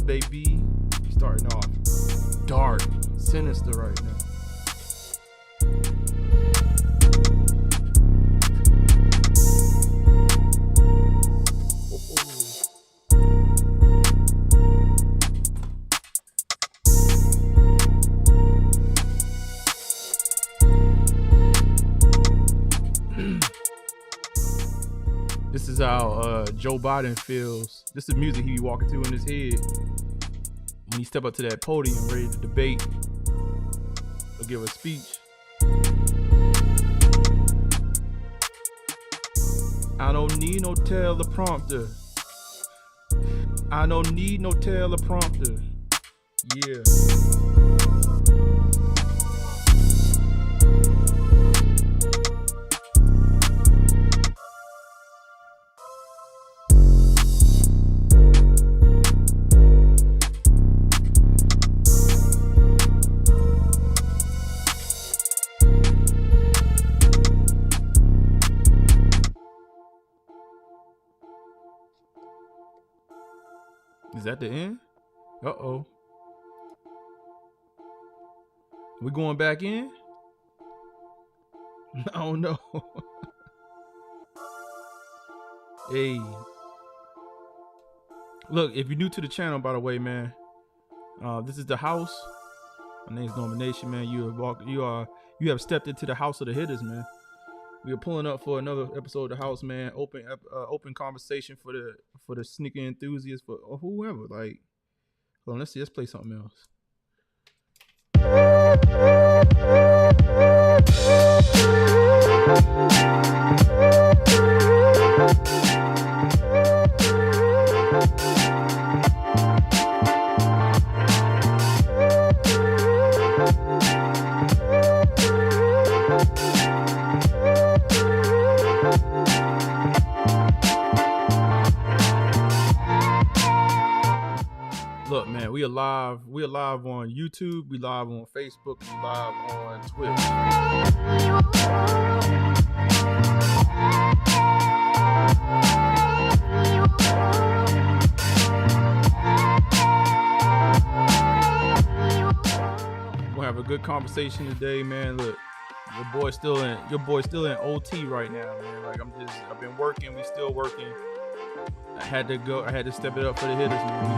baby. Starting off dark, sinister right now. This is how Joe Biden feels. This is music he be walking to in his head when he step up to that podium ready to debate or give a speech. I don't need no teleprompter. I don't need no teleprompter. Yeah. Is that the end? Uh-oh. We going back in? I don't know. Hey. Look, if you're new to the channel, by the way, man, this is the house. My name's Nomination, man. You have stepped into the house of the Hittas, man. We are pulling up for another episode of the house, man. Open conversation for the sneaker enthusiast, for whoever. Like, hold on, let's play something else. Look, man, we are live on YouTube, we live on Facebook, we live on Twitter. We're gonna have a good conversation today, man. Look, your boy's still in OT right now, man. Like I've been working, we still working. I had to step it up for the Hittas, man.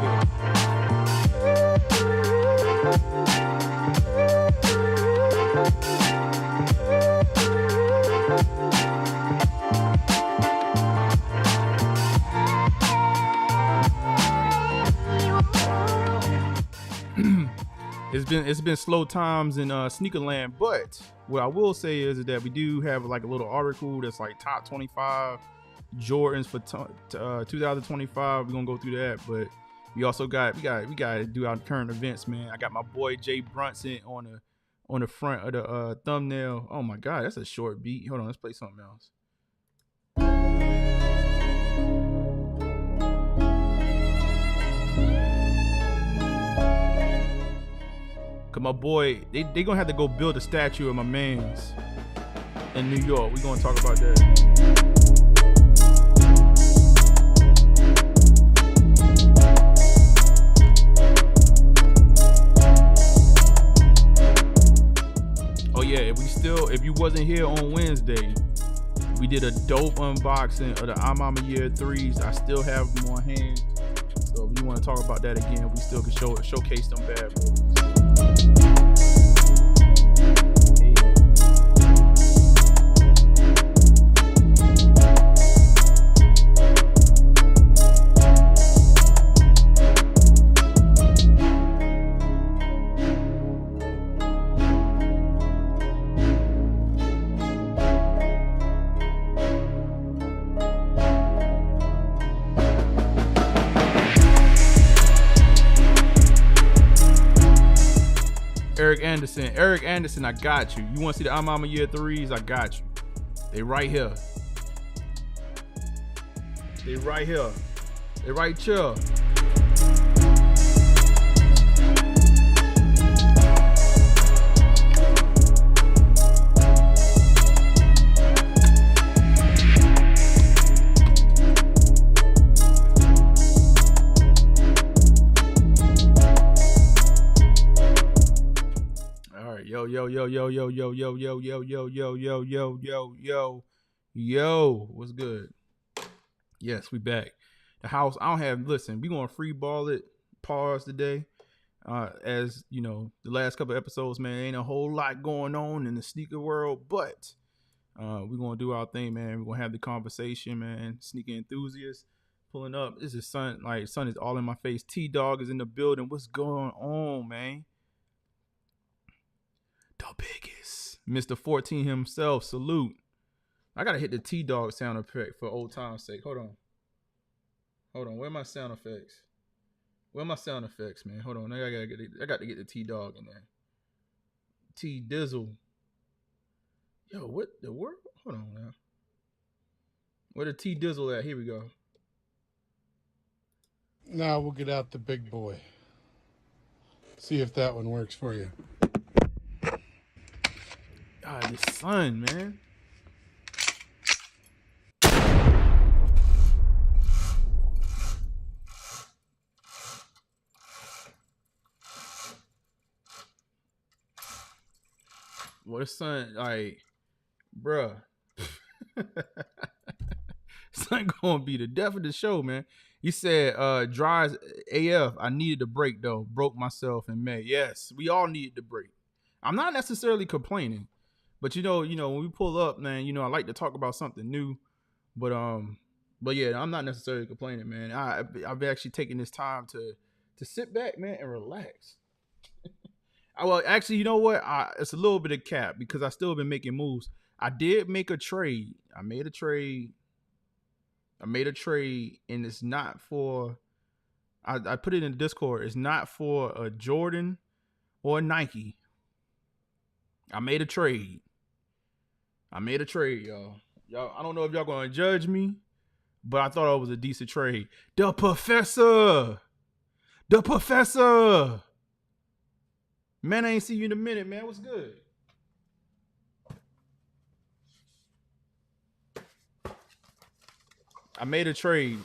It's been slow times in sneaker land, but what I will say is that we do have like a little article that's like top 25 Jordans for 2025. We're gonna go through that, but we also got to do our current events, man. I got my boy Jay Brunson on the front of the thumbnail. Oh my god, that's a short beat. Hold on, let's play something else. Cause my boy, they gonna have to go build a statue of my mans in New York. We gonna talk about that. If you wasn't here on Wednesday, we did a dope unboxing of the I'm Mama Year 3s. I still have them on hand. So if you want to talk about that again, we still can showcase them bad boys. Eric Anderson, I got you. You want to see the I'm Mama Year 3s? I got you. They right here. They right here. They right here. yo, yo, yo, yo, yo, yo, yo, yo, yo, yo, yo, yo, yo, yo. What's good? Yes, we back. The house. I don't have. Listen, we gonna free ball it. Pause today. As you know, the last couple episodes, man, ain't a whole lot going on in the sneaker world, but we're gonna do our thing, man. We're gonna have the conversation, man. Sneaker enthusiast pulling up. This is Sun. Like Sun is all in my face. T-Dog is in the building. What's going on, man? The biggest, Mr. 14 himself. Salute. I gotta hit the T-Dog sound effect for old time's sake. Hold on. Where are my sound effects? Man? Hold on. I got to get the T-Dog in there. T-Dizzle. Yo, what the world? Hold on now. Where the T-Dizzle at? Here we go. Now we'll get out the big boy. See if that one works for you. God, the sun, man. Well, the sun, like, bruh. Sun gonna be the death of the show, man. You said dry as AF. I needed a break though. Broke myself in May. Yes, we all needed the break. I'm not necessarily complaining, but you know, when we pull up, man, I like to talk about something new. But yeah, I'm not necessarily complaining, man. I've actually taken this time to sit back, man, and relax. Well, actually, you know what? It's a little bit of cap because I still been making moves. I did make a trade. I made a trade, and it's not for. I put it in the Discord. It's not for a Jordan or a Nike. I made a trade, y'all. I don't know if y'all gonna judge me, but I thought it was a decent trade. The professor. Man, I ain't see you in a minute, man. What's good? I made a trade.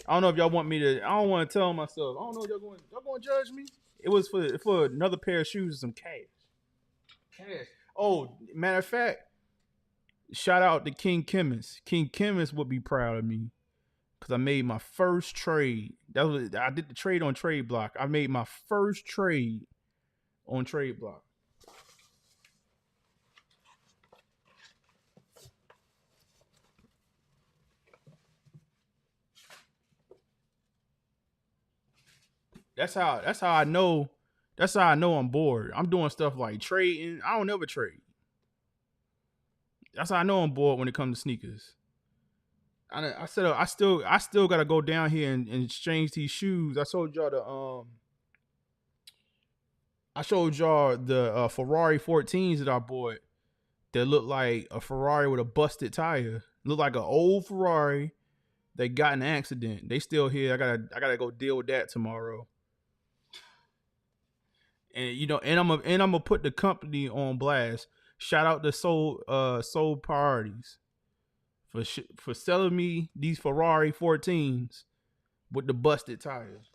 I don't know if y'all want me to. I don't want to tell myself. I don't know if y'all going to judge me. It was for another pair of shoes and some cash. Oh, matter of fact, shout out to King Chemist. King Chemist would be proud of me because I made my first trade. I did the trade on Trade Block. I made my first trade on Trade Block. That's how I know. That's how I know I'm bored. I'm doing stuff like trading. I don't ever trade. That's how I know I'm bored when it comes to sneakers. I still gotta go down here and exchange these shoes. I showed y'all the Ferrari 14s that I bought that look like a Ferrari with a busted tire. Look like an old Ferrari that got in an accident. They still here. I gotta go deal with that tomorrow. And I'm gonna put the company on blast. Shout out to Soul Priorities for selling me these Ferrari 14s with the busted tires.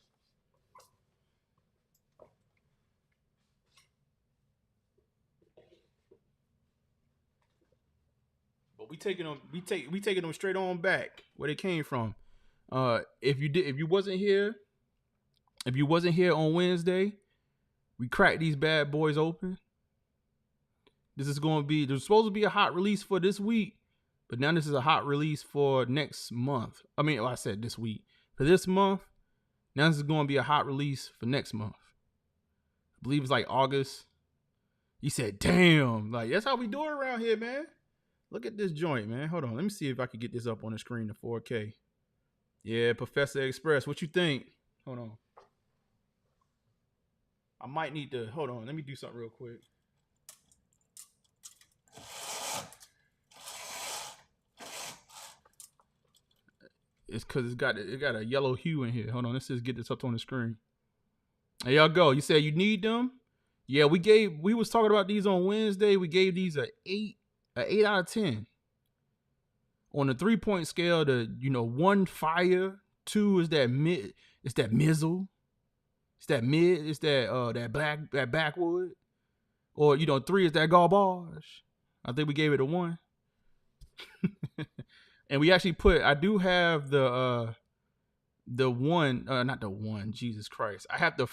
But we taking them straight on back where they came from. If you wasn't here on Wednesday, we cracked these bad boys open. There's supposed to be a hot release for this week, but now this is a hot release for next month. I mean, I said this week. For this month, now this is going to be a hot release for next month. I believe it's like August. You said, damn, like that's how we do it around here, man. Look at this joint, man. Hold on. Let me see if I can get this up on the screen to 4K. Yeah, Professor Express. What you think? Hold on. I might need to, hold on. Let me do something real quick. It's because it got a yellow hue in here. Hold on. Let's just get this up on the screen. There y'all go. You said you need them? Yeah, we was talking about these on Wednesday. We gave these an 8 out of 10. On the 3-point scale, 1 fire, 2 is that mid, mizzle. It's that mid, it's that backwood. Or, 3 is that garbage. I think we gave it a 1. And we actually I do have the one, not the one, Jesus Christ. I have the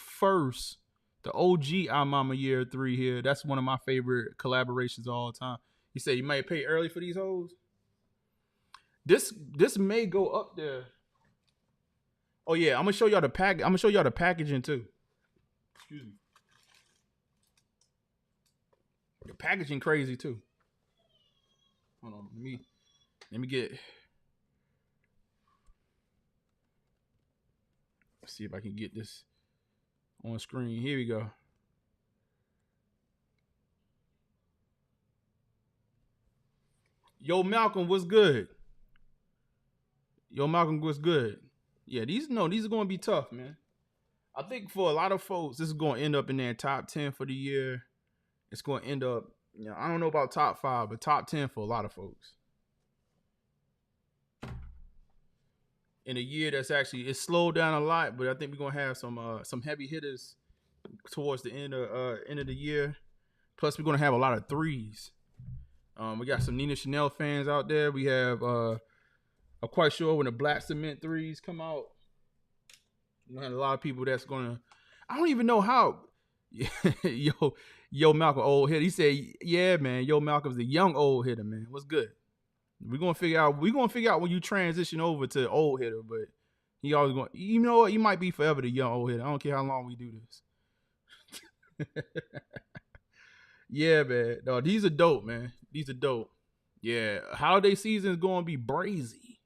OG I'm Mama Year 3 here. That's one of my favorite collaborations of all time. You say you might pay early for these hoes? This may go up there. Oh yeah, I'm gonna show y'all the packaging too. Excuse me. The packaging crazy too. Hold on, let me get. Let's see if I can get this on screen. Here we go. Yo, Malcolm, what's good? Yeah, these are going to be tough, man. I think for a lot of folks, this is going to end up in their top 10 for the year. It's going to end up, I don't know about top 5, but top 10 for a lot of folks. In a year that's it's slowed down a lot, but I think we're going to have some heavy hitters towards the end of the year. Plus, we're going to have a lot of threes. We got some Nina Chanel fans out there. We have, I'm quite sure when the Black Cement threes come out, you have a lot of people that's going to, I don't even know how. Yo, Malcolm, old hitter. He said, yeah, man, Yo, Malcolm's the young old hitter, man. What's good? We're going to figure out when you transition over to old hitter, but he always going, you know what? You might be forever the young old hitter. I don't care how long we do this. Yeah, man. No, these are dope, man. These are dope. Yeah, holiday season is going to be brazy.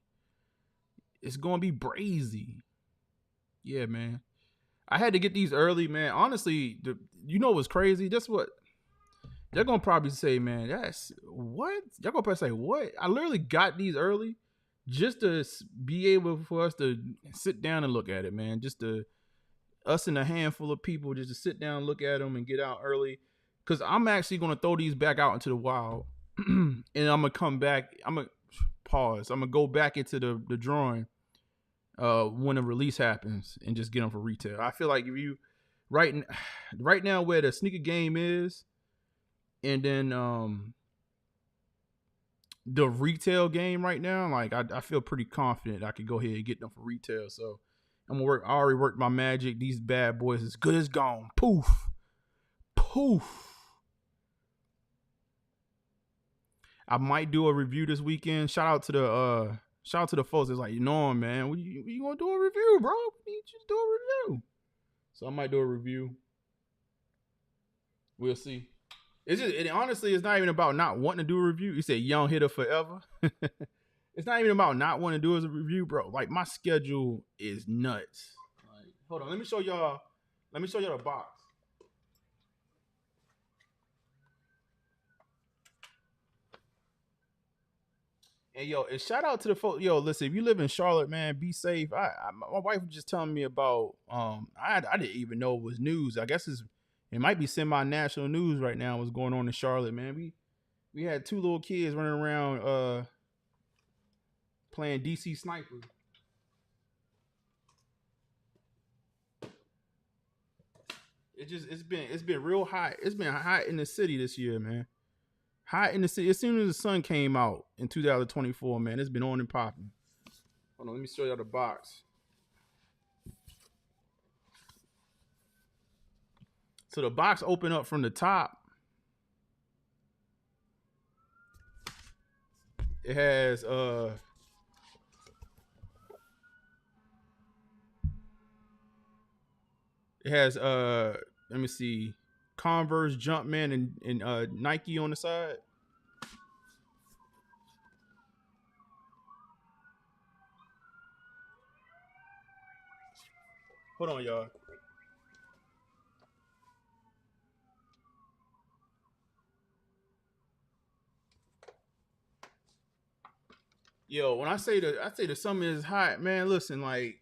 It's going to be brazy. Yeah, man. I had to get these early, man. Honestly, you know what's crazy? That's what they're going to probably say, man. That's what? They're going to probably say, what? I literally got these early just to be able for us to sit down and look at it, man. Just to us and a handful of people just to sit down, look at them and get out early. Because I'm actually going to throw these back out into the wild. And I'm going to come back. I'm going to pause. I'm going to go back into the drawing when the release happens and just get them for retail. I feel like if you right now where the sneaker game is, and then the retail game right now, like I feel pretty confident I could go ahead and get them for retail. So I'm gonna work. I already worked my magic. These bad boys as good as gone. Poof. I might do a review this weekend. Shout out to the folks that's like, man, you gonna do a review, bro? We need you to do a review. So I might do a review. We'll see. Honestly, it's not even about not wanting to do a review. You say young hitter forever. It's not even about not wanting to do a review, bro. Like my schedule is nuts. Like, hold on, let me show y'all the box. And and shout out to the folks. Listen, if you live in Charlotte, man, be safe. My wife was just telling me about. I didn't even know it was news. I guess it might be semi-national news right now. What's going on in Charlotte, man? We had 2 little kids running around playing DC Sniper. It's been real hot. It's been hot in the city this year, man. Hot in the city. As soon as the sun came out in 2024, man, it's been on and popping. Hold on, let me show y'all the box. So the box opened up from the top. It has let me see, Converse, Jumpman, and Nike on the side. Hold on, y'all. When I say the summer is hot, man, listen, like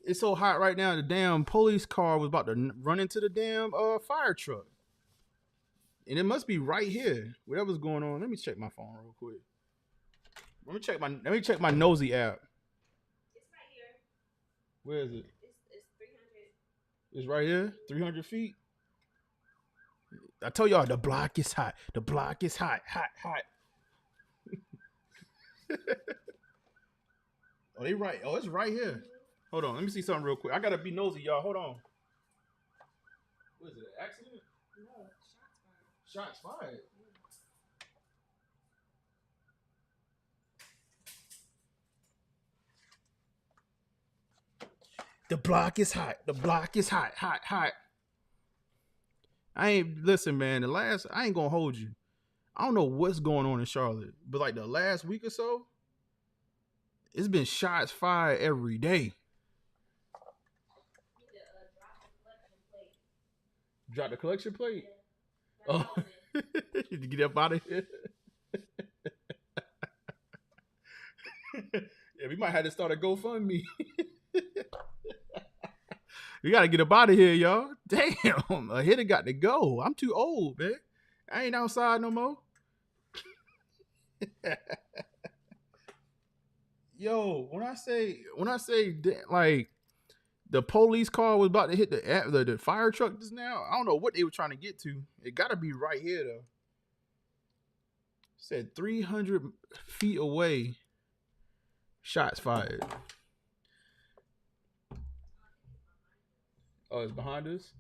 it's so hot right now. The damn police car was about to run into the damn fire truck, and it must be right here. Whatever's going on. Let me check my phone real quick. Let me check my nosy app. It's right here. Where is it? It's 300. It's right here. 300 feet. I told y'all the block is hot. The block is hot, hot, hot. Oh, they right. Oh, it's right here. Hold on, let me see something real quick. I gotta be nosy, y'all. Hold on. What is it? An accident? No, Shots fired. The block is hot. The block is hot, hot, hot. I ain't listen, man. I ain't gonna hold you. I don't know what's going on in Charlotte, but like the last week or so, it's been shots fired every day. Drop the collection plate. Oh, get up out of here. Yeah, we might have to start a GoFundMe. We gotta get up out of here, y'all. Damn, a hitter got to go. I'm too old, man. I ain't outside no more. Yo, when I say like the police car was about to hit the fire truck just now, I don't know what they were trying to get to. It gotta be right here though. Said 300 feet away. Shots fired. Oh, it's behind us?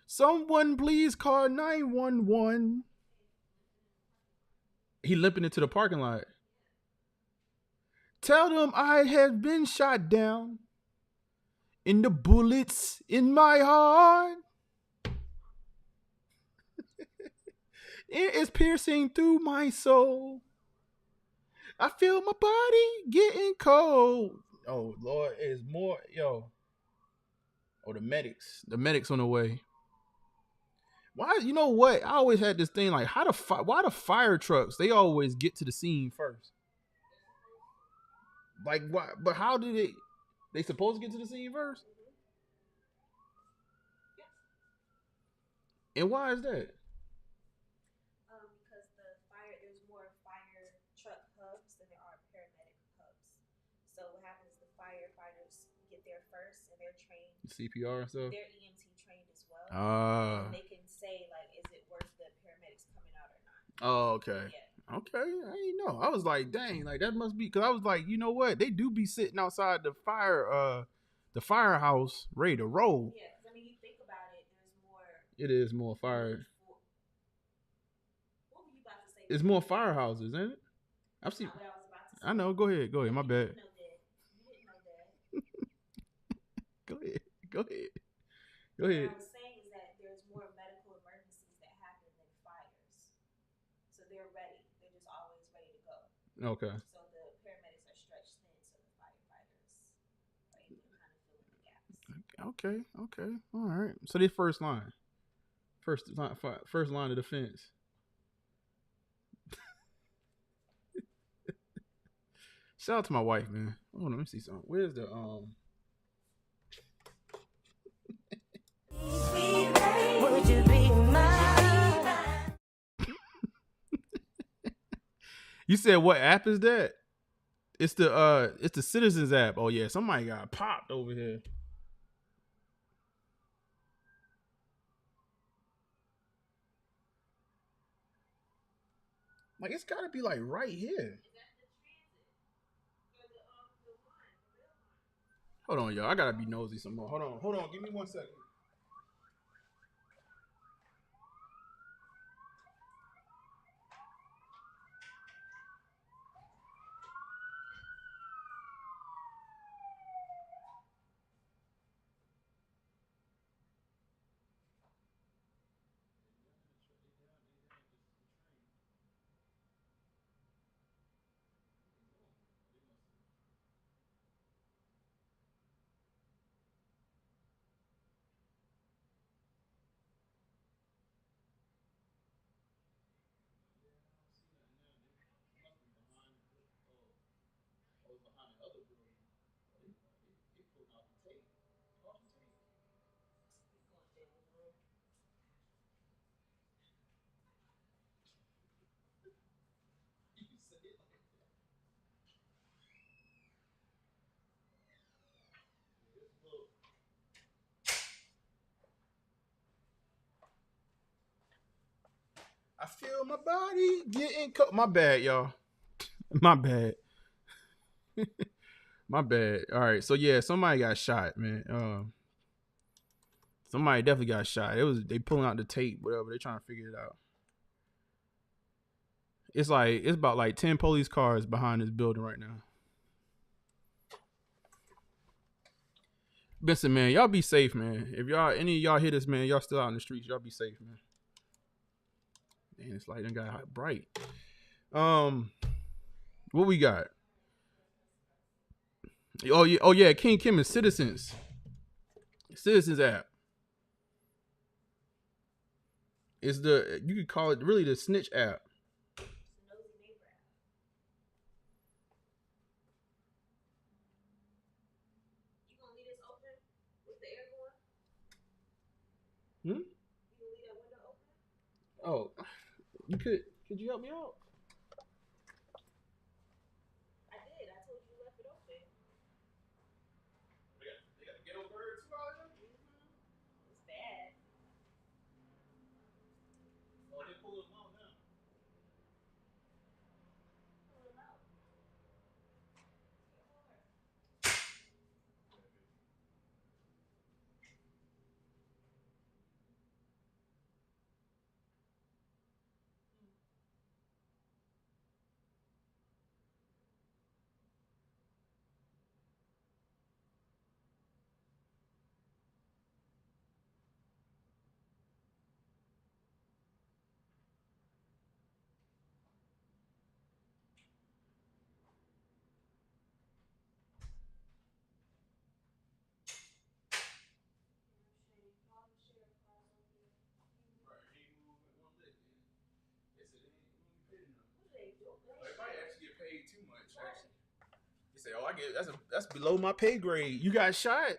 Someone please call 911. He limping into the parking lot. Tell them I have been shot down. In the bullets in my heart. It is piercing through my soul. I feel my body getting cold. Oh, Lord, it's more. Yo. Oh, the medics. The medics on the way. Why? You know what? I always had this thing like, why the fire trucks? They always get to the scene first. Like, why? But how did they supposed to get to the scene first? And why is that? Because there's more fire truck hubs than there are paramedic hubs. So what happens is the firefighters get there first and they're trained. CPR and stuff? They're EMT trained as well. And they can say, like, is it worth the paramedics coming out or not? Oh, okay. Yeah. Okay. I didn't know. I was like, dang, like that must be, because I was like, you know what? They do be sitting outside the firehouse ready to roll. Yeah, because I mean, you think about it, there's more. It is more fire. What were you about to say? It's more firehouses, isn't it? I've seen. What I was about to say. I know. Go ahead. My bad. You didn't know that. Go ahead. What I was saying is that there's more medical emergencies that happen than fires. So they're ready. They're just always ready to go. Okay. So the paramedics are stretched thin, so the firefighters are able to kind of fill in the gaps. Okay. All right. So they first line of defense. Shout out to my wife, man. Hold on, let me see something. Where's the Would you be mine? You said what app is that? It's the Citizens app. Oh yeah, somebody got popped over here. Like it's gotta be like right here. Hold on, y'all. I gotta be nosy some more. Hold on. Give me 1 second. I feel my body getting cold. My bad, y'all. My bad. My bad. All right. So yeah, somebody got shot, man. Somebody definitely got shot. They pulling out the tape, whatever. They trying to figure it out. It's about like 10 police cars behind this building right now. Benson, man, y'all be safe, man. If any of y'all hit us, man, y'all still out in the streets, y'all be safe, man. Man, it's like done got hot bright. What we got? Oh yeah, King Kim is Citizens app. It's you could call it really the snitch app. Hmm? Oh, could you help me out? I did. I told you left it open. They got the ghetto birds too out there? It's bad. Oh, they pull them out now. Pull them out. They might actually get paid too much. Actually, you say, "Oh, I get that's below my pay grade." You got shot.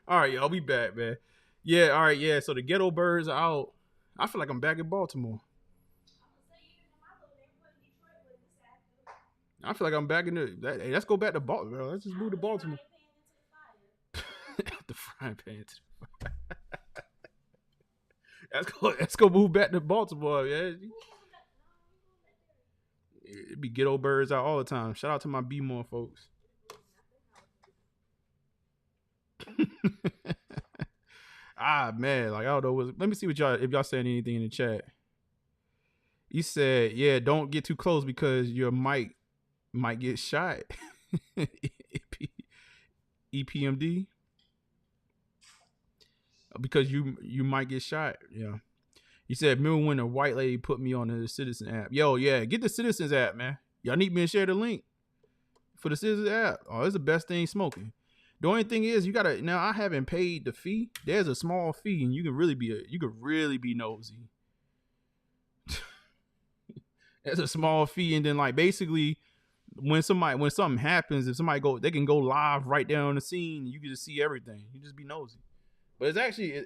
All right, y'all, we back, man. Yeah, all right, yeah. So the ghetto birds are out. I feel like I'm back in Baltimore. I feel like I'm back in hey, let's go back to Baltimore. Let's just move to Baltimore. The frying pan. Let's go move back to Baltimore, yeah. It be ghetto birds out all the time. Shout out to my B-More folks. Man, like I don't know. Let me see what if y'all saying anything in the chat. You said, yeah, don't get too close because your mic might get shot. EPMD. Because you might get shot. Yeah. You said, remember when a white lady put me on the Citizen app? Yo, yeah, get the Citizens app, man. Y'all need me to share the link for the Citizens app. Oh, it's the best thing smoking. The only thing is, now I haven't paid the fee. There's a small fee, and you could really be nosy. There's a small fee, and then like basically, when something happens, if somebody they can go live right there on the scene. You can just see everything. You just be nosy. But it's actually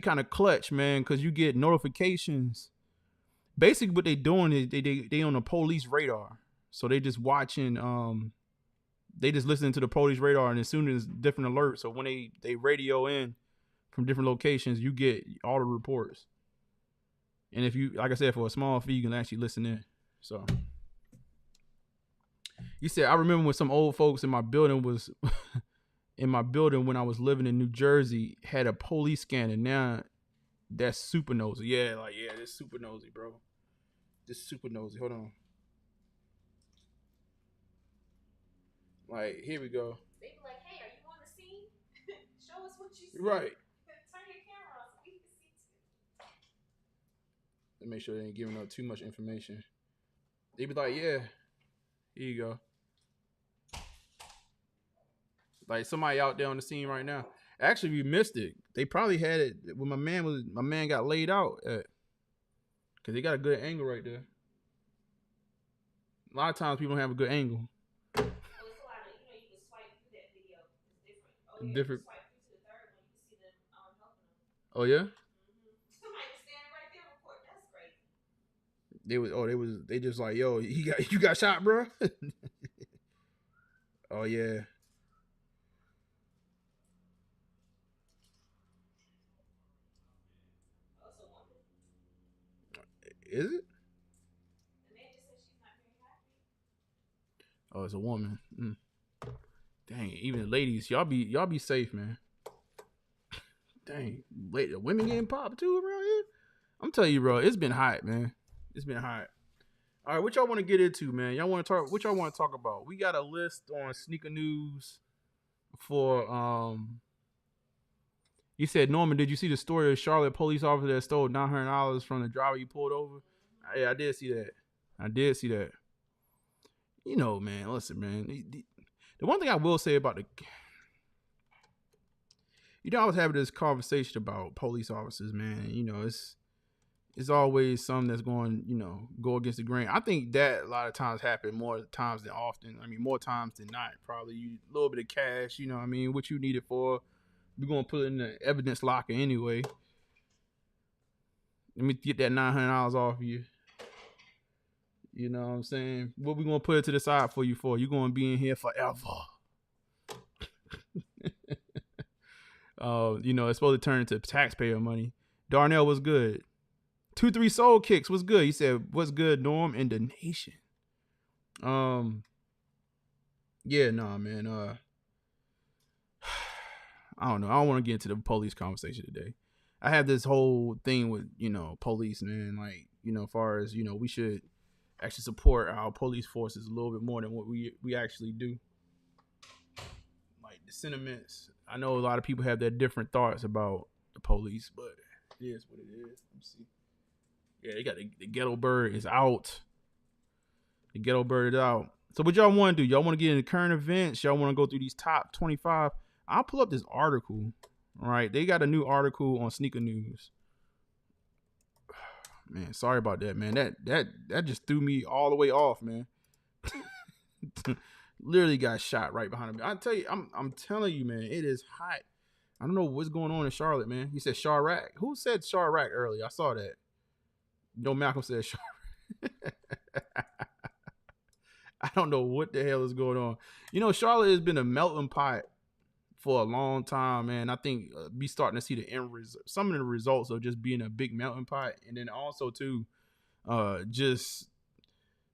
kind of clutch, man, because you get notifications. Basically, what they doing is they on the police radar, so they just watching. They just listening to the police radar, and as soon as different alerts, so when they radio in from different locations, you get all the reports. And if you, like I said, for a small fee, you can actually listen in. So you said, I remember when some old folks in my building when I was living in New Jersey had a police scanner. Now that's super nosy. Yeah, this super nosy, bro. This super nosy. Hold on. Like, here we go. They be like, hey, are you on the scene? Show us what you see. Right. Turn your camera on so we can see too. Let me make sure they ain't giving out too much information. They be like, yeah, here you go. Like somebody out there on the scene right now. Actually, we missed it. They probably had it when my man got laid out at, because they got a good angle right there. A lot of times people don't have a good angle. Well, it's a lot of, you can swipe through that video. It's different. Oh, yeah, you swipe through to the third one, you can see them helping them. Oh, yeah? Mm-hmm. Somebody was standing right there recording. That's crazy. They just like, yo, you got shot, bro? Oh, yeah. Is it? The man just said she's not very happy. Oh, it's a woman. Dang, even the ladies, y'all be safe, man. Dang, the women getting popped too around here. I'm telling you, bro, it's been hot, man. It's been hot. All right, what y'all want to get into, man? Y'all want to talk? What y'all want to talk about? We got a list on sneaker news for You said, Norman, did you see the story of Charlotte police officer that stole $900 from the driver you pulled over? Yeah, I did see that. You know, man, listen, man. The one thing I will say about I was having this conversation about police officers, man. You know, it's always something that's going, go against the grain. I think that a lot of times happen more times than often. I mean, more times than not. Probably a little bit of cash, what you need it for. We're going to put it in the evidence locker anyway. Let me get that $900 off you. You know what I'm saying? What we going to put it to the side for you for? You're going to be in here forever. It's supposed to turn into taxpayer money. Darnell was good. 2-3 Soul Kicks was good. He said, "What's good, Norm and the nation?" Yeah, nah, man. I don't know. I don't want to get into the police conversation today. I have this whole thing with, police, man. Like, as far as, we should actually support our police forces a little bit more than what we actually do. Like the sentiments. I know a lot of people have their different thoughts about the police, but it is what it is. Let me see. Yeah, they got the ghetto bird is out. The ghetto bird is out. So what y'all want to do? Y'all want to get into current events? Y'all want to go through these top 25? I'll pull up this article. All right, they got a new article on Sneaker News. Man, sorry about that, man. That just threw me all the way off, man. Literally got shot right behind me. I tell you, I'm telling you, man, it is hot. I don't know what's going on in Charlotte, man. He said Chirac. Who said Chirac earlier? I saw that. No, Malcolm said Chirac. I don't know what the hell is going on. Charlotte has been a melting pot for a long time, man. I think we starting to see the some of the results of just being a big melting pot, and then also too, just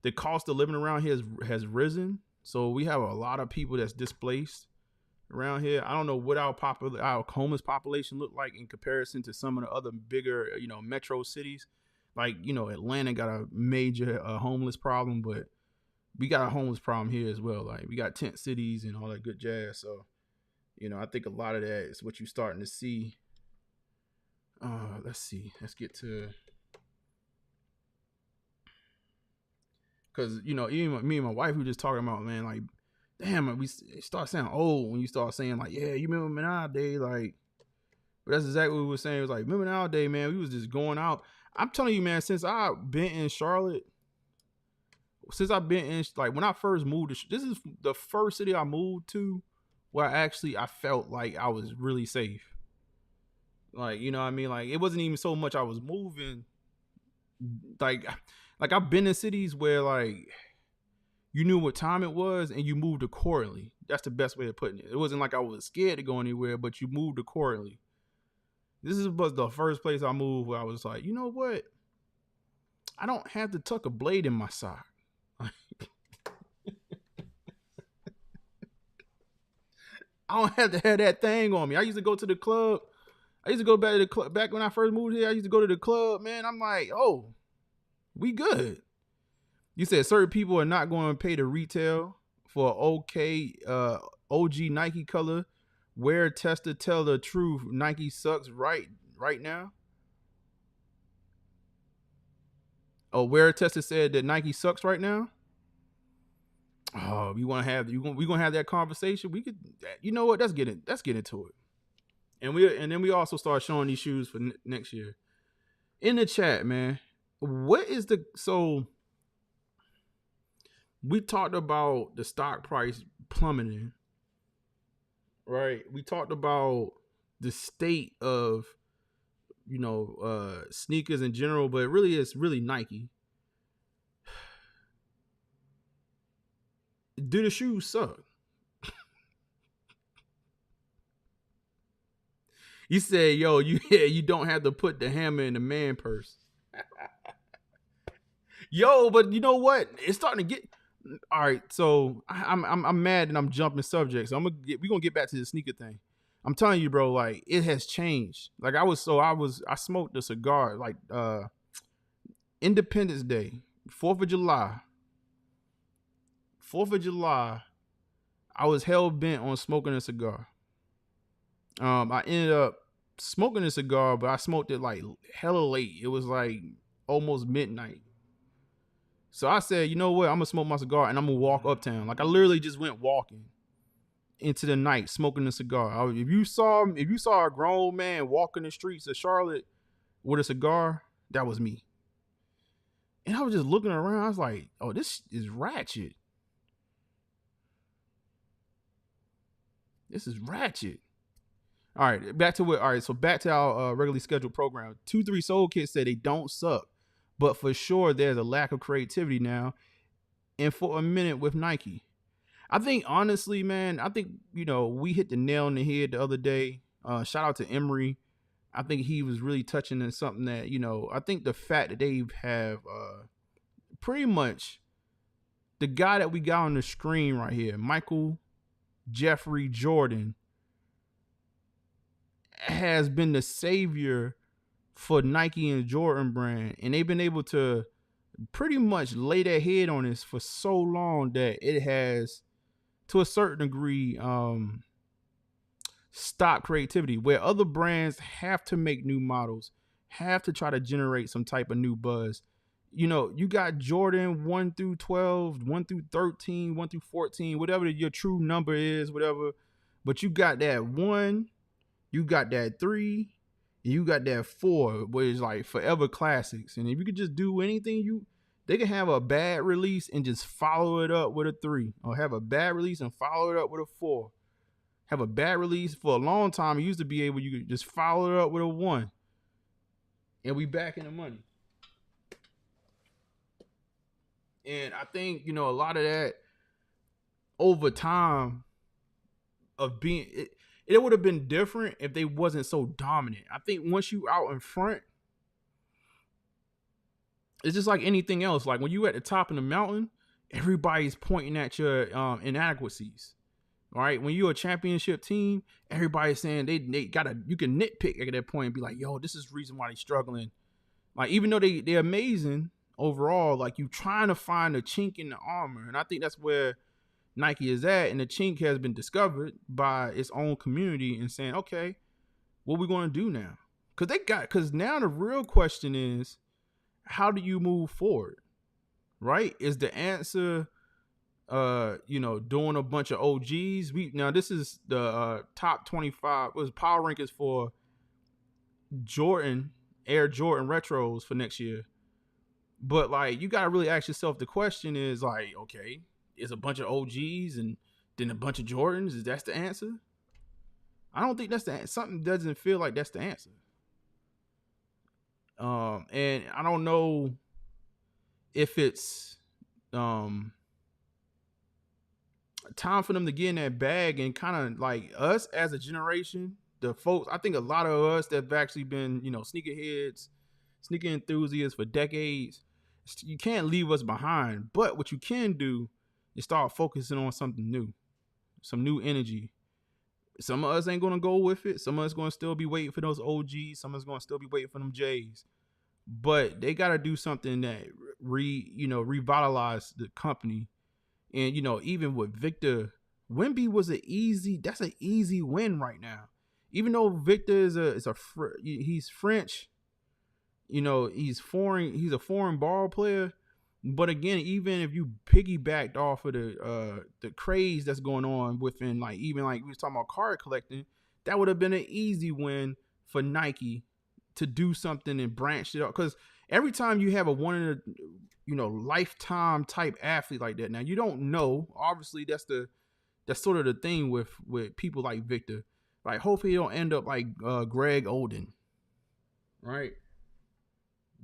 the cost of living around here has risen. So we have a lot of people that's displaced around here. I don't know what our homeless population look like in comparison to some of the other bigger, metro cities. Like, Atlanta got a major homeless problem, but we got a homeless problem here as well. Like, we got tent cities and all that good jazz. So, I think a lot of that is what you're starting to see. Let's see. Let's get to... Because, even me and my wife, we were just talking about, man, like, damn, we start sounding old when you start saying, like, yeah, you remember nowadays, like... But that's exactly what we were saying. It was like, remember nowadays, man, we was just going out. I'm telling you, man, since I've been in Charlotte... when I first moved this is the first city I moved to where I felt like I was really safe. Like, you know what I mean? Like, it wasn't even so much I was moving. Like I've been in cities where, like, you knew what time it was and you moved accordingly. That's the best way of putting it. It wasn't like I was scared to go anywhere, but you moved accordingly. This was the first place I moved where I was like, you know what? I don't have to tuck a blade in my sock. I don't have to have that thing on me. I used to go to the club. I used to go back to the club. Back when I first moved here, I used to go to the club, man. I'm like, oh, we good. You said certain people are not going to pay the retail for OG Nike color. Wear tester tell the truth. Nike sucks right now. Oh, wear tester said that Nike sucks right now. Oh, we want to have we gonna have that conversation. We could, you know what? Let's get into it. And then we also start showing these shoes for next year. In the chat, man, so we talked about the stock price plummeting, right? We talked about the state of sneakers in general, but it's really Nike. Do the shoes suck? You say, yo, you don't have to put the hammer in the man purse. Yo, but you know what? It's starting to get. All right, so I'm mad and I'm jumping subjects. So we're gonna get back to the sneaker thing. I'm telling you, bro, like it has changed. Like I smoked a cigar like Independence Day, 4th of July. 4th of July, I was hell bent on smoking a cigar. I ended up smoking a cigar, but I smoked it like hella late. It was like almost midnight. So I said, you know what? I'm gonna smoke my cigar and I'm gonna walk uptown. Like I literally just went walking into the night, smoking a cigar. If you saw a grown man walking the streets of Charlotte with a cigar, that was me. And I was just looking around. I was like, oh, this is ratchet. This is ratchet. All right, back to what? All right, so back to our regularly scheduled program. 2-3 Soul Kids say they don't suck, but for sure there's a lack of creativity now. And for a minute with Nike, I think honestly, man, I think we hit the nail on the head the other day. Shout out to Emery. I think he was really touching on something that I think the fact that they have pretty much the guy that we got on the screen right here, Michael Jeffrey Jordan, has been the savior for Nike and Jordan brand, and they've been able to pretty much lay their head on this for so long that it has, to a certain degree, stopped creativity. Where other brands have to make new models, have to try to generate some type of new buzz. You got Jordan 1 through 12, 1 through 13, 1 through 14, whatever your true number is, whatever. But you got that 1. You got that 3, and you got that 4, which is like forever classics. And if you could just do anything, they can have a bad release and just follow it up with a 3, or have a bad release and follow it up with a 4. Have a bad release for a long time. It used to be able, you could just follow it up with a 1, and we back in the money. And I think a lot of that over time of being it would have been different if they wasn't so dominant. I think once you out in front, it's just like anything else. Like when you at the top of the mountain, everybody's pointing at your inadequacies. All right. When you're a championship team, everybody's saying they you can nitpick at that point and be like, yo, this is the reason why they're struggling. Like, even though they're amazing overall, like you trying to find a chink in the armor. And I think that's where Nike is at, and the chink has been discovered by its own community and saying, okay, what we going to do now? Because now the real question is, how do you move forward? Right? Is the answer, doing a bunch of OGs? Now this is the top 25 was power rankings for Air Jordan retros for next year. But like, you got to really ask yourself, the question is like, okay, is a bunch of OGs and then a bunch of Jordans, is that the answer? I don't think that's the answer. Something doesn't feel like that's the answer. And I don't know if it's time for them to get in that bag and kind of like us as a generation, the folks, I think a lot of us that have actually been, sneakerheads, sneaker enthusiasts for decades, you can't leave us behind. But what you can do is start focusing on something new, some new energy. Some of us ain't going to go with it. Some of us going to still be waiting for those OGs. Some of us going to still be waiting for them J's. But they got to do something that revitalize the company. And, even with Victor, Wemby was that's an easy win right now. Even though Victor he's French, he's a foreign ball player. But again, even if you piggybacked off of the craze that's going on within, like, even like we was talking about card collecting, that would have been an easy win for Nike to do something and branch it up. Because every time you have a one in a lifetime type athlete like that, now you don't know. Obviously, that's sort of the thing with people like Victor. Like, hopefully, you don't end up like Greg Oden, right?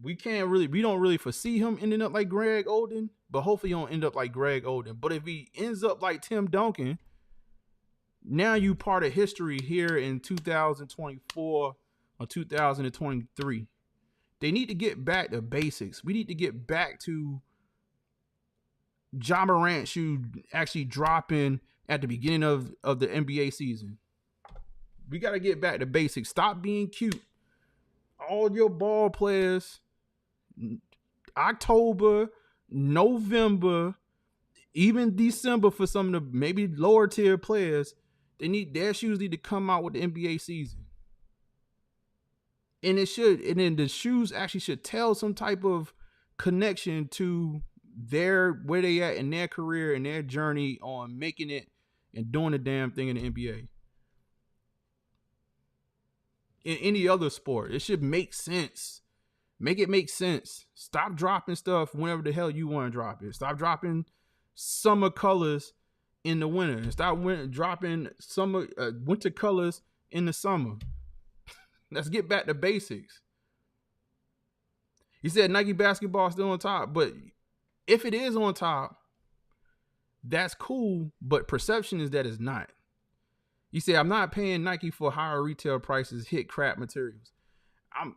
We don't really foresee him ending up like Greg Oden, but hopefully he don't end up like Greg Oden. But if he ends up like Tim Duncan, now you part of history here in 2024 or 2023. They need to get back to basics. We need to get back to Ja Morant shoe actually dropping at the beginning of the NBA season. We got to get back to basics. Stop being cute. All your ball players, October, November, even December for some of the maybe lower tier players, their shoes need to come out with the NBA season. And then the shoes actually should tell some type of connection to where they at in their career and their journey on making it and doing the damn thing in the NBA. In any other sport, it should make sense. Make it make sense. Stop dropping stuff whenever the hell you want to drop it. Stop dropping summer colors in the winter. And stop dropping winter colors in the summer. Let's get back to basics. You said Nike basketball still on top, but if it is on top, that's cool, but perception is that it's not. You say, I'm not paying Nike for higher retail prices, hit crap materials.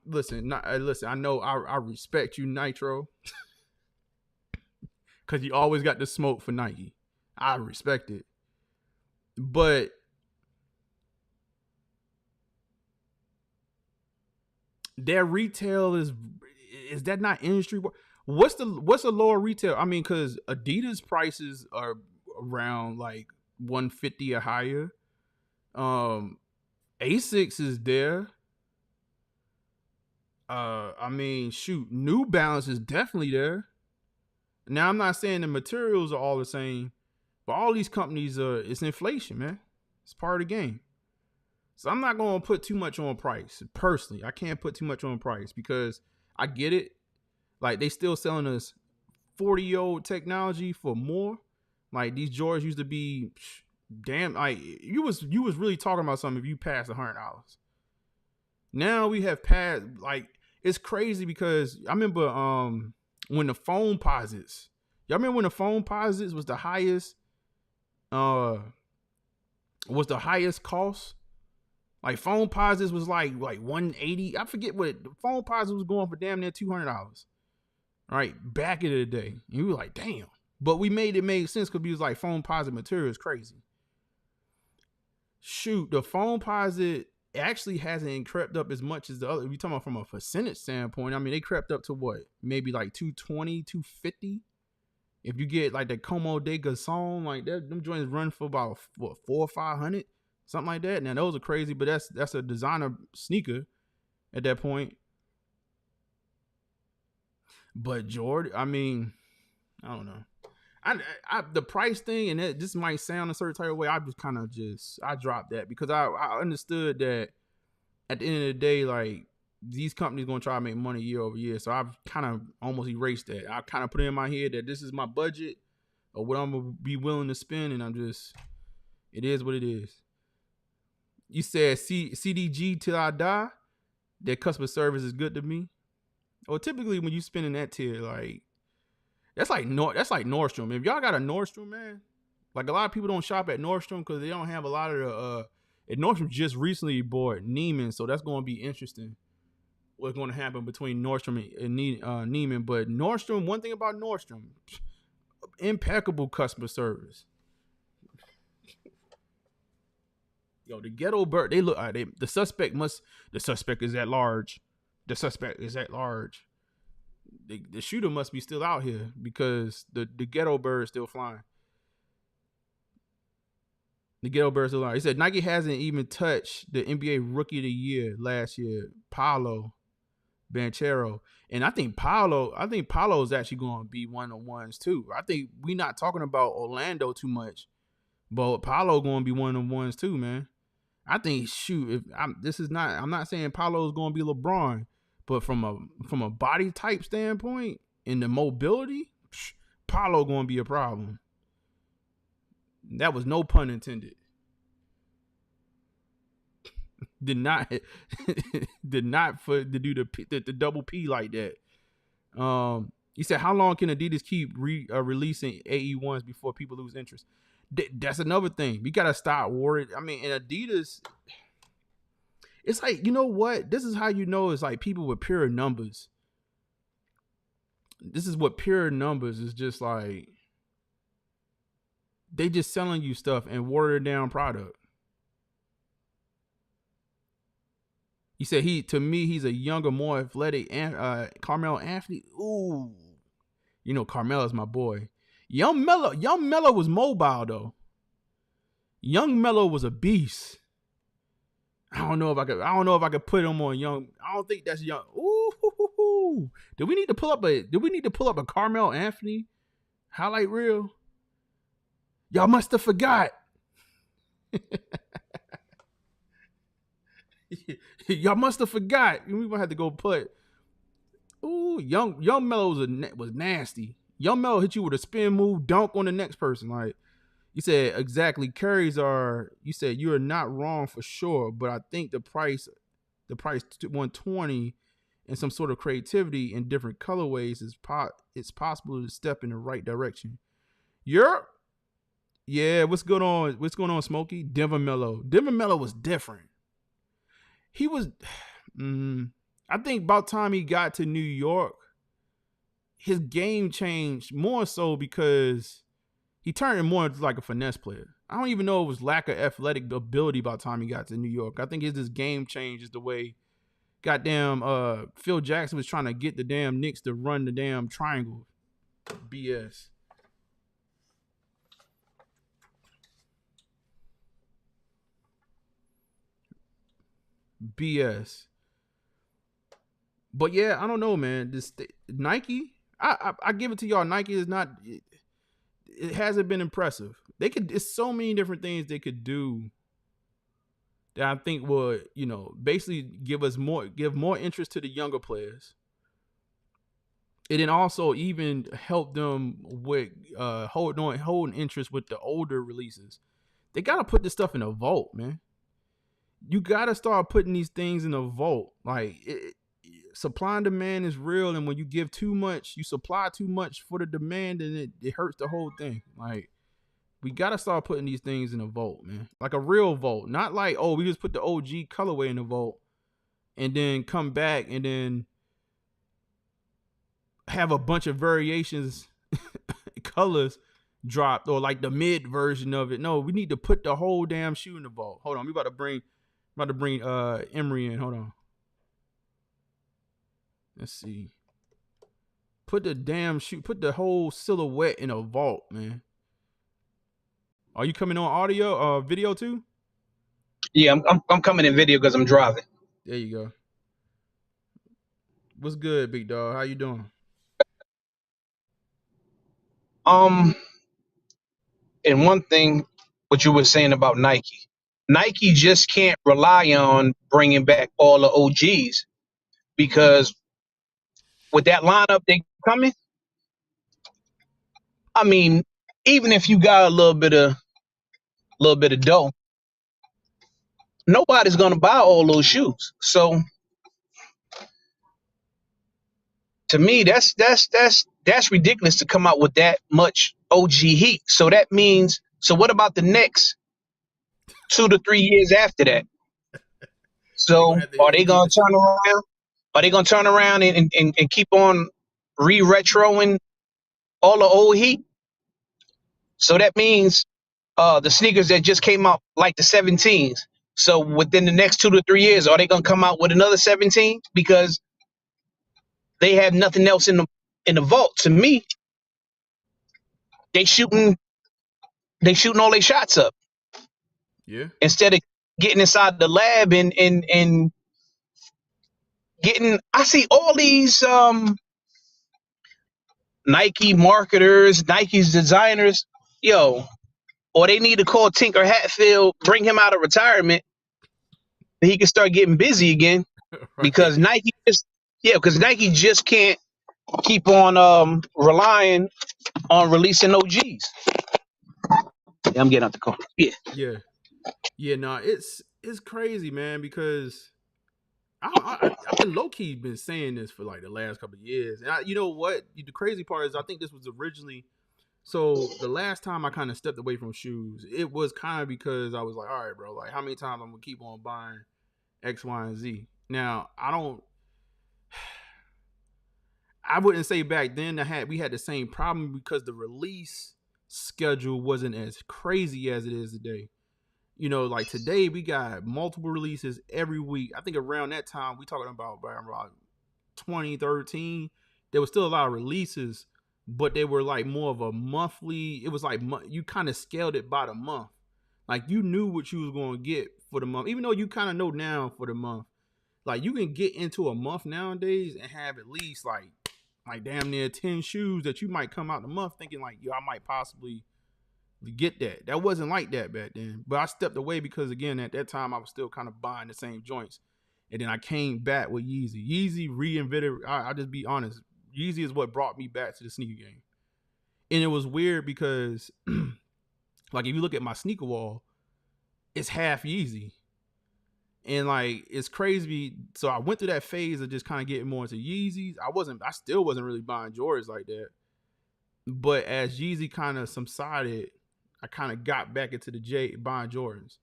Listen, I know I respect you, Nitro, because you always got the smoke for Nike. I respect it. But their retail is that not industry? What's the lower retail? I mean, because Adidas prices are around like $150 or higher. Asics is there. I mean, shoot, New Balance is definitely there. Now, I'm not saying the materials are all the same, but all these companies it's inflation, man. It's part of the game. So I'm not going to put too much on price. Personally, I can't put too much on price because I get it. Like, they still selling us 40-year-old technology for more. Like, these Jordans used to be damn, like you was really talking about something if you passed $100. Now we have passed, like, it's crazy because I remember when the phone posits. Y'all remember when the phone posits was the highest cost? Like, phone posits was like 180. I forget what the phone posits was going for, damn near $200. Right, back in the day. And you were like, damn. But we made sense because we was like, phone posit material is crazy. Shoot, the phone posit actually hasn't crept up as much as the other. We talking about from a percentage standpoint. I mean, they crept up to what? Maybe like 220, 250. If you get like the Como de Garçon, like that, them joints run for about what, 400 or 500, something like that. Now those are crazy, but that's a designer sneaker at that point. But Jordan, I mean, I don't know. I the price thing, and this might sound a certain type of way. I just kind of I dropped that because I understood that at the end of the day, like, these companies gonna try to make money year over year. So I've kind of almost erased that. I kind of put it in my head that this is my budget or what I'm gonna be willing to spend, and it is what it is. You said CDG till I die. That customer service is good to me. Or typically when you spend in that tier, like, that's like Nordstrom. If y'all got a Nordstrom, man, like, a lot of people don't shop at Nordstrom because they don't have a lot of the and Nordstrom just recently bought Neiman, so that's going to be interesting. What's going to happen between Nordstrom and Neiman? But Nordstrom, one thing about Nordstrom, impeccable customer service. Yo, the ghetto bird, they look. The suspect is at large. The suspect is at large. The shooter must be still out here because the ghetto bird is still flying. The ghetto bird is still flying. He said Nike hasn't even touched the NBA Rookie of the Year last year, Paolo Banchero. And I think Paolo is actually going to be one of the ones too. I think we're not talking about Orlando too much, but Paolo going to be one of the ones too, man. I think, shoot, I'm not saying Paolo is going to be LeBron, but from a body type standpoint and the mobility, Paolo going to be a problem. That was no pun intended. Did not do the double P like that. He said, how long can Adidas keep releasing AE1s before people lose interest? That's another thing. We got to stop worried. I mean, and Adidas, it's like, you know what? This is how you know it's like people with pure numbers. this is what pure numbers is just like. They just selling you stuff and watered down product. He said he's a younger, more athletic Carmelo Anthony. Ooh. You know, Carmelo's my boy. Young Melo was mobile though. Young Melo was a beast. I don't know if I could put him on young. I don't think that's young. Ooh. Do we need to pull up a Carmelo Anthony highlight reel? Y'all must have forgot. Y'all must have forgot. We gonna have to go put. Ooh, young Melo was nasty. Young Melo hit you with a spin move, dunk on the next person. Like you said, exactly. Carries are. You said you are not wrong for sure, but I think the price 120 and some sort of creativity in different colorways it's possible to step in the right direction. Europe. Yeah, what's going on, Smokey? Denver Melo was different. He was, I think about time he got to New York, his game changed more so because he turned more into like a finesse player. I don't even know if it was lack of athletic ability by the time he got to New York. I think his game changed is the way goddamn Phil Jackson was trying to get the damn Knicks to run the damn triangle. BS. But yeah, I don't know, man. This Nike, I give it to y'all. Nike is not. It hasn't been impressive. It's so many different things they could do that I think would, basically give more interest to the younger players. And then also even help them with holding interest with the older releases. They gotta put this stuff in a vault, man. You gotta start putting these things in a vault. Like supply and demand is real, and when you give too much, you supply too much for the demand, and it hurts the whole thing. Like we gotta start putting these things in a vault, man. Like a real vault, not like we just put the OG colorway in the vault, and then come back and then have a bunch of variations, colors dropped, or like the mid version of it. No, we need to put the whole damn shoe in the vault. Hold on, we about to bring Emery in. Hold on. Let's see. Put the damn shoe, put the whole silhouette in a vault, man. Are you coming on audio, video too? Yeah, I'm coming in video because I'm driving. There you go. What's good, big dog? How you doing? And one thing, what you were saying about Nike just can't rely on bringing back all the OGs because with that lineup they coming, I mean, even if you got a little bit of dough, nobody's gonna buy all those shoes. So to me, that's ridiculous to come out with that much OG heat. So that means, so what about the next 2 to 3 years after that? So are they gonna turn around? Are they gonna turn around and keep on retroing all the old heat? So that means the sneakers that just came out, like the 17s. So within the next 2 to 3 years, are they gonna come out with another 17? Because they have nothing else in the vault. To me, they shooting all their shots up. Yeah. Instead of getting inside the lab and getting, I see all these Nike marketers, Nike's designers, or they need to call Tinker Hatfield, bring him out of retirement, and he can start getting busy again. Right. Because Nike just can't keep on relying on releasing OGs. Yeah, I'm getting out the car. Yeah. No, it's crazy, man, because I've been low key been saying this for like the last couple of years, and you know what? The crazy part is I think this was originally. So the last time I kind of stepped away from shoes, it was kind of because I was like, all right, bro, like how many times I'm gonna keep on buying X, Y, and Z. Now I wouldn't say back then we had the same problem because the release schedule wasn't as crazy as it is today. You know, like today we got multiple releases every week. I think around that time we talking about 2013, there was still a lot of releases, but they were like more of a monthly. It was like you kind of scaled it by the month. Like you knew what you was going to get for the month, even though you kind of know now for the month. Like you can get into a month nowadays and have at least like damn near 10 shoes that you might come out the month thinking like, yo, I might possibly get that. That wasn't like that back then. But I stepped away because again, at that time I was still kind of buying the same joints. And then I came back with Yeezy. Yeezy reinvented, I'll just be honest. Yeezy is what brought me back to the sneaker game. And it was weird because like if you look at my sneaker wall, it's half Yeezy. And like it's crazy. So I went through that phase of just kind of getting more into Yeezys. I still wasn't really buying Jordans like that. But as Yeezy kind of subsided, I kind of got back into the buying Jordans.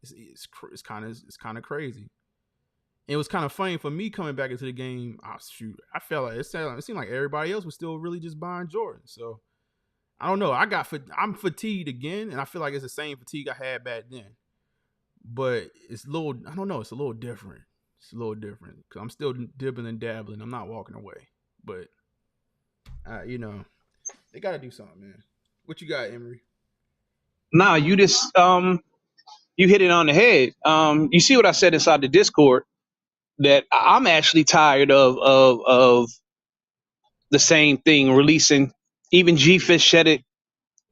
It's kind of crazy. It was kind of funny for me coming back into the game. I felt like it seemed like everybody else was still really just buying Jordans. So I don't know. I'm fatigued again, and I feel like it's the same fatigue I had back then. But it's a little, I don't know. It's a little different. Because I'm still dibbling and dabbling. I'm not walking away. But you know, they got to do something, man. What you got, Emery? Nah, you just you hit it on the head. You see what I said inside the Discord, that I'm actually tired of the same thing releasing. Even G-Fish said it.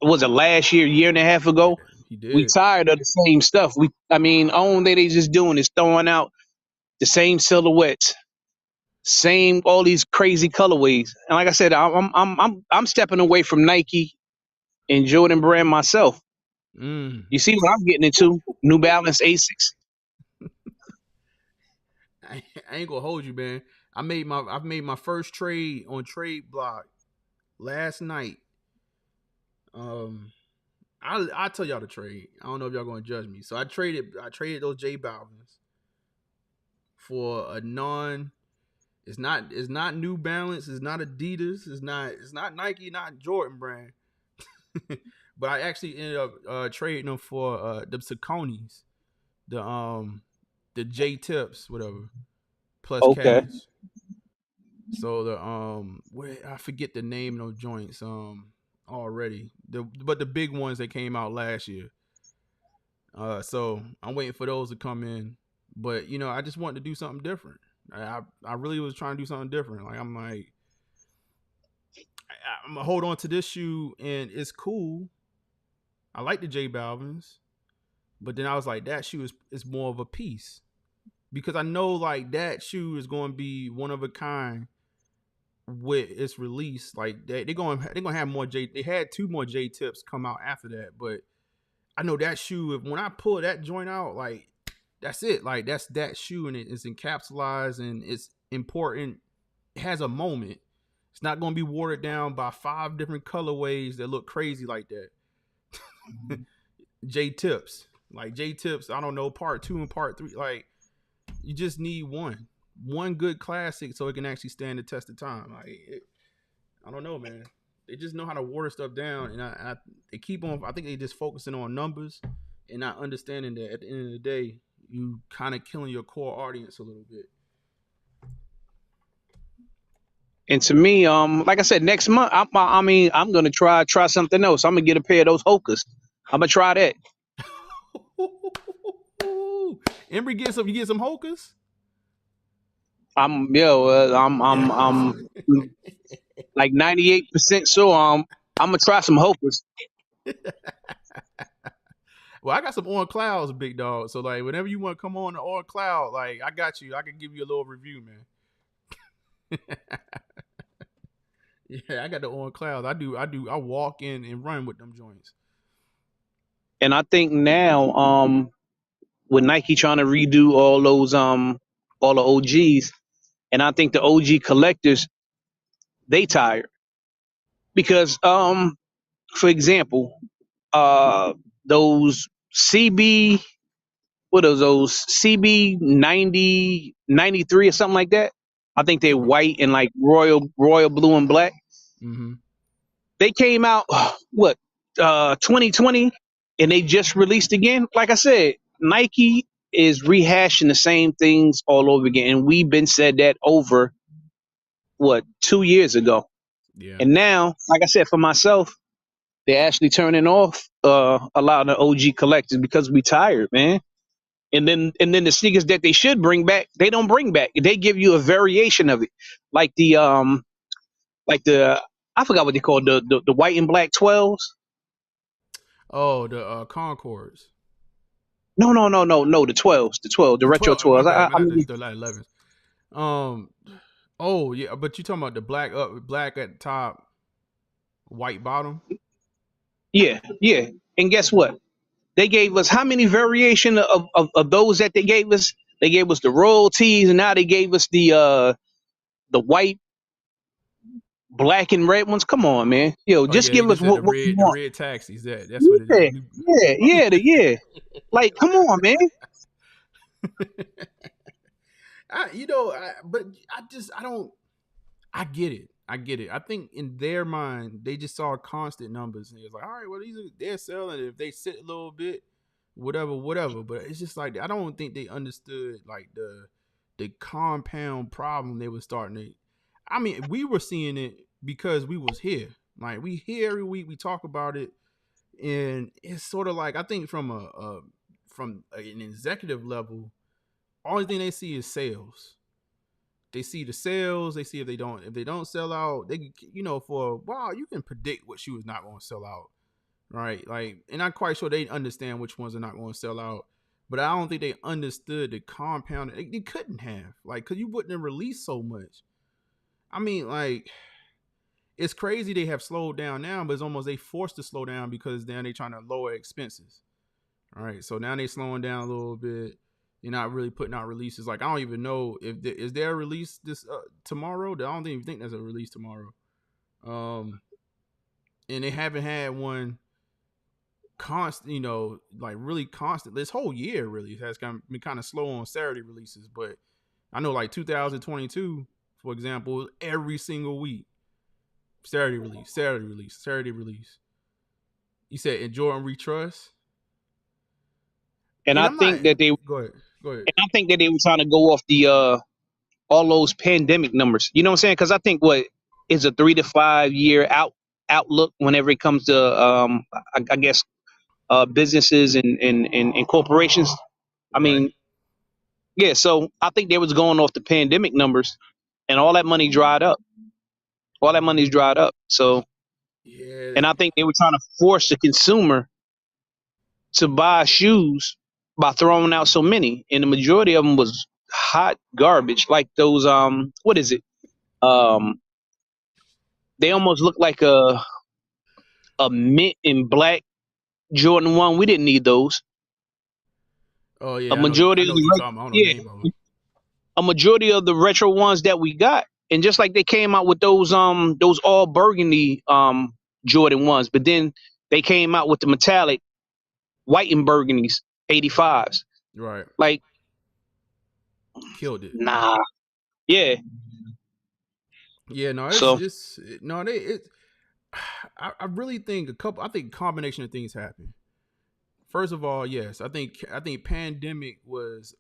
Was it last year and a half ago? He did. We tired of the same stuff. Only they just doing is throwing out the same silhouettes, same all these crazy colorways. And like I said, I'm stepping away from Nike and Jordan Brand myself. You see what I'm getting into? New Balance Asics. I ain't gonna hold you, man. I've made my first trade on Trade Block last night. I'll tell y'all the trade. I don't know if y'all gonna judge me. So I traded those J Balvin's for a it's not New Balance, it's not Adidas, it's not Nike, not Jordan Brand. But I actually ended up trading them for the Sauconys, the J Tips, whatever, plus cash. So I forget the name of those joints already. But the big ones that came out last year. So I'm waiting for those to come in. But you know, I just wanted to do something different. I really was trying to do something different. Like I'm gonna hold on to this shoe and it's cool. I like the J Balvin's, but then I was like, that shoe is more of a piece, because I know like that shoe is going to be one of a kind with its release. Like they're gonna have more They had 2 more J Tips come out after that, but I know that shoe, when I pull that joint out, like that's it. Like that's that shoe, and it's encapsulated and it's important. It has a moment. It's not going to be watered down by 5 different colorways that look crazy like that. J Tips, I don't know, part 2 and part 3. Like you just need one good classic so it can actually stand the test of time. I don't know, man. They just know how to water stuff down, and they keep on. I think they just focusing on numbers and not understanding that at the end of the day, you kind of killing your core audience a little bit. And to me, like I said, next month, I'm gonna try something else. I'm gonna get a pair of those Hokas. I'm gonna try that. Embry, you get some Hokas? I'm like 98% sure I'm gonna try some Hokas. Well, I got some On Clouds, big dog. So like, whenever you want to come on the On Cloud, like I got you. I can give you a little review, man. Yeah, I got the On Clouds. I walk in and run with them joints. And I think now, with Nike trying to redo all those all the OGs, and I think the OG collectors, they tired. Because for example, those CB, what are those CB 90, 93 or something like that? I think they're Okay. white and like royal blue and black. Mm-hmm. They came out what 2020, and they just released again. Like I said, Nike is rehashing the same things all over again, and we've been said that over what 2 years ago. Yeah. And now, like I said, for myself, they're actually turning off a lot of the OG collectors because we tired, man. And then the sneakers that they should bring back, they don't bring back. They give you a variation of it, like the I forgot what they call the white and black 12s. Oh, the Concords. No, the 12s, the The retro 12. My 12s. bad. I I meant mean, the 11s. Um. Oh yeah, but you talking about the black at the top, white bottom? yeah. And guess what? They gave us how many variation of those that they gave us? They gave us the royalties, and now they gave us the white, black, and red ones. Come on, man. Yo, Oh just yeah, they give us just said what you the want. red taxis. That's what it Yeah, is. yeah. Like, come on, man. But I don't. I get it. I get it. I think in their mind, they just saw constant numbers and it's like, all right, well, they're selling it. If they sit a little bit, whatever. But it's just like I don't think they understood like the compound problem they were starting to. I mean, we were seeing it because we was here. Like we here every week, we talk about it, and it's sort of like I think from an executive level, only thing they see is sales. They see the sales. They see if they don't sell out, they for a while you can predict what shoe is not going to sell out, right? Like, and I'm quite sure they understand which ones are not going to sell out, but I don't think they understood the compound. They couldn't have, like, because you wouldn't have released so much. I mean, like, it's crazy they have slowed down now, but it's almost they forced to slow down because now they're trying to lower expenses. All right, so now they're slowing down a little bit. You're not really putting out releases. Like I don't even know if is there a release this tomorrow. I don't even think there's a release tomorrow. Um, and they haven't had one constant. Like really constant. This whole year really has been kind of slow on Saturday releases. But I know like 2022, for example, every single week Saturday release, Saturday release, Saturday release. You said in Jordan we trust, And and I I'm not. think that they and Go ahead. Go ahead. I think that they were trying to go off the all those pandemic numbers. You know what I'm saying? Because I think what is a 3 to 5 year outlook whenever it comes to I guess businesses and corporations. I Right. mean, yeah. So I think they was going off the pandemic numbers, and all that money dried up. All that money's dried up. So, Yeah. and I think they were trying to force the consumer to buy shoes by throwing out so many, and the majority of them was hot garbage, like those what is it? Um, they almost look like a mint and black Jordan 1. We didn't need those. Oh A yeah, I know. majority I of know what the you're talking about. I don't know the yeah, name of them. a majority of the retro ones that we got, and just like they came out with those all burgundy Jordan 1s, but then they came out with the metallic white and burgundies 85s. Right. Like, Killed it. nah, yeah. Yeah. No, So it's no. They it. I really think I think a combination of things happened. First of all, yes, I think pandemic was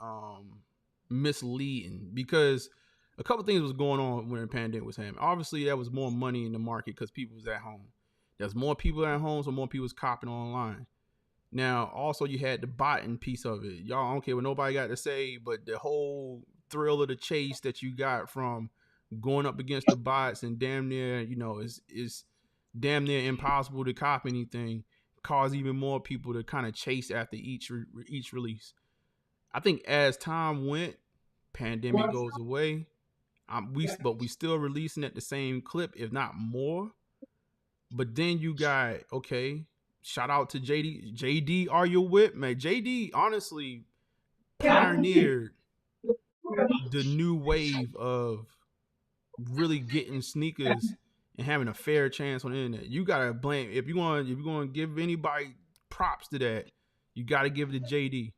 misleading because a couple things was going on when the pandemic was happening. Obviously, there was more money in the market because people was at home. There's more people at home, so more people was copping online. Now, also you had the botting piece of it. Y'all, I don't care what nobody got to say, but the whole thrill of the chase that you got from going up against the bots and damn near, is damn near impossible to cop anything, cause even more people to kind of chase after each release. I think as time went, pandemic goes away. But we still releasing at the same clip, if not more. But then you got okay. Shout out to JD. JD, are you with me? JD honestly pioneered the new wave of really getting sneakers and having a fair chance on the internet. You gotta blame if you're going to give anybody props to that, you gotta give it to JD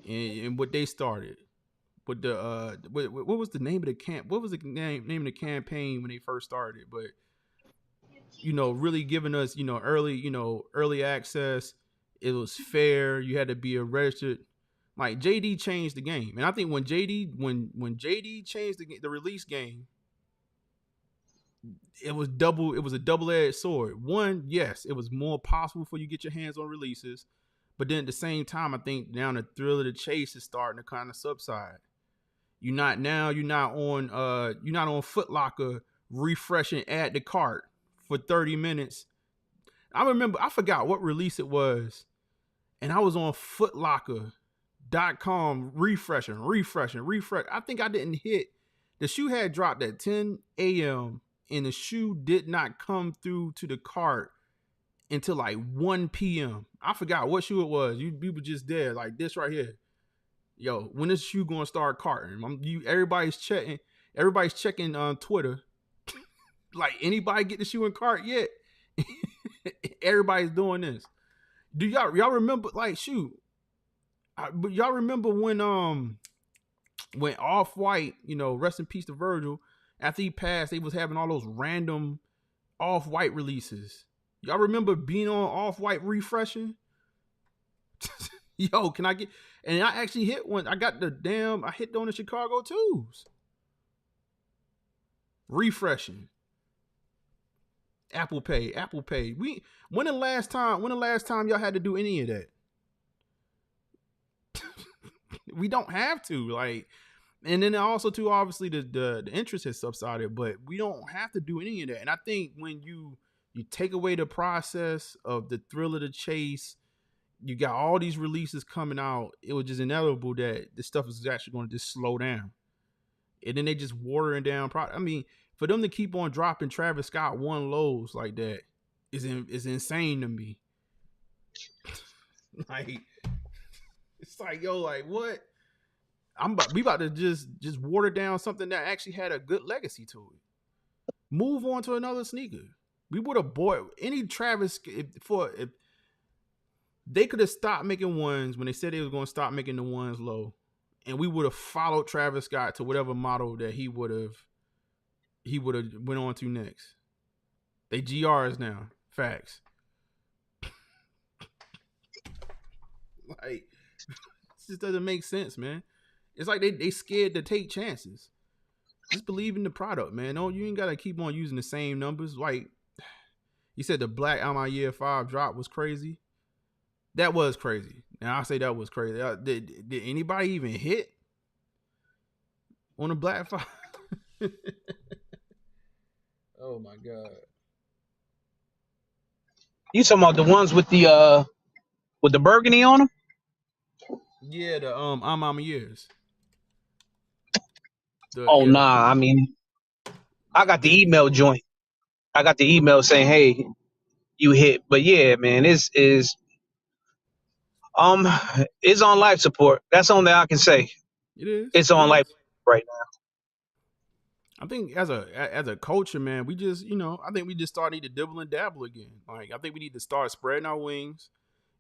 and what they started. with the what was the name of the camp? What was the name of the campaign when they first started? But really giving us early access. It was fair. You had to be a registered. Like JD changed the game, and I think when JD changed the release game, it was a double-edged sword. One, yes, it was more possible for you to get your hands on releases, but then at the same time, I think now the thrill of the chase is starting to kind of subside. You're not on Foot Locker refreshing add to cart for 30 minutes. I forgot what release it was, and I was on footlocker.com refreshing. I think I didn't hit. The shoe had dropped at 10 a.m. and the shoe did not come through to the cart until like 1 p.m. I forgot what shoe it was. You were just there like this right here. Yo, when this shoe gonna start carting? Everybody's checking on Twitter. Like, anybody get the shoe in cart yet? Everybody's doing this. Do y'all remember? Like, shoot, but y'all remember when Off-White, rest in peace to Virgil, after he passed, they was having all those random Off-White releases. Y'all remember being on Off-White refreshing? Yo, can I get? And I actually hit one. I hit on the Chicago twos. Refreshing. Apple Pay. When the last time y'all had to do any of that? We don't have to, like, and then also too, obviously the interest has subsided, but we don't have to do any of that. And I think when you take away the process of the thrill of the chase, you got all these releases coming out, it was just inevitable that this stuff is actually going to just slow down. And then they just watering down. I mean, for them to keep on dropping Travis Scott one lows like that is insane to me. Like, it's like, yo, like, what? We about to just water down something that actually had a good legacy to it. Move on to another sneaker. We would have bought any Travis if they could have stopped making ones when they said they was going to stop making the ones low, and we would have followed Travis Scott to whatever model that he would have went on to next. They GRs now. Facts. Like, it just doesn't make sense, man. It's like they scared to take chances. Just believe in the product, man. You ain't gotta keep on using the same numbers. Like, you said the Black Alma Year 5 drop was crazy. That was crazy. Now I say that was crazy. Did anybody even hit on the Black 5? Oh my God. You talking about the ones with the burgundy on them? Yeah, the Alma Years. Nah. I mean, I got the email joint. I got the email saying, "Hey, you hit." But yeah, man, it's on life support. That's the only thing I can say. It is. It's on life right now. I think as a culture, man, we just, I think we just need to dibble and dabble again. Like, I think we need to start spreading our wings.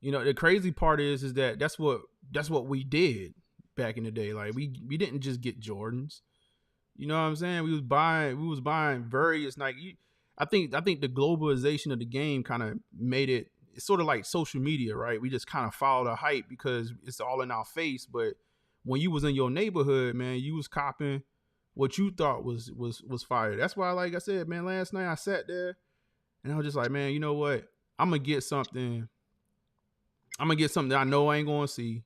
The crazy part is that that's what we did back in the day. Like, we didn't just get Jordans. You know what I'm saying? We was buying various Nike. I think the globalization of the game kind of made it. It's sort of like social media, right? We just kind of follow the hype because it's all in our face. But when you was in your neighborhood, man, you was copping what you thought was fire. That's why, like I said, man, last night I sat there and I was just like, man, you know what? I'm gonna get something that I know I ain't gonna see.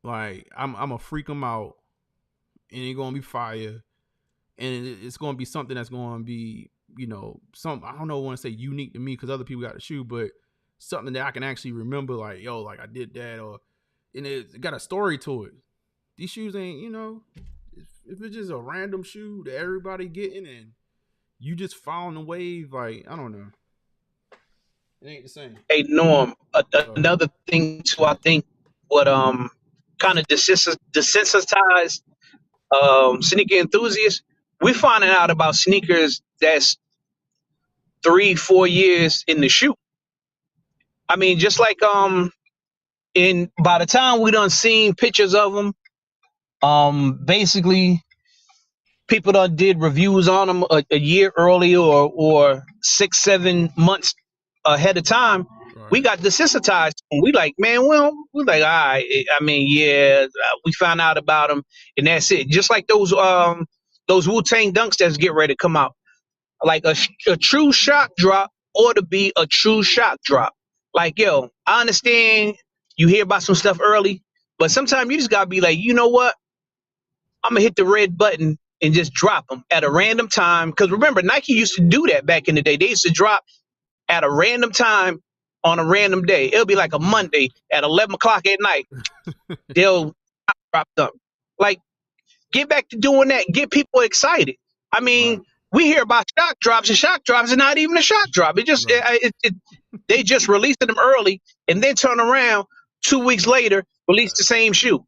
Like, I'm gonna freak them out, and it's gonna be fire, and it's gonna be something that's gonna be, I don't know, want to say unique to me because other people got the shoe, but something that I can actually remember, like, yo, like I did that, and it got a story to it. These shoes ain't, if it's just a random shoe that everybody getting and you just following the wave, like, I don't know. It ain't the same. Hey, Norm, another thing too, I think what kind of desensitized sneaker enthusiasts, we're finding out about sneakers that's 3-4 years in the shoe. I mean, just like by the time we done seen pictures of them Basically, people done did reviews on them a year early or 6-7 months ahead of time. We Right. got desensitized. We like, man, well, we like, all right. I mean, yeah, we found out about them, and that's it. Just like those Wu-Tang Dunks that's get ready to come out. Like a true shock drop ought to be a true shock drop. Like, yo, I understand you hear about some stuff early, but sometimes you just gotta be like, you know what? I'm gonna hit the red button and just drop them at a random time. Because remember, Nike used to do that back in the day. They used to drop at a random time on a random day. It'll be like a Monday at 11 o'clock at night. They'll drop them. Like, get back to doing that. Get people excited. I Right. mean, we hear about shock drops, and shock drops are not even a shock drop. It just Right. they just released them early and then turn around 2 weeks later, release the same shoe.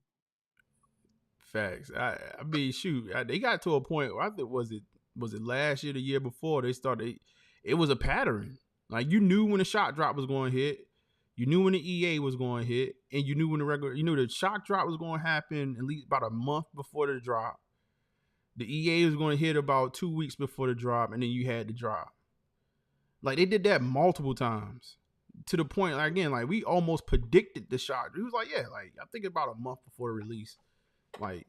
Facts. I mean, shoot, they got to a point where I think was it last year, the year before they started. It was a pattern. Like you knew when the shot drop was going to hit, you knew when the EA was going to hit, and you knew when you knew the shock drop was going to happen at least about a month before the drop. The EA was going to hit about 2 weeks before the drop, and then you had the drop. Like they did that multiple times to the point, like again, like we almost predicted the shot. He was like, yeah, like I think about a month before the release. Like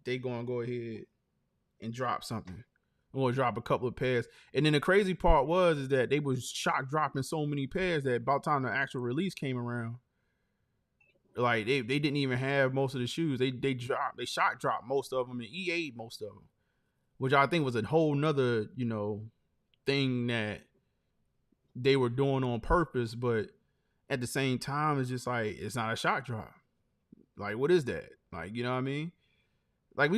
they gonna go ahead and drop something. Or drop a couple of pairs. And then the crazy part is that they was shock dropping so many pairs that about the time the actual release came around, like they didn't even have most of the shoes. They shock dropped most of them and EA most of them. Which I think was a whole nother, thing that they were doing on purpose, but at the same time, it's just like it's not a shock drop. Like, what is that? Like, you know what I mean? Like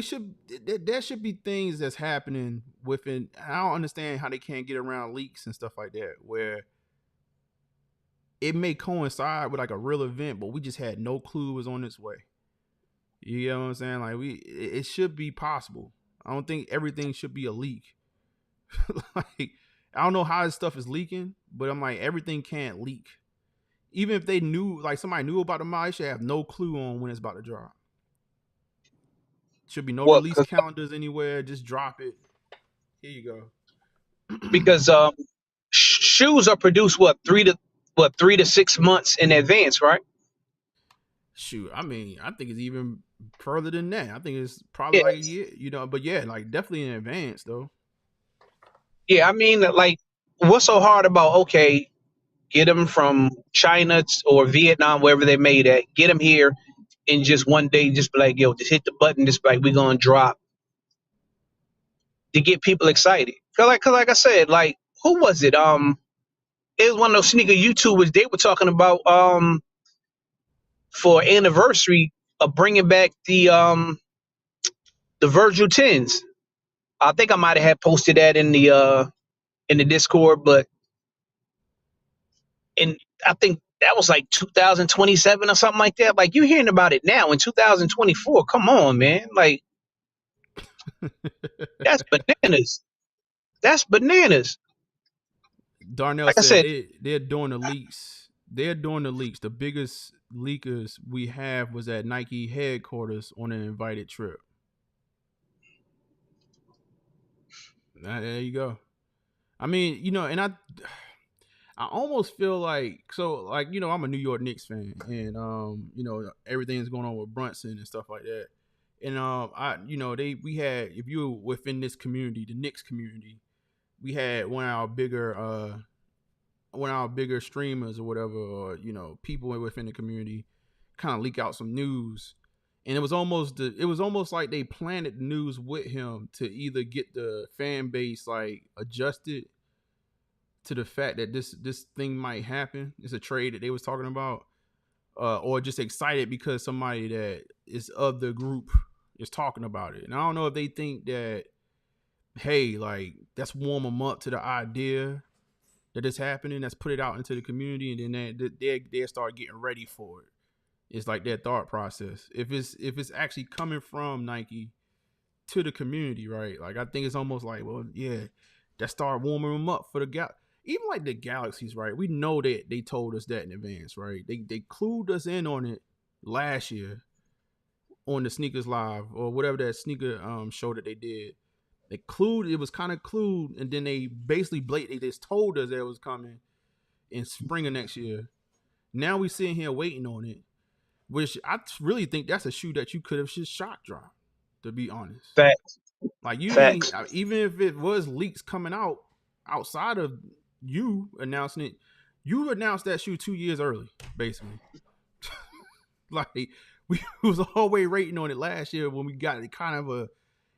there should be things that's happening within. I don't understand how they can't get around leaks and stuff like that, where it may coincide with like a real event, but we just had no clue it was on its way. You know what I'm saying? Like it should be possible. I don't think everything should be a leak. Like I don't know how this stuff is leaking, but I'm like everything can't leak. Even if they knew, like somebody knew about the mod, they should have no clue on when it's about to drop. Should be no Well, release calendars anywhere. Just drop it. Here you go. because shoes are produced 3 to 6 months in advance, right? Shoot, I mean, I think it's even further than that. I think it's probably Yeah, like a year, but yeah, like definitely in advance though. yeah. I mean, like, what's so hard about get them from China or Vietnam, wherever they made at, get them here in just one day, just be like, yo, just hit the button, just like we're gonna drop to get people excited. Cause like I said, like who was it? It was one of those sneaker YouTubers. They were talking about for anniversary of bringing back the Virgil 10s. I think I might have had posted that in the Discord, but and I think that was like 2027 or something like that. Like you hearing about it now in 2024. Come on, man. Like that's bananas. That's bananas. Darnell Like I said said, they're doing the leaks. They're doing the leaks. The biggest leakers we have was at Nike headquarters on an invited trip. There you go. I mean, and I almost feel like I'm a New York Knicks fan, and everything's going on with Brunson and stuff like that. And we had, if you were within this community, the Knicks community, we had one of our bigger streamers or whatever, or people within the community kind of leak out some news. And it was almost like they planted the news with him to either get the fan base like adjusted to the fact that this thing might happen. It's a trade that they was talking about, or just excited because somebody that is of the group is talking about it. And I don't know if they think that, hey, like that's warm them up to the idea that it's happening. That's put it out into the community, and then they start getting ready for it. It's like their thought process. If it's actually coming from Nike to the community, right? Like I think it's almost like, well, yeah, that start warming them up for the even like the Galaxies, right? We know that they told us that in advance, right? They clued us in on it last year. on the Sneakers Live or whatever that sneaker show that they did. It was kind of clued, and then they basically they just told us that it was coming in spring of next year. Now we sitting here waiting on it, which I really think that's a shoe that you could have just shock dropped, to be honest. Facts. Like you Facts. even if it was leaks coming out outside of you announcing it, you announced that shoe 2 years early, basically. Like we was always rating on it last year when we got it kind of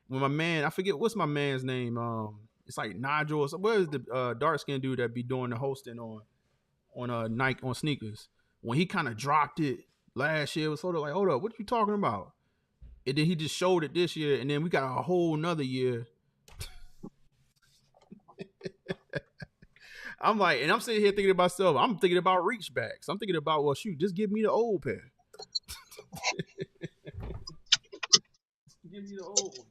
when my man, I forget what's my man's name. It's like Nigel or something. What is the dark skinned dude that be doing the hosting on Nike on sneakers? When he kind of dropped it last year, it was sort of like, hold up, what are you talking about? And then he just showed it this year, and then we got a whole nother year. I'm like, and I'm sitting here thinking to myself, I'm thinking about reach backs. I'm thinking about, well, shoot, just give me the old pair. Give me the old one.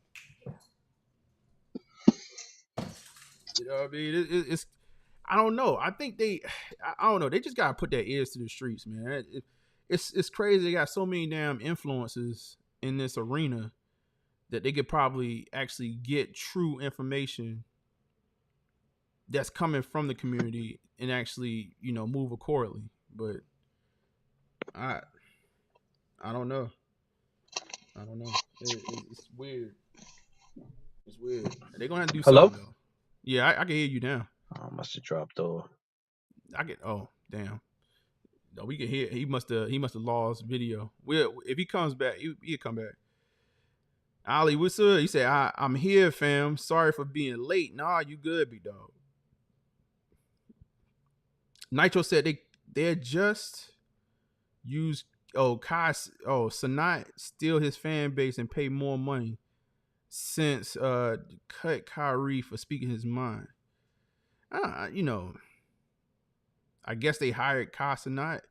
You know what I mean? It's I don't know. I think I don't know. They just gotta put their ears to the streets, man. It's crazy. They got so many damn influences in this arena that they could probably actually get true information that's coming from the community and actually, move accordingly. But I don't know. It's weird. It's weird. They're gonna have to do Hello? something though. Yeah, I can hear you now. I must have dropped off. Oh damn. No, we can hear. He must have lost video. If he comes back, he'll come back. Ali, what's up? He said, I'm here, fam. Sorry for being late. Nah, you good, big dog. Nitro said they're just use Sanat steal his fan base and pay more money since cut Kyrie for speaking his mind. I guess they hired Sanat.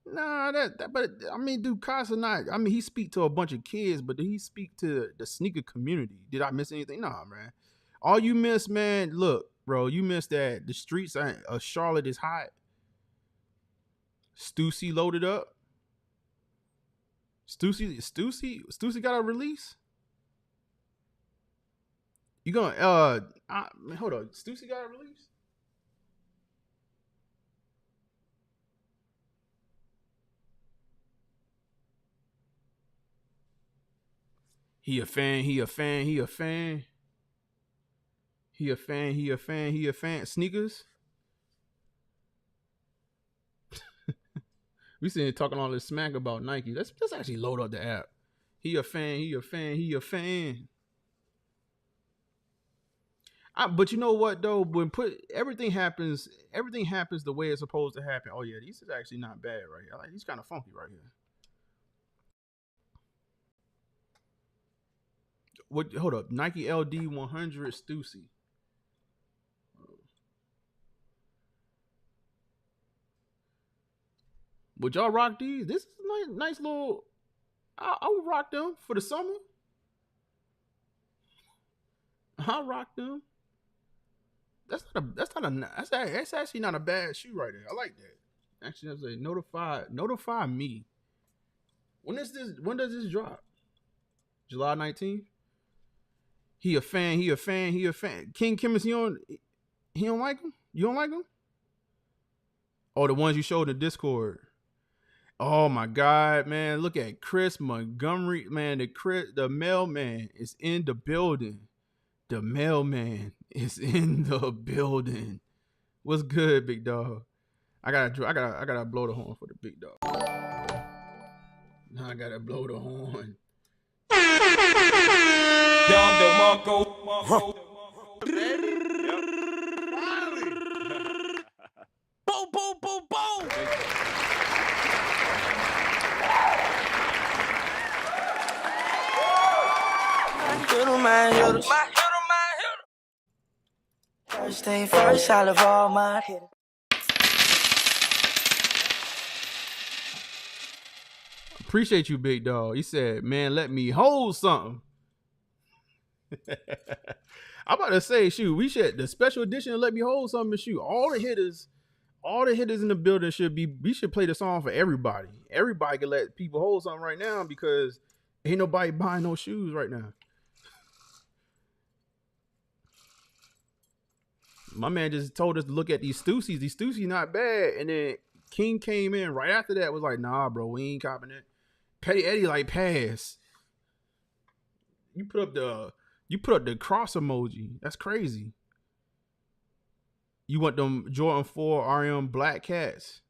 Nah, but I mean, dude, Sanat, I mean, he speak to a bunch of kids, but did he speak to the sneaker community? Did I miss anything? Nah, man. All you missed, man, look, bro, you missed that the streets of Charlotte is hot. Stussy loaded up. Stussy got a release. You gonna hold on. Stussy got a release? He a fan. Sneakers. We sitting here talking all this smack about Nike. Let's actually load up the app. He a fan. But you know what though? When everything happens the way it's supposed to happen. Oh yeah, these is actually not bad right here. I like these kind of funky right here. Hold up, Nike LD 100 Stussy. Would y'all rock these? This is nice little. I would rock them for the summer. I'll rock them. That's actually not a bad shoe right there. I like that. Actually, I say notify me. When does this drop? July 19th. He a fan. King Chemist, he don't like him? You don't like him? Oh, the ones you showed in the Discord. Oh my God, man. Look at Chris Montgomery. Man, the mailman is in the building. The mailman is in the building. What's good, big dog? I gotta blow the horn for the big dog. Now I gotta blow the horn. Don DeMarco. Boom, boom, boom, boom. First thing first, I love all my hitters. Appreciate you, big dog. He said, man, let me hold something. I'm about to say, shoot, we should, the special edition of Let Me Hold Something, shoot, all the hitters in the building we should play the song for everybody. Everybody can let people hold something right now because Ain't nobody buying no shoes right now. My man just told us to look at these Stussies. These Stussies not bad. And then King came in right after that, was like, nah, bro, we ain't copping it. Petty Eddie like pass. You put up the cross emoji. That's crazy. You want them Jordan 4 RM Black Cats.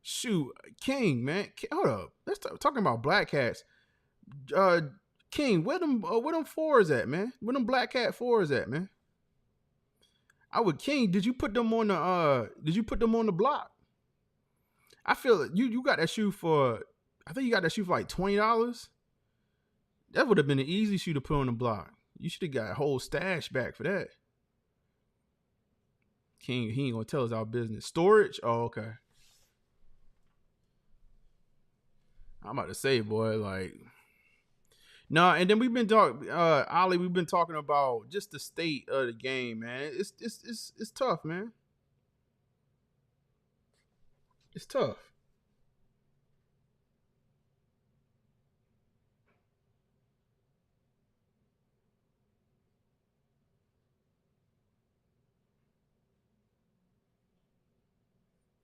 Shoot, King, man. Hold up. Let's talking about Black Cats. King, where them 4s at, man? Where them Black Cat 4s at, man? I would King. Did you put them on the block? I feel you got that shoe for. I think you got that shoe for like $20. That would have been an easy shoe to put on the block. You should have got a whole stash back for that. King, he ain't gonna tell us our business. Storage? Oh, okay. I'm about to say, boy, like. No, and then we've been talking, Ollie. We've been talking about just the state of the game, man. It's tough, man. It's tough.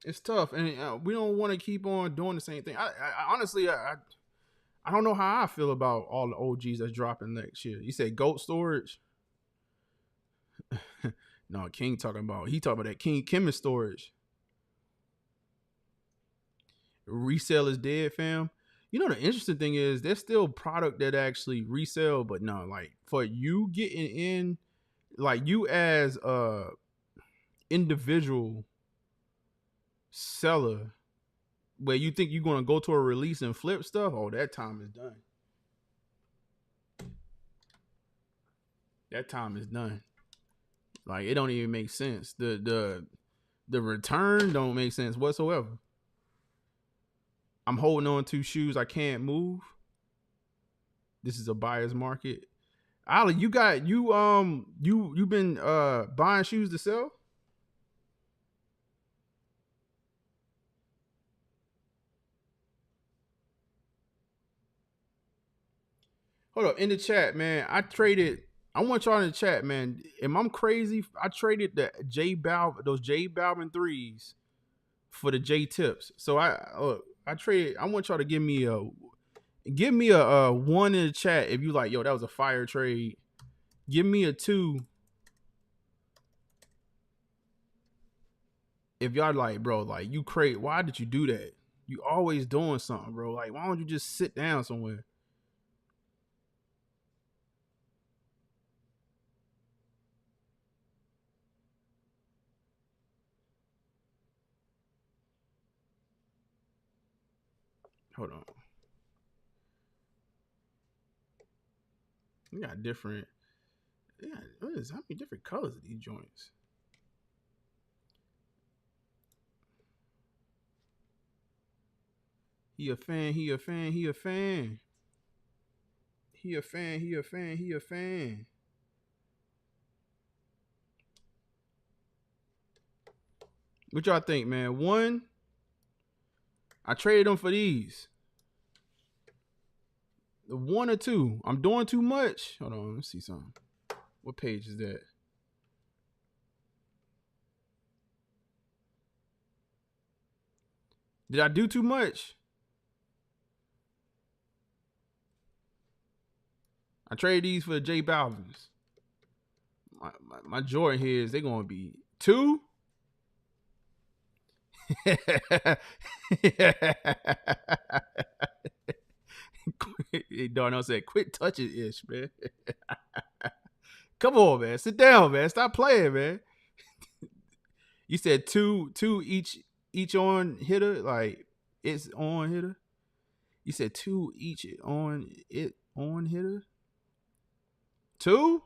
It's tough, and we don't want to keep on doing the same thing. I honestly, I don't know how I feel about all the OGs that's dropping next year. You said GOAT storage? No, King talking about that King Chemist storage. Resale is dead, fam. You know the interesting thing is there's still product that actually resell, but no, like for you getting in, like you as a individual seller, where you think you're gonna go to a release and flip stuff, oh, that time is done. That time is done. Like it don't even make sense. The return don't make sense whatsoever. I'm holding on to shoes I can't move. This is a buyer's market. Ali, you been buying shoes to sell? Hold up, in the chat, man. I want y'all in the chat, man. Am I crazy? I traded those J Balvin 3s for the J Tips. So I traded. I want y'all to give me a one in the chat if you like, yo, that was a fire trade. Give me a 2 if y'all like, bro, like you crazy. Why did you do that? You always doing something, bro. Like, why don't you just sit down somewhere? Hold on. You got different. Yeah, how many different colors of these joints? He a fan. He a fan. He a fan. He a fan. He a fan. He a fan. What y'all think, man? One, I traded them for these. The 1 or 2. I'm doing too much. Hold on, let's see something. What page is that? Did I do too much? I traded these for the J Balvins. My Jordan heads, they're going to be 2. Darnell said, quit touching ish, man. Come on, man. Sit down, man. Stop playing, man. You said two each on hitter, like it's on hitter. You said 2 each on hitter. 2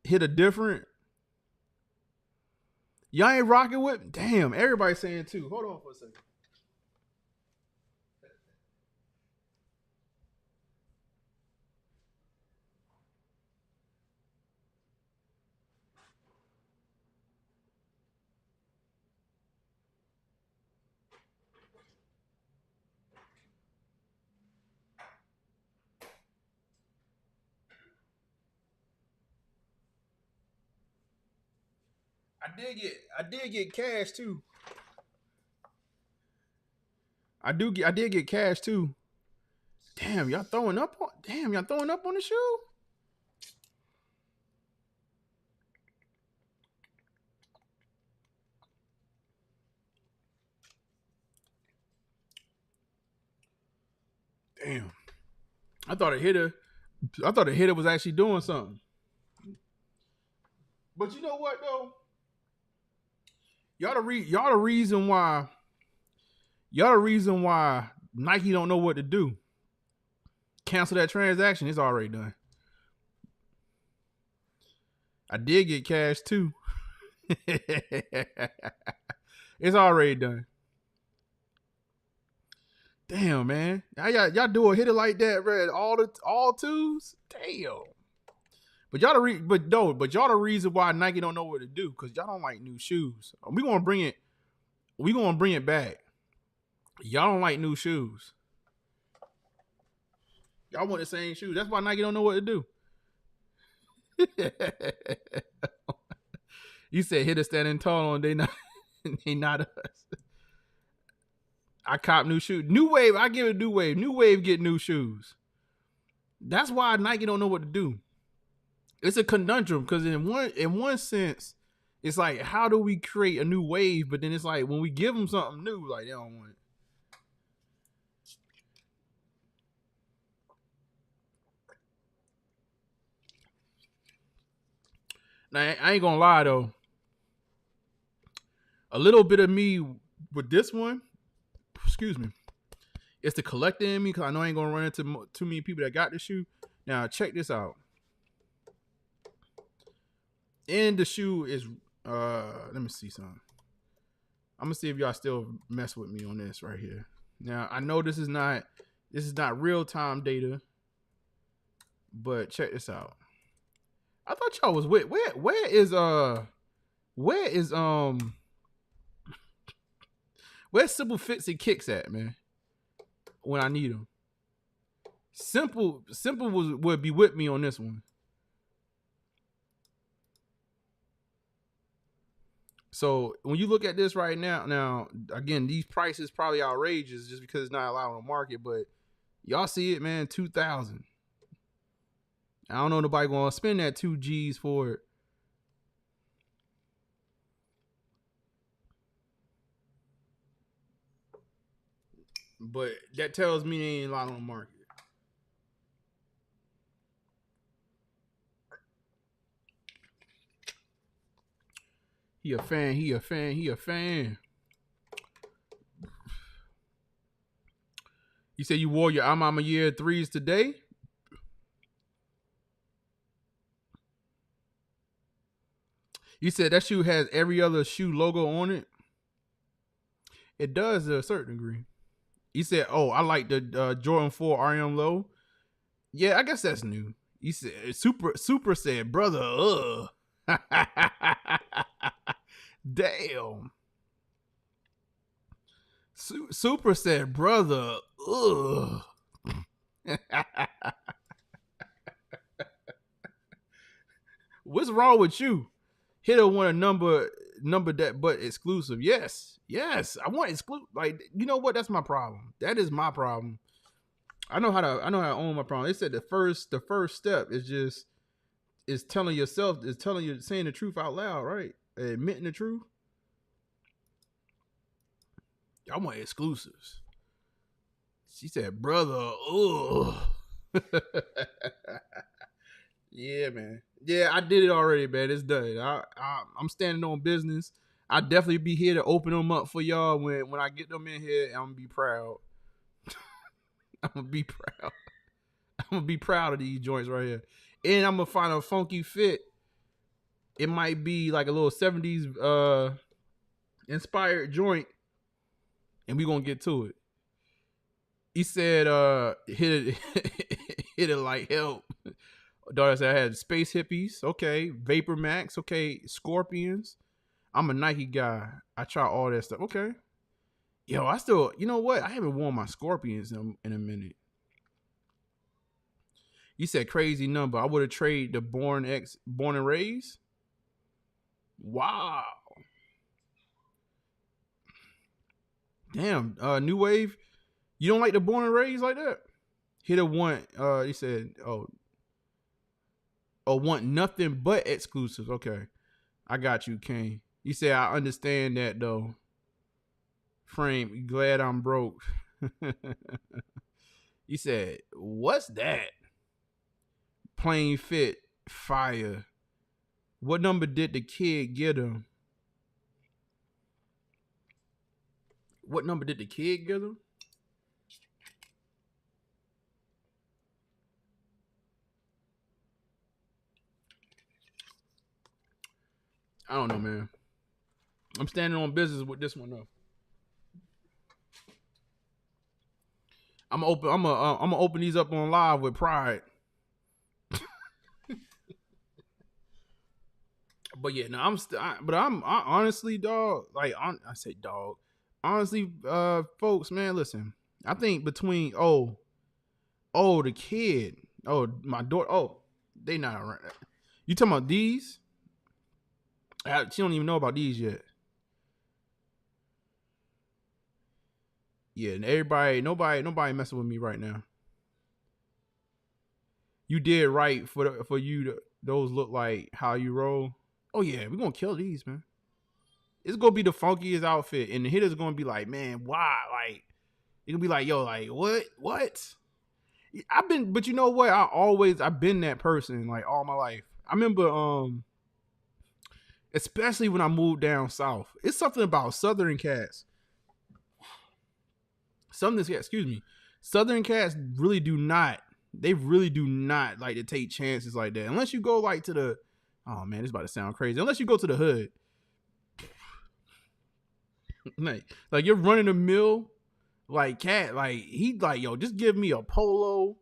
hit a different. Y'all ain't rocking with. Damn, everybody's saying 2. Hold on for a second. I did get cash too. I did get cash too. Damn, y'all throwing up on the shoe? Damn. I thought a hitter was actually doing something. But you know what though? Y'all the reason why Nike don't know what to do. Cancel that transaction. It's already done. I did get cash too. It's already done. Damn, man. Y'all do a hitter like that, Red. All twos? Damn. But y'all the reason why Nike don't know what to do, because y'all don't like new shoes. We gonna bring it back. Y'all don't like new shoes. Y'all want the same shoes. That's why Nike don't know what to do. You said Hittas standing tall on they not us. I cop new shoes. New Wave, I give it New Wave. New Wave get new shoes. That's why Nike don't know what to do. It's a conundrum because in one sense, it's like, how do we create a new wave? But then it's like when we give them something new, like they don't want it. Now, I ain't gonna lie though. A little bit of me with this one, excuse me, it's the collector in me because I know I ain't gonna run into too many people that got the shoe. Now, check this out. And the shoe is, let me see something. I'm gonna see if y'all still mess with me on this right here. Now, I know this is not real time data, but check this out. I thought y'all was with where is where's Simple Fits and Kicks at, man? When I need them. Simple would be with me on this one. So when you look at this right now again, these prices probably outrageous just because it's not allowed on the market, but y'all see it, man, 2,000. I don't know nobody gonna spend that 2 G's for it. But that tells me they ain't allowed on the market. He a fan. You say you wore your I'm a year 3s today? You said that shoe has every other shoe logo on it. It does to a certain degree. You said, "Oh, I like the Jordan 4 RM low." Yeah, I guess that's new. You said Super said, "Brother, damn." Super said, "Brother, ugh." What's wrong with you? Hitta want a number that but exclusive. Yes. I want exclusive. Like, you know what? That's my problem. That is my problem. I know how to own my problem. They said the first step is telling yourself, saying the truth out loud, right? Admitting the truth. I want exclusives. She said, "Brother, ugh." Yeah, man. Yeah, I did it already, man. It's done. I'm standing on business. I definitely be here to open them up for y'all when I get them in here. I'm gonna be proud. I'm gonna be proud. I'm gonna be proud of these joints right here, and I'm gonna find a funky fit. It might be like a little 70s inspired joint, and we gonna get to it. He said, hit it like help. Daughter said I had Space Hippies, okay, Vapor Max, okay, Scorpions. I'm a Nike guy. I try all that stuff. Okay. Yo, I still, you know what? I haven't worn my Scorpions in a minute. You said crazy number. I would have traded the Born and Raised. Wow. Damn. New Wave. You don't like the Born and Raised like that? Hit a want. He said, want nothing but exclusives. Okay. I got you, Kane. He said, I understand that though. Frame, glad I'm broke. He said, what's that? Plain fit, fire. What number did the kid get him? What number did the kid get him? I don't know, man. I'm standing on business with this one though. I'm gonna open these up on live with pride. But yeah, no, I honestly, dog. Like, I say, dog. Honestly, folks, man, listen. I think between the kid, my daughter, they not around. You talking about these? She don't even know about these yet. Yeah, and nobody messing with me right now. You did right for you to, those look like how you roll. Oh yeah, we're gonna kill these, man. It's gonna be the funkiest outfit, and the Hittas gonna be like, man, why? Like, it gonna be like, yo, like, what? But you know what? I've been that person like all my life. I remember, especially when I moved down south. It's something about Southern cats. Southern cats really do not like to take chances like that. Unless you go like to the, oh man, this is about to sound crazy. Unless you go to the hood. like you're running a mill, like cat, like he like, yo, just give me a polo,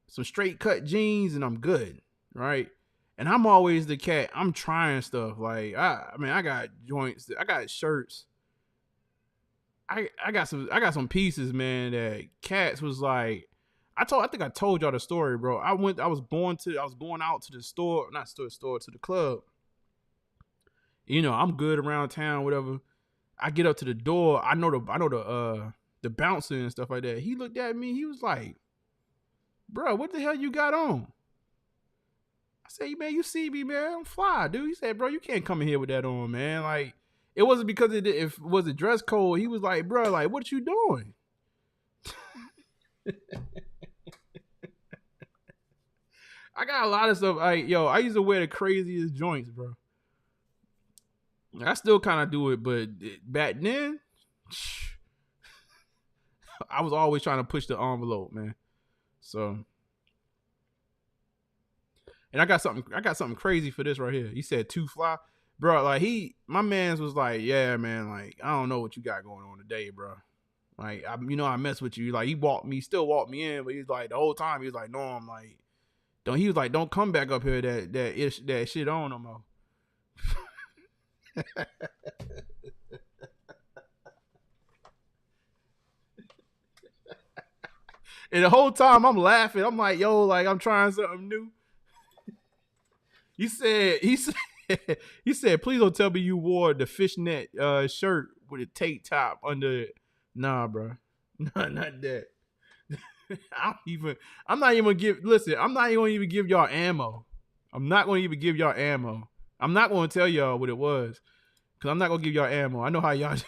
some straight cut jeans, and I'm good, right? And I'm always the cat. I'm trying stuff. Like I mean, I got joints, I got shirts. I got some pieces, man, that cats was like, I think I told y'all the story, bro. I was going out to the store, not to the store, to the club. You know, I'm good around town, whatever. I get up to the door. I know the bouncer and stuff like that. He looked at me. He was like, bro, what the hell you got on? I said, man, you see me, man. I'm fly, dude. He said, bro, you can't come in here with that on, man. Like, it wasn't because it was a dress code. He was like, bro, like, what you doing? I got a lot of stuff. I used to wear the craziest joints, bro. I still kind of do it, but back then, I was always trying to push the envelope, man. So, and I got something crazy for this right here. He said too fly, bro. Like my man's was like, yeah, man. Like, I don't know what you got going on today, bro. Like, I mess with you. Like, he still walked me in, but he's like, the whole time he was like, no, I'm like, don't come back up here that shit on no more. And the whole time I'm laughing. I'm like, yo, like, I'm trying something new. He said, please don't tell me you wore the fishnet shirt with a tank top under it. Nah, bro. Nah, not that. I'm not even gonna even give y'all ammo. I'm not going to even give y'all ammo. I'm not going to tell y'all what it was, because I'm not going to give y'all ammo. I know how y'all do.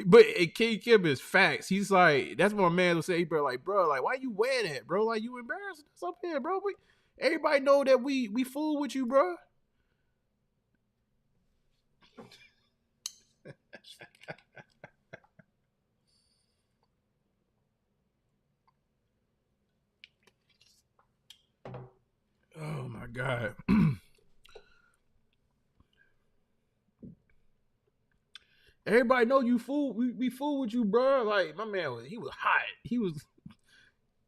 But King Kim is facts. He's like, that's what my man will say, bro. Like, why you wear that, bro? Like, you embarrassing us up here, bro. Everybody know that we fool with you, bro. Oh my God. Everybody know you fool. We fool with you, bro. Like, my man he was hot.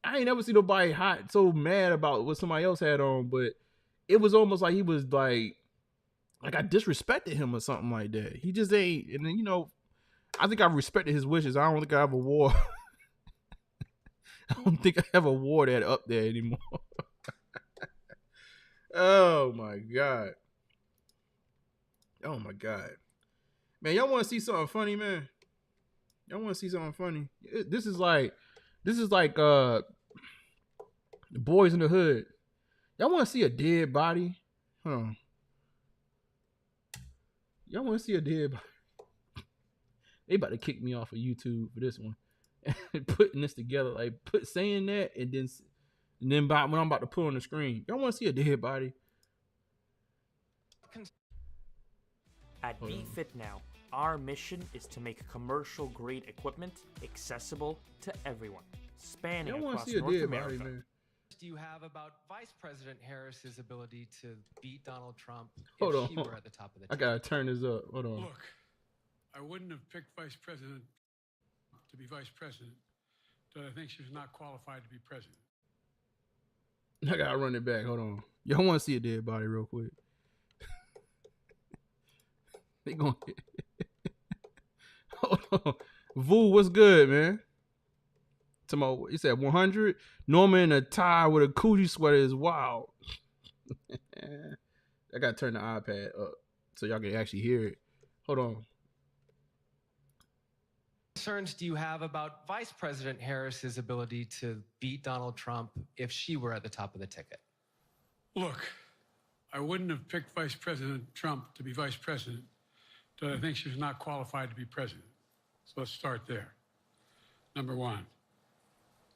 I ain't never seen nobody hot so mad about what somebody else had on, but it was almost like he was like I disrespected him or something like that. He just ain't. And then, I think I respected his wishes. I don't think I ever wore. I don't think I ever wore that up there anymore. Oh my God. Oh my God, man! Y'all want to see something funny, man? Y'all want to see something funny? This is like the Boys in the Hood. Y'all want to see a dead body? Hold on. Y'all want to see a dead body? They about to kick me off of YouTube for this one. Putting this together, like saying that, and then when I'm about to put on the screen, y'all want to see a dead body? At BeFit Now, our mission is to make commercial-grade equipment accessible to everyone, spanning across North America. Body, do you have about Vice President Harris's ability to beat Donald Trump if she were at the top of the I gotta turn this up. Hold on. Look, I wouldn't have picked Vice President to be Vice President, but I think she's not qualified to be president. I gotta run it back. Hold on. Y'all want to see a dead body real quick? They going. Hold on. Vu, what's good, man? Tomorrow, you said 100. Norman in a tie with a coochie sweater is wild. I gotta turn the iPad up so y'all can actually hear it. Hold on. Concerns do you have about Vice President Harris's ability to beat Donald Trump if she were at the top of the ticket? Look, I wouldn't have picked Vice President Trump to be Vice President, but I think she's not qualified to be president. So let's start there. Number one.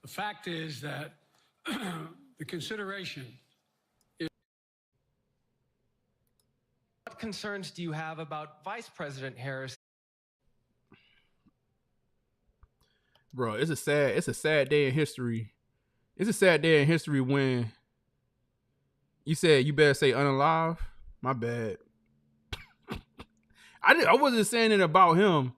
The fact is that the consideration is... What concerns do you have about Vice President Harris? Bro, it's a sad day in history. It's a sad day in history when you said you better say unalive. My bad. I wasn't saying it about him.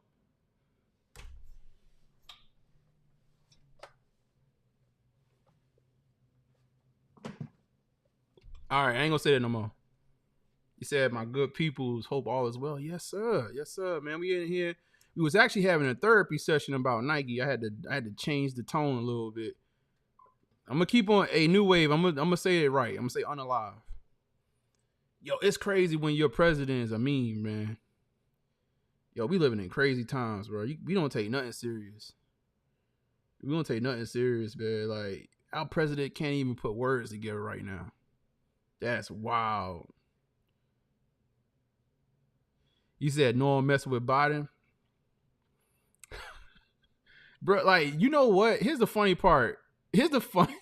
All right, I ain't gonna say that no more. He said, "My good peoples, hope all is well." Yes, sir. Yes, sir, man. We in here. We was actually having a therapy session about Nike. I had to change the tone a little bit. I'm gonna keep on a new wave. I'm gonna say it right. I'm gonna say unalive. Yo, it's crazy when your president is a meme, man. Yo, we living in crazy times, bro. We don't take nothing serious. We don't take nothing serious, man. Like, our president can't even put words together right now. That's wild. You said no one messing with Biden. Bro, like, you know what? Here's the funny part. Here's the funny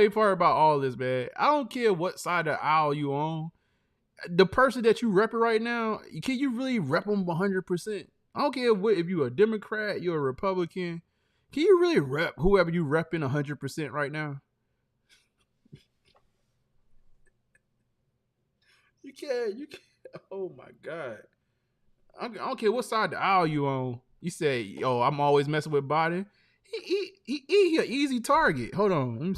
part about all this, man. I don't care what side of the aisle you on. The person that you repping right now, can you really rep them 100%? I don't care if you're a Democrat, you're a Republican. Can you really rep whoever you repping 100% right now? You can't. Oh my God. I don't care what side of the aisle you on. You say, yo, I'm always messing with Biden. He an easy target. Hold on.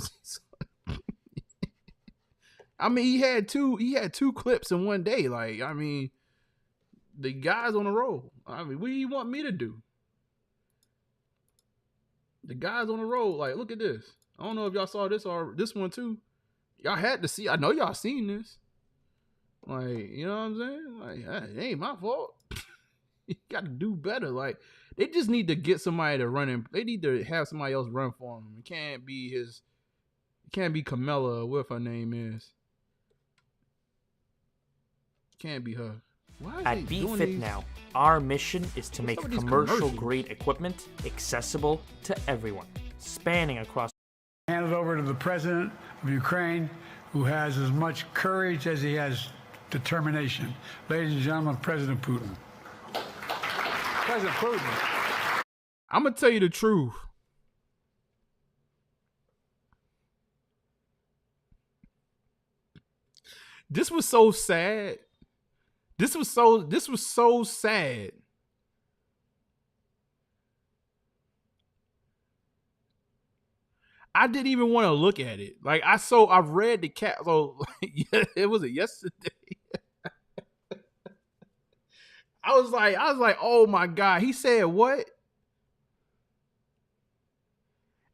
I mean, he had two clips in one day. Like, I mean, the guy's on the roll. I mean, what do you want me to do? The guy's on the roll. Like, look at this. I don't know if y'all saw this or this one too. Y'all had to see. I know y'all seen this. Like, you know what I'm saying? Like, it ain't my fault. You got to do better. Like, they just need to get somebody to run him. They need to have somebody else run for him. It can't be Kamala or whatever her name is. It can't be her. At BeFit Now, our mission is to make commercial-grade equipment accessible to everyone, spanning across... Hand it over to the president of Ukraine, who has as much courage as he has determination. Ladies and gentlemen, President Putin. President Putin. I'm going to tell you the truth. This was so sad. This was so sad. I didn't even want to look at it. Like, I read the cat. So it was yesterday. I was like, oh my God. He said what?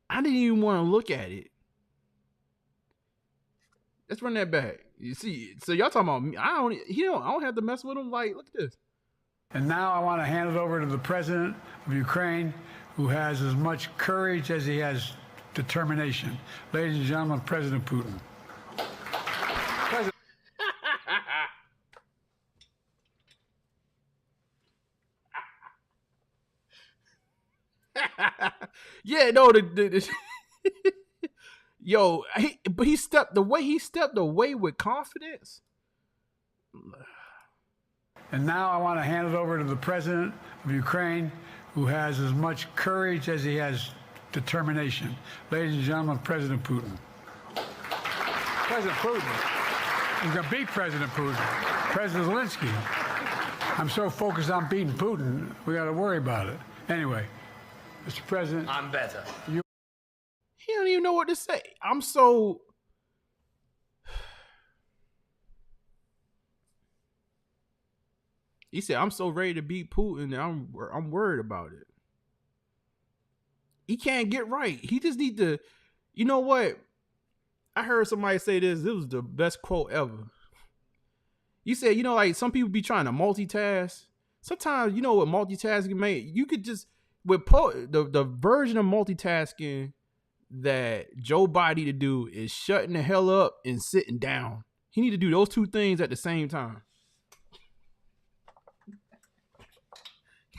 I didn't even want to look at it. Let's run that back. You see, so y'all talking about me? I don't have to mess with him. Like, look at this. And now I want to hand it over to the president of Ukraine, who has as much courage as he has determination. Ladies and gentlemen, President Putin. Yeah, no, yo, but he stepped away with confidence. And now I want to hand it over to the president of Ukraine, who has as much courage as he has determination. Ladies and gentlemen, President Putin. President Putin. He's going to beat President Putin. President Zelensky. I'm so focused on beating Putin, we got to worry about it. Anyway, Mr. President. I'm better. He don't even know what to say. I'm so... He said, I'm so ready to beat Putin that I'm worried about it. He can't get right. He just need to... You know what? I heard somebody say this. This was the best quote ever. You said, you know, like some people be trying to multitask. Sometimes, you know what multitasking make? You could just... With the version of multitasking that Joe Biden need to do is shutting the hell up and sitting down. He need to do those two things at the same time.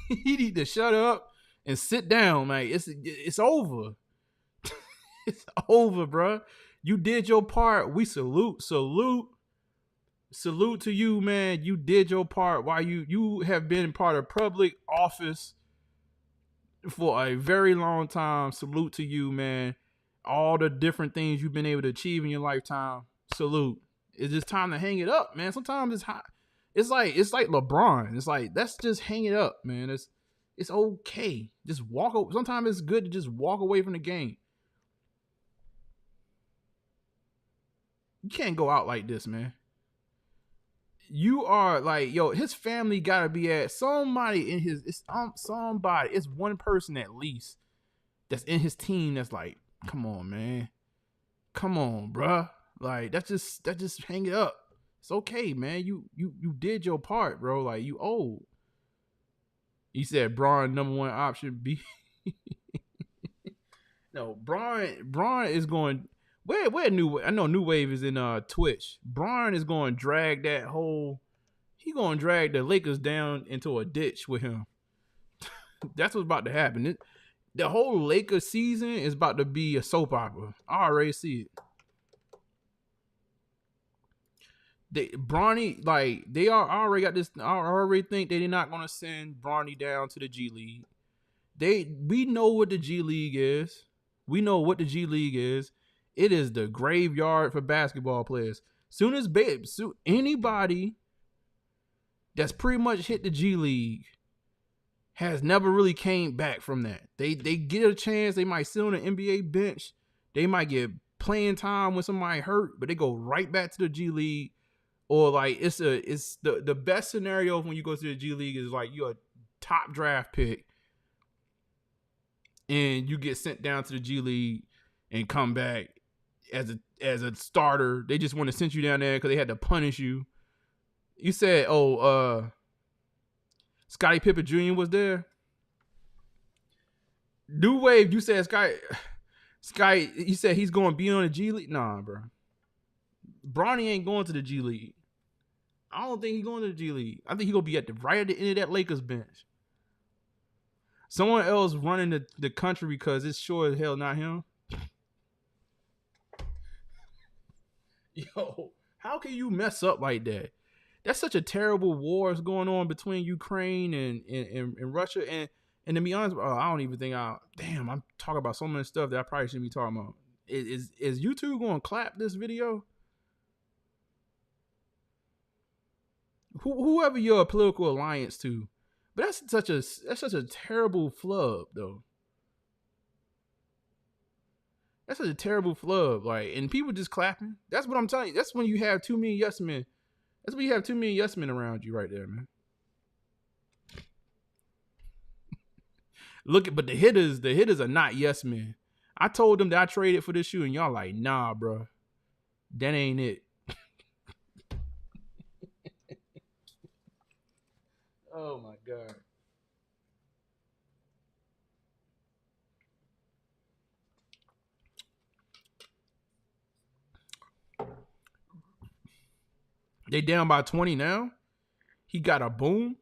He need to shut up and sit down, man. It's over. It's over, bro. You did your part. We salute to you, man. You did your part. While you have been part of public office for a very long time. Salute to you, man. All the different things you've been able to achieve in your lifetime. Salute. It's just time to hang it up, man. Sometimes it's hot. It's like LeBron. It's like, let's just hang it up, man. It's okay. Just walk away. Sometimes it's good to just walk away from the game. You can't go out like this, man. You are like, yo, his family gotta be at somebody in his, somebody, it's one person at least that's in his team that's like, come on, man. Come on, bruh. Like, that's just hang it up. It's okay, man. You did your part, bro. Like, you old. He said Braun #1 option B. No, Braun is going. Where New? I know New Wave is in Twitch. Braun is going to drag that whole. He going to drag the Lakers down into a ditch with him. That's what's about to happen. The whole Lakers season is about to be a soap opera. I already see it. Bronny, like, they are already got this. I already think they're not gonna send Bronny down to the G League. We know what the G League is. We know what the G League is. It is the graveyard for basketball players. Soon as anybody that's pretty much hit the G League has never really came back from that. They get a chance. They might sit on the NBA bench. They might get playing time when somebody hurt, but they go right back to the G League. Or like it's the best scenario when you go to the G League is like you're a top draft pick and you get sent down to the G League and come back as a starter. They just want to send you down there because they had to punish you. You said, Scottie Pippen Jr. was there. New Wave, you said Sky, you said he's going to be on the G League. Nah, bro. Bronny ain't going to the G League. I don't think he's going to the G League. I think he's going to be right at the end of that Lakers bench. Someone else running the country because it's sure as hell not him. Yo, how can you mess up like that? That's such a terrible war is going on between Ukraine and Russia. And to be honest, I don't even think I'm talking about so much stuff that I probably shouldn't be talking about. Is YouTube going to clap this video? Whoever your political alliance to, but that's such a terrible flub though. That's such a terrible flub, like, and people just clapping. That's what I'm telling you. That's when you have too many yes men. That's when you have too many yes men around you right there, man. But the hitters are not yes men. I told them that I traded for this shoe, and y'all like, nah, bro, that ain't it. God. They down by 20 now. He got a boom.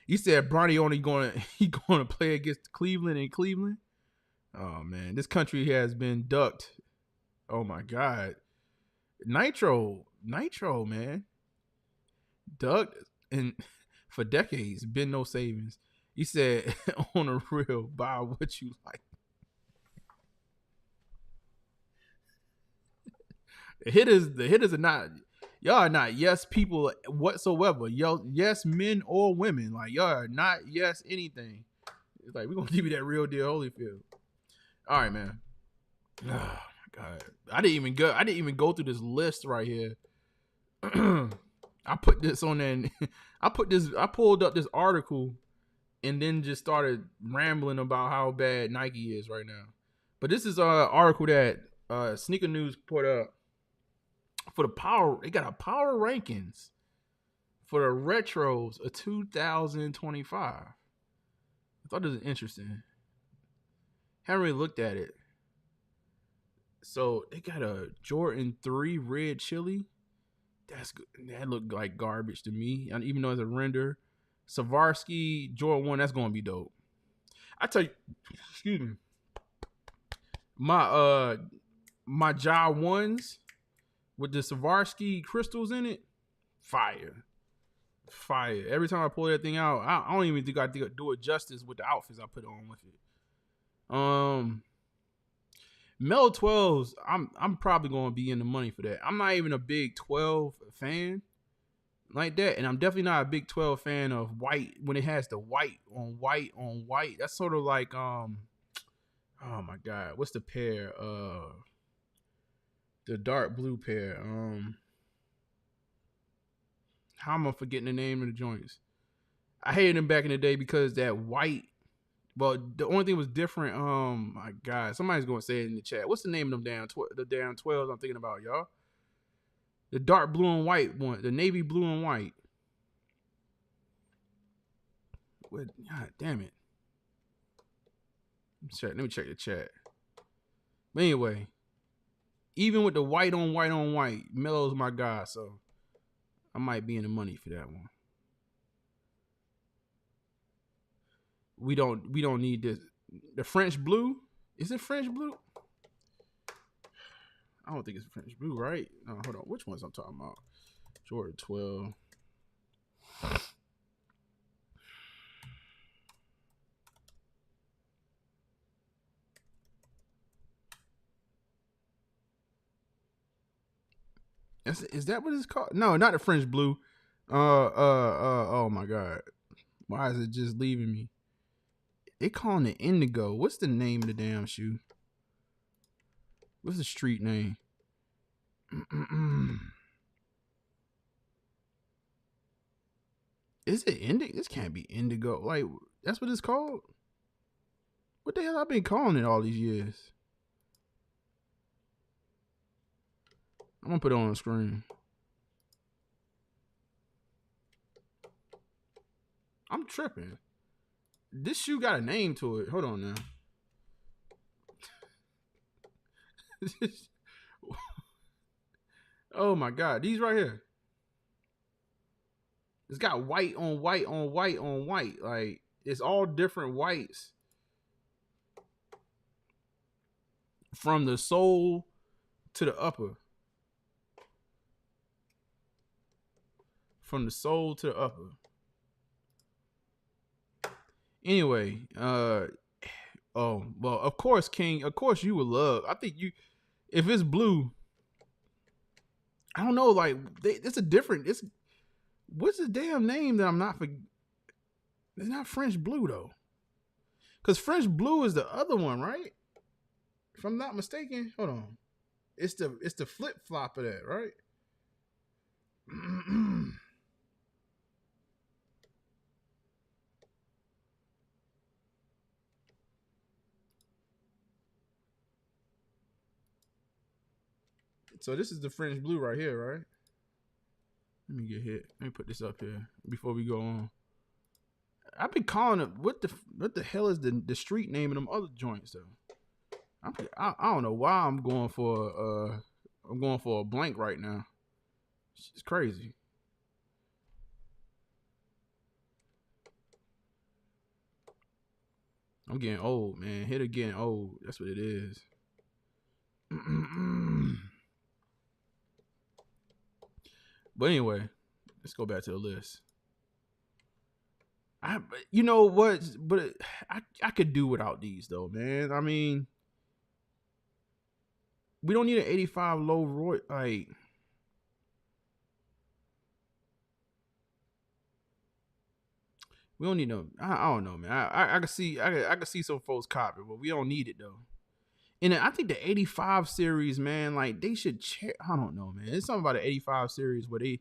He said Bronny only going to play against Cleveland in Cleveland. Oh man, this country has been ducked. Oh my God, Nitro, man, ducked and for decades been no savings. He said on the real, buy what you like. The hitters are not. Y'all are not yes people whatsoever. Y'all yes men or women. Like y'all are not yes anything. It's like we're gonna give you that real deal Holyfield. All right, man. Oh my God. I didn't even go through this list right here. I put this on there. I pulled up this article and then just started rambling about how bad Nike is right now. But this is an article that Sneaker News put up for the power. They got a power rankings for the retros of 2025. I thought this was interesting. Haven't really looked at it. So they got a Jordan 3 red chili. That looked like garbage to me. And even though it's a render. Swarovski Jordan 1, that's gonna be dope. I tell you, excuse me. My Ja 1s with the Swarovski crystals in it, fire. Every time I pull that thing out, I don't even think I do it justice with the outfits I put on with it. Mel 12s, I'm probably gonna be in the money for that. I'm not even a big 12 fan like that, and I'm definitely not a big 12 fan of white when it has the white on white on white. That's sort of like oh my God, what's the pair? The dark blue pair. How am I forgetting the name of the joints? I hated them back in the day because that white. Well, the only thing was different. My God, somebody's gonna say it in the chat. What's the name of them the damn 12s I'm thinking about, y'all? The dark blue and white one, the navy blue and white. What? God damn it! Let me check the chat. But anyway, even with the white on white, Melo's my guy, so I might be in the money for that one. We don't need this. The French blue? Is it French blue? I don't think it's French blue, right? No, hold on. Which ones I'm talking about? Jordan 12. Is that what it's called? No, not the French blue. Oh my God. Why is it just leaving me? They calling it indigo. What's the name of the damn shoe? What's the street name? Is it indigo? This can't be indigo. Like, that's what it's called? What the hell I've been calling it all these years? I'm gonna put it on the screen. I'm tripping. This shoe got a name to it. Hold on now. Oh my God. These right here. It's got white on white on white on white. Like, it's all different whites. From the sole to the upper. From the sole to the upper. Anyway, oh, well, of course, King, of course you would love. I think you, if it's blue, I don't know, like, it's a different, what's the damn name that I'm not for? It's not French blue though. Because French blue is the other one, right? If I'm not mistaken, hold on. It's the flip flop of that, right? So this is the French blue right here, right? Let me get hit. Let me put this up here before we go on. I've been calling it. What the hell is the street name of them other joints though? I don't know why I'm going for a blank right now. It's crazy. I'm getting old, man. Hitter getting old. That's what it is. But anyway, let's go back to the list. You know what? But I could do without these though, man. I mean, we don't need an 85 low Roy. Like, we don't need no. I don't know, man. I can see some folks copy, but we don't need it though. And I think the 85 series, man, like they should check. I don't know, man. It's something about the 85 series where they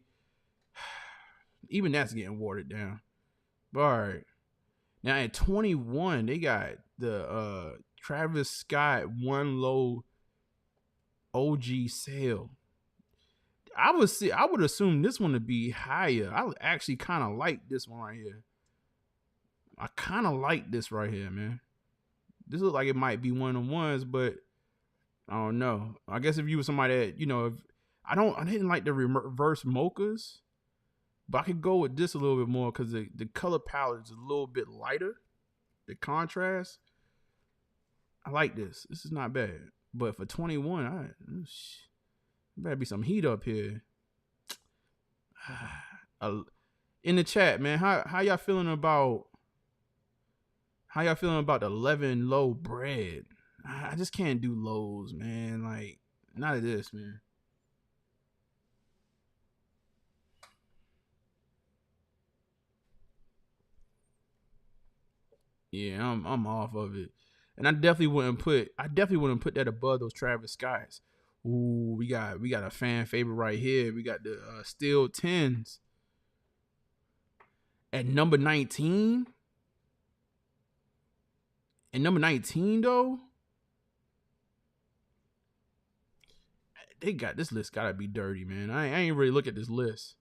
even that's getting watered down. But all right. Now at 21, they got the Travis Scott one low OG sale. I would assume this one to be higher. I actually kind of like this one right here. I kind of like this right here, man. This looks like it might be one of the ones, but I don't know. I guess if you were somebody that, you know, if I didn't like the reverse mochas, but I could go with this a little bit more because the color palette is a little bit lighter. The contrast, I like this. This is not bad. But for 21, better be some heat up here. In the chat, man, how y'all feeling about the 11 low bread? I just can't do lows, man. Like, not of this, man. Yeah, I'm off of it. And I definitely wouldn't put that above those Travis Scotts. Ooh, we got a fan favorite right here. We got the Steel 10s at number 19. And number 19 though, they got this list gotta be dirty, man. I ain't really look at this list.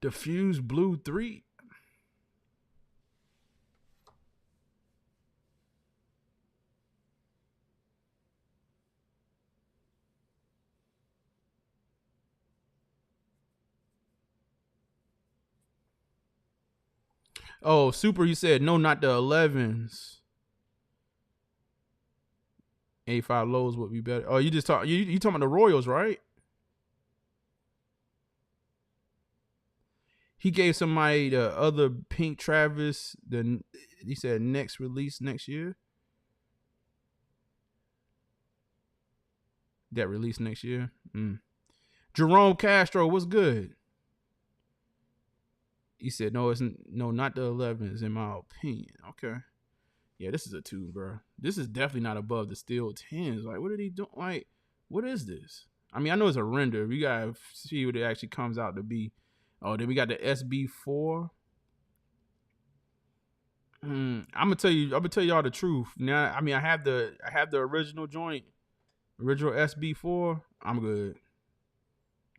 Diffuse Blue 3. Oh, Super, you said no, not the 11s. 85 lows would be better. Oh, you just you talking about the Royals, right? He gave somebody the other pink Travis. He said next release next year. That release next year. Jerome Castro, what's good? He said no, not the 11s in my opinion. Okay. Yeah, this is a 2, bro. This is definitely not above the Steel 10s. Like, what are they doing? Like, what is this? I mean, I know it's a render. We gotta see what it actually comes out to be. Oh, then we got the SB4. I'm gonna tell y'all the truth. Now, I mean, I have the original joint, original SB4. I'm good.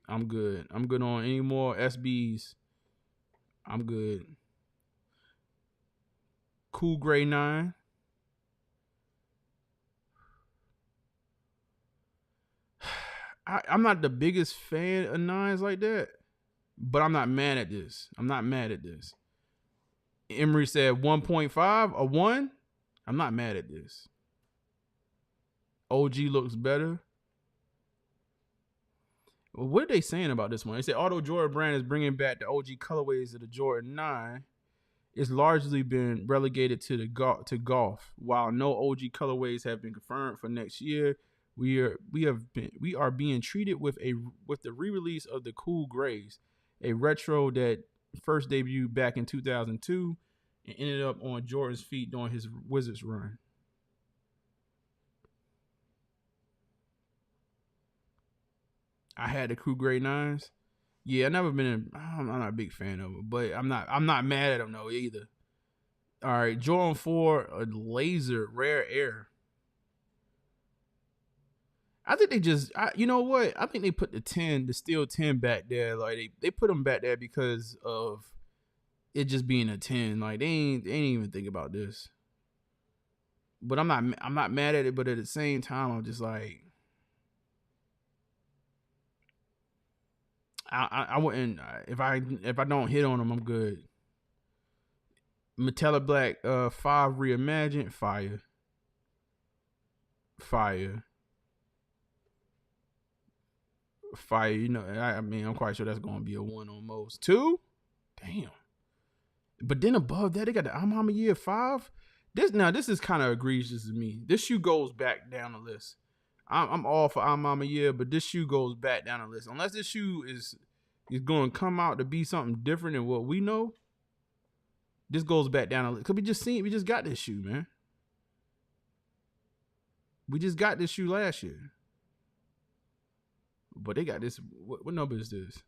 I'm good on any more SBs. I'm good. Cool Gray 9. I'm not the biggest fan of 9s like that, but I'm not mad at this. Emery said 1.5 or 1. I'm not mad at this. OG looks better. Well, what are they saying about this one? They said although Jordan Brand is bringing back the OG colorways of the Jordan 9, it's largely been relegated to golf. While no OG colorways have been confirmed for next year, we are being treated with the re-release of the Cool Grays, a retro that first debuted back in 2002 and ended up on Jordan's feet during his Wizards run. I had the Cool Gray 9s. Yeah, I'm not a big fan of them, but I'm not mad at them though either. All right, Jordan 4, a laser rare air. I think they just, you know what? I think they put the steel 10 back there. Like they put them back there because of it just being a 10. Like they ain't even think about this. But I'm not mad at it. But at the same time, I'm just like, I wouldn't if I don't hit on them, I'm good. Metallic Black 5 reimagined, fire. You know, I mean, I'm quite sure that's gonna be a 1 on most. 2, damn. But then above that, they got the I'm Mama Year 5. This is kind of egregious to me. This shoe goes back down the list. I'm all for I'm Mama Year, but this shoe goes back down the list. Unless this shoe is going to come out to be something different than what we know, this goes back down the list. Cause we just got this shoe, man. We just got this shoe last year. But they got this. What number is this?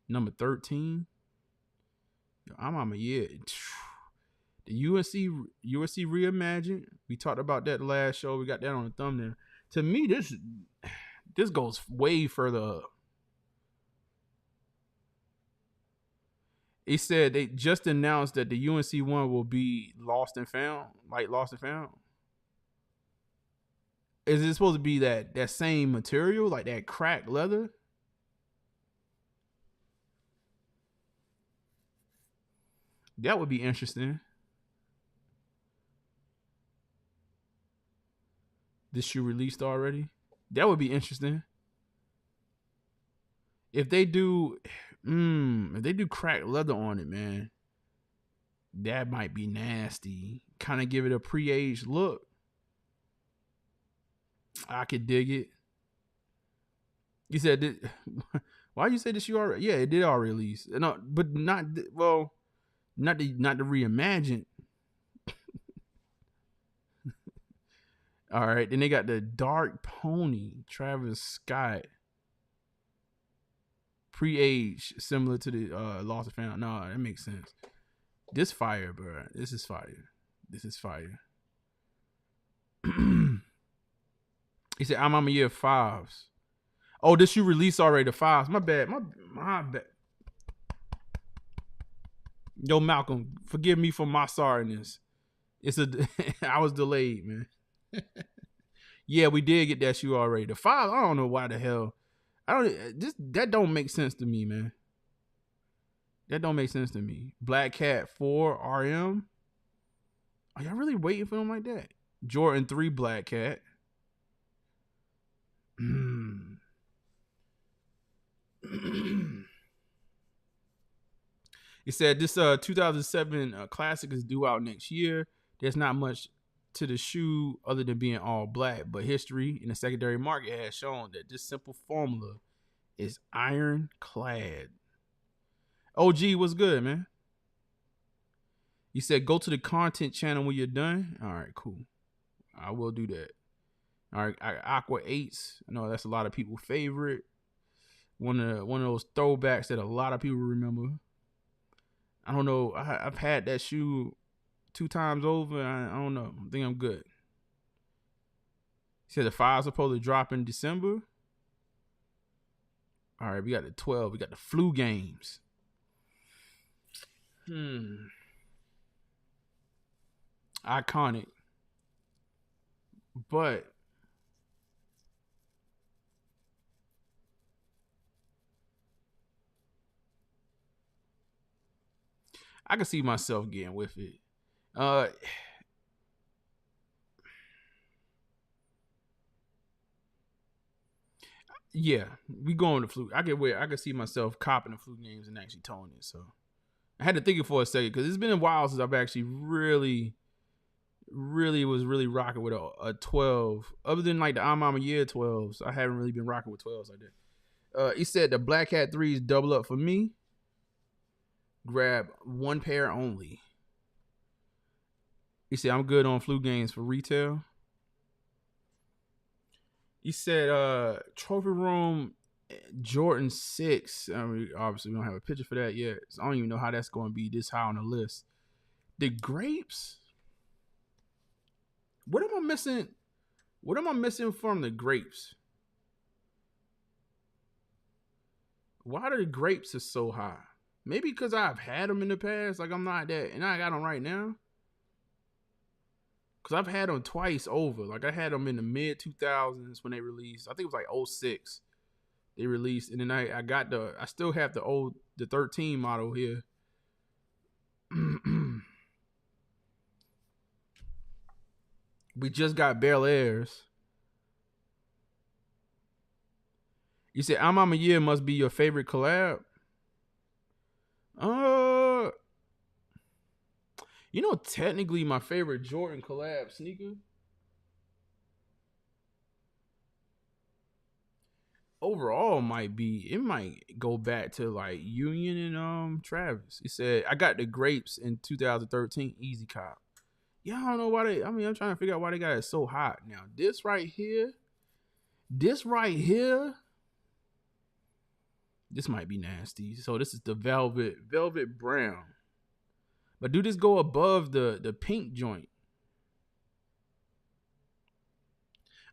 Number 13. I'm on a year. The USC reimagined. We talked about that last show. We got that on the thumbnail. To me, this goes way further up. He said they just announced that the UNC one will be lost and found. Like lost and found. Is it supposed to be that same material, like that cracked leather? That would be interesting. This shoe released already? That would be interesting. If they do cracked leather on it, man, that might be nasty. Kind of give it a pre-aged look. I could dig it. You said, why you say this shoe already? Yeah, it did already release. No, but not the reimagined. All right, then they got the Dark Pony, Travis Scott. Pre-age, similar to the Lost and Found. No, that makes sense. This fire, bro. This is fire. He said, I'm on a year 5s. Oh, this shoe released already, the 5s. My bad. My bad. Yo, Malcolm, forgive me for my sorriness. I was delayed, man. Yeah, we did get that shoe already. The 5, I don't know why the hell. That don't make sense to me, man. That don't make sense to me. Black Cat 4 RM. Are y'all really waiting for them like that? Jordan 3 Black Cat. It said this 2007 classic is due out next year. There's not much to the shoe other than being all black, but history in the secondary market has shown that this simple formula is ironclad. OG, what's good, man? He said go to the content channel when you're done. All right, cool. I will do that. All right, Aqua 8s. I know that's a lot of people's favorite. One of those throwbacks that a lot of people remember. I don't know. I've had that shoe 2 times over. I don't know. I think I'm good. He said the 5's supposed to drop in December. All right, we got the 12. We got the flu games. Iconic. But I can see myself getting with it. Yeah, we going to flu. I can see myself copping the flu games and actually towing it. So I had to think it for a second because it's been a while since I've actually really rocking with a 12. Other than like the I'm a year 12s, I haven't really been rocking with 12s like that. He said the Black Hat 3s double up for me. Grab 1 pair only. He said I'm good on flu games for retail. He said Trophy Room Jordan 6. I mean, obviously we don't have a picture for that yet. So I don't even know how that's going to be this high on the list. The grapes. What am I missing? What am I missing from the grapes? Why are the grapes is so high? Maybe because I've had them in the past. Like I'm not that, and I got them right now. Because I've had them twice over. Like I had them in the mid 2000s when they released. I think it was like 06. They released, and then I still have the 13 model here. We just got Bel Airs. You said I'm a Year must be your favorite collab. You know, technically my favorite Jordan collab sneaker overall might go back to like Union and Travis. He said I got the grapes in 2013 Easy Cop. Yeah, I don't know why I'm trying to figure out why they got it so hot. Now, this right here, this might be nasty. So this is the velvet brown. But do this go above the pink joint?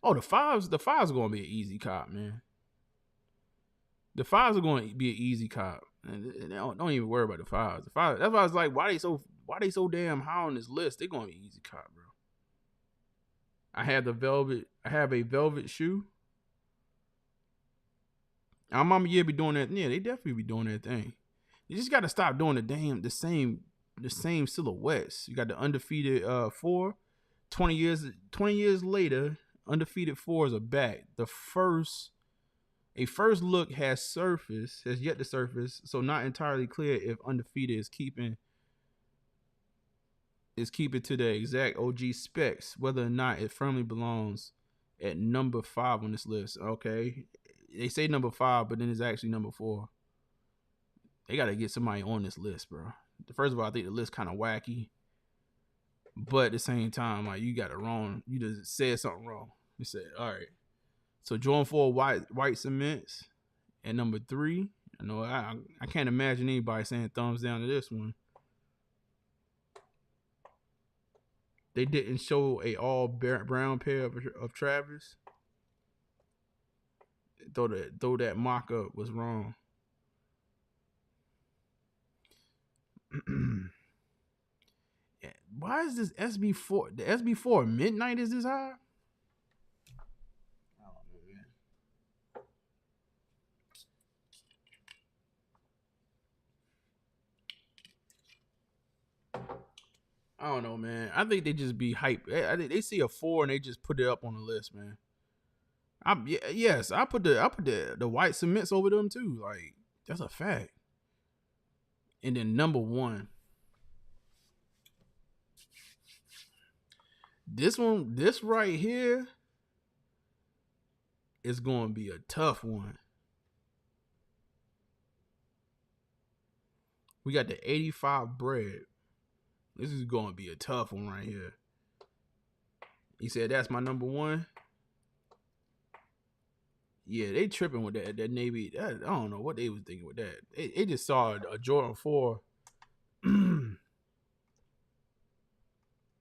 Oh, the fives are going to be an easy cop, man. The fives are going to be an easy cop. And don't even worry about the fives. That's why I was like, why they so damn high on this list? They're going to be easy cop, bro. I have a velvet shoe. Our Mama Year be doing that. Yeah, they definitely be doing that thing. You just got to stop doing the same silhouettes. You got the undefeated 4. 20 years later, undefeated 4s are back. A first look has yet to surface, so not entirely clear if undefeated is keeping to the exact OG specs, whether or not it firmly belongs at number 5 on this list. Okay, they say number 5, but then it's actually number 4. They got to get somebody on this list, bro. First of all, I think the list kind of wacky, but at the same time, like you got it wrong. You just said something wrong. You said, all right. So Jordan 4 white cements at number 3. I know I can't imagine anybody saying thumbs down to this one. They didn't show a all brown pair of Travis. Though that mock-up was wrong. Why is this SB4? The SB4 Midnight is this high? I don't know, man. I don't know, man. I think they just be hype. They see a 4 and they just put it up on the list, man. I put the white cements over them too. Like that's a fact. And then number 1. This right here is going to be a tough one. We got the 85 bread. This is going to be a tough one right here. He said that's my number 1. Yeah, they tripping with that Navy. I don't know what they was thinking with that. They just saw a Jordan 4 and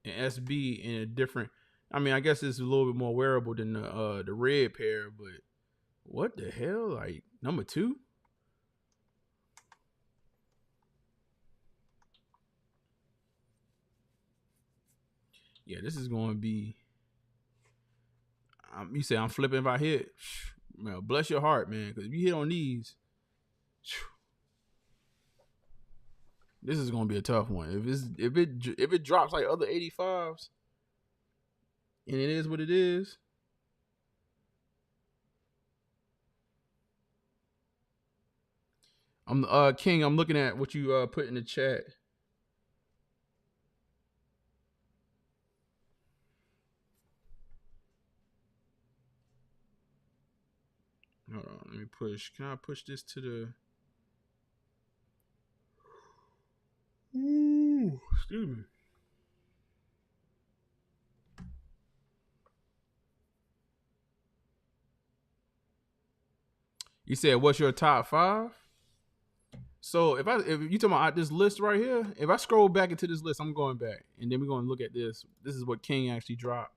SB in a different. I mean, I guess it's a little bit more wearable than the red pair, but what the hell? Like number 2? Yeah, this is going to be. You say I'm flipping if I hit. Man, bless your heart, man, because if you hit on these, this is gonna be a tough one. If it drops like other 85s, and it is what it is, I'm King. I'm looking at what you put in the chat. Hold on, let me push. Can I push this to the? Ooh, excuse me. You said, what's your top 5? So if you talking about this list right here, if I scroll back into this list, I'm going back, and then we're going to look at this. This is what King actually dropped.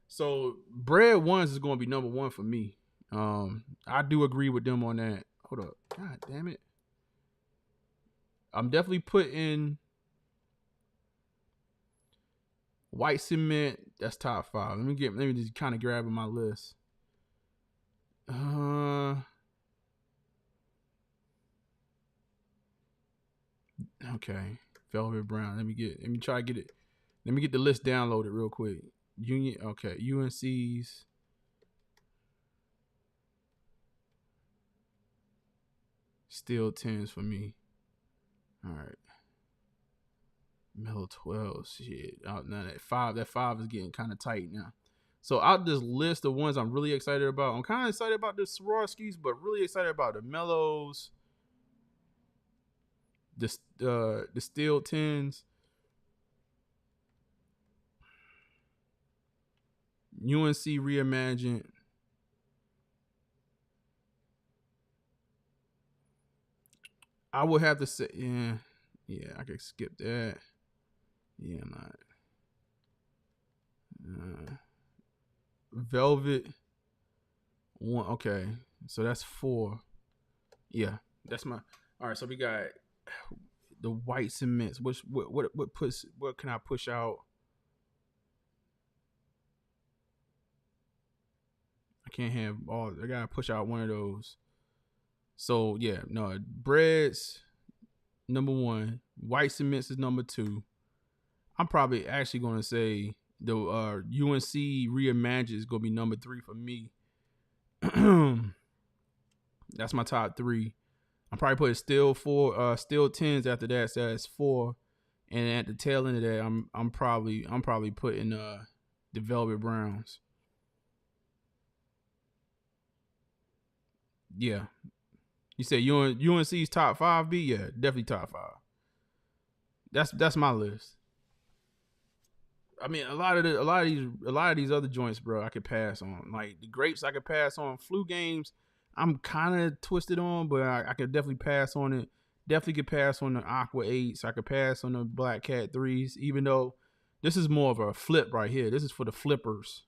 So bread ones is going to be number one for me. I do agree with them on that. Hold up. God damn it. I'm definitely putting white cement. That's top 5. Let me just kind of grab my list. Okay. Velvet brown. Let me try to get it. Let me get the list downloaded real quick. UNC's. Still 10s for me. All right. Mellow 12. Shit. Now that 5 is getting kind of tight now. So out this list of ones I'm really excited about. I'm kind of excited about the Swarovskis, but really excited about the Mellows, the Steel 10s, UNC Reimagined. I would have to say, yeah, I could skip that. Yeah, I'm not. Velvet one. Okay, so that's 4. Yeah, that's my. All right, so we got the white cements. What can I push out? I can't have all. I gotta push out one of those. So yeah, no, breads number 1. White cements is number 2. I'm probably actually gonna say the UNC Reimagined is gonna be number 3 for me. That's my top 3. I'm probably putting still 10s after that, so that's 4. And at the tail end of that, I'm probably putting the Velvet Browns. Yeah. You said UNC's top 5 B? Yeah, definitely top 5. That's my list. I mean, a lot of these other joints, bro, I could pass on. Like the grapes, I could pass on. Flu games, I'm kind of twisted on, but I could definitely pass on it. Definitely could pass on the Aqua 8s. I could pass on the Black Cat 3s, even though this is more of a flip right here. This is for the flippers.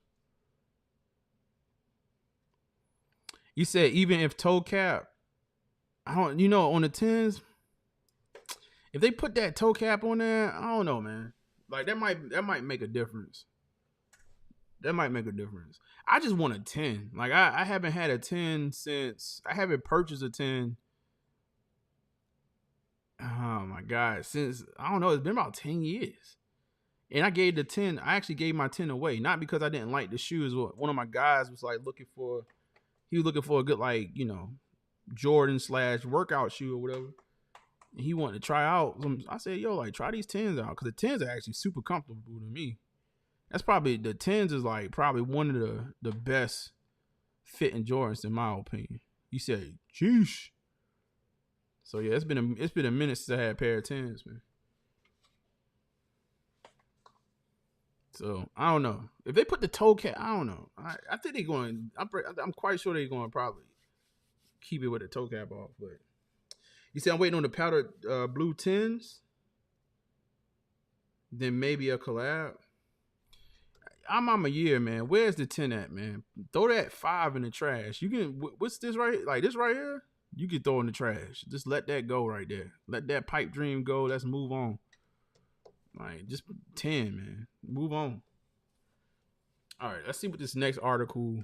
You said even if toe cap, on the 10s, if they put that toe cap on there, I don't know, man. Like that might make a difference. That might make a difference. I just want a 10. Like I haven't had a 10 since I haven't purchased a 10. Oh my God. Since I don't know, it's been about 10 years. And I gave the 10, I actually gave my 10 away. Not because I didn't like the shoes. One of my guys was like looking for a good, like, Jordan / workout shoe or whatever. And he wanted to try out some. I said, yo, like, try these 10s out. Because the 10s are actually super comfortable to me. That's probably, the 10s is like probably one of the best fitting Jordans in my opinion. You said, sheesh. So yeah, it's been a minute since I had a pair of 10s, man. So I don't know if they put the toe cap. I don't know. I think they're going. I'm quite sure they're going to probably keep it with the toe cap off. But you see, I'm waiting on the powdered blue 10s. Then maybe a collab. I'm on a year, man. Where's the 10 at, man? Throw that 5 in the trash. You can. What's this right? Like this right here? You can throw in the trash. Just let that go right there. Let that pipe dream go. Let's move on. Like just 10, man. Move on. All right, let's see what this next article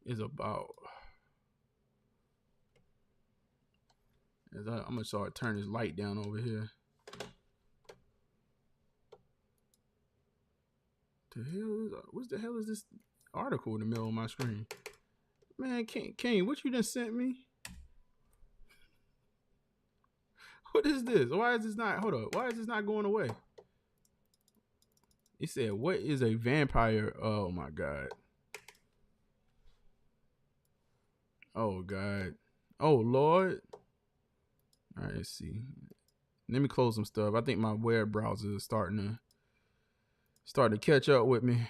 is about. I'm gonna start turn this light down over here. What the hell is this article in the middle of my screen? Man, Kane, what you done sent me? What is this? Why is this not? Hold up. Why is this not going away? It said, "What is a vampire?" Oh my God. Oh God. Oh Lord. All right, let's see. Let me close some stuff. I think my web browser is starting to catch up with me.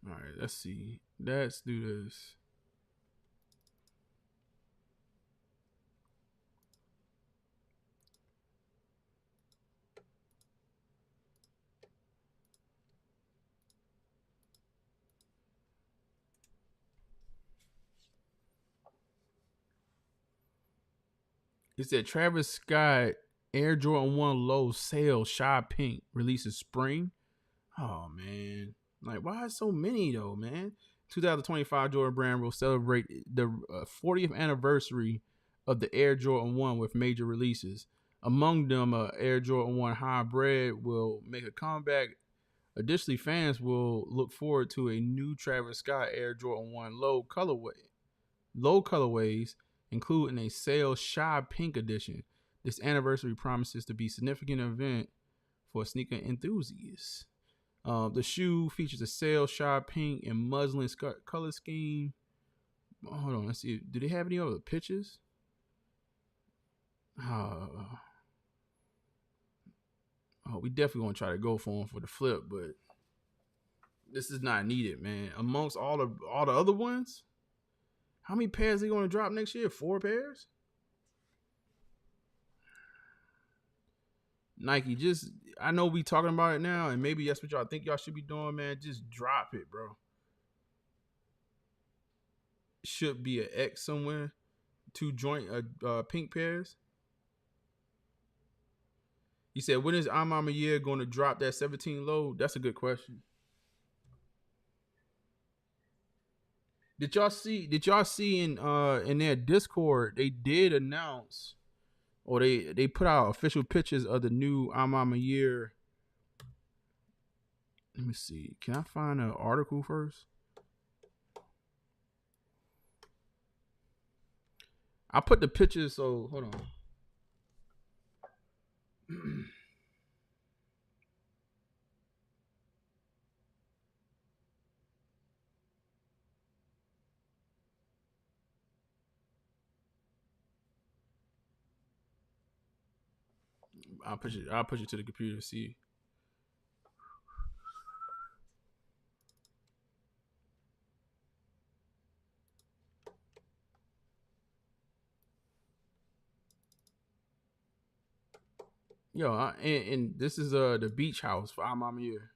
All right, let's see. Let's do this. It said Travis Scott Air Jordan 1 Low Sail Shy Pink releases spring. Oh man, like why so many though, man? 2025 Jordan brand will celebrate the 40th anniversary of the Air Jordan 1 with major releases. Among them, Air Jordan 1 Hybrid will make a comeback. Additionally, fans will look forward to a new Travis Scott Air Jordan 1 low colorways, including a Sail Shy Pink edition. This anniversary promises to be a significant event for sneaker enthusiasts. The shoe features a Sail Shy Pink and muslin color scheme. Hold on, let's see. Do they have any other pictures? We definitely gonna try to go for them for the flip, but this is not needed, man. Amongst all the other ones, how many pairs are they gonna drop next year? 4 pairs? Nike, just I know we talking about it now, and maybe that's what y'all think y'all should be doing, man. Just drop it, bro. Should be an X somewhere. 2 joint pink pairs. He said, when is I'm a Year going to drop that 17 low? That's a good question. Did y'all see in their Discord, they did announce, or they put out official pictures of the new I'm a Year. Let me see. Can I find an article first? I put the pictures, so hold on. I'll push it to the computer to see. Yo, and this is the beach house for I'm a Year.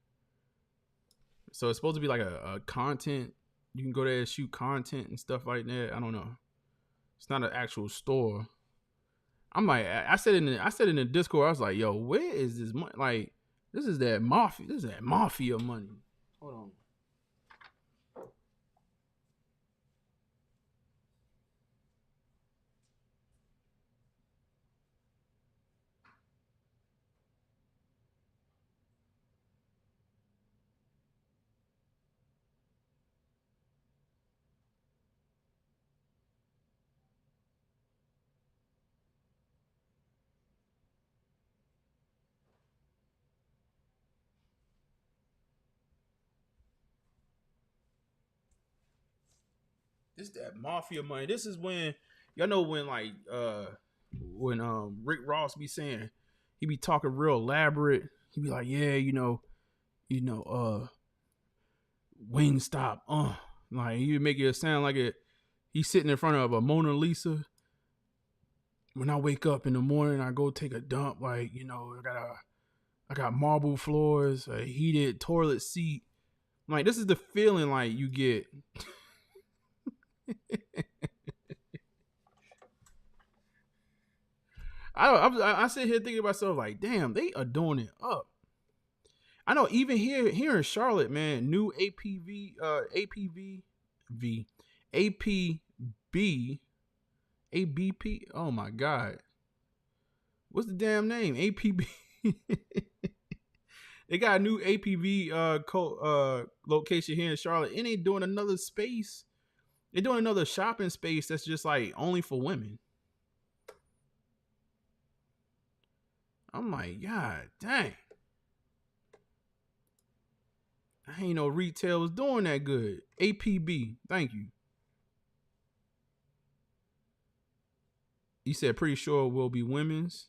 So it's supposed to be like a content. You can go there and shoot content and stuff like that. I don't know. It's not an actual store. I'm like, I said in the Discord, I was like, yo, where is this money? Like, this is that mafia. This is that mafia money. Hold on. This that mafia money. This is when y'all know when Rick Ross be saying, he be talking real elaborate. He be like, yeah, Wingstop, like he would make it sound like he's sitting in front of a Mona Lisa. When I wake up in the morning, I go take a dump. Like, I got marble floors, a heated toilet seat. Like, this is the feeling like you get. I sit here thinking to myself like, damn, they are doing it up. I know even here in Charlotte, man, new APB, ABP. Oh my God, what's the damn name? APB. They got a new APV location here in Charlotte, and they doing another space. They're doing another shopping space that's just like only for women. I'm like, God dang. I ain't know retail was doing that good. APB, thank you. He said, pretty sure it will be women's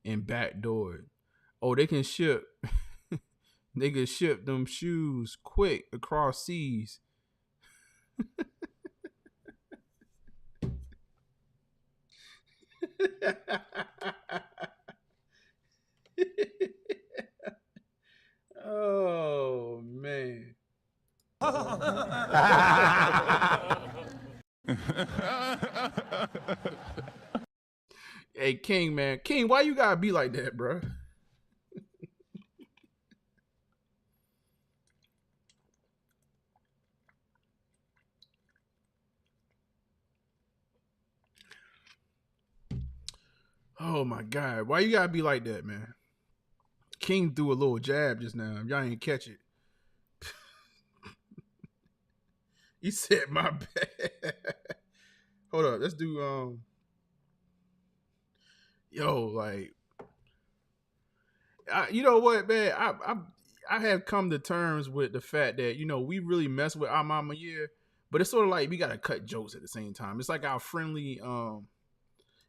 and backdoored. Oh, they can ship. They can ship them shoes quick across seas. Oh man. Hey, King, man. King, why you gotta be like that, bro? Oh, my God. Why you gotta be like that, man? King threw a little jab just now. Y'all ain't catch it. He said, my bad. Hold up. Let's do, yo, like, you know what, man? I have come to terms with the fact that, you know, we really mess with our mama year, but it's sort of like we gotta cut jokes at the same time. It's like our friendly,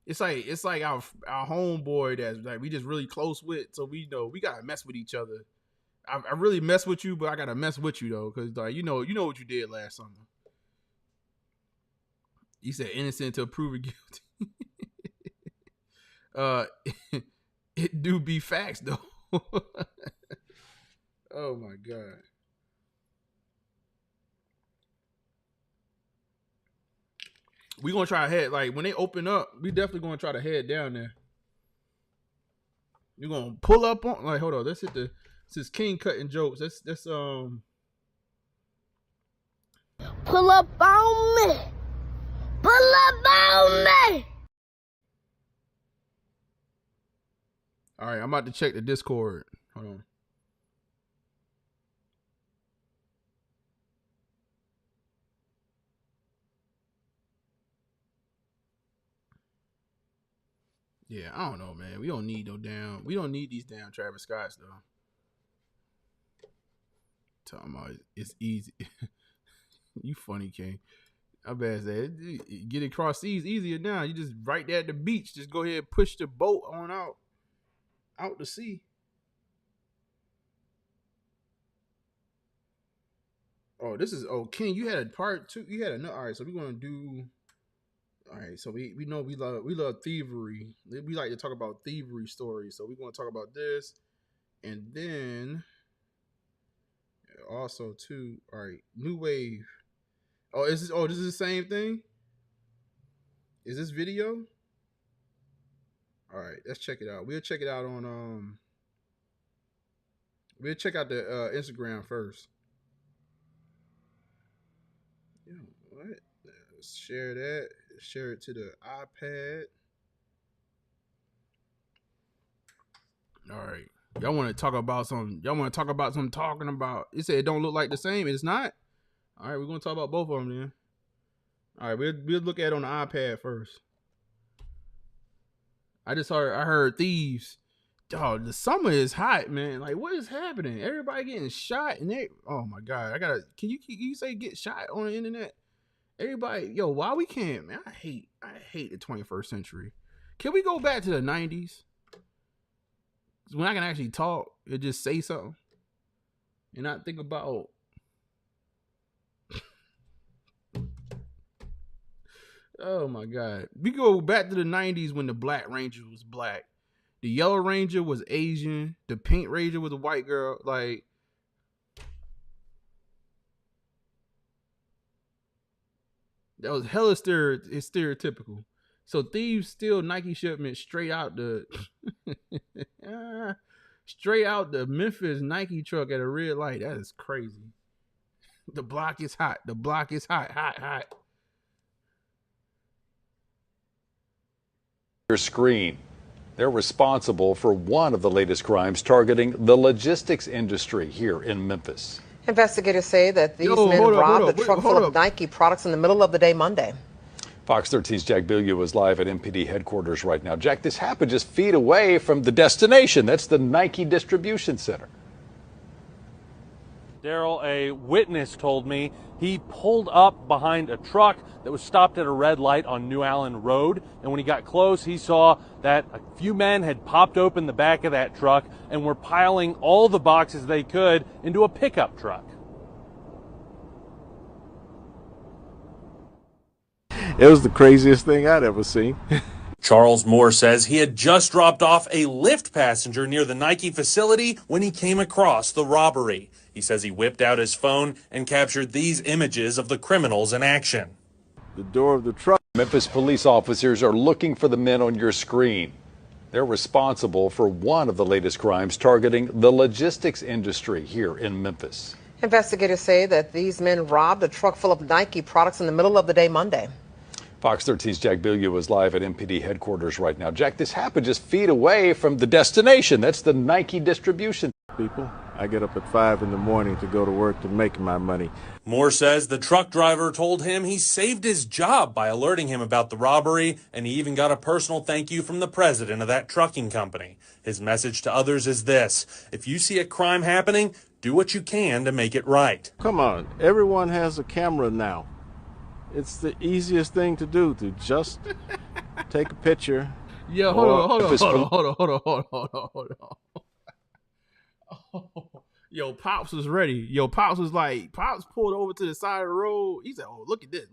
it's like our homeboy that's like we just really close with, so we know we gotta mess with each other. I really mess with you, but I gotta mess with you though, because like you know what you did last summer. You said innocent until proven guilty. It do be facts though. Oh my God. We gonna try to head, like when they open up, we definitely gonna try to head down there. You're gonna pull up on, like, hold on, let's hit this is King cutting jokes. That's Pull up on me. Pull up on me. All right, I'm about to check the Discord. Hold on. Yeah, I don't know, man. We don't need these damn Travis Scotts though. Talking about it's easy. You funny, King. I bet that get across seas easier now. You just right there at the beach. Just go ahead and push the boat on out to sea. Oh, King, you had a part two. You had a all right, so we're gonna do. All right, so we know we love thievery. We like to talk about thievery stories. So we're gonna talk about this, and then also too. All right, new wave. Oh, this is the same thing. Is this video? All right, let's check it out. We'll check it out on We'll check out the Instagram first. Yeah, what? Let's share that. Share it to the iPad. All right. Y'all want to talk about something? Talking about? You said it don't look like the same. It's not. All right, we're gonna talk about both of them then. All right, we'll look at it on the iPad first. I heard thieves. Dog, the summer is hot, man. Like, what is happening? Everybody getting shot, and oh my God, Can you say get shot on the internet? Everybody, yo, why we can't, man? I hate the 21st century. Can we go back to the 90s? When I can actually talk and just say something and not think about. Oh my God. We go back to the 90s when the Black Ranger was black. The Yellow Ranger was Asian. The Pink Ranger was a white girl. Like, that was hella stereotypical. So thieves steal Nike shipment straight out the Memphis Nike truck at a red light. That is crazy. The block is hot. Hot. Your screen. They're responsible for one of the latest crimes targeting the logistics industry here in Memphis. Investigators say that these men robbed a truck full of Nike products in the middle of the day Monday. Fox 13's Jack Bilyeu is live at MPD headquarters right now. Jack, this happened just feet away from the destination. That's the Nike distribution center. Daryl, a witness told me he pulled up behind a truck that was stopped at a red light on New Allen Road. And when he got close, he saw that a few men had popped open the back of that truck and were piling all the boxes they could into a pickup truck. It was the craziest thing I'd ever seen. Charles Moore says he had just dropped off a Lyft passenger near the Nike facility when he came across the robbery. He says he whipped out his phone and captured these images of the criminals in action. The door of the truck Memphis police officers are looking for the men on your screen. They're responsible for one of the latest crimes targeting the logistics industry here in Memphis. Investigators say that these men robbed a truck full of Nike products in the middle of the day Monday. Fox 13's Jack Bilyeu is live at MPD headquarters right now. Jack, this happened just feet away from the destination. That's the Nike distribution. People, I get up at 5 in the morning to go to work to make my money. Moore says the truck driver told him he saved his job by alerting him about the robbery, and he even got a personal thank you from the president of that trucking company. His message to others is this: if you see a crime happening, do what you can to make it right. Come on, everyone has a camera now. It's the easiest thing to do, to just take a picture. Yeah, hold on. Yo, Pops was ready. Yo, Pops was like, Pops pulled over to the side of the road. He said, "Oh, look at this!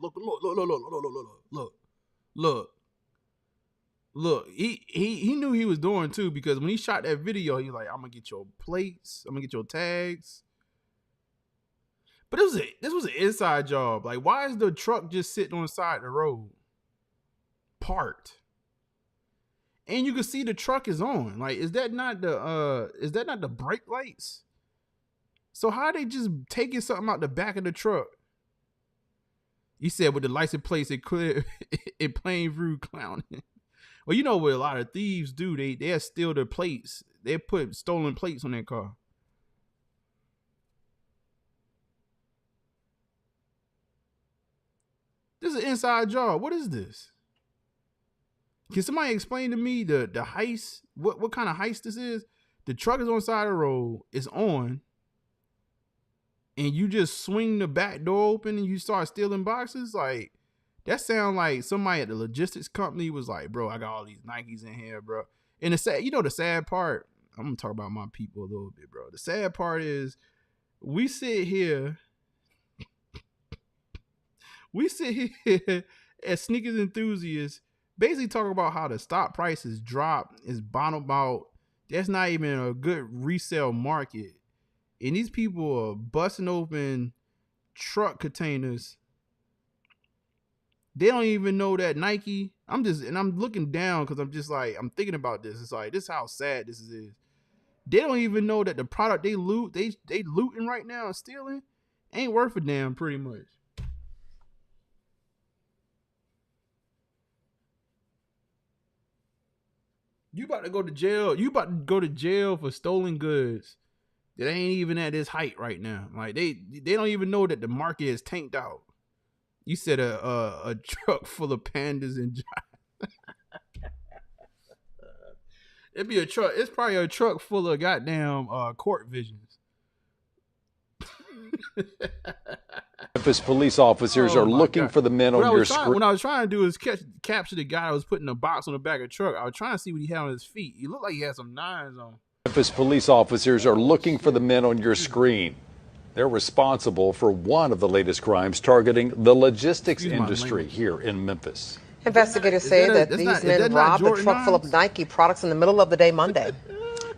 Look! He knew he was doing too, because when he shot that video, he was like, "I'm gonna get your plates. I'm gonna get your tags." But this was an inside job. Like, why is the truck just sitting on the side of the road, parked? And you can see the truck is on. Like, is that not the brake lights? So how are they just taking something out the back of the truck? You said with the license plates, it clear, it plain through clowning. Well, you know what a lot of thieves do? They steal their plates. They put stolen plates on their car. This is an inside job. What is this? Can somebody explain to me the heist? What kind of heist this is? The truck is on the side of the road. It's on. And you just swing the back door open and you start stealing boxes? Like, that sounds like somebody at the logistics company was like, "Bro, I got all these Nikes in here, bro." And the sad part, I'm going to talk about my people a little bit, bro. The sad part is we sit here as sneakers enthusiasts, basically talking about how the stock prices drop, is bottomed out. That's not even a good resale market. And these people are busting open truck containers. They don't even know that Nike. I'm looking down because I'm just like, I'm thinking about this. It's like, this is how sad this is. They don't even know that the product they looting right now and stealing ain't worth a damn, pretty much. You about to go to jail. You about to go to jail for stolen goods that ain't even at this height right now. Like, they don't even know that the market is tanked out. You said a truck full of pandas and it'd be a truck. It's probably a truck full of goddamn court visions. Memphis police officers are looking for the men on your screen. What I was trying to do is capture the guy that was putting a box on the back of the truck. I was trying to see what he had on his feet. He looked like he had some knives on. Memphis police officers are looking for the men on your screen. They're responsible for one of the latest crimes targeting the logistics industry here in Memphis. Investigators say that these men robbed a truck full of Nike products in the middle of the day Monday.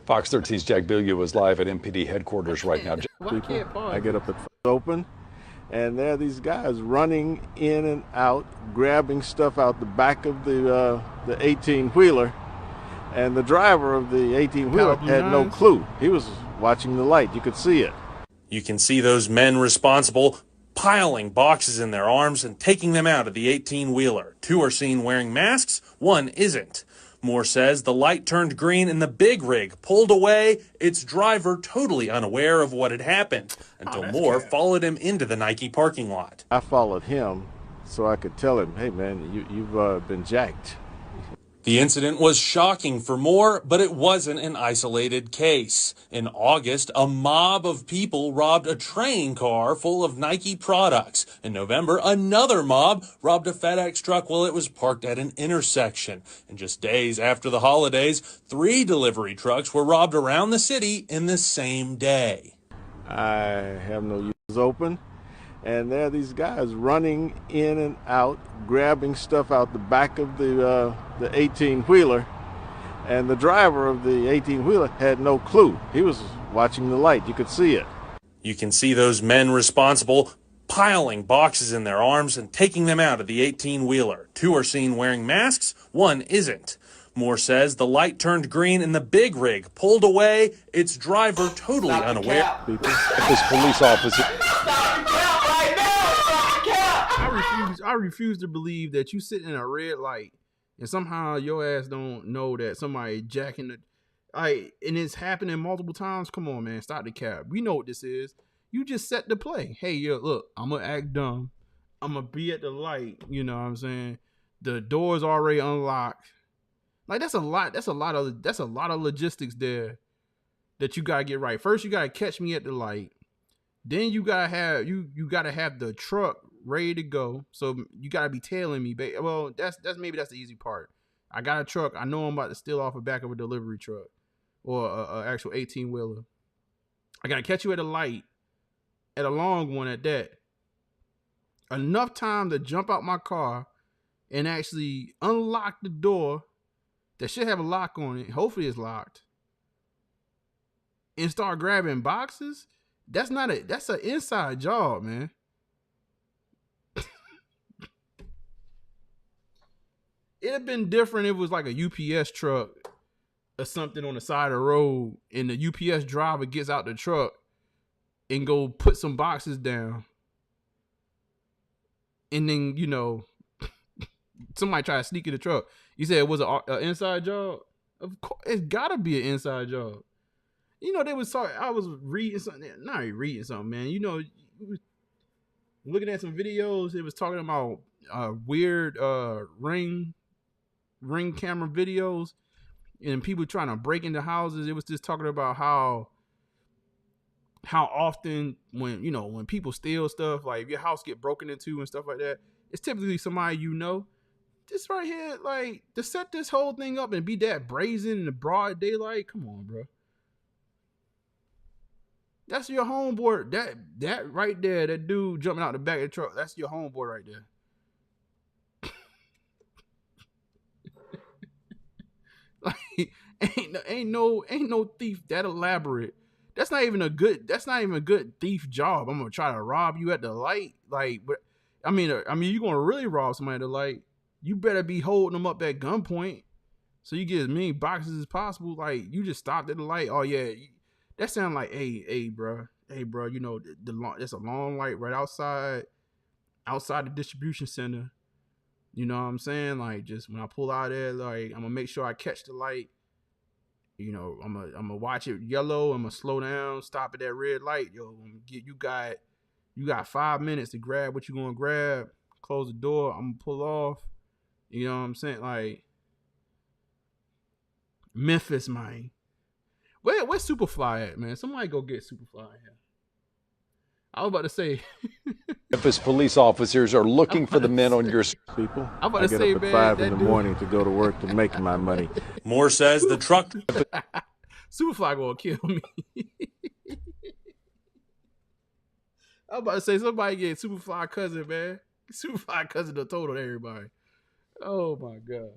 Fox 13's Jack Bilyeu is live at MPD headquarters right now. People, I get up at 5 open, and there are these guys running in and out, grabbing stuff out the back of the 18-wheeler, and the driver of the 18-wheeler had no clue. He was watching the light. You could see it. You can see those men responsible piling boxes in their arms and taking them out of the 18-wheeler. 2 are seen wearing masks, 1 isn't. Moore says the light turned green and the big rig pulled away, its driver totally unaware of what had happened, until Moore followed him into the Nike parking lot. I followed him so I could tell him, "Hey man, you've been jacked." The incident was shocking for Moore, but it wasn't an isolated case. In August, a mob of people robbed a train car full of Nike products. In November, another mob robbed a FedEx truck while it was parked at an intersection. And just days after the holidays, 3 delivery trucks were robbed around the city in the same day. I have no use open. And there are these guys running in and out, grabbing stuff out the back of the 18-wheeler, and the driver of the 18-wheeler had no clue. He was watching the light. You could see it. You can see those men responsible piling boxes in their arms and taking them out of the 18-wheeler. 2 are seen wearing masks, 1 isn't. Moore says the light turned green and the big rig pulled away, its driver totally unaware. This police officer. I refuse to believe that you sit in a red light and somehow your ass don't know that somebody jacking the, and it's happening multiple times. Come on, man, stop the cap. We know what this is. You just set the play. Hey, yo, look, I'm gonna act dumb. I'm gonna be at the light. You know what I'm saying? The door's already unlocked. Like that's a lot of logistics there that you gotta get right. First, you gotta catch me at the light. Then you gotta have you gotta have the truck ready to go. So you gotta be tailing me, baby. Well, that's maybe that's the easy part. I got a truck. I know I'm about to steal off the back of a delivery truck or a actual 18-wheeler. I gotta catch you at a light, at a long one at that. Enough time to jump out my car and actually unlock the door that should have a lock on it. Hopefully it's locked. And start grabbing boxes. That's an inside job, man. It'd have been different if it was like a UPS truck or something on the side of the road and the UPS driver gets out the truck and go put some boxes down. And then, you know, somebody try to sneak in the truck. You said it was an inside job? Of course, it's gotta be an inside job. You know, they was talking, I was reading something, not reading something, man. You know, looking at some videos, it was talking about weird ring camera videos and people trying to break into houses. It was just talking about how often when people steal stuff, like if your house get broken into and stuff like that, it's typically somebody you know. This right here, like, to set this whole thing up and be that brazen in the broad daylight, come on, bro. That's your homeboy. That right there, that dude jumping out the back of the truck, that's your homeboy right there. Like, ain't no thief that elaborate. That's not even a good thief job. I'm gonna try to rob you at the light. Like, but I mean, you're gonna really rob somebody at the light. You better be holding them up at gunpoint so you get as many boxes as possible. Like, you just stopped at the light. Oh yeah, that sound like, hey, bro. You know, there's a long light right outside the distribution center. You know what I'm saying? Like, just when I pull out there, like, I'm gonna make sure I catch the light. You know, I'm gonna watch it yellow. I'm gonna slow down, stop at that red light. Yo, you got 5 minutes to grab what you gonna grab. Close the door. I'm gonna pull off. You know what I'm saying? Like, Memphis, man. Where's Superfly at, man? Somebody go get Superfly here. I was about to say. Memphis police officers are looking for the men on your people. I'm about to say, man, I get up at 5 in the morning to go to work to make my money. Moore says the truck. Superfly gonna kill me. I was about to say, somebody get Superfly cousin, man. Superfly cousin done told on everybody. Oh my god.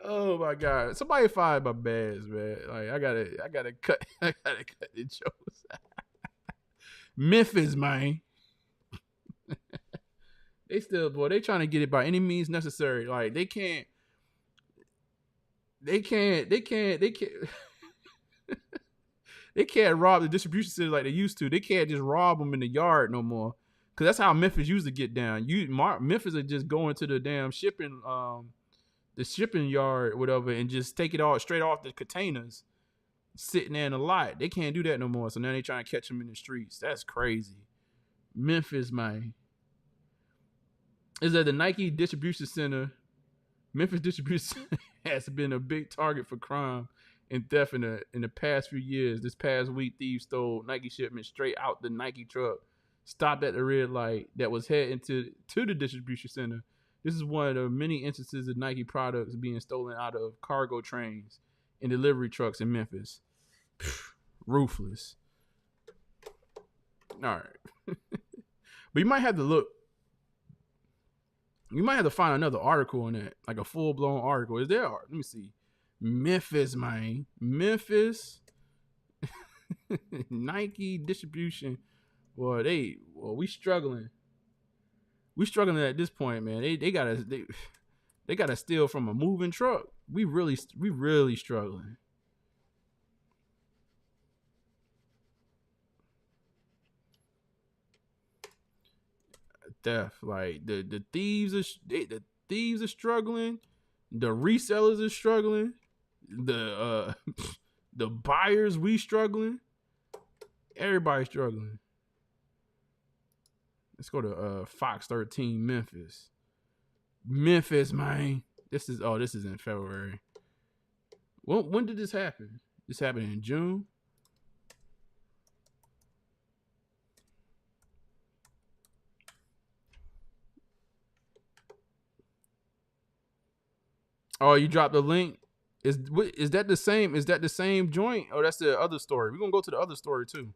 Oh my god. Somebody find my bags, man. Like, I gotta cut the jokes. Memphis, man. They trying to get it by any means necessary. Like, they can't they can't rob the distribution center like they used to. They can't just rob them in the yard no more. Cause that's how Memphis used to get down. Memphis would just go into the damn shipping yard or whatever and just take it all straight off the containers sitting there in the lot. They can't do that no more. So now they trying to catch them in the streets. That's crazy. Memphis, man. Is at the Nike distribution center. Memphis distribution center has been a big target for crime and theft in the past few years. This past week, thieves stole Nike shipments straight out the Nike truck, stopped at the red light that was heading to the distribution center. This is one of the many instances of Nike products being stolen out of cargo trains and delivery trucks in Memphis. Ruthless. All right. But you might have to look. You might have to find another article on that, like a full-blown article. Is there? Let me see. Memphis, man. Memphis. Nike distribution. Boy, we struggling. We struggling at this point, man. They gotta steal from a moving truck. We really struggling. Theft, like the thieves are struggling. The resellers are struggling. The the buyers, we struggling. Everybody's struggling. Let's go to Fox 13 Memphis. Memphis, man. This is in February. When did this happen? This happened in June. Oh, you dropped the link. Is that the same? Is that the same joint? Oh, that's the other story. We're gonna go to the other story too.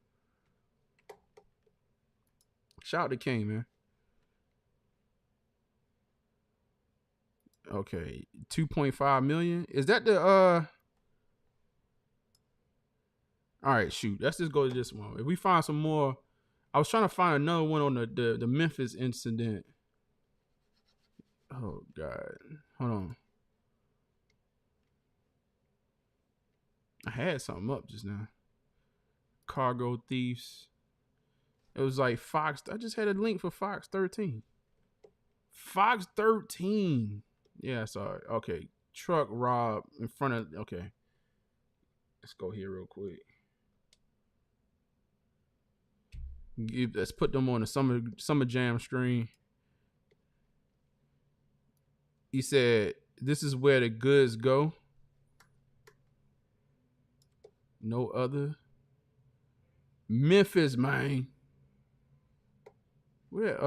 Shout out to King, man. Okay, 2.5 million. Is that the All right, shoot. Let's just go to this one. If we find some more, I was trying to find another one on the Memphis incident. Oh God, hold on. I had something up just now. Cargo thieves. It was like Fox. I just had a link for Fox 13. Fox 13. Yeah, sorry. Okay. Truck robbed in front of. Okay. Let's go here real quick. Let's put them on the Summer Jam screen. He said, "This is where the goods go. No other." Memphis, man. Where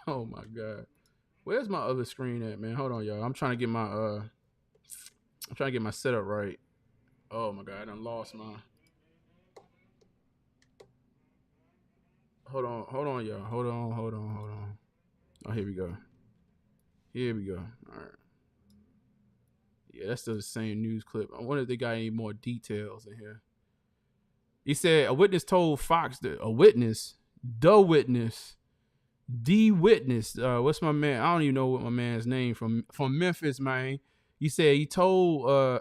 oh my God. Where's my other screen at, man? Hold on, y'all. I'm trying to get my setup right. Oh my God, I done lost my. Hold on, y'all. Hold on. Oh, here we go. All right. Yeah, that's still the same news clip. I wonder if they got any more details in here. He said a witness told Fox that the witness, what's my man? I don't even know what my man's name from Memphis, man. He said he told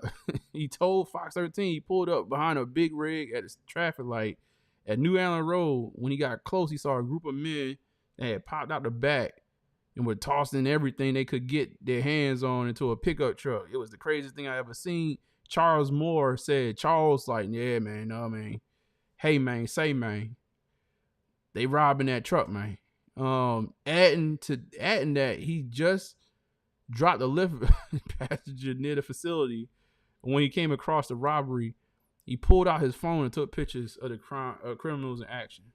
Fox 13 he pulled up behind a big rig at a traffic light at New Allen Road. When he got close, he saw a group of men that had popped out the back and were tossing everything they could get their hands on into a pickup truck. It was the craziest thing I ever seen. Charles Moore said, like, yeah, man, no, man. Hey, man, they robbing that truck, man. Adding that, he just dropped a lift passenger near the facility. When he came across the robbery, he pulled out his phone and took pictures of the criminals in action.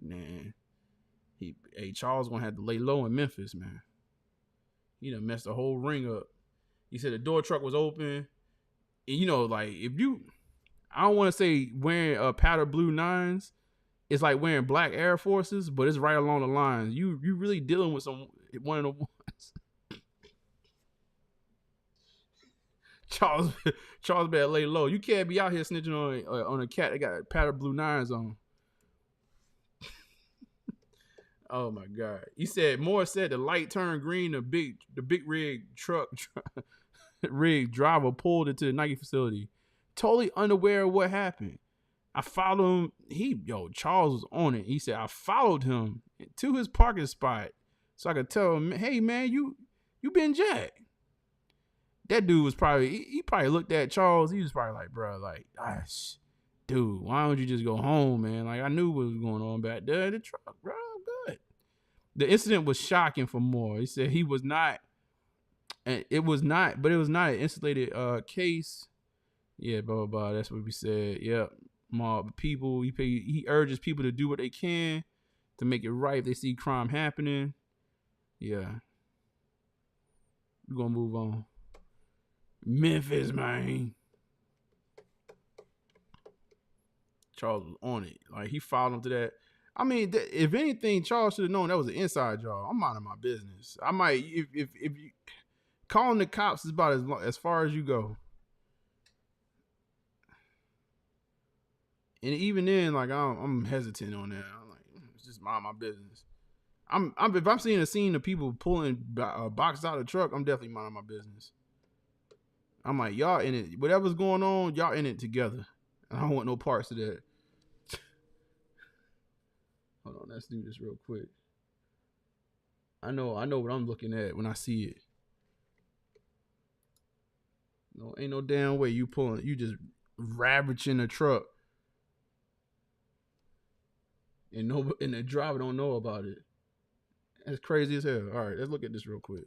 Man, Charles gonna have to lay low in Memphis, man. He done messed the whole ring up. He said the door truck was open. And, like I don't want to say wearing powder blue 9s. It's like wearing black Air Forces, but it's right along the lines. You really dealing with one of the ones. Charles better lay low. You can't be out here snitching on a cat that got powder blue 9s on. Oh my God. He said Moore said the light turned green. The big rig truck rig driver pulled into the Nike facility, totally unaware of what happened. I followed him. Charles was on it. He said I followed him to his parking spot so I could tell him, hey man, you been jacked. That dude was he probably looked at Charles. He was probably like, bro, like, gosh, dude, why don't you just go home, man? Like, I knew what was going on back there in the truck, bro. Good. The incident was shocking for Moore. He said it was not an insulated case. Yeah, blah, blah, blah. That's what we said. Yep. Mob people. He urges people to do what they can to make it right if they see crime happening. Yeah. We're going to move on. Memphis, man. Charles was on it. Like, he followed him to that. I mean, if anything, Charles should have known that was an inside job. I'm minding my business. I might, if you, calling the cops is about as far as you go. And even then, like I'm hesitant on that. I'm like, just mind my business. If I'm seeing a scene of people pulling boxes out of the truck, I'm definitely minding my business. I'm like, y'all in it. Whatever's going on, y'all in it together. I don't want no parts of that. Hold on, let's do this real quick. I know what I'm looking at when I see it. No, ain't no damn way you just ravaging a truck. And the driver don't know about it. That's crazy as hell. All right, let's look at this real quick.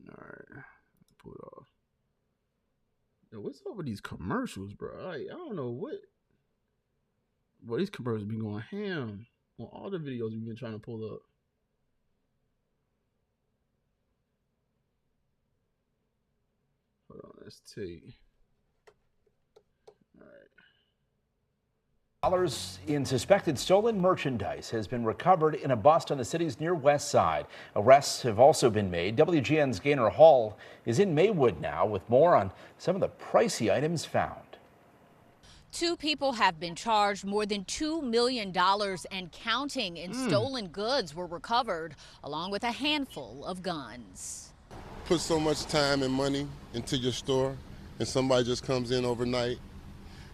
All right, pull it off. Yo, what's up with these commercials, bro? Like, I don't know what. Well, these commercials be going ham on all the videos we've been trying to pull up. Hold on, let's see. All right. Dollars in suspected stolen merchandise has been recovered in a bust on the city's near west side. Arrests have also been made. WGN's Gaynor Hall is in Maywood now with more on some of the pricey items found. 2 people have been charged. More than $2 million and counting in stolen goods were recovered, along with a handful of guns. Put so much time and money into your store, and somebody just comes in overnight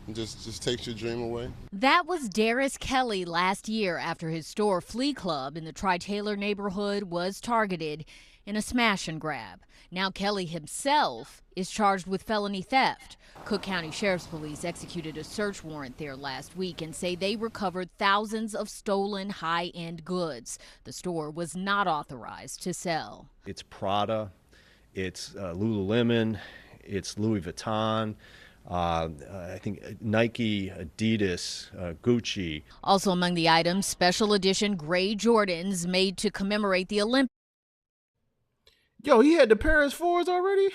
and just takes your dream away. That was Darius Kelly last year after his store Flea Club in the Tri-Taylor neighborhood was targeted in a smash and grab. Now Kelly himself is charged with felony theft. Cook County Sheriff's Police executed a search warrant there last week and say they recovered thousands of stolen high-end goods. The store was not authorized to sell. It's Prada, it's Lululemon, it's Louis Vuitton, I think Nike, Adidas, Gucci. Also among the items, special edition gray Jordans made to commemorate the Olympics. Yo, he had the Paris 4s already?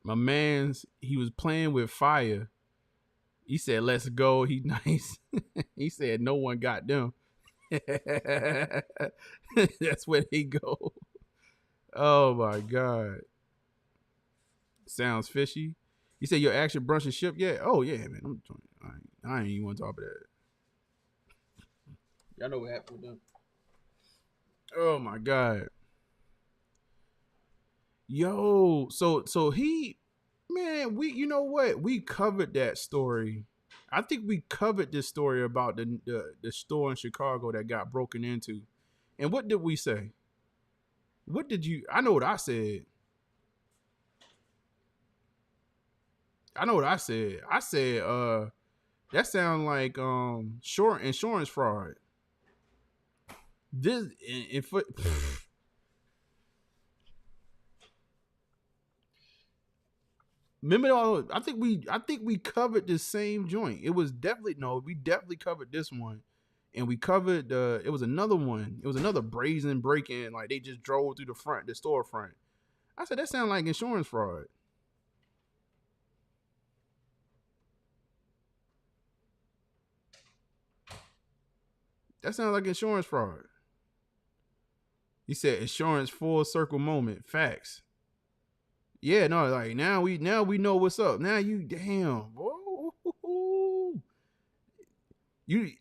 My man's, he was playing with fire. He said, let's go. He nice. He said, no one got them. That's where they go. Oh my God. Sounds fishy. He said, your action brunch and ship yet? Oh yeah, man. I ain't even want to talk about that. Y'all know what happened with them. Oh my God. Yo, so he, man, you know what? We covered that story. I think we covered this story about the store in Chicago that got broken into. And what did we say? I know what I said. I said, that sounds like short insurance fraud. This remember, I think we covered the same joint. It was definitely we definitely covered this one, and we covered it was another one. It was another brazen break-in. Like they just drove through the storefront. I said that sounds like insurance fraud. That sounds like insurance fraud. He said insurance full circle moment. Facts. Yeah, no, like now we know what's up. Now you damn, whoa.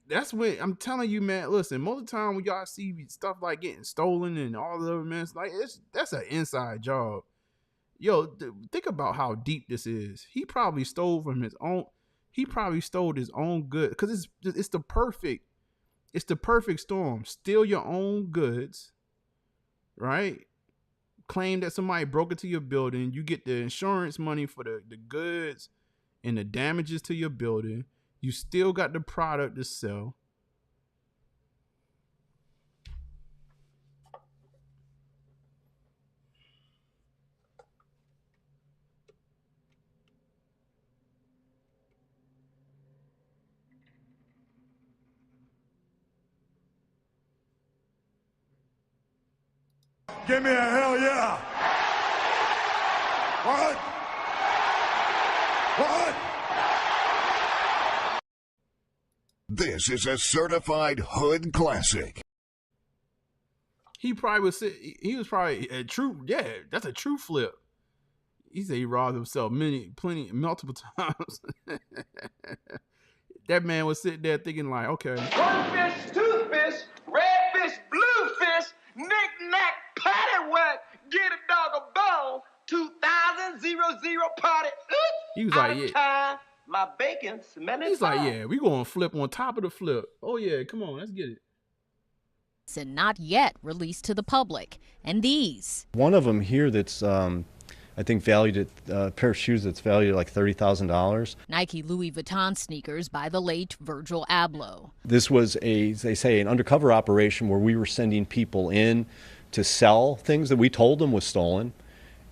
That's when I'm telling you, man. Listen, most of the time when y'all see stuff like getting stolen and all the other mess, like that's an inside job. Yo, think about how deep this is. He probably stole from his own. He probably stole his own good because it's the perfect It's the perfect storm. Steal your own goods, right? Claim that somebody broke into your building. You get the insurance money for the goods and the damages to your building. You still got the product to sell. Give me a hell yeah. What? What? This is a certified hood classic. He probably was. He was probably a true. Yeah, that's a true flip. He said he robbed himself multiple times. That man was sitting there thinking like, okay. One fish, two fish, red fish, blue fish, knick-knack, paddywhack, get a dog a bone, 2000 party. He was like, yeah. Time, my bacon smelling. He's like, yeah, we going to flip on top of the flip. Oh yeah, come on, let's get it. And not yet released to the public. And these. One of them here that's, I think, valued at a pair of shoes that's valued at like $30,000. Nike Louis Vuitton sneakers by the late Virgil Abloh. This was they say, an undercover operation where we were sending people in to sell things that we told them was stolen.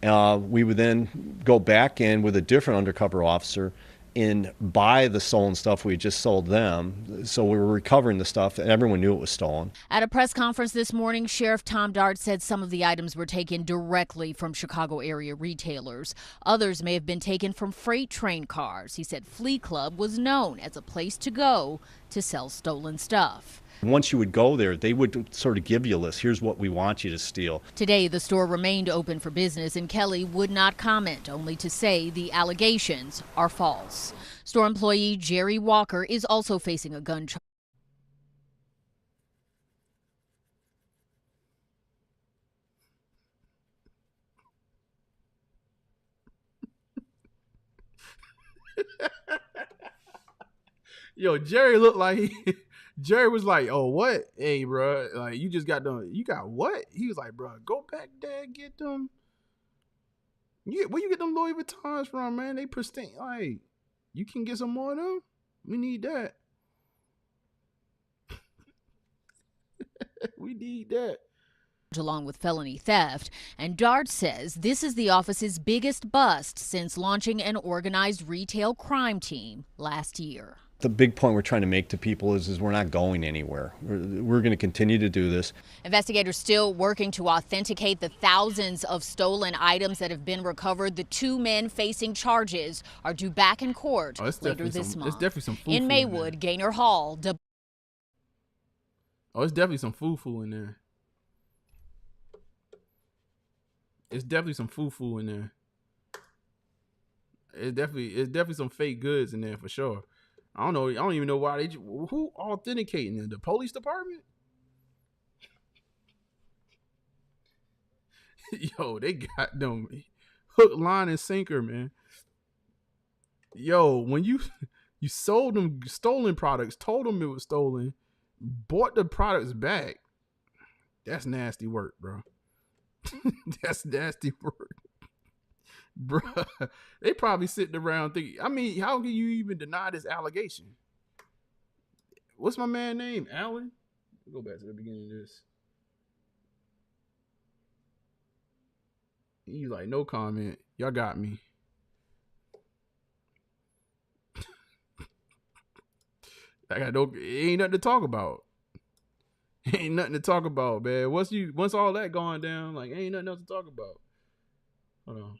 We would then go back in with a different undercover officer and buy the stolen stuff we just sold them. So we were recovering the stuff and everyone knew it was stolen. At a press conference this morning, Sheriff Tom Dart said some of the items were taken directly from Chicago area retailers. Others may have been taken from freight train cars. He said Flea Club was known as a place to go to sell stolen stuff. Once you would go there, they would sort of give you a list. Here's what we want you to steal. Today, the store remained open for business, and Kelly would not comment, only to say the allegations are false. Store employee Jerry Walker is also facing a gun charge. Yo, Jerry looked like Jerry was like, oh, what? Hey, bro, like, you just got them. You got what? He was like, bro, go back there, get them. Yeah, where you get them Louis Vuittons from, man? They pristine. Like, you can get some more of them? We need that. We need that. Along with felony theft. And Dart says this is the office's biggest bust since launching an organized retail crime team last year. The big point we're trying to make to people is we're not going anywhere. We're going to continue to do this. Investigators still working to authenticate the thousands of stolen items that have been recovered. The two men facing charges are due back in court later this month. It's definitely some foo-foo in Maywood, Gaynor Hall. Oh, it's definitely some foo-foo in there. It's definitely some foo-foo in there. It's definitely some fake goods in there for sure. I don't know. I don't even know why who authenticating it? The police department? Yo, they got them hook, line, and sinker, man. Yo, when you sold them stolen products, told them it was stolen, bought the products back, that's nasty work, bro. That's nasty work. Bruh, they probably sitting around thinking, I mean, how can you even deny this allegation? What's my man name? Alan? Go back to the beginning of this. He's like, no comment. Y'all got me. I got no, ain't nothing to talk about. Ain't nothing to talk about, man. Once all that going down, like, ain't nothing else to talk about. Hold on.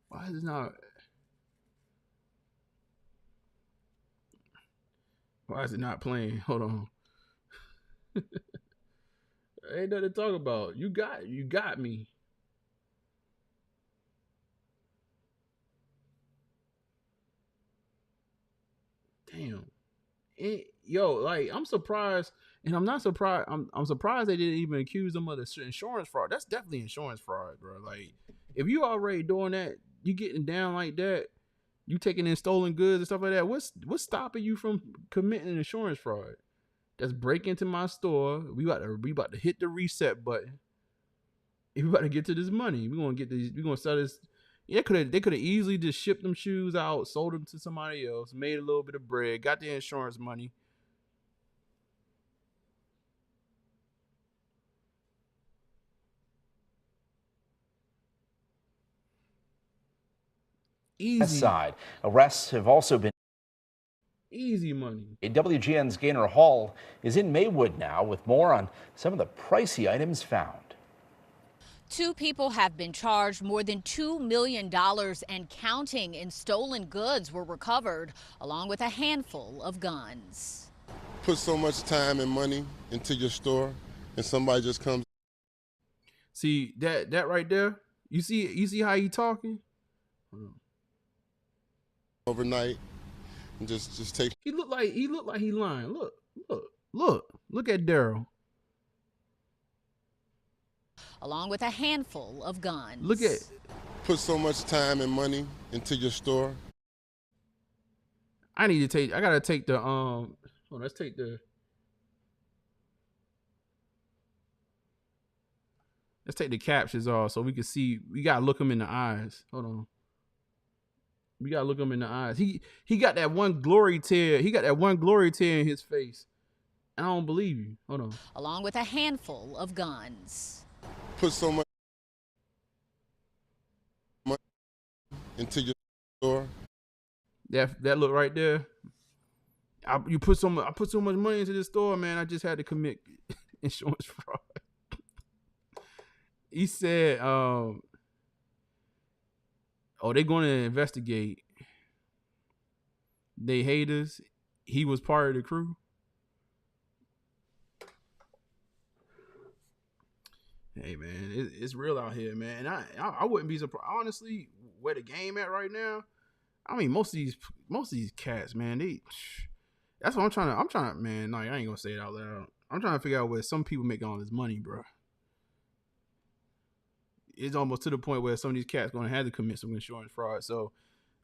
Why is it not? Why is it not playing? Hold on. Ain't nothing to talk about. You got me. Damn. Yo, like, I'm surprised, and I'm not surprised. I'm surprised they didn't even accuse them of the insurance fraud. That's definitely insurance fraud, bro. Like, if you already doing that, you getting down like that, you taking in stolen goods and stuff like that, what's stopping you from committing insurance fraud? that's break into my store. We about to hit the reset button. If we about to get to this money, we're gonna get these. We're gonna sell this. Yeah, they could have easily just shipped them shoes out, sold them to somebody else, made a little bit of bread, got the insurance money. Easy. Side. Arrests have also been easy money. WGN's Gaynor Hall is in Maywood now with more on some of the pricey items found. 2 people have been charged. More than $2 million and counting in stolen goods were recovered, along with a handful of guns. Put so much time and money into your store, and somebody just comes. See that right there? You see how he talking? Overnight, and just take. He looked like he lying. Look at Daryl. Along with a handful of guns. Look at. Put so much time and money into your store. I gotta take the let's take the. Let's take the captions off so we can see. We gotta look him in the eyes. Hold on. We gotta look him in the eyes. He got that one glory tear. He got that one glory tear in his face. I don't believe you. Hold on. Along with a handful of guns. Put so much money into your store. That look right there. I put so much money into this store, man. I just had to commit insurance fraud. He said, they're going to investigate. They Hittas. He was part of the crew. Hey man, it's real out here, man. And I wouldn't be surprised. Honestly, where the game at right now, I mean, most of these cats, man, that's what I'm trying to, man. No, I ain't gonna say it out loud. I'm trying to figure out where some people make all this money, bro. It's almost to the point where some of these cats gonna have to commit some insurance fraud. So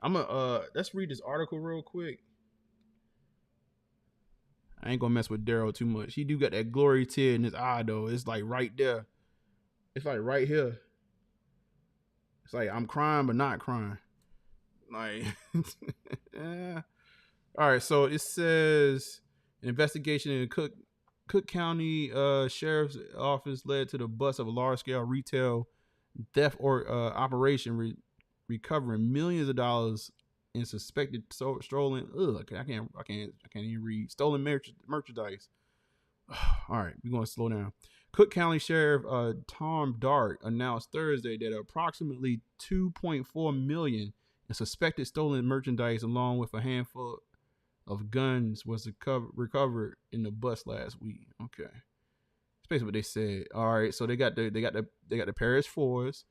I'm gonna let's read this article real quick. I ain't gonna mess with Daryl too much. He do got that glory tear in his eye though. It's like right there. It's like right here. It's like I'm crying but not crying. Like, yeah. All right. So it says an investigation in Cook County Sheriff's Office led to the bust of a large-scale retail theft or operation, recovering millions of dollars in suspected stolen. I can't even read. Stolen merchandise. All right, we're gonna slow down. Cook County Sheriff Tom Dart announced Thursday that approximately $2.4 million in suspected stolen merchandise, along with a handful of guns, was recovered in the bust last week. Okay, that's basically what they said. All right, so they got the Paris 4s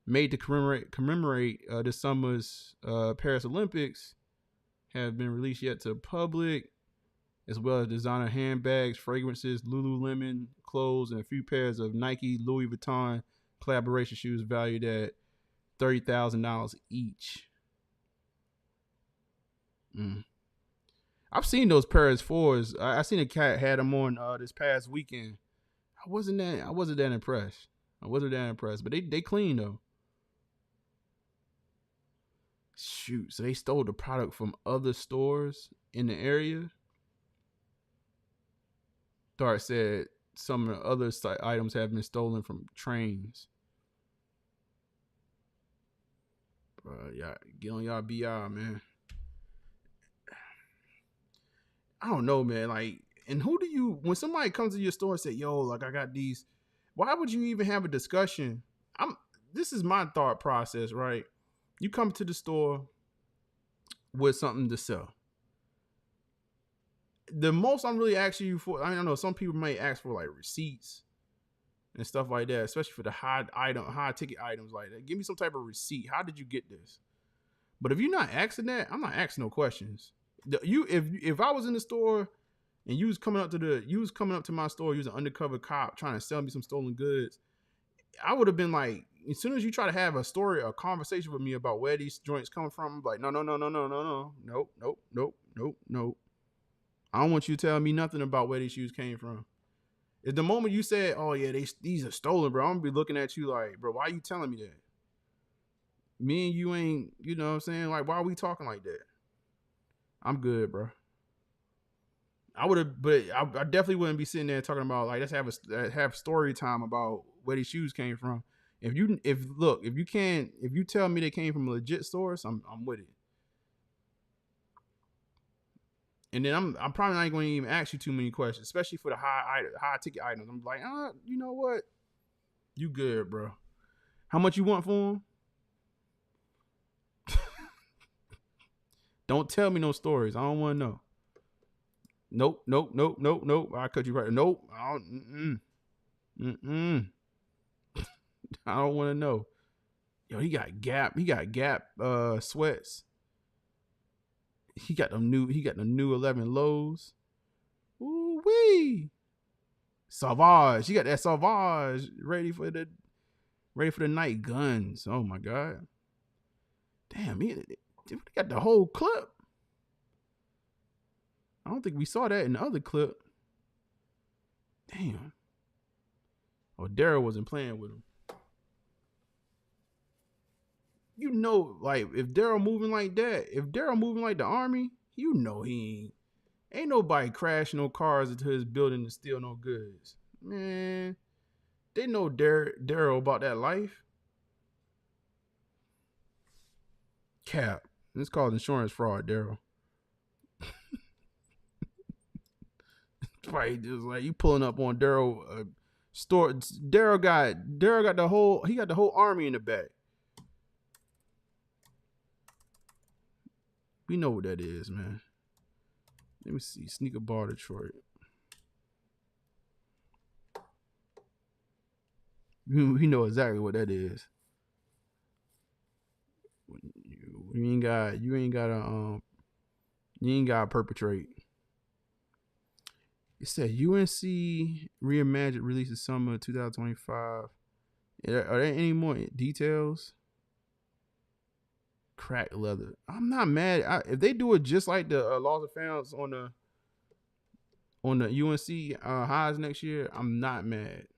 made to commemorate this summer's Paris Olympics have been released yet to public, as well as designer handbags, fragrances, Lululemon clothes, and a few pairs of Nike, Louis Vuitton collaboration shoes valued at $30,000 each. I've seen those Paris 4s. I seen a cat had them on this past weekend. I wasn't that impressed. But they clean though. Shoot, so they stole the product from other stores in the area. Dart said some of the other items have been stolen from trains. Yeah, get on y'all BI, man. I don't know, man. Like, and who do you, when somebody comes to your store and say, yo, like I got these, why would you even have a discussion? This is my thought process, right? You come to the store with something to sell. The most I'm really asking you for, I don't know, some people might ask for like receipts and stuff like that, especially for the high ticket items like that. Give me some type of receipt. How did you get this? But if you're not asking that, I'm not asking no questions. If I was in the store and you was coming up to my store, you was an undercover cop trying to sell me some stolen goods, I would have been like, as soon as you try to have a conversation with me about where these joints come from, I'm like, no. Nope. I don't want you to tell me nothing about where these shoes came from. If the moment you said, "Oh yeah, these are stolen," bro, I'm gonna be looking at you like, bro, why are you telling me that? Me and you ain't, you know what I'm saying? Like, why are we talking like that? I'm good, bro. I would have, but I definitely wouldn't be sitting there talking about like let's have story time about where these shoes came from. If you tell me they came from a legit source, I'm with it. And then I'm probably not going to even ask you too many questions, especially for the high ticket items. I'm like, you know what? You good, bro? How much you want for them? Don't tell me no stories. I don't want to know. Nope. I cut you right. Nope. I don't want to know. Yo, he got Gap sweats. He got the new 11 lows. Ooh wee. Sauvage. He got that Sauvage ready for the night guns. Oh my God. Damn, he got the whole clip. I don't think we saw that in the other clip. Damn. Oh, Daryl wasn't playing with him. You know, like if Daryl moving like that, if Daryl moving like the army, you know he ain't nobody crashing no cars into his building to steal no goods. Man, they know Daryl about that life. Cap. It's called insurance fraud, Daryl. Right, just like you pulling up on Daryl store. Daryl got the whole army in the back. We know what that is, man. Let me see. Sneaker bar Detroit. We know exactly what that is. You ain't got to perpetrate. It said UNC Reimagined releases summer 2025. Are there any more details? Crack leather. I'm not mad. If they do it just like the Laws of Fans on the UNC highs next year, I'm not mad.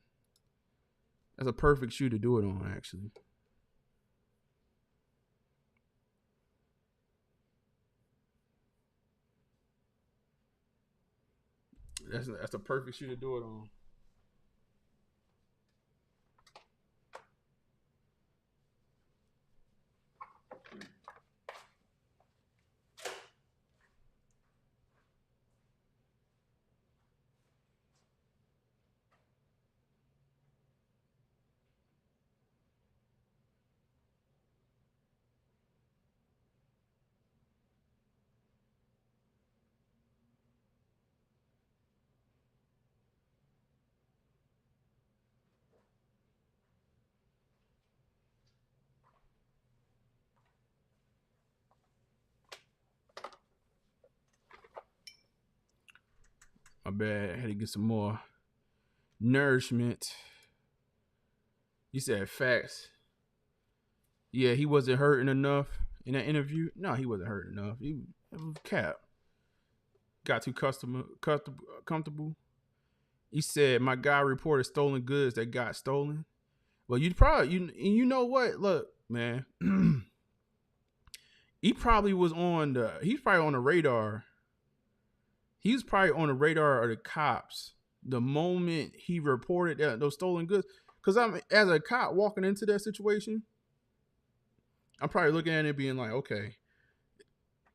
That's a perfect shoe to do it on, actually. That's a perfect shoe to do it on. My bad. I had to get some more nourishment. You said facts. Yeah, he wasn't hurting enough in that interview. No, he wasn't hurting enough. It was cap. Got too comfortable. He said, my guy reported stolen goods that got stolen. Well, you know what? Look, man. He's probably on the radar. He was probably on the radar of the cops the moment he reported those stolen goods. Because as a cop walking into that situation, I'm probably looking at it being like, okay,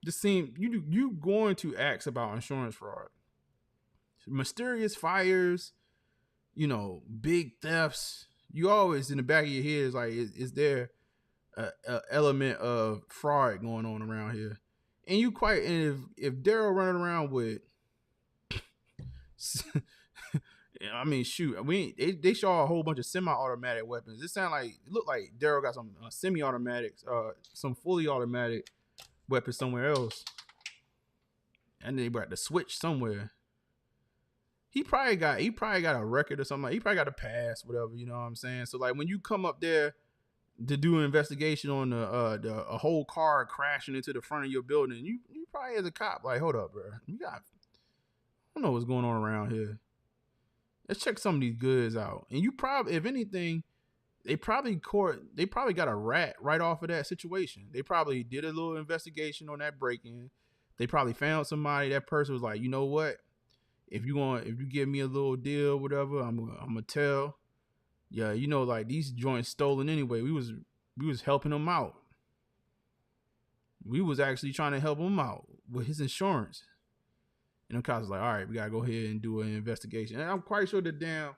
this seems you going to ask about insurance fraud, mysterious fires, big thefts. You always in the back of your head is like, is there a element of fraud going on around here? And if Daryl running around with, I mean, shoot, they show a whole bunch of semi-automatic weapons. It looked like Daryl got some semi-automatics, some fully automatic weapons somewhere else, and they got the switch somewhere. He probably got a record or something. He probably got a pass, whatever. You know what I'm saying? So like when you come up there to do an investigation on a whole car crashing into the front of your building, you probably as a cop like, hold up, bro, don't know what's going on around here. Let's check some of these goods out. And you probably, if anything, they probably got a rat right off of that situation. They probably did a little investigation on that break-in. They probably found somebody. That person was like, you know what? If you give me a little deal, whatever, I'm gonna tell. Yeah, you know, like these joints stolen anyway. We was helping them out. We was actually trying to help him out with his insurance. And the cops was like, all right, we gotta go ahead and do an investigation. And I'm quite sure that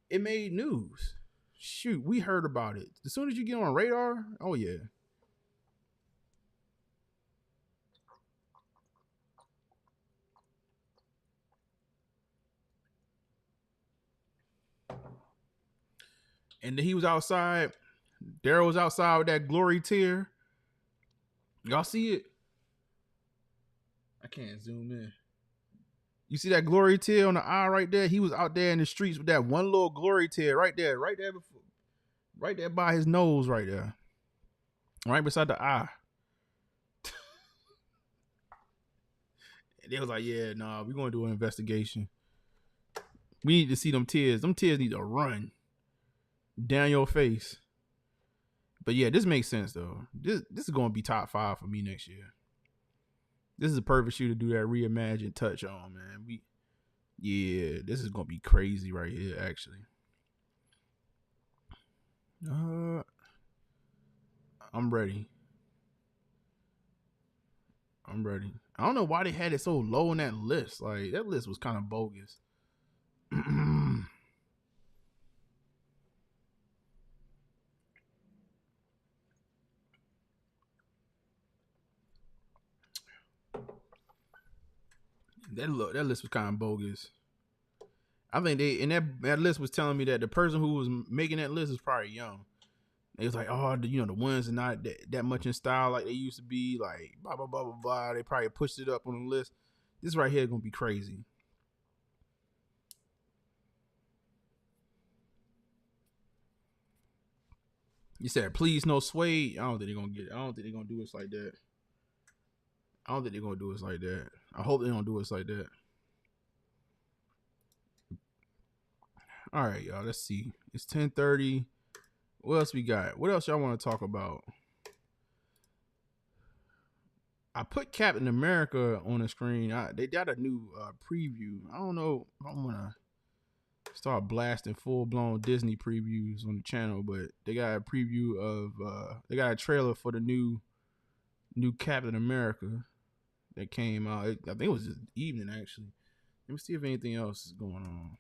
it made news. Shoot, we heard about it. As soon as you get on radar, oh yeah. And then he was outside. Daryl was outside with that glory tear. Y'all see it? I can't zoom in. You see that glory tear on the eye right there? He was out there in the streets with that one little glory tear right there by his nose right there. Right beside the eye. And they was like, yeah, nah, we're going to do an investigation. We need to see them tears. Them tears need to run down your face. But yeah, this makes sense though. This is going to be top 5 for me next year. This is a perfect shoe to do that reimagined touch on, man. This is going to be crazy right here, actually. I'm ready. I don't know why they had it so low on that list. Like, that list was kind of bogus. That list was kind of bogus. I think that list was telling me that the person who was making that list is probably young. They was like, oh, the ones are not that much in style like they used to be, like blah blah blah blah blah. They probably pushed it up on the list. This right here is gonna be crazy. You said, please no suede. I don't think they're gonna get it. I don't think they're gonna do us like that. I hope they don't do us like that. All right, y'all. Let's see. It's 10:30. What else we got? What else y'all want to talk about? I put Captain America on the screen. They got a new preview. I don't know if I'm gonna start blasting full-blown Disney previews on the channel, but they got a preview of they got a trailer for the new Captain America that came out. I think it was this evening, actually. Let me see if anything else is going on.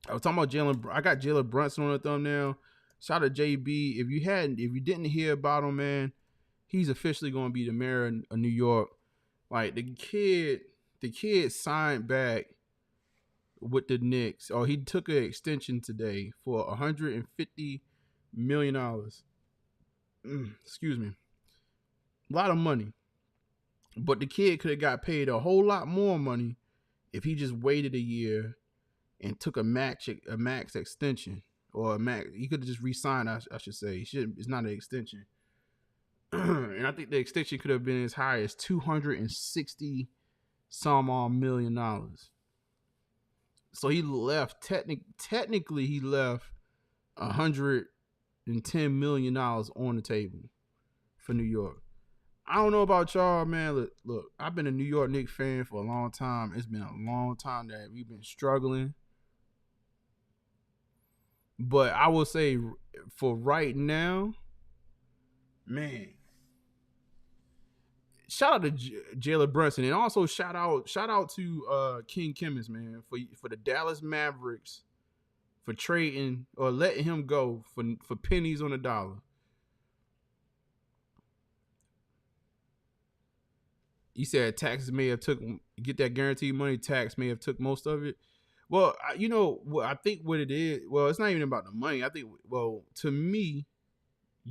I was talking about I got Jalen Brunson on the thumbnail. Shout out to JB. If you didn't hear about him, man, he's officially going to be the mayor of New York. Like, the kid signed back with the Knicks. Or he took an extension today for $150 million. Excuse me. A lot of money. But the kid could have got paid a whole lot more money if he just waited a year and took a max extension, or a max. He could have just re-signed, I should say. It's not an extension. And I think the extension could have been as high as $260 some odd million. So he left, technically he left $110 million on the table for New York. I don't know about y'all, man. Look, I've been a New York Knicks fan for a long time. It's been a long time that we've been struggling. But I will say, for right now, man, shout out to Jalen Brunson, and also shout out to King Chemist, man, for the Dallas Mavericks for trading or letting him go for pennies on the dollar. He said taxes may have get that guaranteed money. Tax may have took most of it. Well, I think what it is. Well, it's not even about the money. I think, to me,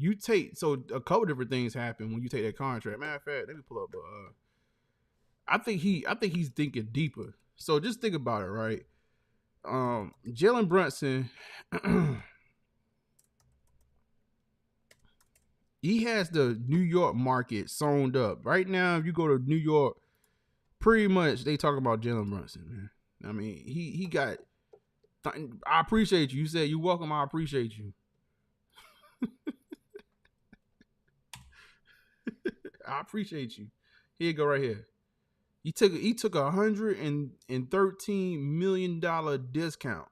a couple different things happen when you take that contract. Matter of fact, let me pull up. I think he's thinking deeper. So just think about it, right? Jalen Brunson, he has the New York market sewn up right now. If you go to New York, pretty much they talk about Jalen Brunson, man. I mean, he got. I appreciate you. You said you're welcome. I appreciate you. I appreciate you. Here you go, right here. He took $113 million discount,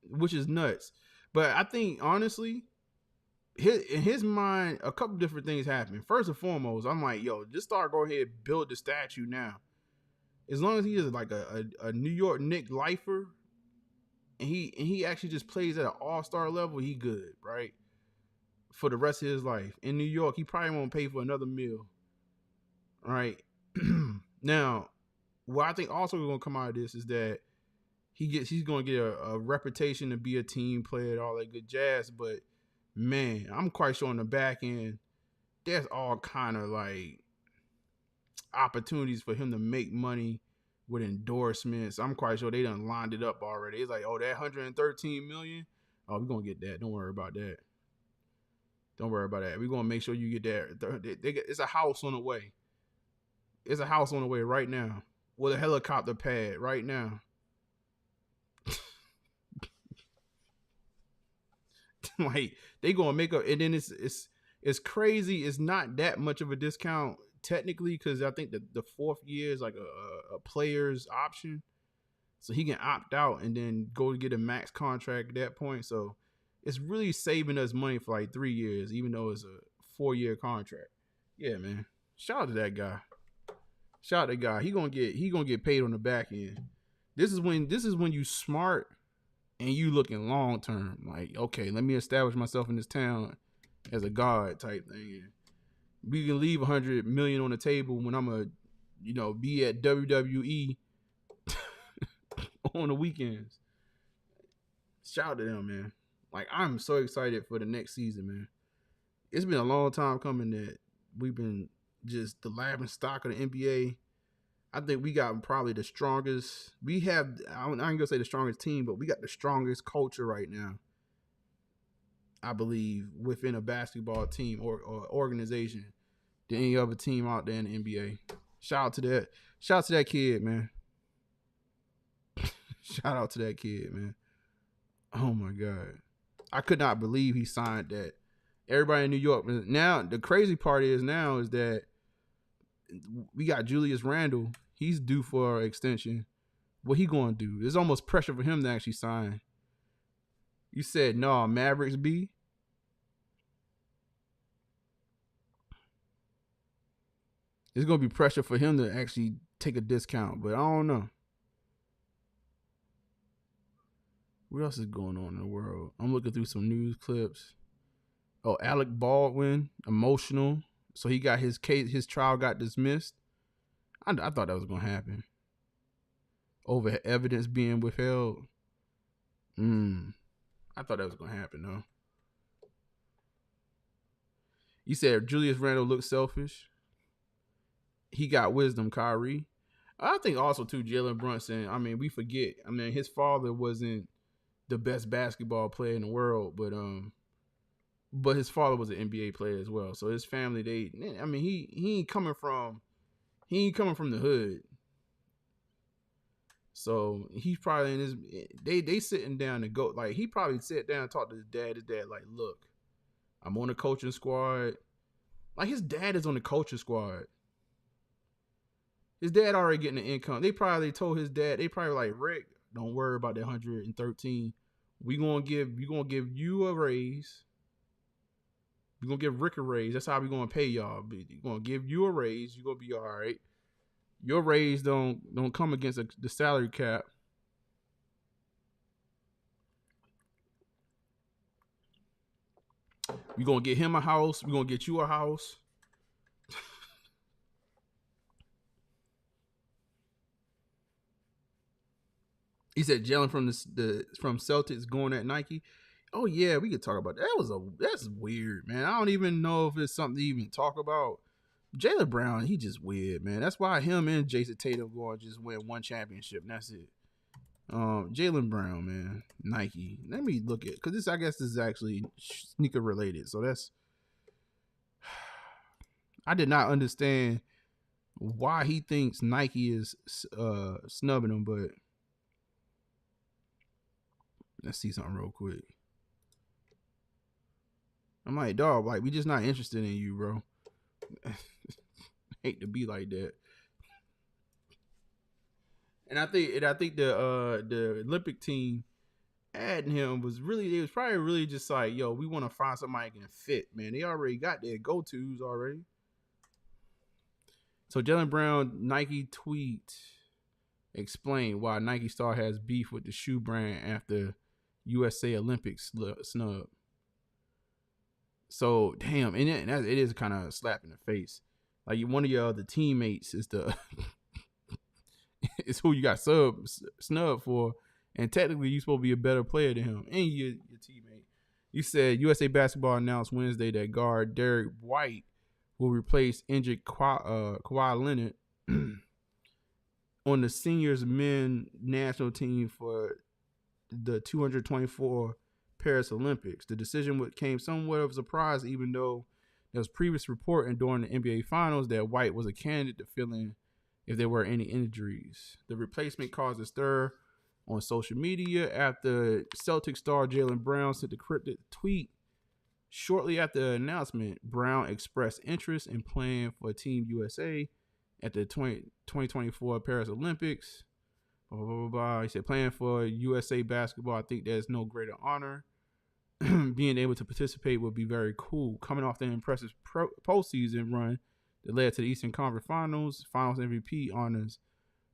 which is nuts. But I think honestly, in his mind, a couple different things happen. First and foremost, I'm like, yo, just start go ahead and build the statue now. As long as he is like a New York Knicks lifer, and he actually just plays at an all-star level, he good, right? For the rest of his life. In New York, he probably won't pay for another meal. All right. Now, what I think also going to come out of this is that he's going to get a reputation to be a team player and all that good jazz. But man, I'm quite sure on the back end, there's all kind of like opportunities for him to make money with endorsements. I'm quite sure they done lined it up already. It's like, oh, that $113 million. Oh, we're going to get that. Don't worry about that. Don't worry about that. We're going to make sure you get that. It's a house on the way. It's a house on the way right now with a helicopter pad right now. Like they gonna make up, and then it's crazy. It's not that much of a discount technically because I think the fourth year is like a player's option, so he can opt out and then go to get a max contract at that point. So it's really saving us money for like 3 years, even though it's a 4-year contract. Yeah, man. Shout out to that guy. Shout out to that guy. He gonna get paid on the back end. This is when you smart and you looking long term. Like, okay, let me establish myself in this town as a god type thing. We can leave $100 million on the table when I'm be at WWE on the weekends. Shout out to them, man. Like, I'm so excited for the next season, man. It's been a long time coming that we've been just the laughing stock of the NBA. I think we got probably the strongest. We have, I ain't gonna say the strongest team, but we got the strongest culture right now, I believe, within a basketball team or organization than any other team out there in the NBA. Shout out to that. Shout out to that kid, man. Shout out to that kid, man. Oh my God. I could not believe he signed that. Everybody in New York. Now, the crazy part is that we got Julius Randle. He's due for an extension. What he going to do? There's almost pressure for him to actually sign. You said, no, Mavericks B? There's going to be pressure for him to actually take a discount, but I don't know. What else is going on in the world? I'm looking through some news clips. Oh, Alec Baldwin, emotional. So he got his trial got dismissed. I thought that was going to happen. Over evidence being withheld. I thought that was going to happen, though. You said Julius Randle looked selfish. He got wisdom, Kyrie. I think also, too, Jalen Brunson. I mean, we forget. I mean, his father wasn't the best basketball player in the world, but his father was an NBA player as well. So his family, he ain't coming from the hood. So he's probably in his, they sitting down to go, like, he probably sat down and talked to his dad. His dad, like, look, I'm on the coaching squad. Like, his dad is on the coaching squad. His dad already getting the income. They probably told his dad, they probably like, Rick, don't worry about that 113. We gonna give you a raise. We're gonna give Rick a raise. That's how we gonna pay y'all. We're gonna give you a raise. You're gonna be all right. Your raise don't come against the salary cap. We're gonna get him a house. We're gonna get you a house. He said Jalen from Celtics going at Nike. Oh yeah, we could talk about that. That's weird, man. I don't even know if it's something to even talk about. Jaylen Brown, he just weird, man. That's why him and Jason Tatum going to just win one championship, and that's it. Jaylen Brown, man, Nike. Let me look at, because I guess this is actually sneaker related. So that's, I did not understand why he thinks Nike is snubbing him, but let's see something real quick. I'm like, dog, like we just not interested in you, bro. Hate to be like that. And I think the Olympic team adding him was probably really just like, yo, we want to find somebody who can fit, man. They already got their go-tos already. So Jaylen Brown Nike tweet explained why Nike star has beef with the shoe brand after USA Olympics snub. So damn, and it is kind of a slap in the face. Like one of your other teammates is is who you got snubbed for, and technically you're supposed to be a better player than him and your teammate. You said USA Basketball announced Wednesday that guard Derek White will replace injured Kawhi Leonard on the seniors men national team for the 224 Paris Olympics. The decision came somewhat of a surprise, even though there was previous reporting during the NBA Finals that White was a candidate to fill in if there were any injuries. The replacement caused a stir on social media after Celtic star Jaylen Brown sent the cryptic tweet. Shortly after the announcement, Brown expressed interest in playing for Team USA at the 2024 Paris Olympics. Blah, blah, blah, blah. He said, playing for USA basketball, I think there's no greater honor. Being able to participate would be very cool. Coming off the impressive postseason run that led to the Eastern Conference Finals MVP honors,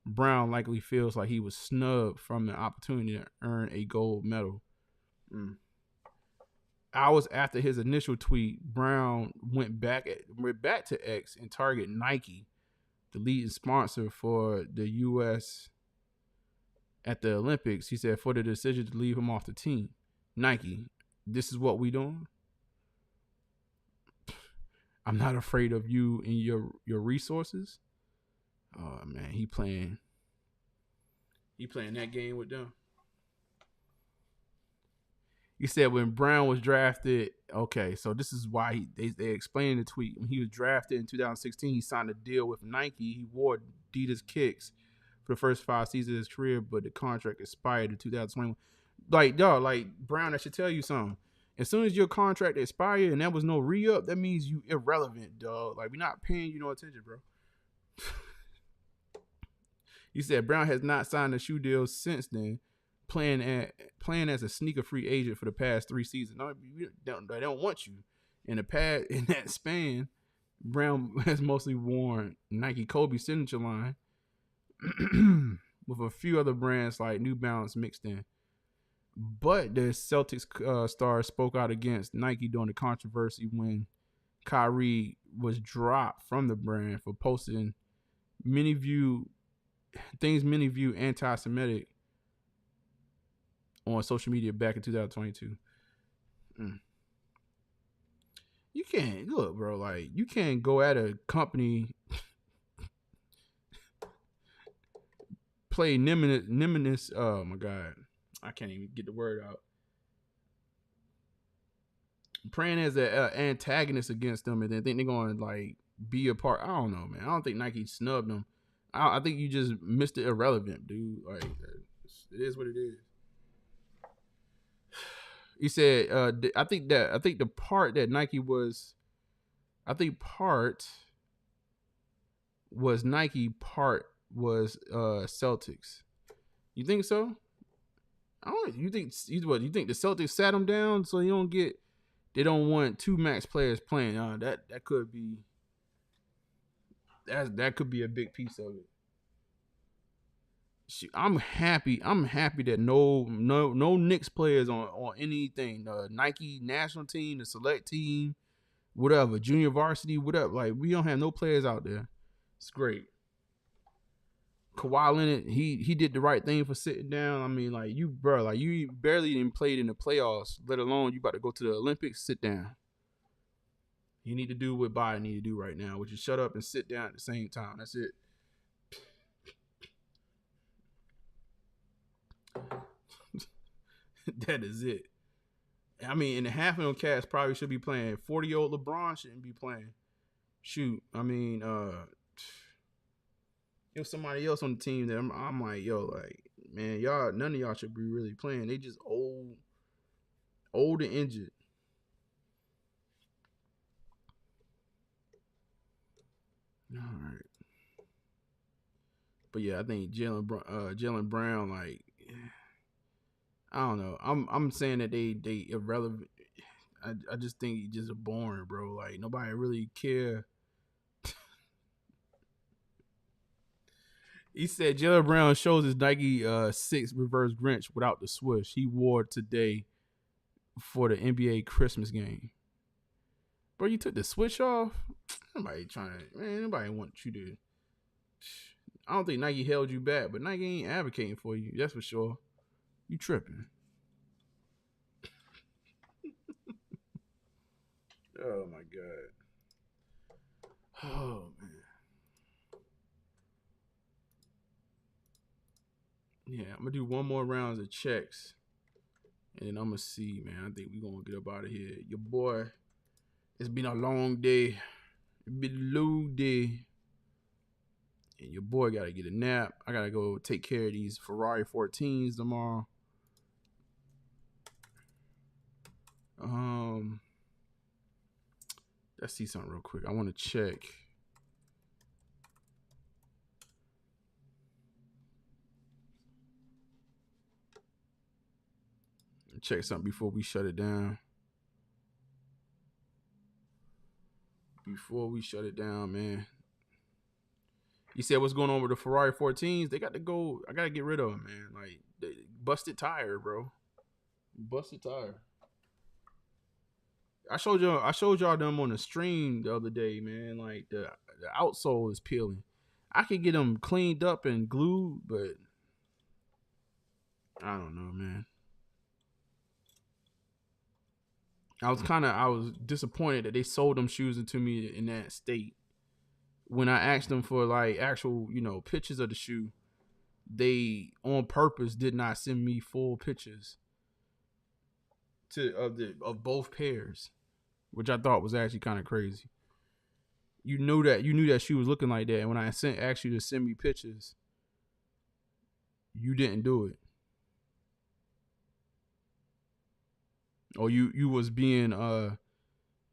Brown likely feels like he was snubbed from the opportunity to earn a gold medal. Hours after his initial tweet, Brown went back to X and targeted Nike, the leading sponsor for the U.S. at the Olympics. He said, for the decision to leave him off the team. Nike, this is what we doing? I'm not afraid of you and your resources. Oh man, he playing that game with them. He said when Brown was drafted, okay, so this is why they explained the tweet. When he was drafted in 2016, he signed a deal with Nike. He wore Adidas kicks for the first 5 seasons of his career, but the contract expired in 2021. Like, dog, like Brown, that should tell you something. As soon as your contract expired and there was no re-up, that means you irrelevant, dog. Like, we're not paying you no attention, bro. He said Brown has not signed a shoe deal since then, playing as a sneaker free agent for the past 3 seasons. No, they don't want you. In that span, Brown has mostly worn Nike Kobe signature line with a few other brands like New Balance mixed in. But the Celtics star spoke out against Nike during the controversy when Kyrie was dropped from the brand for posting many view anti-Semitic on social media back in 2022. You can't look, bro. Like, you can't go at a company, play Nemesis. Oh my God, I can't even get the word out. Praying as an antagonist against them, and then think they're going to like be a part. I don't know, man. I don't think Nike snubbed them. I think you just missed it irrelevant, dude. Like, it is what it is. He said, I think the part that Nike was, Nike, part was Celtics. You think so? You think the Celtics sat them down so they don't want 2 max players playing? That could be. That could be a big piece of it. I'm happy that no Knicks players on anything. Nike national team, the select team, whatever, junior varsity, whatever. Like, we don't have no players out there. It's great. Kawhi Leonard, he did the right thing for sitting down. I mean, like, you barely even played in the playoffs, let alone you about to go to the Olympics. Sit down. You need to do what Biden need to do right now, which is shut up and sit down at the same time. That's it. That is it. I mean, and half of them cats probably should be playing. 40-year-old LeBron shouldn't be playing. Shoot, I mean, it was somebody else on the team that I'm like, yo, like, man, y'all, none of y'all should be really playing. They just old and injured. All right. But yeah, I think Jaylen Brown, like, I don't know. I'm saying that they irrelevant. I just think he just boring, bro. Like, nobody really care. He said Jaylen Brown shows his Nike 6 reverse Grinch without the swoosh. He wore it today for the NBA Christmas game. Bro, you took the switch off? Nobody want you to. I don't think Nike held you back, but Nike ain't advocating for you. That's for sure. You tripping. Oh my God. Oh man. Yeah, I'm gonna do one more rounds of checks. And then I'm gonna see, man. I think we're gonna get up out of here. Your boy, it's been a long day. It's been a long day. And your boy gotta get a nap. I gotta go take care of these Ferrari 14s tomorrow. Let's see something real quick. I want to check. Check something before we shut it down. Man. You said what's going on with the Ferrari 14s? They got to go. I got to get rid of them, man. Like, they busted tire, bro. Busted tire. I showed y'all them on the stream the other day, man. Like, the outsole is peeling. I could get them cleaned up and glued, but I don't know, man. I was disappointed that they sold them shoes to me in that state. When I asked them for like actual, pictures of the shoe, they on purpose did not send me full pictures of both pairs, which I thought was actually kind of crazy. You knew that shoe was looking like that, and when I asked you to send me pictures, you didn't do it. Or you was being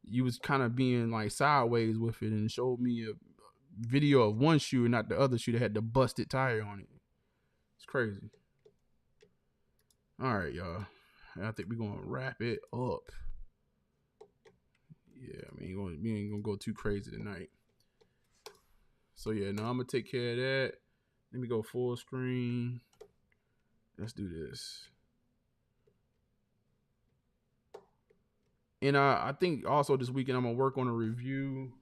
you was kind of being like sideways with it and showed me a video of one shoe and not the other shoe that had the busted tire on it. It's crazy. All right, y'all. I think we're gonna wrap it up. Yeah, we ain't gonna go too crazy tonight. So yeah, now I'm gonna take care of that. Let me go full screen. Let's do this. And I think also this weekend I'm gonna work on a review.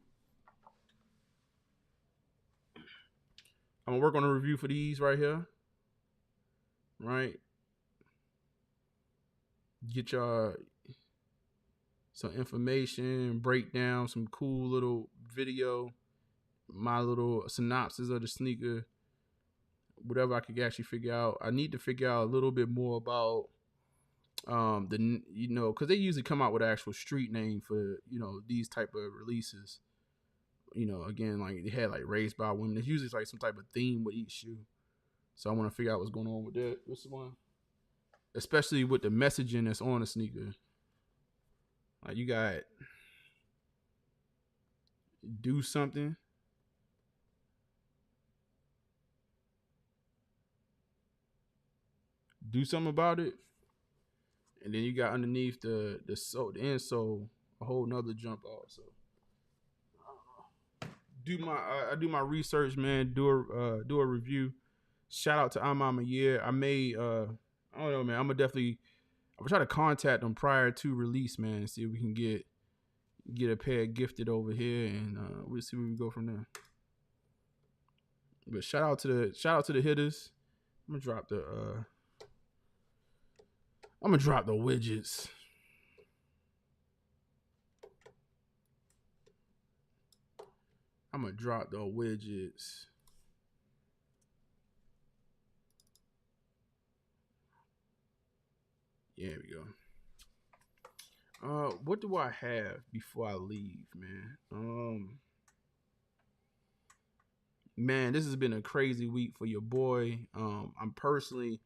I'm gonna work on a review for these right here. Right. Get y'all some information, breakdown, some cool little video, my little synopsis of the sneaker, whatever I could actually figure out. I need to figure out a little bit more about because they usually come out with an actual street name for these type of releases. Again, like they had like raised by women. There's usually like some type of theme with each shoe. So I want to figure out what's going on with that. What's the one? Especially with the messaging that's on the sneaker. Like you got do something. Do something about it. And then you got underneath the insole a whole nother jump off. So I do my research, man. Do a review. Shout out to Imam Year. I don't know, man. I'm gonna try to contact them prior to release, man, and see if we can get a pair gifted over here, and we'll see where we go from there. But shout out to the Hittas. I'm gonna drop the widgets. I'm gonna drop the widgets. Yeah, there we go. What do I have before I leave, man? man, this has been a crazy week for your boy. I'm personally,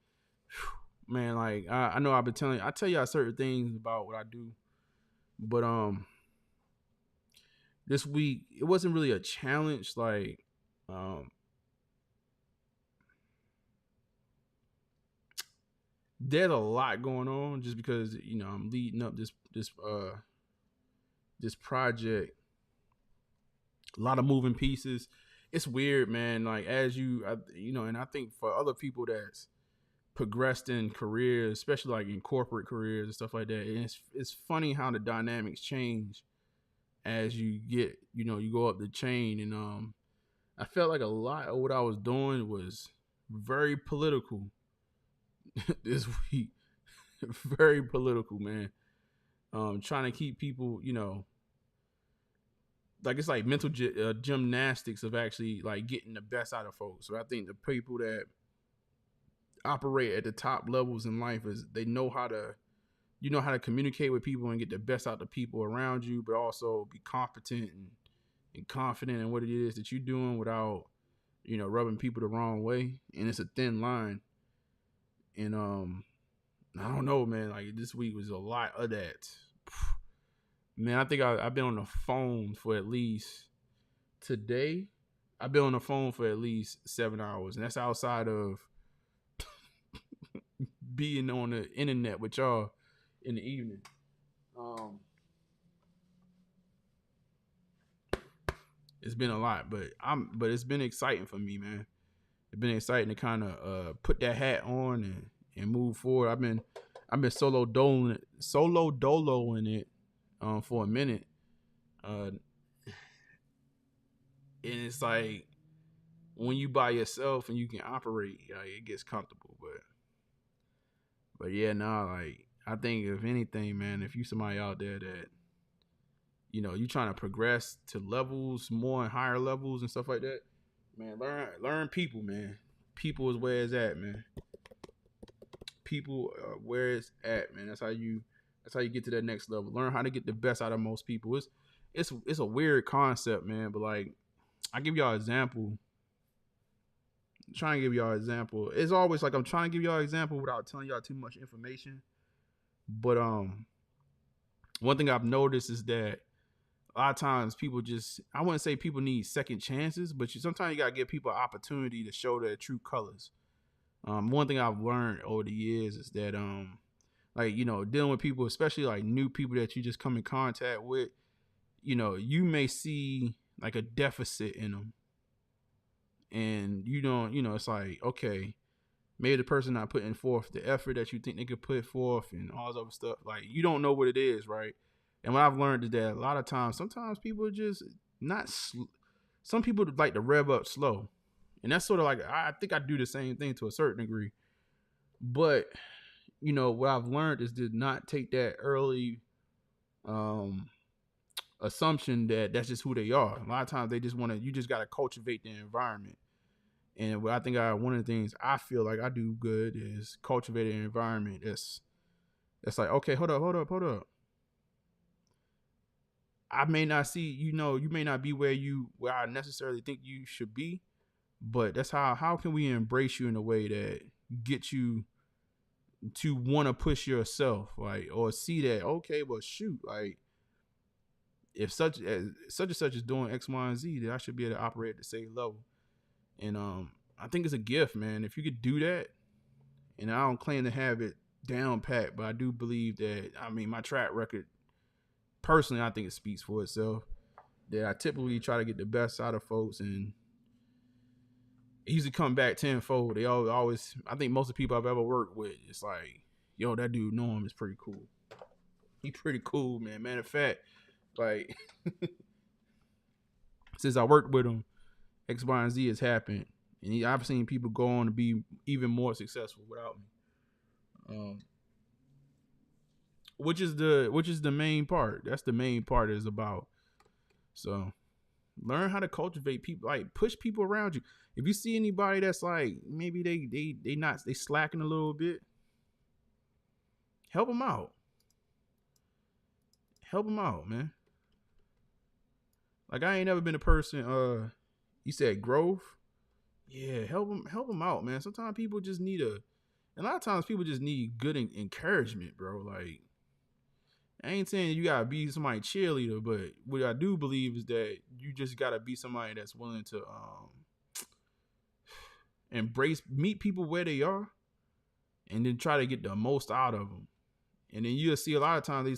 man, like I know I've been I tell y'all certain things about what I do, but this week it wasn't really a challenge. Like, there's a lot going on just because I'm leading up this project. A lot of moving pieces. It's weird, man. Like as and I think for other people that's progressed in careers, especially like in corporate careers and stuff like that, and it's funny how the dynamics change as you get, you go up the chain. And I felt like a lot of what I was doing was very political this week. Very political, man. Trying to keep people, like it's like mental gymnastics of actually like getting the best out of folks. So I think the people that operate at the top levels in life is they know how to communicate with people and get the best out of the people around you, but also be competent and confident in what it is that you're doing without, rubbing people the wrong way. And it's a thin line. And I don't know, man. Like this week was a lot of that. Man, I think I've been on the phone for at least today. I've been on the phone for at least 7 hours, and that's outside of being on the internet with y'all in the evening. It's been a lot, but it's been exciting for me, man. It's been exciting to kind of put that hat on and move forward. I've been solo doloing it for a minute. And it's like when you by yourself and you can operate, it gets comfortable. But yeah, like I think if anything, man, if you somebody out there that you trying to progress to levels, more and higher levels and stuff like that, man, learn people, man. People is where it's at, man. People where it's at, man. That's how you get to that next level. Learn how to get the best out of most people. It's a weird concept, man, but like I give y'all an example. I'm trying to give y'all an example. It's always like I'm trying to give y'all an example without telling y'all too much information. But one thing I've noticed is that a lot of times people I wouldn't say people need second chances, but sometimes you gotta give people an opportunity to show their true colors. One thing I've learned over the years is that like dealing with people, especially like new people that you just come in contact with, you may see like a deficit in them, and you don't, it's like, okay, maybe the person not putting forth the effort that you think they could put forth and all this other stuff. Like you don't know what it is, right? And what I've learned is that a lot of times, sometimes people are just not. Some people like to rev up slow, and that's sort of like I think I do the same thing to a certain degree. But what I've learned is to not take that early assumption that that's just who they are. A lot of times they just you just got to cultivate the environment. And what I think one of the things I feel like I do good is cultivate an environment that's like, okay, hold up. I may not see, you may not be where I necessarily think you should be, but that's how can we embrace you in a way that gets you to want to push yourself, like, or see that, okay, well, shoot, like, if such and such is doing X, Y, and Z, then I should be able to operate at the same level. And I think it's a gift, man. If you could do that, and I don't claim to have it down pat, but I do believe that, my track record, personally, I think it speaks for itself. That I typically try to get the best out of folks, and it usually come back tenfold. They always, I think most of the people I've ever worked with, it's like, yo, that dude Norm is pretty cool. He pretty cool, man. Matter of fact, like, since I worked with him, X, Y, and Z has happened, and I've seen people go on to be even more successful without me. Which is the main part. That's the main part is about. So learn how to cultivate people, like push people around you. If you see anybody that's like maybe they slacking a little bit, help them out. Help them out, man. Like I ain't never been a person. You said growth. Yeah, help them out, man. Sometimes people just need a lot of times people just need good encouragement, bro. Like, I ain't saying you gotta be somebody cheerleader, but what I do believe is that you just gotta be somebody that's willing to meet people where they are, and then try to get the most out of them. And then you'll see a lot of times they'll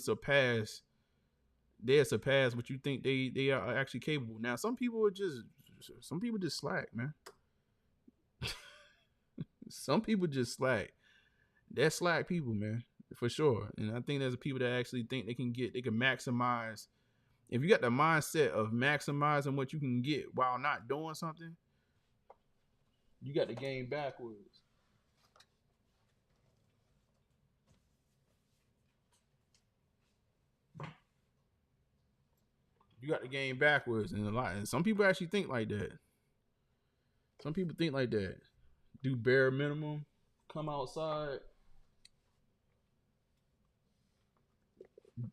surpass what you think they are actually capable. Now, some people just slack, man. Some people just slack. They're slack people, man, for sure. And I think there's people that actually think they can maximize. If you got the mindset of maximizing what you can get while not doing something, you got the game backwards. You got the game backwards, and some people actually think like that. Some people think like that. Do bare minimum, come outside.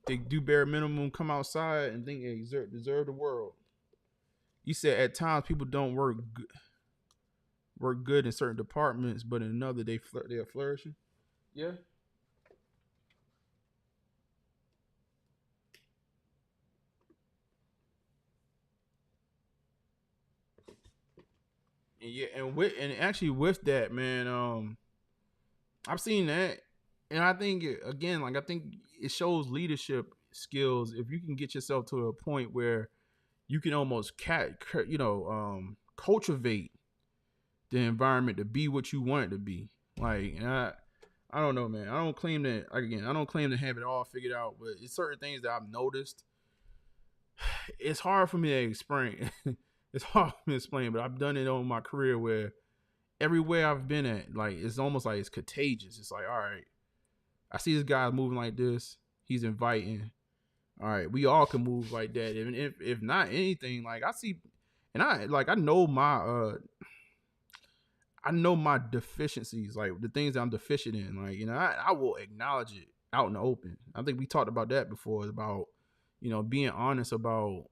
They do bare minimum, come outside, and think they deserve the world. You said at times people don't work good in certain departments, but in another they are flourishing. Yeah. And yeah, and with that, man, I've seen that, and I think I think it shows leadership skills if you can get yourself to a point where you can almost cultivate the environment to be what you want it to be. Like, and I don't know, man. I don't claim to have it all figured out, but it's certain things that I've noticed. It's hard for me to explain. It's hard for me to explain, but I've done it on my career where everywhere I've been at, like, it's almost like it's contagious. It's like, all right, I see this guy moving like this. He's inviting. All right, we all can move like that. And if not anything, like I see, and I know my deficiencies, like the things that I'm deficient in. Like, I will acknowledge it out in the open. I think we talked about that before, about, being honest about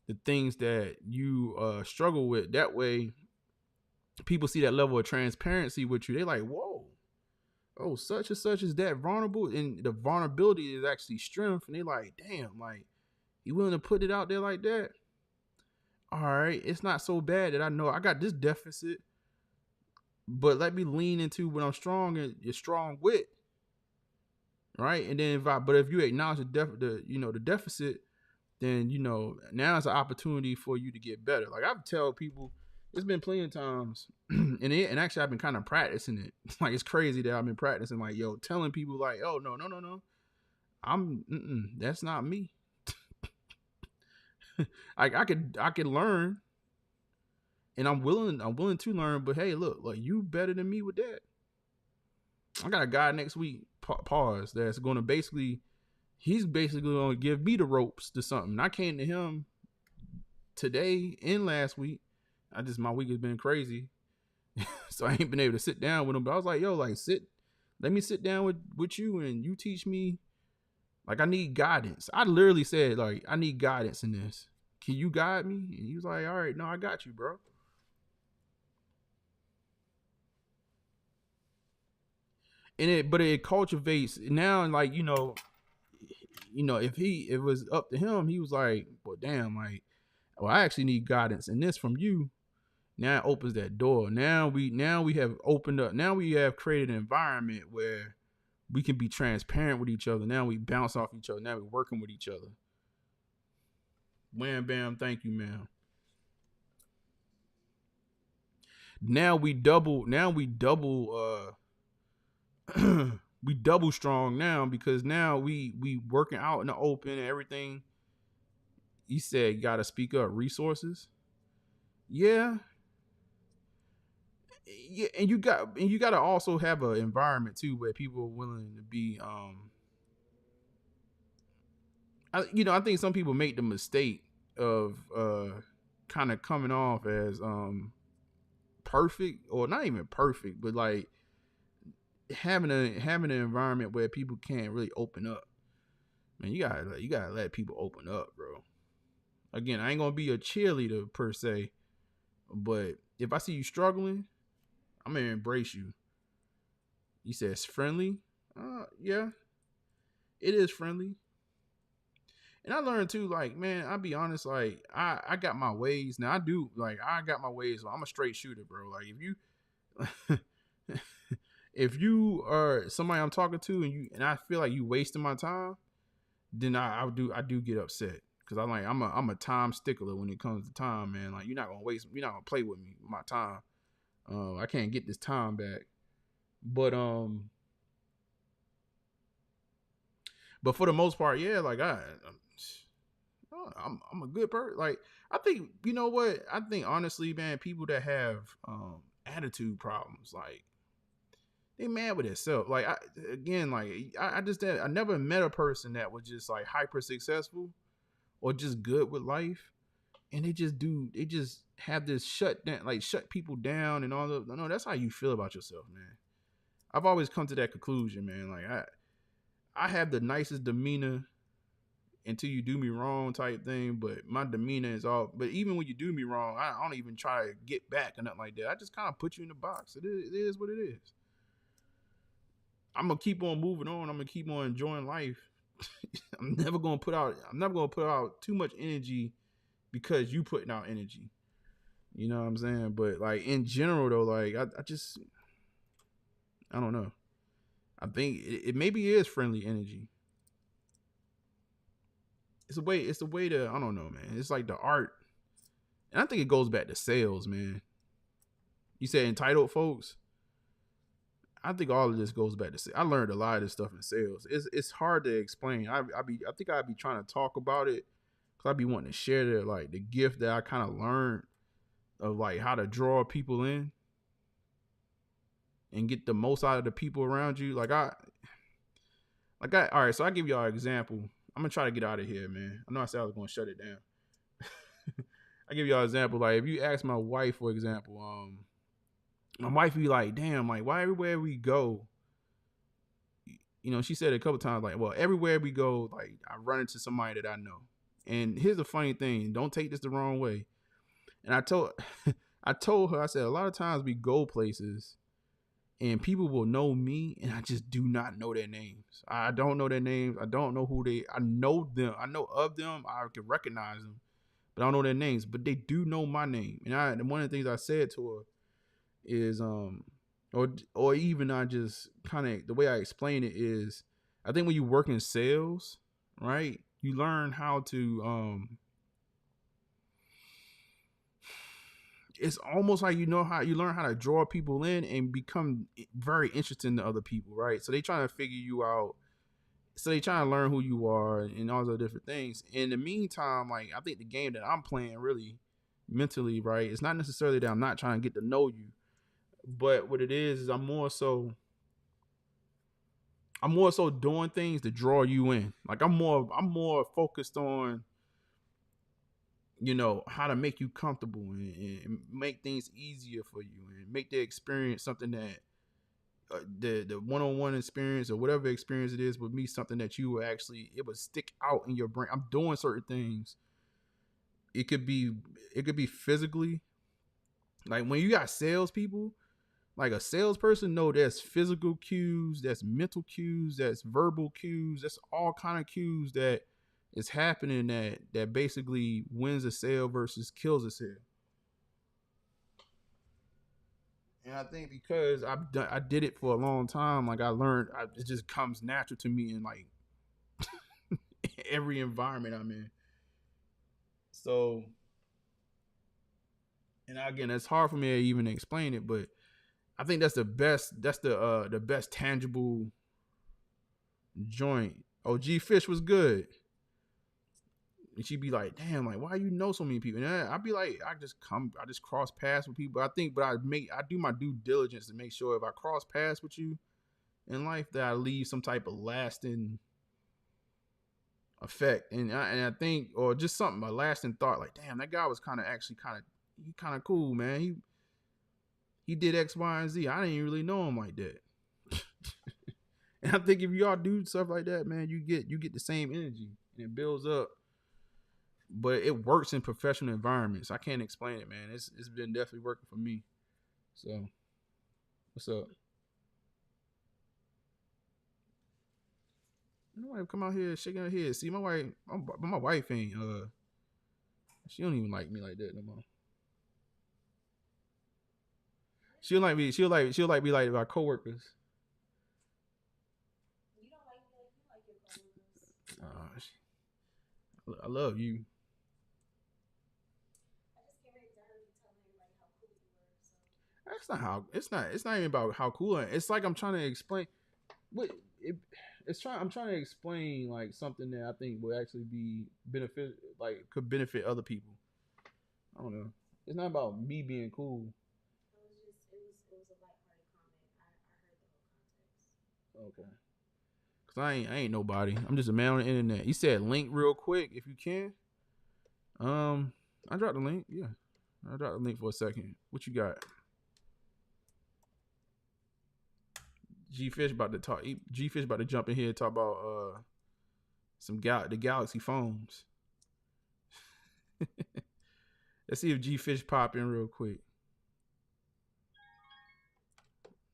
the things that you struggle with. That way, people see that level of transparency with you. They like, whoa, oh, such and such is that vulnerable, and the vulnerability is actually strength. And they like, damn, like, you willing to put it out there like that? All right, it's not so bad that I know I got this deficit, but let me lean into what I'm strong and you're strong with, right? And then if you acknowledge the deficit, then now it's an opportunity for you to get better. Like, I've tell people, it's been plenty of times, and actually I've been kind of practicing it. Like, it's crazy that I've been practicing, like, telling people like, oh, no, that's not me. I could learn, and I'm willing to learn, but hey, look, like, you better than me with that. I got a guy next week, pause, that's going to he's basically going to give me the ropes to something. I came to him today and last week. My week has been crazy. So I ain't been able to sit down with him, but I was like, yo, like, let me sit down with you and you teach me. Like, I need guidance. I literally said, like, I need guidance in this. Can you guide me? And he was like, all right, no, I got you, bro. But it cultivates now, like, if it was up to him, he was like, well, damn, like, well, I actually need guidance in this from you. Now it opens that door. Now we have opened up. Now we have created an environment where we can be transparent with each other. Now we bounce off each other. Now we're working with each other. Wham, bam, thank you, ma'am. Now we double we double strong now, because now we working out in the open and everything. You said you gotta speak up. Resources. Yeah, and you got to also have an environment too where people are willing to be I think some people make the mistake of kind of coming off as perfect, or not even perfect, but like having an environment where people can't really open up. Man, you gotta let people open up, bro. Again, I ain't gonna be a cheerleader per se, but if I see you struggling, I'm gonna embrace you. You said it's friendly. Yeah, it is friendly. And I learned too, like, man, I'll be honest, like, I got my ways. Now I do, like, I got my ways. I'm a straight shooter, bro. Like, if you are somebody I'm talking to and I feel like you wasting my time, then I do get upset. Cause I'm a time stickler when it comes to time, man. Like, you're not gonna play with me, my time. I can't get this time back. But for the most part, yeah, like I'm a good person. Like, I think, you know what? I think honestly, man, people that have attitude problems, like, they mad with themselves. Like, I never met a person that was just like hyper successful or just good with life, and they just have this shut people down and all that. No, that's how you feel about yourself, man. I've always come to that conclusion, man. Like, I have the nicest demeanor until you do me wrong type thing, but my demeanor is all. But even when you do me wrong, I don't even try to get back or nothing like that. I just kind of put you in the box. It is what it is. I'm gonna keep on moving on. I'm gonna keep on enjoying life. I'm never gonna put out too much energy because you putting out energy. You know what I'm saying? But like, in general though, like, I don't know. I think it maybe is friendly energy. It's a way to, I don't know, man. It's like the art. And I think it goes back to sales, man. You said entitled folks. I think all of this goes back to sales. I learned a lot of this stuff in sales. It's hard to explain. I think I'd be trying to talk about it because I'd be wanting to share the gift that I kind of learned of, like, how to draw people in and get the most out of the people around you. All right, so I give y'all an example. I'm gonna try to get out of here, man. I know I said I was gonna shut it down. I give y'all an example. Like, if you ask my wife, for example, my wife be like, damn, like, why everywhere we go, you know, she said it a couple times, like, well, everywhere we go, like, I run into somebody that I know. And here's the funny thing, don't take this the wrong way. And I told her, I said, a lot of times we go places and people will know me and I just do not know their names. I don't know their names. I don't know I know them. I know of them. I can recognize them, but I don't know their names, but they do know my name. And one of the things I said to her is, or even I just kind of, the way I explain it is, I think when you work in sales, right, you learn how to, it's almost like you learn how to draw people in and become very interesting to other people, right? So they trying to figure you out. So they trying to learn who you are and all those different things. In the meantime, like, I think the game that I'm playing really mentally, right, it's not necessarily that I'm not trying to get to know you, but what it is I'm more so doing things to draw you in. Like, I'm more focused on, you know, how to make you comfortable and make things easier for you and make the experience something that the one-on-one experience or whatever experience it is with me, something that you will actually, it would stick out in your brain. I'm doing certain things. It could be physically, like when you got salespeople, like a salesperson know there's physical cues, that's mental cues, that's verbal cues, that's all kind of cues that is happening that basically wins a sale versus kills a sale. And I think because I did it for a long time, like, I learned, it just comes natural to me in, like, every environment I'm in. So, and again, it's hard for me to even explain it, but I think that's the best. That's the best tangible joint. OG Fish was good. And she'd be like, damn, like, why you know so many people? And I'd be like, I just cross paths with people. I do my due diligence to make sure if I cross paths with you in life that I leave some type of lasting effect. And I think, or just something, a lasting thought, like, damn, that guy was kind of cool, man. He did X, Y, and Z. I didn't really know him like that. And I think if y'all do stuff like that, man, you get the same energy and it builds up but it works in professional environments. I can't explain it, man. It's been definitely working for me. So, what's up? Nobody come out here shaking her head. See, my wife ain't she don't even like me like that no more. She'll like me. She'll like me like my coworkers. You don't like me like you like your coworkers. I love you. That's not how. It's not even about how cool I am. It's like I'm trying to explain. What I'm trying to explain like something that I think will actually be benefit, like could benefit other people. I don't know. It's not about me being cool. It was a lighthearted comment. I heard the whole context. Okay. Cause I ain't nobody. I'm just a man on the internet. You said link real quick if you can. I dropped the link. Yeah, I dropped the link for a second. What you got? G Fish about to talk. G Fish about to jump in here and talk about the Galaxy phones. Let's see if G Fish pop in real quick.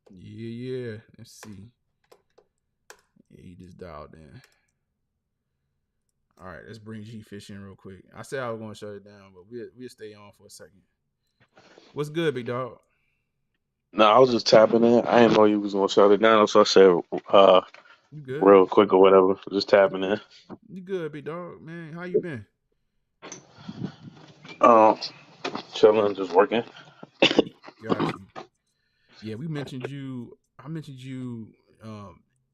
Yeah. Let's see. Yeah, he just dialed in. All right, let's bring G Fish in real quick. I said I was gonna shut it down, but we'll stay on for a second. What's good, big dog? No, I was just tapping in. I didn't know you was gonna shut it down, so I said You good? real quick or whatever. Just tapping in. You good, big dog, man? How you been? Chilling, just working. Got you. Yeah, we mentioned you. I mentioned you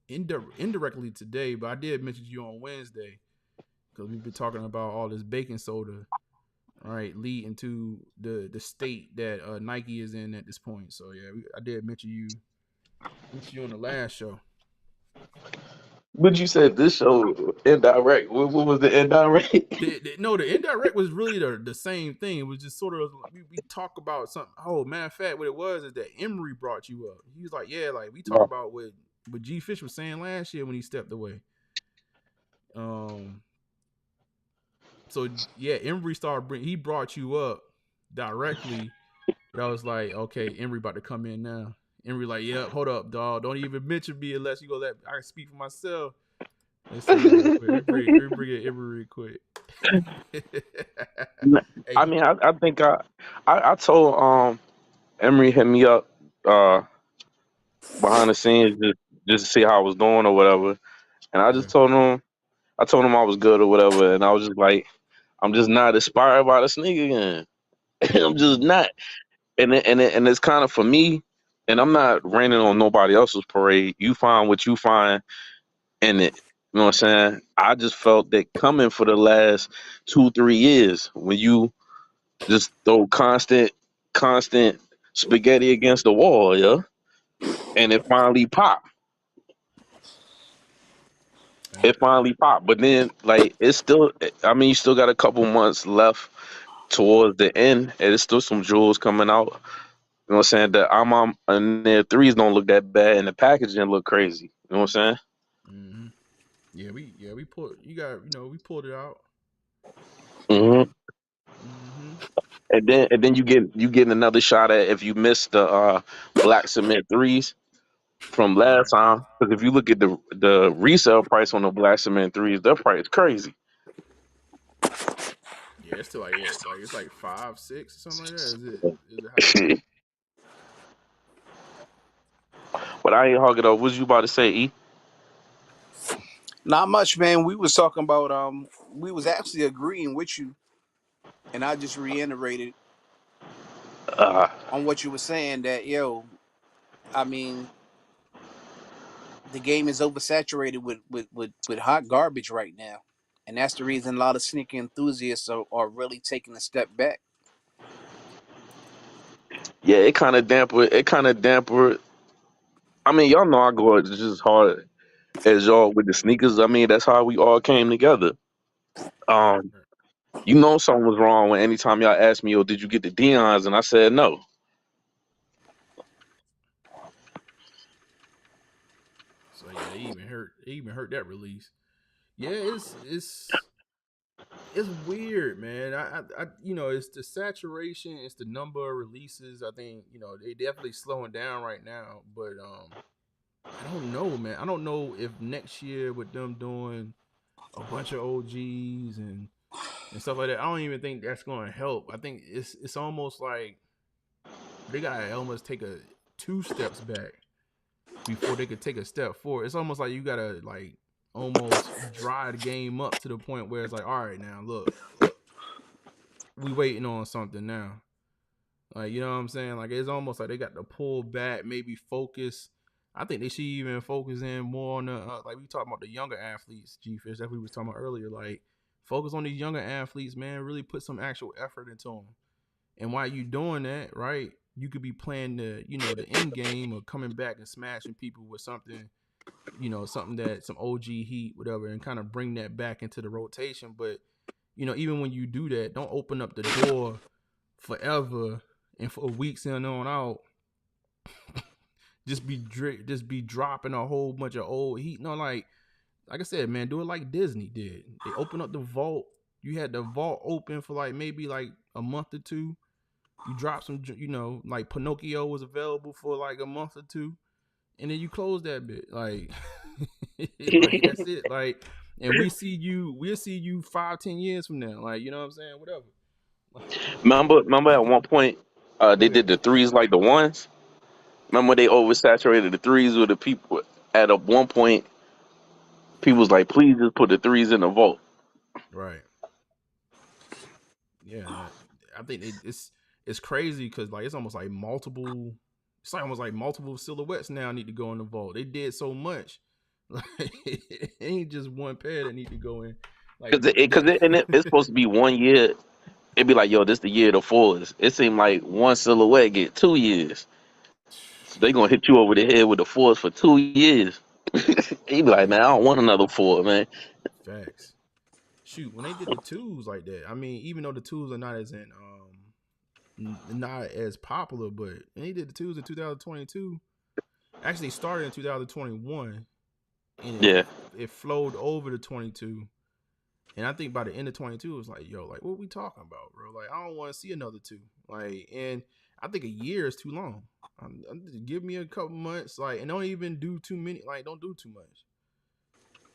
indirectly today, but I did mention you on Wednesday because we've been talking about all this baking soda, all right, leading to the state that Nike is in at this point. So yeah, I did mention you on the last show. But you said this show indirect. What was the indirect? No, the indirect was really the same thing. It was just sort of we talk about something. Oh, matter of fact, what it was is that Emery brought you up. He was like, yeah, like we talk about what G Fish was saying last year when he stepped away. So yeah, Emery he brought you up directly. But I was like, okay, Emery about to come in now. Emery like, yeah, hold up, dog. Don't even mention me unless you go let I speak for myself. Let's see real quick. Let me bring it Emery real quick. I mean, I think I told Emery hit me up behind the scenes just to see how I was doing or whatever, and I just told him I was good or whatever, and I was just like, I'm just not inspired by the sneaker again. I'm just not, and it's kind of for me, and I'm not raining on nobody else's parade. You find what you find in it. You know what I'm saying? I just felt that coming for the last 2-3 years when you just throw constant spaghetti against the wall, yeah, and it finally popped. It finally popped, but then like it's still. I mean, you still got a couple months left towards the end, and there's still some jewels coming out. You know what I'm saying? The and their threes don't look that bad, and the packaging look crazy. You know what I'm saying? Mm-hmm. Yeah, we pulled. We pulled it out. Mm-hmm. Mm-hmm. And then you get another shot at if you miss the black cement threes from last time. Because if you look at the resale price on the black cement threes, their price is crazy. Yeah, it's still like what? Like it's like 5, 6 or something like that. Is it high? But I ain't hogging up. What you about to say, E? Not much, man. We was talking about we was actually agreeing with you, and I just reiterated on what you were saying that I mean, the game is oversaturated with hot garbage right now, and that's the reason a lot of sneaker enthusiasts are really taking a step back. Yeah, it kind of damper. It kind of damper. I mean, y'all know I go just as hard as y'all with the sneakers. I mean, that's how we all came together. Um, you know something was wrong when anytime y'all asked me, "Yo, did you get the Dion's?" and I said no. So yeah, they even hurt that release. Yeah, It's weird, man. You know, it's the saturation, it's the number of releases. I think, you know, they definitely slowing down right now, but I don't know, man. I don't know if next year with them doing a bunch of OGs and stuff like that, I don't even think that's going to help. I think it's almost like they gotta almost take two steps back before they could take a step forward. It's almost like you gotta like almost dry the game up to the point where it's like, all right, now look, we waiting on something now. Like, you know what I'm saying? Like, it's almost like they got to pull back, maybe focus. I think they should even focus in more on the like we talking about the younger athletes, G-Fish, that we was talking about earlier. Like, focus on these younger athletes, man. Really put some actual effort into them. And while you doing that, right, you could be playing the end game or coming back and smashing people with something, something that some OG heat, whatever, and kind of bring that back into the rotation. But, even when you do that, don't open up the door forever and for weeks in and on out. just be dropping a whole bunch of old heat. Like I said, man, do it like Disney did. They open up the vault. You had the vault open for like maybe like a month or two. You drop some, like Pinocchio was available for like a month or two, and then you close that bit. Like, like that's it. Like, and we'll see you 5-10 years from now. Like, you know what I'm saying? Whatever. Remember at one point, they did the threes like the ones. Remember they oversaturated the threes with the people. At one point, people was like, "Please just put the threes in the vault." Right. Yeah, I think it's crazy because like it's almost like multiple silhouettes now need to go in the vault. They did so much, like it ain't just one pair that need to go in. Like It's supposed to be 1 year. It'd be like, yo, this the year of the fours. It seemed like one silhouette get 2 years. So they gonna hit you over the head with the fours for 2 years. You be like, man, I don't want another four, man. Facts. Shoot, when they did the twos like that, I mean, even though the twos are not as popular, but when they did the twos in 2022, actually started in 2021, and it flowed over to 22. And I think by the end of 22, it was like, yo, like, what are we talking about, bro? Like, I don't want to see another two. Like, and I think a year is too long. Give me a couple months, like, and don't even do too many. Like, don't do too much.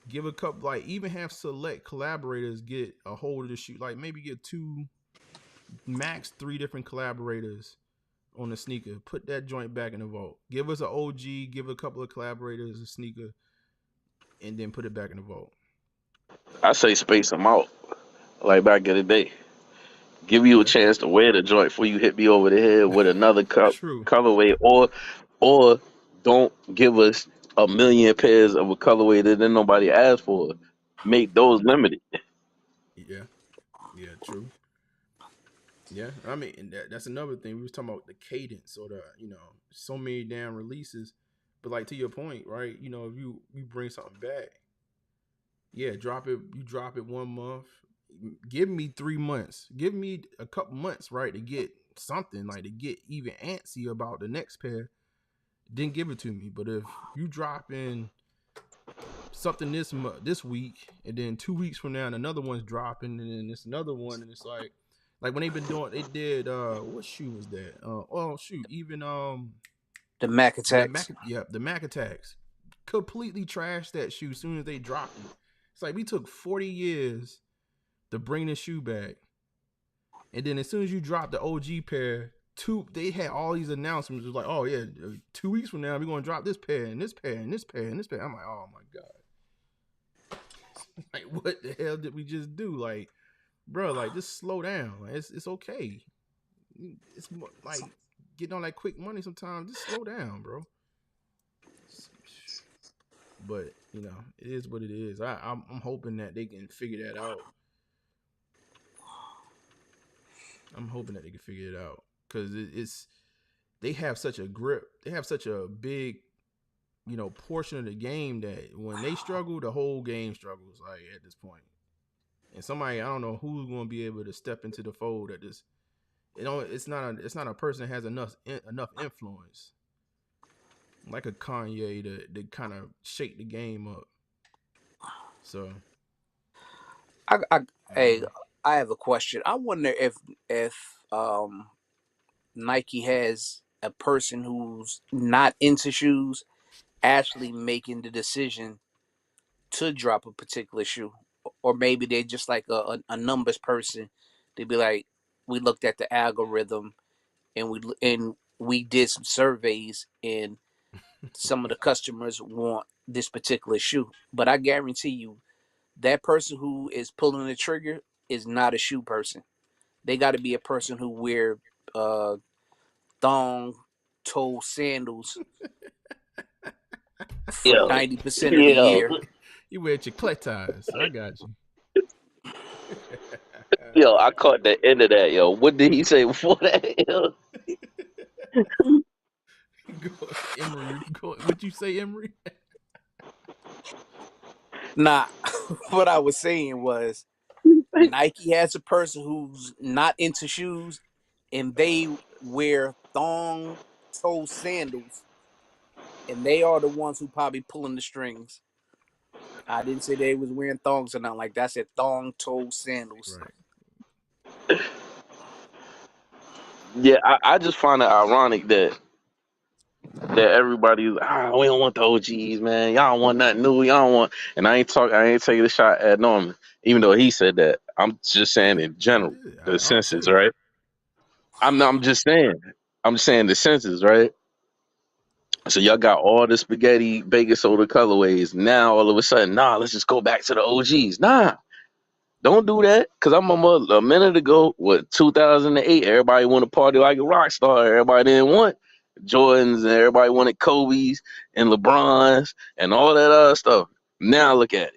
Give a couple, like, even have select collaborators get a hold of the shoe. Like, maybe get 2, max 3 different collaborators on the sneaker. Put that joint back in the vault. Give us an OG, give a couple of collaborators a sneaker, and then put it back in the vault. I say space them out, like back in the day. Give you a chance to wear the joint before you hit me over the head with another colorway, or don't give us a million pairs of a colorway that then nobody asked for. Make those limited. Yeah, true. Yeah, I mean that's another thing. We was talking about the cadence or the so many damn releases, but like to your point, right? If you bring something back, yeah, drop it. You drop it 1 month. Give me 3 months. Give me a couple months, right, to get something, like to get even antsy about the next pair. Then give it to me. But if you drop in something this week, and then 2 weeks from now, and another one's dropping, and then it's another one, and it's like when they've been doing, they did what shoe was that? Even the Mac Attacks. The Mac Attacks completely trashed that shoe as soon as they dropped it. It's like we took 40 years to bring the shoe back, and then as soon as you drop the OG pair, they had all these announcements. It was like, oh yeah, 2 weeks from now we're gonna drop this pair and this pair and this pair and this pair. I'm like, oh my god, like what the hell did we just do? Like, bro, like just slow down. Like, it's okay. It's like getting on that quick money sometimes. Just slow down, bro. But it is what it is. I'm hoping that they can figure that out. I'm hoping that they can figure it out because they have such a grip. They have such a big, portion of the game that when they struggle, the whole game struggles. Like at this point, and somebody I don't know who's going to be able to step into the fold at this. It's not a person that has enough influence. Like a Kanye to kind of shake the game up. So, Hey, I have a question. I wonder if Nike has a person who's not into shoes actually making the decision to drop a particular shoe, or maybe they're just like a numbers person. They'd be like, we looked at the algorithm and we did some surveys, and some of the customers want this particular shoe. But I guarantee you, that person who is pulling the trigger is not a shoe person. They got to be a person who wear uh, thong toe sandals for Yo, 90% of the yo, year. You wear chiclet ties. I got you. yo, I caught the end of that, yo. What did he say before that? Yo? Emery, what you say, Emery? Nah, what I was saying was Nike has a person who's not into shoes, and they wear thong toe sandals, and they are the ones who probably pulling the strings. I didn't say they was wearing thongs or nothing like that. I said thong toe sandals. Yeah, I just find it ironic that everybody's we don't want the OGs, man. Y'all don't want nothing new. Y'all don't want. And I ain't taking a shot at Norman, even though he said that. I'm just saying in general, the census, right? I'm just saying. I'm saying the census, right? So y'all got all the spaghetti bacon soda colorways. Now all of a sudden, let's just go back to the OGs. Nah, don't do that. Cause I'm a minute ago, 2008, everybody want to party like a rock star. Everybody didn't want Jordans, and everybody wanted Kobe's and LeBrons and all that other stuff. Now look at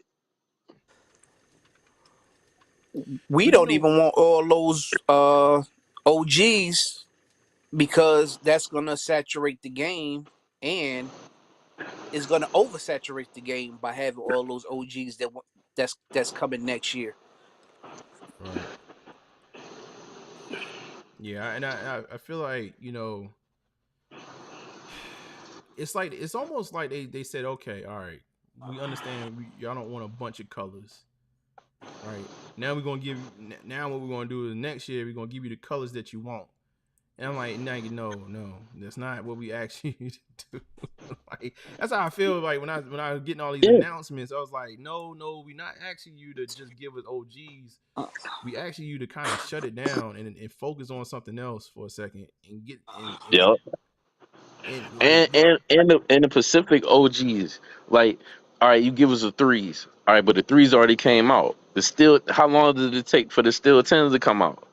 it. We don't even want all those OGs because that's gonna saturate the game, and it's gonna oversaturate the game by having all those OGs that's coming next year. Right. Yeah, and I feel like, it's almost like they said, okay, all right, we understand y'all don't want a bunch of colors, right? Now what we're gonna do is next year we're gonna give you the colors that you want. And I'm like, no, that's not what we asked you to do. Like, that's how I feel like when I was getting all these announcements. I was like, no, we're not asking you to just give us OGs. We asking you to kind of shut it down and focus on something else for a second and get Yep. And the Pacific OGs, like, all right, you give us the threes, all right, but the threes already came out. How long did it take for the steel tens to come out?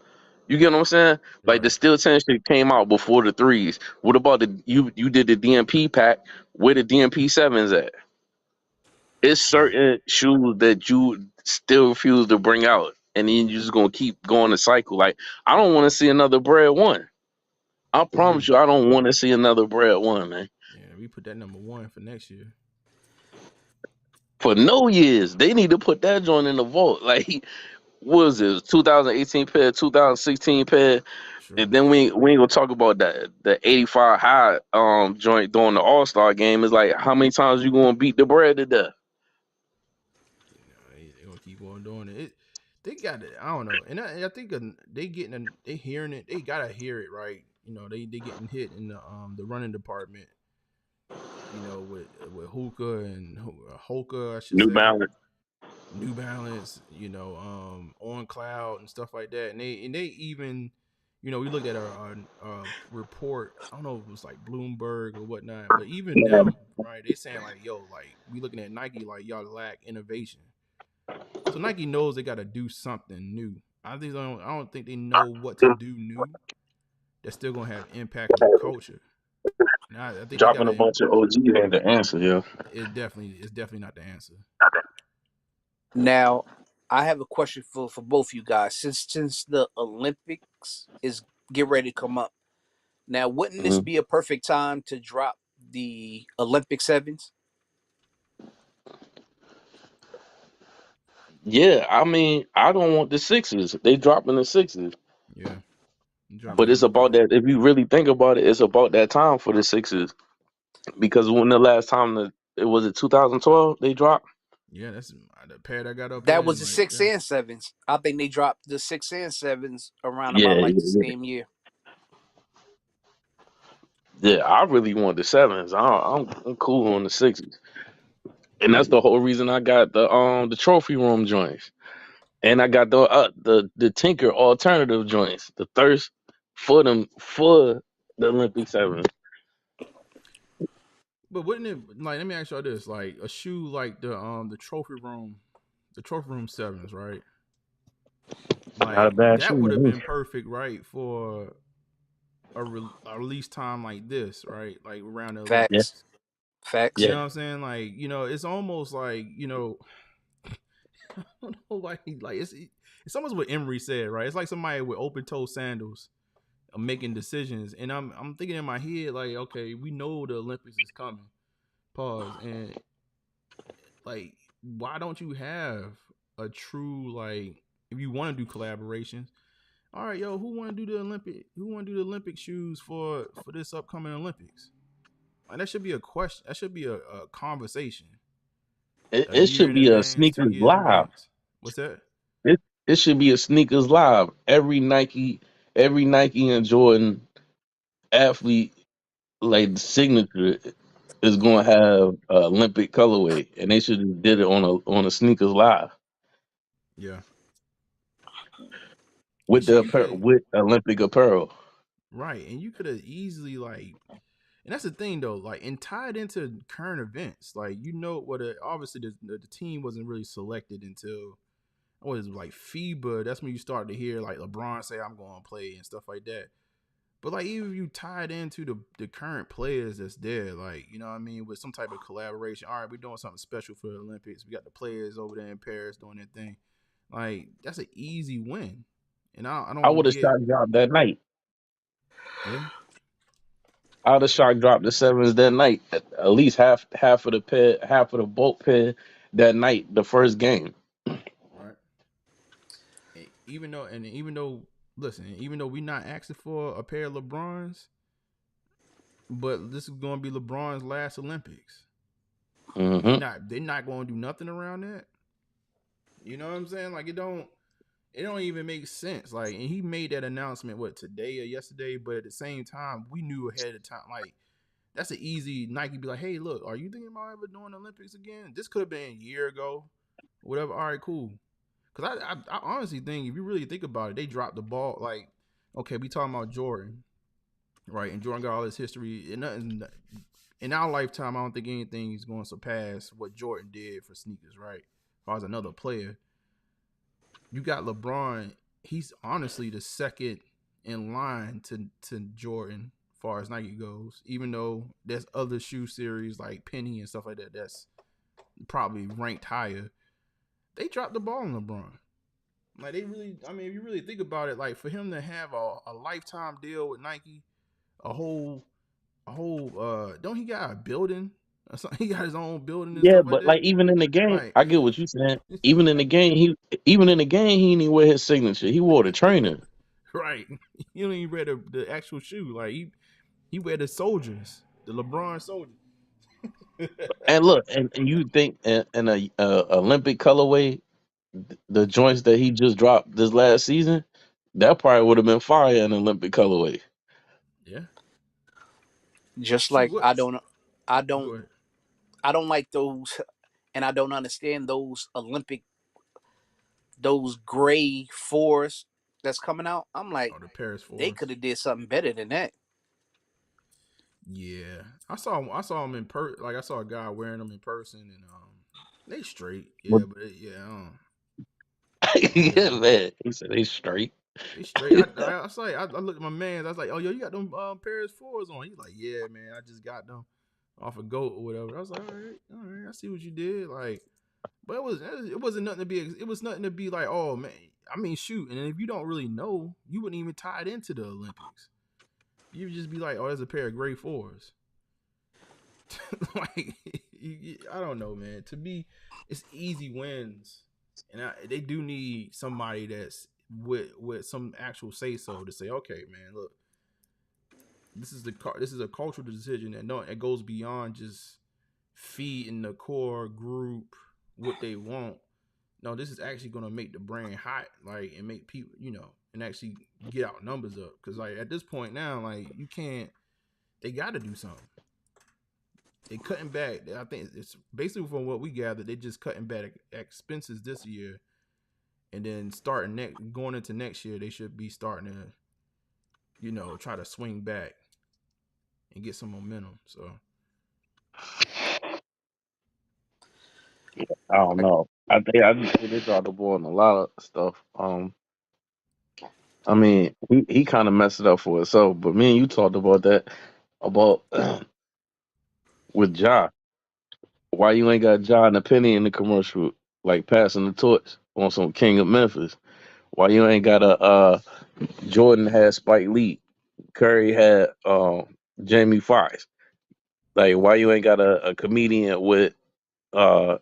You get what I'm saying? Like the steel tens shit came out before the threes. What about you did the DMP pack? Where the DMP sevens at? It's certain shoes that you still refuse to bring out, and then you're just gonna keep going the cycle. Like, I don't want to see another bread one. I promise you, I don't want to see another bread one, man. Yeah, we put that number 1 for next year. For no years, they need to put that joint in the vault. Like, what was it? 2018 pair, 2016 pair, and then we ain't gonna talk about that the 85 high joint during the All Star game. Is like, how many times you gonna beat the bread to death? They gonna keep on doing it. They got it. I don't know, and I think they hearing it. They gotta hear it, right? They getting hit in the running department. With Hookah and Hoka, I should say. New Balance, On Cloud and stuff like that, and they even, we looked at our report. I don't know if it was like Bloomberg or whatnot, but even them, right? They saying like, yo, like we looking at Nike like y'all lack innovation. So Nike knows they got to do something new. I don't think they know what to do new. That's still gonna have impact on the culture. Now, I think Dropping a bunch of OGs ain't the answer, yeah. It's definitely not the answer. Now, I have a question for both you guys. Since the Olympics is get ready to come up, now wouldn't this be a perfect time to drop the Olympic sevens? Yeah, I mean, I don't want the sixes. They dropping the sixes. Yeah. But it's about that. If you really think about it, it's about that time for the sixes. Because when the last time it was 2012 they dropped. Yeah, that's the pair that got up That here was is the like, 6 and 7s. I think they dropped the 6 and 7s around Yeah, about like the yeah, same year. yeah. I really want the sevens. I'm cool on the sixes, and that's the whole reason I got the trophy room joints, and I got the Tinker alternative joints, the thirst for the Olympic sevens. but wouldn't it like? Let me ask y'all this: like a shoe like the trophy room sevens, right? Not a Like bad that shoe, would have man. been perfect, right, for a release time like this, right? Like around the Yeah, Olympics. Facts. Facts. You yeah. know what I'm saying? Like, it's almost like, I don't know, like it's almost what Emery said, right? It's like somebody with open toe sandals making decisions, and I'm thinking in my head like, okay, we know the Olympics is coming. Pause. And like, why don't you have a true, like, if you want to do collaborations? All right, yo, who want to do the Olympic? Who want to do the Olympic shoes for this upcoming Olympics? Like, that should be a question. That should be a conversation. A It year should in be a advance, two sneakers years in live. advance. What's that? It should be a sneakers live. Every Nike and Jordan athlete like signature is going to have Olympic colorway, and they should have did it on a sneakers live Yeah. with You could with Olympic apparel. right, and you could have easily like, and that's the thing though, like, and tied into current events, like, what? Obviously, the team wasn't really selected until what is it, like FIBA. That's when you start to hear like LeBron say, "I'm going to play" and stuff like that. But like, even if you tie it into the current players that's there, like, you know what I mean, with some type of collaboration. All right, we're doing something special for the Olympics. We got the players over there in Paris doing their thing. Like, that's an easy win. And I I don't would have get, shot dropped that night. yeah, I would have shot dropped the sevens that night. At least half of the pair, half of the bulk pair that night, the first game. right. Even though, listen, even though we're not asking for a pair of LeBrons, but this is going to be LeBron's last Olympics. Mm-hmm. They're not going to do nothing around that. You know what I'm saying? Like, it don't even make sense. Like, and he made that announcement today or yesterday, but at the same time, we knew ahead of time. Like, that's an easy Nike be like, hey, look, are you thinking about ever doing the Olympics again? This could have been a year ago, whatever. All right, cool. Because I honestly think, if you really think about it, they dropped the ball. Like, okay, we talking about Jordan, right? And Jordan got all his history. And nothing in our lifetime, I don't think anything is going to surpass what Jordan did for sneakers, right? As far as another player, you got LeBron. He's honestly the second in line to Jordan as far as Nike goes. Even though there's other shoe series like Penny and stuff like that that's probably ranked higher. They dropped the ball on LeBron. Like, they really, I mean, if you really think about it, like, for him to have a lifetime deal with Nike, a whole don't he got a building? Or something? He got his own building and Yeah, stuff like but that. like even in the game, Like, I get what you saying. Even in the game, he didn't wear his signature. He wore the trainer. right. You don't even wear the actual shoe. Like, he wear the soldiers, the LeBron soldiers. And look, and you think in a Olympic colorway, the joints that he just dropped this last season, that probably would have been fire in Olympic colorway. Yeah. Just Shoot, like what? I Go don't ahead. I don't like those, and I don't understand those those gray fours that's coming out. I'm like, Oh, the Paris they fours. could have did something better than that. Yeah, I saw him in like, I saw a guy wearing them in person, and they straight. But Yeah, but yeah, yeah, man, he said they straight. they straight. I looked at my man. I was like, oh, yo, you got them Paris fours on? He's like, yeah, man, I just got them off a goat or whatever. I was like, all right, I see what you did. Like, but it wasn't nothing to be. It was nothing to be like, oh man. I mean, shoot. And if you don't really know, you wouldn't even tie it into the Olympics. You would just be like, oh, there's a pair of gray fours. Like, I don't know, man. To me, it's easy wins, and they do need somebody that's with some actual say so to say, okay, man, look, this is a cultural decision that it goes beyond just feeding the core group what they want. No, this is actually going to make the brand hot, like, and make people, and actually get our numbers up. Because, like, at this point now, like, you can't, they got to do something. They cutting back. I think it's basically from what we gathered, they just cutting back expenses this year. And then going into next year, they should be starting to, try to swing back and get some momentum. So I don't know. I just think they dropped the ball on a lot of stuff. I mean, he kind of messed it up for himself. But me and you talked about that about with Ja. Why you ain't got Ja and a Penny in the commercial, like passing the torch on some King of Memphis? Why you ain't got Jordan had Spike Lee, Curry had Jamie Foxx? Like, why you ain't got a comedian with Ja?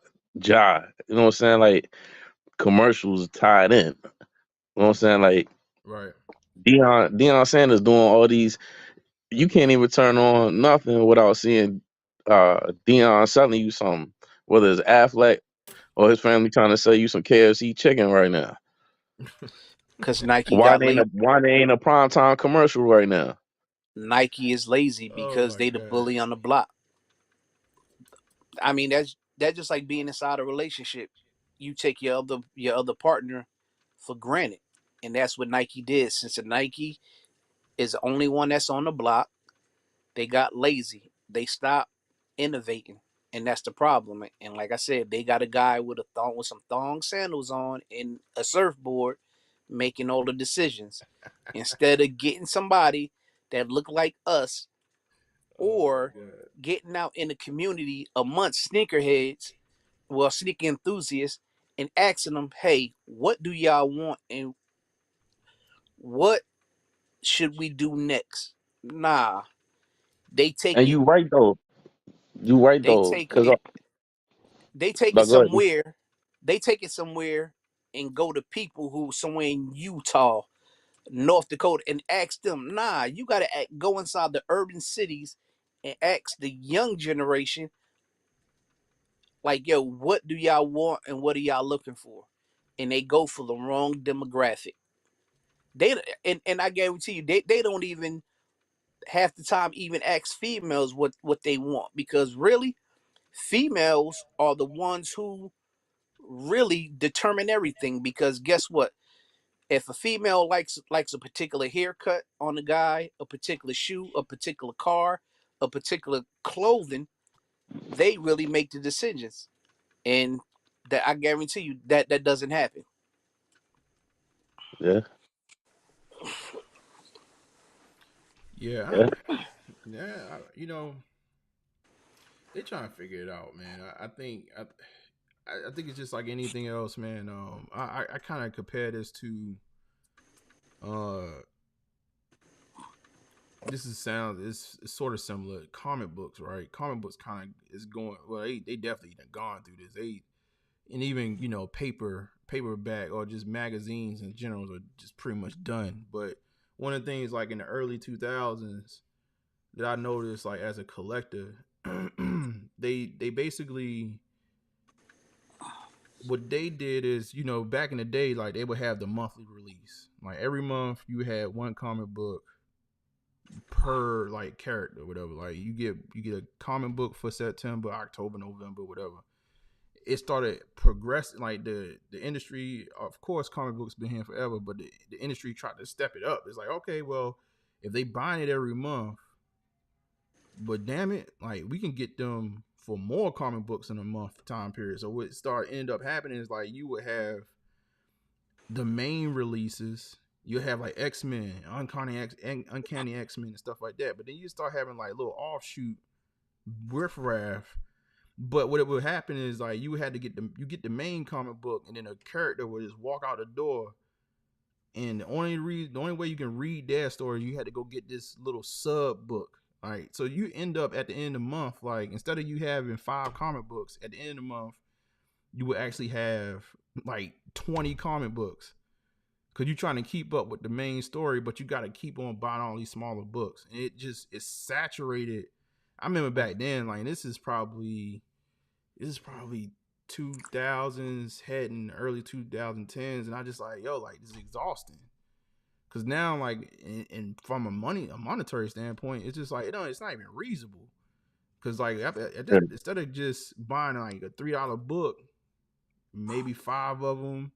You know what I'm saying? Like, commercials tied in. You know what I'm saying? Like, right. Deion Sanders doing all these. You can't even turn on nothing without seeing Deion selling you something, whether it's Affleck or his family trying to sell you some KFC chicken right now. Because Nike Why got they ain't lazy. a primetime commercial right now? Nike is lazy Oh because my they the God. bully on the block. I mean, that's just like being inside a relationship. You take your other partner for granted, and that's what Nike did. Since the Nike is the only one that's on the block, they got lazy. They stopped innovating, and that's the problem. And like I said, they got a guy with some thong sandals on and a surfboard, making all the decisions instead of getting somebody that look like us or getting out in the community amongst sneakerheads, well, sneaker enthusiasts, and asking them, hey, what do y'all want and what should we do next? Nah, they take And it, you right though. You right they though, take because it, they take it no, go ahead. somewhere, they take it somewhere and go to people who somewhere in Utah, North Dakota, and ask them, nah, you gotta go inside the urban cities and ask the young generation, like, yo, what do y'all want and what are y'all looking for? And they go for the wrong demographic. They and I guarantee you, they don't even half the time even ask females what they want, because really females are the ones who really determine everything. Because guess what? If a female likes a particular haircut on a guy, a particular shoe, a particular car, a particular clothing, they really make the decisions. And that I guarantee you that doesn't happen. Yeah, Yeah, yeah. they trying to figure it out, man. I think it's just like anything else, man. I kind of compare this to, uh, it's sort of similar. Comic books, right? Comic books kind of is going. Well, they definitely done gone through this. And even paperback or just magazines in general are just pretty much done. But one of the things like in the early 2000s that I noticed, like as a collector, they basically, what they did is, back in the day, like they would have the monthly release. Like every month you had one comic book per like character, whatever. Like you get a comic book for September, October, November, whatever. It started progressing, like the industry, of course comic books been here forever, but the industry tried to step it up. It's like, okay, well, if they buying it every month, but damn it, like we can get them for more comic books in a month time period. So what end up happening is like you would have the main releases. You have like X-Men, Uncanny X-Men and stuff like that. But then you start having like little offshoot riffraff. But what it would happen is like you had to get the main comic book, and then a character would just walk out the door. And the only way you can read their story, you had to go get this little sub book. All right. So you end up at the end of the month, like instead of you having 5 comic books, at the end of the month, you would actually have like 20 comic books. Cause you're trying to keep up with the main story, but you got to keep on buying all these smaller books. And it's saturated. I remember back then, like this is probably 2000s heading early 2010s, and I just like, yo, like this is exhausting. Cause now, like, and from a monetary standpoint, it's just like it's not even reasonable. Cause like instead of just buying like a $3 book, maybe 5 of them,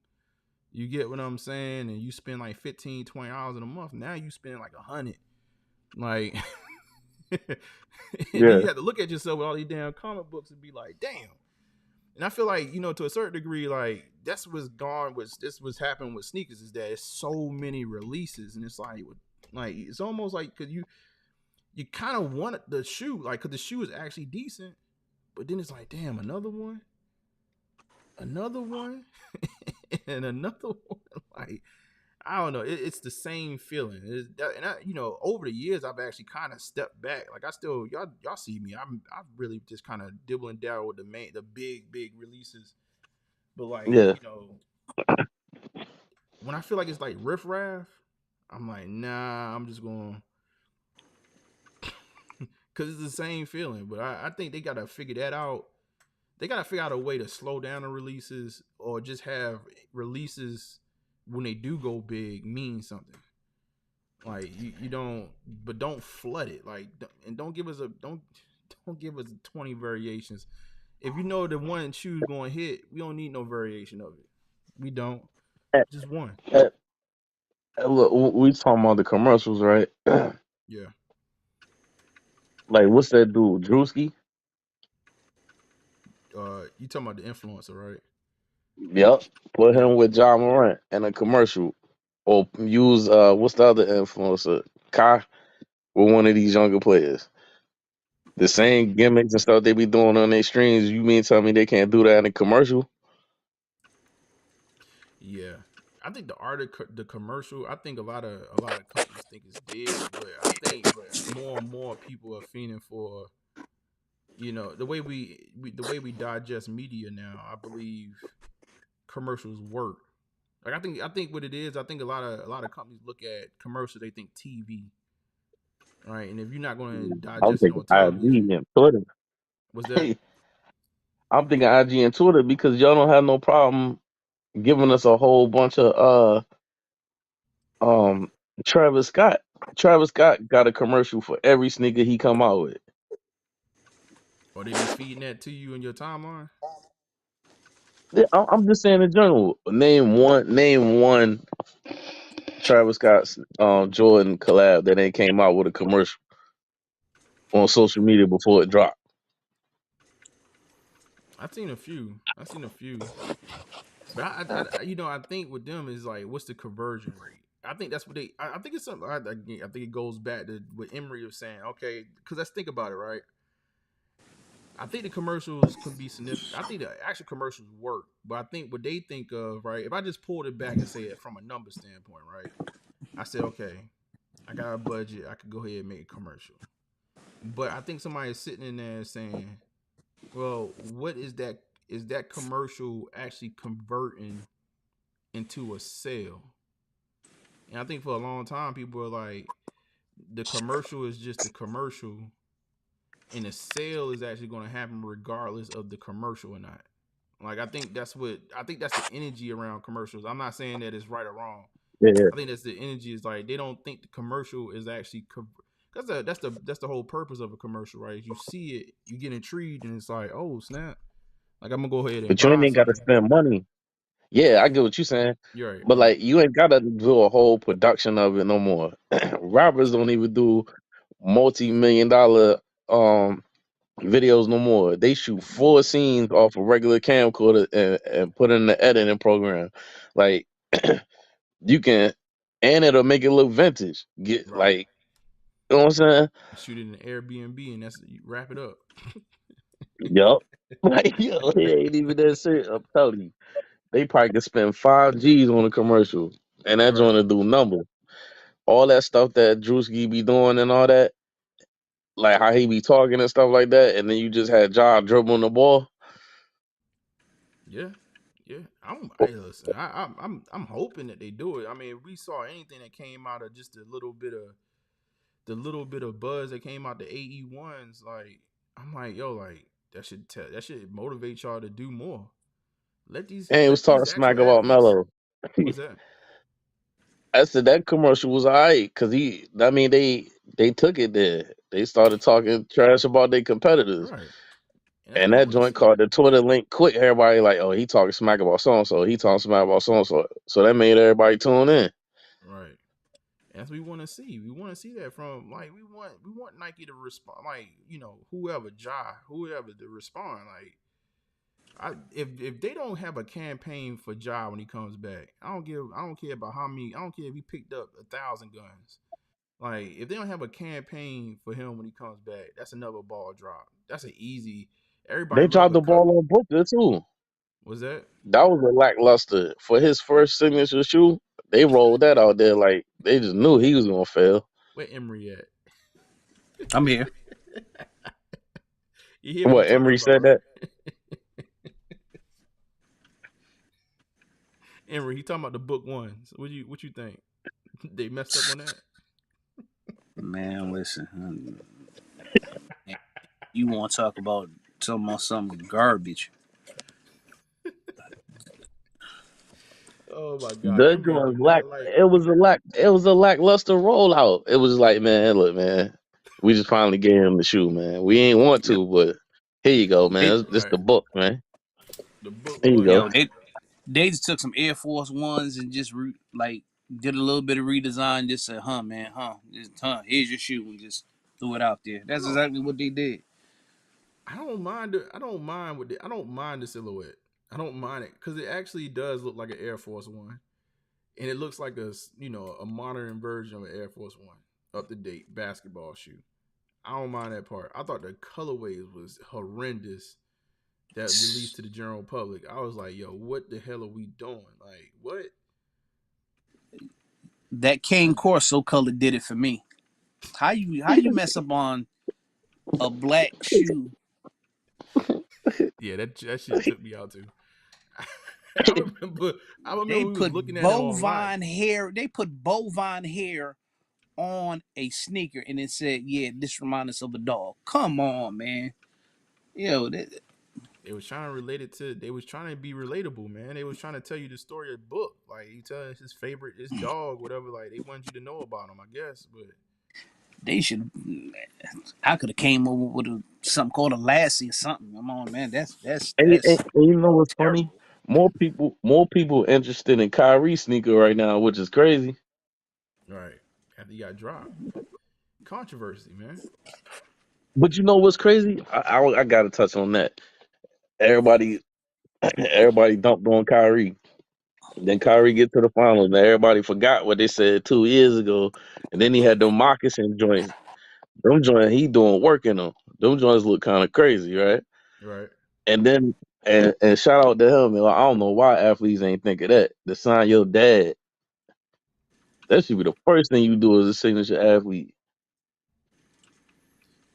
you get what I'm saying, and you spend like $15-20 in a month. Now you spend like $100, like, and then you have to look at yourself with all these damn comic books and be like, damn. And I feel like, to a certain degree, like that's what's gone. This was happening with sneakers is that it's so many releases, and it's like it's almost like because you kind of want the shoe, like because the shoe is actually decent, but then it's like, damn, another one, and another one. Like I don't know, it's the same feeling. Over the years, I've actually kind of stepped back. Like I still, y'all see me. I've really just kind of dibble and dabble with the big releases. But like, when I feel like it's like riffraff, I'm like, nah, I'm just going because it's the same feeling. But I think they gotta figure that out. They gotta figure out a way to slow down the releases, or just have releases when they do go big mean something. Like you don't flood it. Like, and don't give us 20 variations. If you know the one shoe's going to hit, we don't need no variation of it. We don't. Just one. Look, we talking about the commercials, right? Yeah. Like, what's that dude, Drewski? You talking about the influencer, right? Yep. Put him with John Morant in a commercial, or use what's the other influencer, Kai, with one of these younger players. The same gimmicks and stuff they be doing on their streams. You mean tell me they can't do that in a commercial? Yeah. I think the art of the commercial, I think a lot of companies think it's dead, but I think more and more people are feeling for, the way we digest media now. I believe commercials work. Like I think what it is, I think a lot of companies look at commercials, they think TV, right? And if you're not going to I'm digest it thinking on IG television, and Twitter. what's that? I'm thinking IG and Twitter because y'all don't have no problem giving us a whole bunch of Travis Scott. Travis Scott got a commercial for every sneaker he come out with. Or they just feeding that to you in your timeline? Yeah, I'm just saying in general. Name one Travis Scott's Jordan collab that ain't came out with a commercial on social media before it dropped. I've seen a few. But I think with them is like, what's the conversion rate? I think that's what I think it's something. I think it goes back to what Emery was saying. Okay, because let's think about it, right? I think the commercials can be significant. I think the actual commercials work, but I think what they think of, right? If I just pulled it back and say it from a number standpoint, right? I said, okay, I got a budget. I could go ahead and make a commercial. But I think somebody is sitting in there saying, well, what is that? Is that commercial actually converting into a sale? And I think for a long time, people are like, the commercial is just a commercial, and the sale is actually going to happen regardless of the commercial or not. Like I think that's the energy around commercials. I'm not saying that it's right or wrong. Yeah. I think that's the energy is like they don't think the commercial is actually that's the whole purpose of a commercial, right? You see it, you get intrigued, and it's like, oh snap! Like I'm gonna go ahead and But you buy ain't got to something. spend money. Yeah, I get what you're saying. You're right. But like you ain't gotta do a whole production of it no more. Rappers don't even do multi-million-dollar videos no more. They shoot 4 scenes off a regular camcorder and put in the editing program. Like you can, and it'll make it look vintage. Get Right. like, you know what I'm saying? Shoot it in an Airbnb, and that's you wrap it up. Yup. Like yo, it ain't even that serious. I'm telling you, they probably could spend 5 G's on a commercial, and that Right. joint to do numbers. All that stuff that Drewski be doing and all that, like how he be talking and stuff like that, and then you just had John dribbling the ball. Yeah. Yeah. Hey, listen. I'm hoping that they do it. I mean, if we saw anything that came out of just the little bit of buzz that came out the AE ones, like I'm like, yo, like that should motivate y'all to do more. Let these And he was talking smack actual about athletes. Melo. What's that? I said that commercial was alright because they took it there. They started talking trash about their competitors. Right. And that's And what we that want to joint see. caught the Twitter link quick. Everybody like, oh, he talking smack about so and so. He talking smack about so and so. So that made everybody tune in. Right. That's what we want to see. We want to see that from we want Nike to respond, whoever to respond. If they don't have a campaign for Ja when he comes back, I don't care about how many. I don't care if he picked up 1,000 guns. Like if they don't have a campaign for him when he comes back, that's another ball drop. That's an easy. Everybody They love dropped the the cut. ball on Booker too. Was that? That was a lackluster for his first signature shoe. They rolled that out there like they just knew he was gonna fail. Where Emery at? I'm here. You hear what I'm What talking Emery about, said right? that? Emery, he talking about the book one. So what you think? They messed up on that? Man, listen. You want to talk about some garbage? Oh my God, The Emery do joint not like. it was a lackluster rollout. It was like, man, look, man, we just finally gave him the shoe, man. We ain't want to, but here you go, man. This Right. the book, man. The book Here you one, go. Yo, right? they just took some Air Force Ones and just did a little bit of redesign. Just said, here's your shoe, and just threw it out there. That's exactly what they did. I don't mind. I don't mind the silhouette. I don't mind it because it actually does look like an Air Force One, and it looks like a modern version of an Air Force One, up to date basketball shoe. I don't mind that part. I thought the colorways was horrendous that released to the general public. I was like, yo, what the hell are we doing? Like, what? That Cane Corso color did it for me. How you mess up on a black shoe? Yeah, that shit took me out too. I remember They we was put looking at it online. bovine hair. They put bovine hair on a sneaker and it said, "Yeah, this reminds us of a dog." Come on, man. Yo, They was trying to relate it to. They was trying to be relatable, man. They was trying to tell you the story of the book. Like you tell us his dog, whatever. Like they wanted you to know about him, I guess. But they should. I could have came over with something called a lassie or something. Come on, man. And you know what's funny? Terrible. More people interested in Kyrie sneaker right now, which is crazy. right after he got dropped, controversy, man. But you know what's crazy? I gotta touch on that. Everybody everybody dumped on Kyrie. Then Kyrie get to the finals, and everybody forgot what they said 2 years ago. And then he had them moccasin joints. Them joints he doing work in them. Them joints look kind of crazy, right? Right. And then and shout out to him. I don't know why athletes ain't think of that. To sign your dad. That should be the first thing you do as a signature athlete.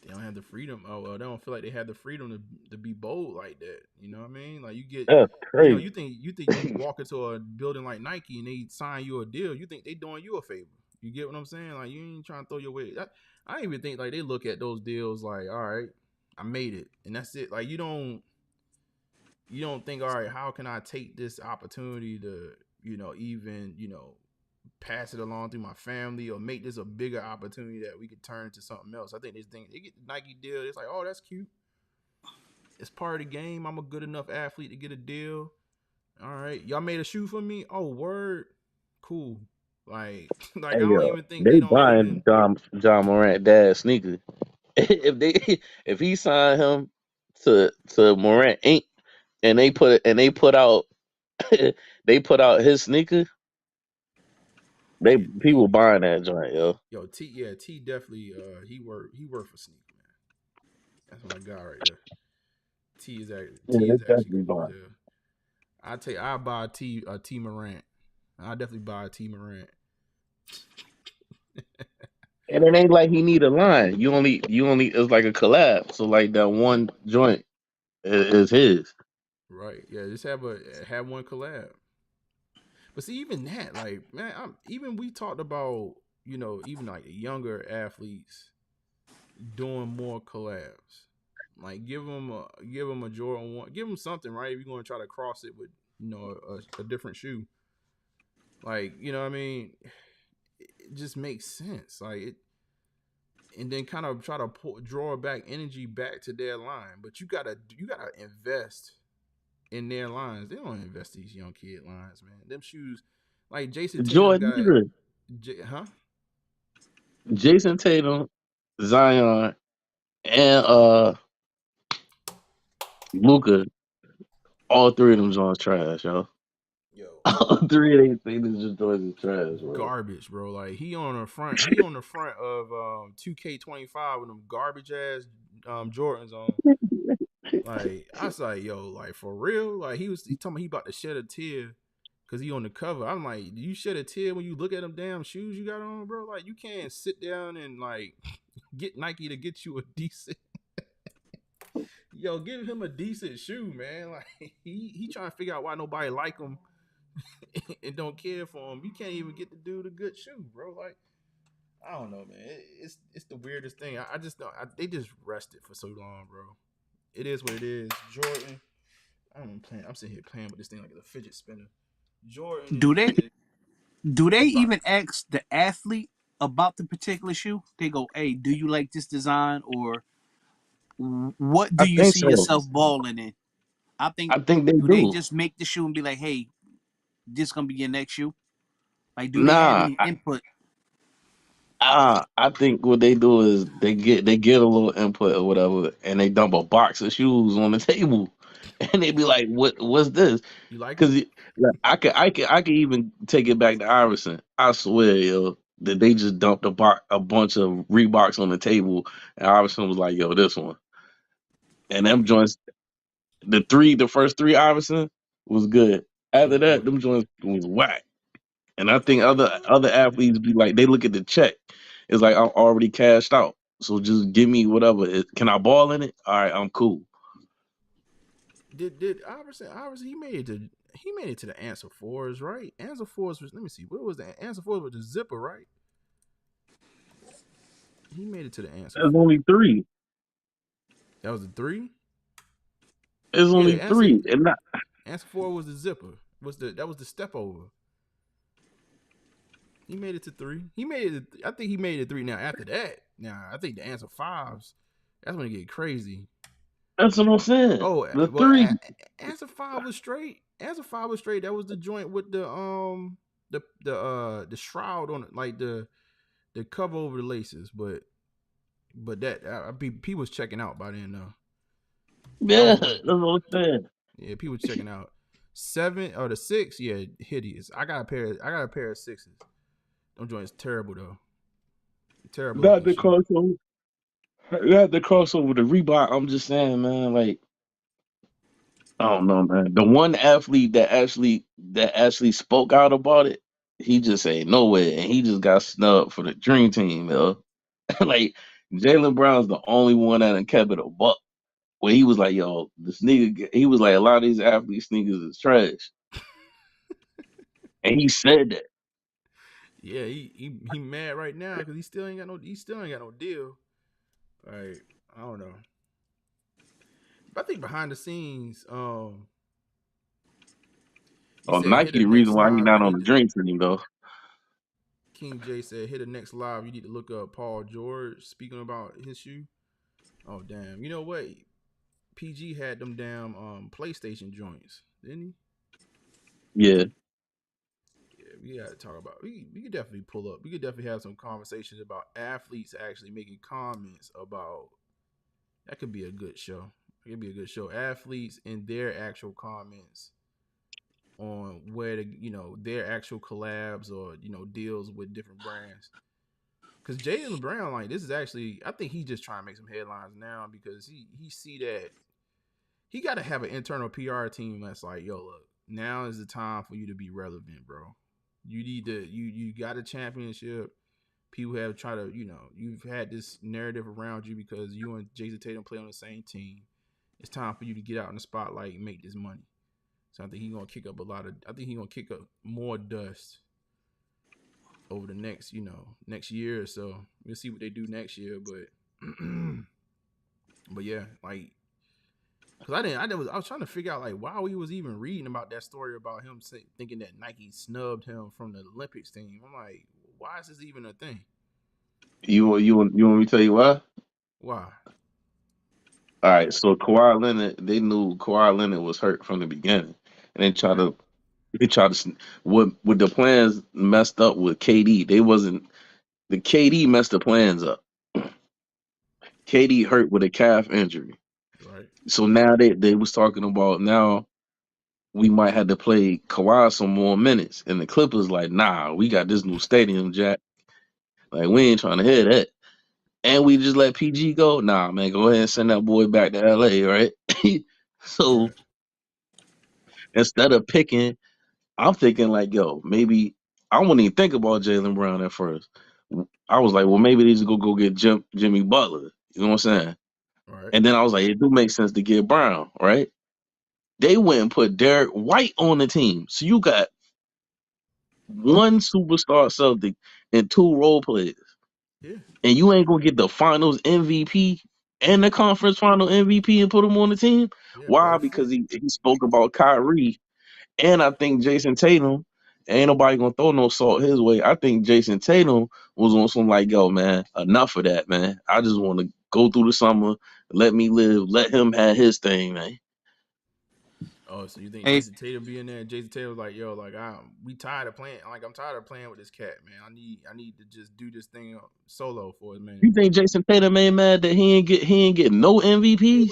They don't have the freedom. They don't feel like they have the freedom to be bold like that. You know what I mean? Like you get, That's crazy. you think you walk into a building like Nike and they sign you a deal. You think they doing you a favor. You get what I'm saying? Like you ain't trying to throw your weight. I even think like they look at those deals like, all right, I made it, and that's it. Like you don't think, all right, how can I take this opportunity to, even pass it along through my family or make this a bigger opportunity that we could turn into something else. I think they get the Nike deal. It's like, oh, that's cute. It's part of the game. I'm a good enough athlete to get a deal. All right, y'all made a shoe for me. Oh, word, cool. Like I Hey, don't even think they they don't buying even. John Morant dad sneakers. If he signed him to Morant Inc. and they put out they put out his sneaker, people buying that joint, yo. Yo, T definitely he worked for sneaker, man. That's my guy right there. Yeah, T they is actually definitely cool as buying. hell. I buy a T Morant. I definitely buy a T Morant. And it ain't like he need a line. You only it's like a collab. So like that one joint is his. Right. Yeah, just have one collab. But see, even that, like, man, even we talked about, even like younger athletes doing more collabs. Like, give them a Jordan 1, give them something, right? If you're going to try to cross it with a different shoe. Like, you know what I mean? It just makes sense. Like it, and then kind of try to draw back energy back to their line. But you gotta invest in their lines. They don't invest these young kid lines, man. Them shoes, like Jason Tatum Jordan, huh? Jason Tatum, Zion, and Luka, all three of them Jones trash, yo. Yo, All three of these things just Jones is trash, bro. garbage, bro. Like he on the front of 2K25 with them garbage ass Jordans on. Like I was like, yo, like for real? Like he told me he about to shed a tear because he on the cover. I'm like, do you shed a tear when you look at them damn shoes you got on, bro? Like you can't sit down and like get Nike to get you a decent yo, give him a decent shoe, man. Like he trying to figure out why nobody like him and don't care for him. You can't even get the dude a good shoe, bro. Like I don't know, man. It's the weirdest thing. I just don't. They just rested for so long, bro. It is what it is. Jordan. I'm playing. I'm sitting here playing with this thing like it's a fidget spinner. Jordan. Do they even ask the athlete about the particular shoe? They go, "Hey, do you like this design, or what I do you think see so. yourself balling in?" I think. I think they Do they do. just make the shoe and be like, "Hey, this gonna be your next shoe"? Like, do they have Nah, any input? I think what they do is they get a little input or whatever, and they dump a box of shoes on the table, and they be like, what's this?" You like Because them? like, I can even take it back to Iverson. I swear, yo, that they just dumped a bunch of Reeboks on the table, and Iverson was like, "Yo, this one," and them joints, the first three Iverson was good. After that, them joints was whack. And I think other athletes be like, they look at the check. It's like I'm already cashed out. So just give me whatever. Can I ball in it? All right, I'm cool. Did Iverson he made it to the answer fours, right? Answer fours was, let me see, what was the answer fours with the zipper, right? He made it to the answer There's four. only three. That was the 3? There's Yeah, only three. And not answer 4 was the zipper. That was the step over. He made it to 3. I think he made it 3. Now after that, I think the answer 5s, that's when it get crazy. That's what I'm saying. Oh, The well, three. answer 5 was straight. Answer 5 was straight. That was the joint with the shroud on it, like the cover over the laces. But that P was checking out by then though. Yeah, that's what I'm saying. Yeah, P was checking out. 7 or the 6, yeah, hideous. I got a pair of 6s. Them joints terrible though. Terrible Not looking the shoe. crossover. Not the crossover. The Reebok. I'm just saying, man. Like, I don't know, man. The one athlete that actually spoke out about it, he just ain't nowhere, and he just got snubbed for the dream team, yo. Like Jalen Brown's the only one that done kept it a buck. Where he was like, "Yo, the sneaker." He was like, "A lot of these athlete sneakers is trash," and he said that. Yeah, he mad right now because he still ain't got no deal. Like, I don't know. But I think behind the scenes, he Oh, said hit Nike, the the next reason why he live. You not on the need to. dream team though. King J said hit the next live. You need to look up Paul George speaking about his shoe. Oh damn! You know what? PG had them damn PlayStation joints, didn't he? Yeah, Yeah, we got to talk about. We could definitely pull up. We could definitely have some conversations about athletes actually making comments about. That could be a good show. It could be a good show. Athletes and their actual comments on where their actual collabs or deals with different brands. Because Jalen Brown, like, this is actually, I think he's just trying to make some headlines now because he see that he got to have an internal PR team that's like, yo, look, now is the time for you to be relevant, bro. You need to you got a championship. People have tried to, you've had this narrative around you because you and Jason Tatum play on the same team. It's time for you to get out in the spotlight and make this money. So I think he's gonna kick up more dust over the next year or so. We'll see what they do next year, but but yeah, like Because I was trying to figure out like why we was even reading about that story about him thinking that Nike snubbed him from the Olympics team. I'm like, why is this even a thing? You want me to tell you why? Why? All right, so Kawhi Leonard, they knew Kawhi Leonard was hurt from the beginning, and they tried to what with the plans messed up with KD. They wasn't the KD messed the plans up. KD hurt with a calf injury, Right. so now they was talking about now we might have to play Kawhi some more minutes, and the Clippers like, nah, we got this new stadium, Jack. Like we ain't trying to hear that. And we just let PG go. Nah, man, go ahead and send that boy back to LA, right? So instead of picking, I'm thinking like, yo, maybe I wouldn't even think about Jaylen Brown at first. I was like, well, maybe they just go get Jimmy Butler. You know what I'm saying? Right. And then I was like, it do make sense to get Brown, right? They went and put Derek White on the team. So you got one superstar Celtic and two role players. Yeah. And you ain't gonna get the finals MVP and the conference final MVP and put him on the team. Yeah, Why? better Because fit. he spoke about Kyrie. And I think Jason Tatum, ain't nobody gonna throw no salt his way. I think Jason Tatum was on some like, yo, man, enough of that, man. I just want to go through the summer, let me live, let him have his thing, man. Oh, so you think Hey, Jason Tatum being there? Jason Tatum was like, yo, like we tired of playing. Like I'm tired of playing with this cat, man. I need to just do this thing solo for a minute. You think Jason Tatum ain't mad that he ain't get no MVPs?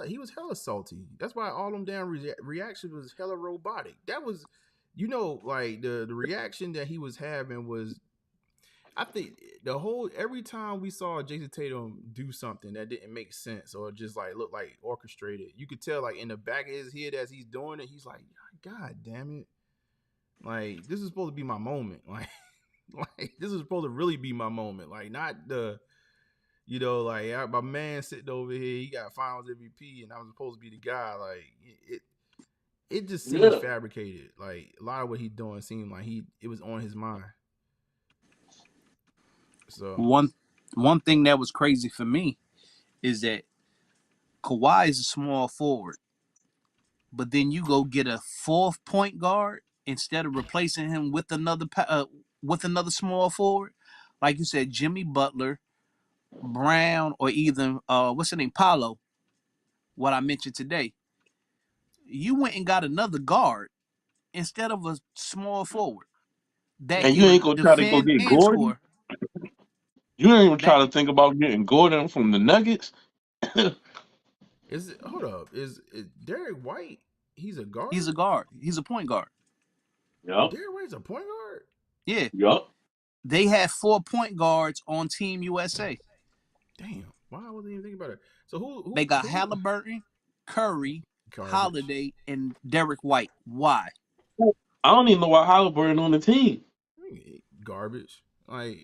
He was hella salty. That's why all them damn reaction was hella robotic. That was, like the reaction that he was having was, I think the whole every time we saw Jason Tatum do something that didn't make sense or just like look like orchestrated, you could tell like in the back of his head as he's doing it, he's like, God damn it, like this is supposed to be my moment, like this is supposed to really be my moment, like not the. Like my man sitting over here, he got Finals MVP, and I was supposed to be the guy. Like it just seems fabricated. Like a lot of what he's doing seemed like it was on his mind. So one thing that was crazy for me is that Kawhi is a small forward, but then you go get a fourth point guard instead of replacing him with another small forward, like you said, Jimmy Butler, Brown, or even what's the name, Paolo. What I mentioned today, you went and got another guard instead of a small forward that And you ain't can gonna try to go defend get and Gordon? score. You ain't even That try to think about getting Gordon from the Nuggets? hold up, is Derek White? He's a guard. he's a guard. He's a point guard. Yup. Derek White's a point guard. Yeah, Yup. they have 4 point guards on Team USA. Damn, why I wasn't even thinking about it. So They got who Halliburton, Curry, garbage? Holiday, and Derek White. Why? I don't even know why Halliburton on the team. Garbage. Like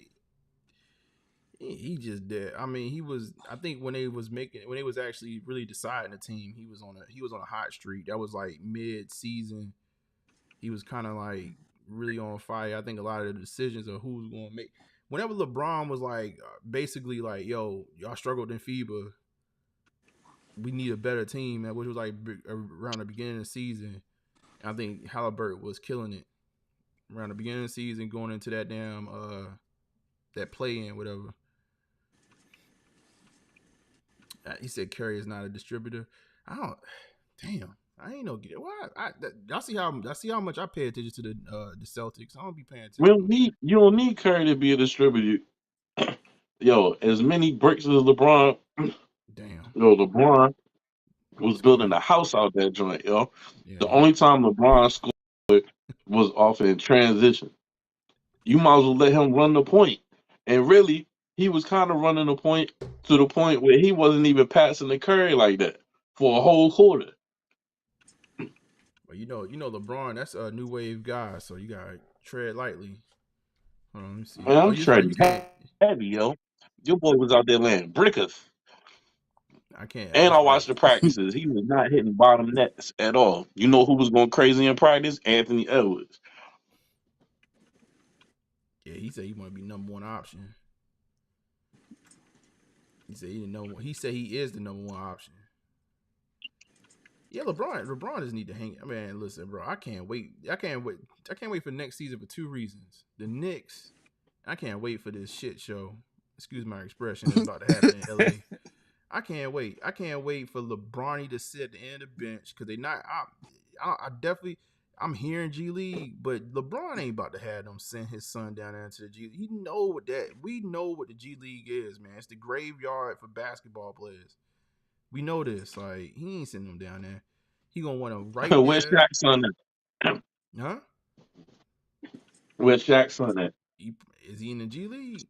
he just did. I mean, he was. I think when they was actually really deciding the team, he was on a hot streak. That was like mid season. He was kind of like really on fire. I think a lot of the decisions of who was going to make. Whenever LeBron was like, basically like, yo, y'all struggled in FIBA. We need a better team, which was like around the beginning of the season. I think Halliburton was killing it around the beginning of the season, going into that damn that play in whatever. He said Curry is not a distributor. I ain't no get it. Why? I see how much I pay attention to the Celtics. I don't be paying attention. You don't need Curry to be a distributor. Yo, as many bricks as LeBron. Damn. Yo, LeBron was Excuse building me. a house out that joint, yo. Yeah. The only time LeBron scored was off in transition. You might as well let him run the point. And really, he was kind of running the point to the point where he wasn't even passing the Curry like that for a whole quarter. Well, you know LeBron. That's a new wave guy, so you gotta tread lightly. Hold on, let me see. Man, Oh, I'm you treading saying heavy, yo. Your boy was out there laying brickers. I can't. And That's I right. watched the practices. He was not hitting bottom nets at all. You know who was going crazy in practice? Anthony Edwards. Yeah, he said he want to be number one option. He said he didn't know. He said he is the number one option. Yeah, LeBron just need to hang. I mean, listen, bro, I can't wait. I can't wait for next season for two reasons. The Knicks, I can't wait for this shit show. Excuse my expression. That's about to happen in LA. I can't wait. I can't wait for LeBron to sit at the end of the bench because they not. I definitely. I'm hearing G League, but LeBron ain't about to have them send his son down there into the G League. He know what that. We know what the G League is, man. It's the graveyard for basketball players. We know this. Like he ain't sending them down there. He gonna want to right Where's there. Shaq's son at? Huh? Where's Shaq's son at? Is he in the G League?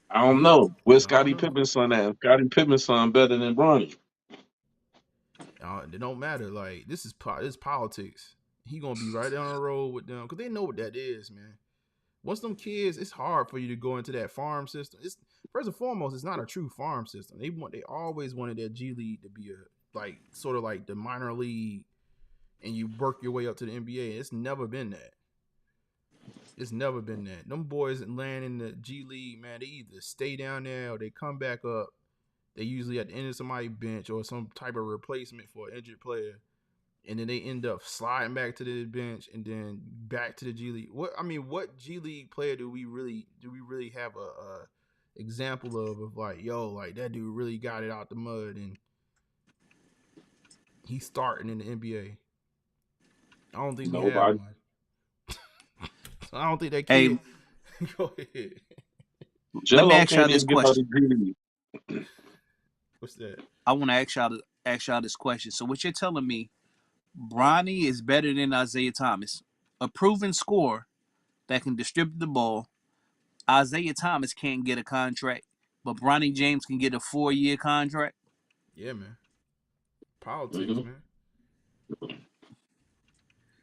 I don't know. Where's I don't Scottie know. Pippen's son at? Scottie Pippen's son better than Bronny. It don't matter. Like this is politics. He gonna be right down the road with them because they know what that is, man. Once them kids, it's hard for you to go into that farm system. It's first and foremost, it's not a true farm system. They always wanted that G League to be a like sort of like the minor league, and you work your way up to the NBA. It's never been that. It's never been that. Them boys land in the G League, man. They either stay down there or they come back up. They usually at the end of somebody's bench or some type of replacement for an injured player. And then they end up sliding back to the bench and then back to the G League. What G League player do we really have a example of like, yo, like that dude really got it out the mud and he's starting in the NBA? I don't think we have one. I don't think that kid. Hey, go ahead. Let me Jello ask y'all can't this even get out question. of G League. What's that? I want to ask y'all this question. So what you're telling me, Bronny is better than Isaiah Thomas, a proven scorer that can distribute the ball. Isaiah Thomas can't get a contract, but Bronny James can get a 4-year contract. Yeah, man. Politics, man.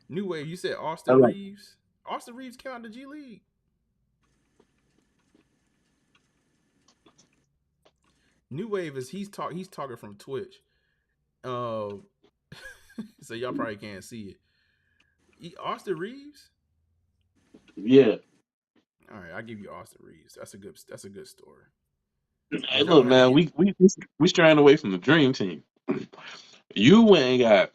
New Wave, you said Austin Reeves? Austin Reeves came out of the G League. New Wave is he's talking from Twitch. So y'all probably can't see it. Austin Reeves? Yeah. All right, I'll give you Austin Reeves. That's a good story. Hey, look, man, we straying away from the dream team. You went and got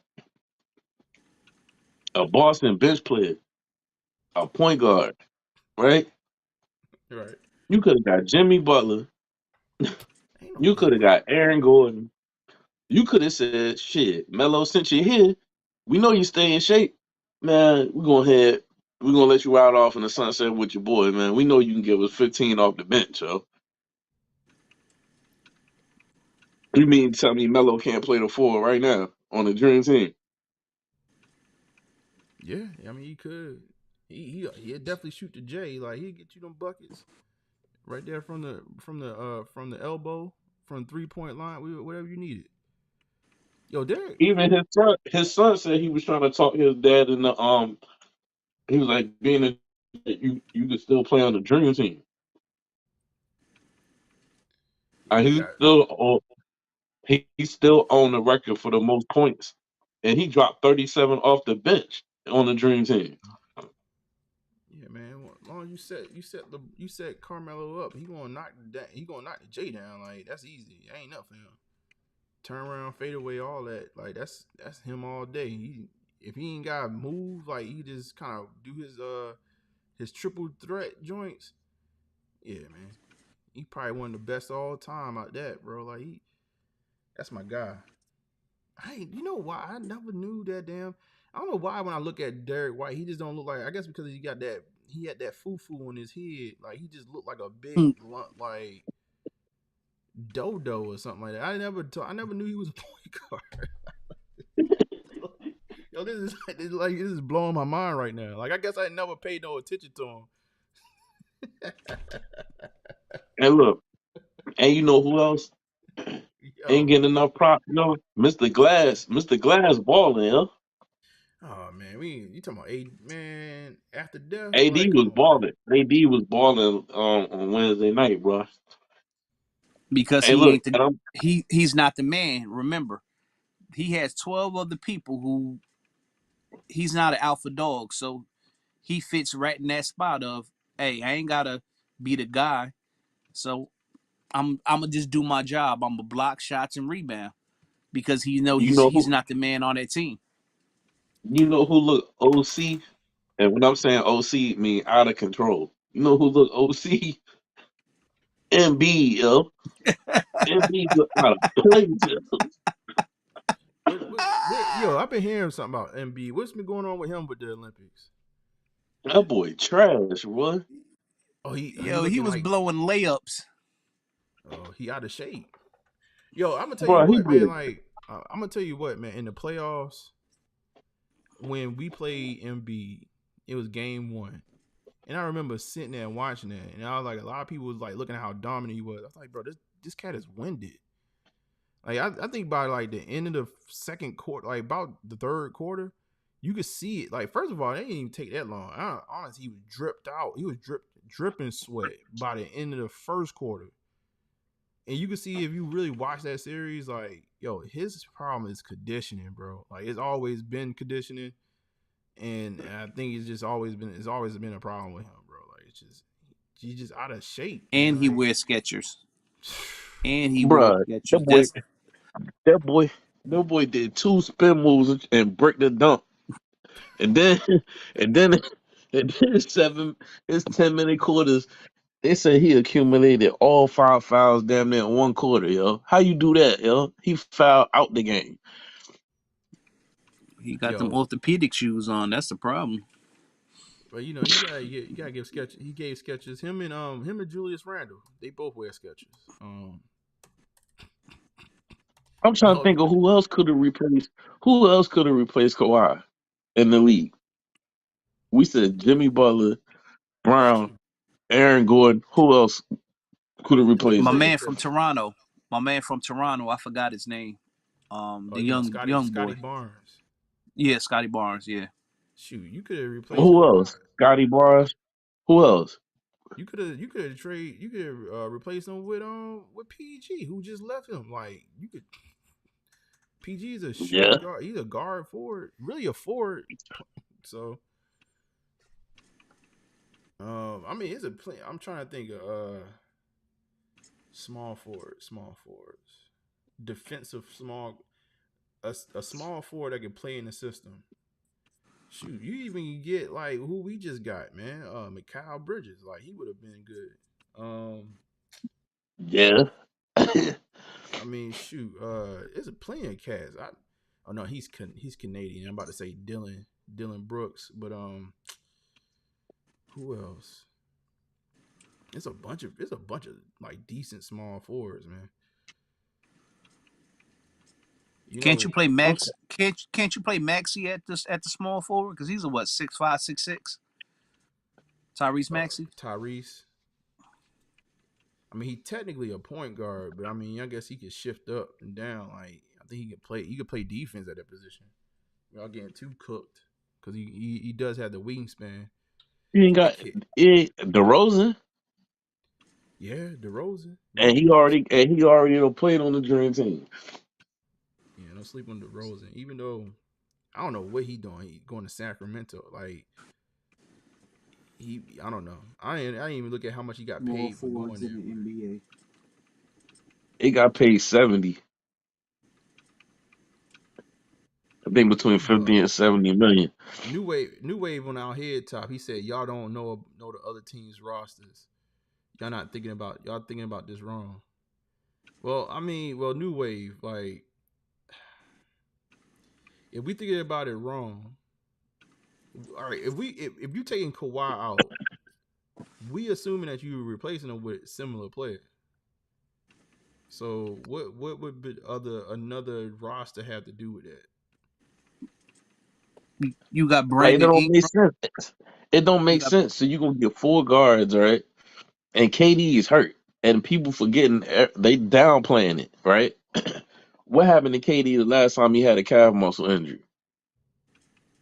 a Boston bench player, a point guard, right? Right. You could have got Jimmy Butler. You could have got Aaron Gordon. You could have said, shit, Melo, since you're here, we know you stay in shape. Man, we're gonna let you ride off in the sunset with your boy, man. We know you can give us 15 off the bench, yo. You mean to tell me Melo can't play the 4 right now on the dream team? Yeah, I mean he could. He'd definitely shoot the J. Like he'd get you them buckets right there from the elbow, from 3-point line, whatever you needed. Yo, Derek. Even his son said he was trying to talk his dad in the he was like being a you could still play on the dream team. Yeah, And he's still on the record for the most points, and he dropped 37 off the bench on the dream team. Yeah, man. As long as you set Carmelo up, he gonna knock the J down. Like that's easy. That ain't nothing for him. Turn around, fade away, all that. Like that's him all day. If he ain't got move, like he just kind of do his triple threat joints. Yeah, man. He probably one of the best all time out that, bro. Like that's my guy. You know why? I never knew that damn. I don't know why when I look at Derek White, he just don't look like. I guess because he had that foo in his head. Like he just looked like a big lump, like dodo or something like that. I never knew he was a point guard. Yo, this is blowing my mind right now. Like I guess I never paid no attention to him. And look, and you know who else ain't getting enough props? You know, Mr. Glass balling, huh? Oh man, you talking about man after death? AD Like, was come on, balling. AD was balling on Wednesday night, bro. Because Hey, look, he's not the man. Remember, he has 12 other people who he's not an alpha dog, so he fits right in that spot of, hey, I ain't gotta be the guy, so I'm gonna just do my job. I'm gonna block shots and rebound. because You know he's who not the man on that team. you know who look OC, and when I'm saying OC, mean out of control. You know who look OC? MB, yo. MB look out of place. Yo. Yo, I've been hearing something about MB. What's been going on with him with the Olympics? That boy trash, boy. Oh, he Yo, he looking was like blowing layups. he out of shape. Yo, I'm gonna tell you Bro, he what, man. did. Like, I'm gonna tell you what, man. In the playoffs, when we played MB, it was game 1, and I remember sitting there and watching that, and I was like, a lot of people was like looking at how dominant he was. I was like, bro, this cat is winded. Like, I think by like the end of the second quarter, like about the third quarter, you could see it. Like, first of all, they didn't even take that long. Honestly, he was dripped out. He was dripping sweat by the end of the first quarter. And you can see if you really watch that series, like, yo, his problem is conditioning, bro. Like, it's always been conditioning, and I think it's always been a problem with him, bro. Like, he's just out of shape, And man. he Like, wears Skechers. And he wears Bruh, that Skechers. boy, that boy, that boy did 2 spin moves and break the dunk, and then, and then, and then his 10-minute quarters. They say he accumulated all 5 fouls damn near in 1 quarter, yo. How you do that, yo? He fouled out the game. He got them yo, orthopedic shoes on. That's the problem. but you gotta give Sketches. He gave Sketches him and Julius Randle. They both wear Sketches. I'm trying to Oh, think of who else could have replaced Kawhi in the league. We said Jimmy Butler, Brown, shoot. Aaron Gordon. Who else could have Who you replaced My him? said? man from Toronto. My man from Toronto. I forgot his name. Oh, The you know young Scotty boy. Barnes. Yeah, Scotty Barnes. Yeah. Shoot, you could have replaced Who Kawhi. else? Scotty Barnes. Who else? You could have replaced him with PG, who just left him. Like, you could. PG is a Yeah. shooting guard. He's a guard forward, really a forward. So, I mean, it's a play. I'm trying to think of small forwards, defensive a small forward that can play in the system. Shoot, you even get like who we just got, man. Mikal Bridges, like he would have been good. Yeah. I mean, shoot, it's a plenty of cats. Oh no, he's Canadian. I'm about to say Dylan Brooks, but who else? It's a bunch of like decent small forwards, man. You Can't know, you play Okay. Max? Can't you play Maxi at the small forward? Because he's a what 6'5", 6'6". Tyrese Maxey. Tyrese. I mean, he technically a point guard, but I mean, I guess he could shift up and down. Like, I think he could play. He could play defense at that position. Y'all getting too cooked because he does have the wingspan. He ain't got DeRozan, Yeah, DeRozan. and he already done played on the Dream Team. Yeah, don't sleep on DeRozan. Even though I don't know what he doing. He going to Sacramento. Like I don't know. I didn't even look at how much he got Small paid for going forwards there. in the NBA. He got paid 70. I think between 50 and 70 million. New wave on our head top. He said y'all don't know the other teams' rosters. Y'all thinking about this wrong. Well, I mean, New Wave, like, if we thinking about it wrong, all right, if you taking Kawhi out, we assuming that you replacing him with similar players. So what would be another roster have to do with that? You got Like, it Brandon don't make Ingram. sense. It don't You make got sense. So you gonna get 4 guards, right? And KD is hurt, and people forgetting they downplaying it, right? What happened to KD the last time he had a calf muscle injury?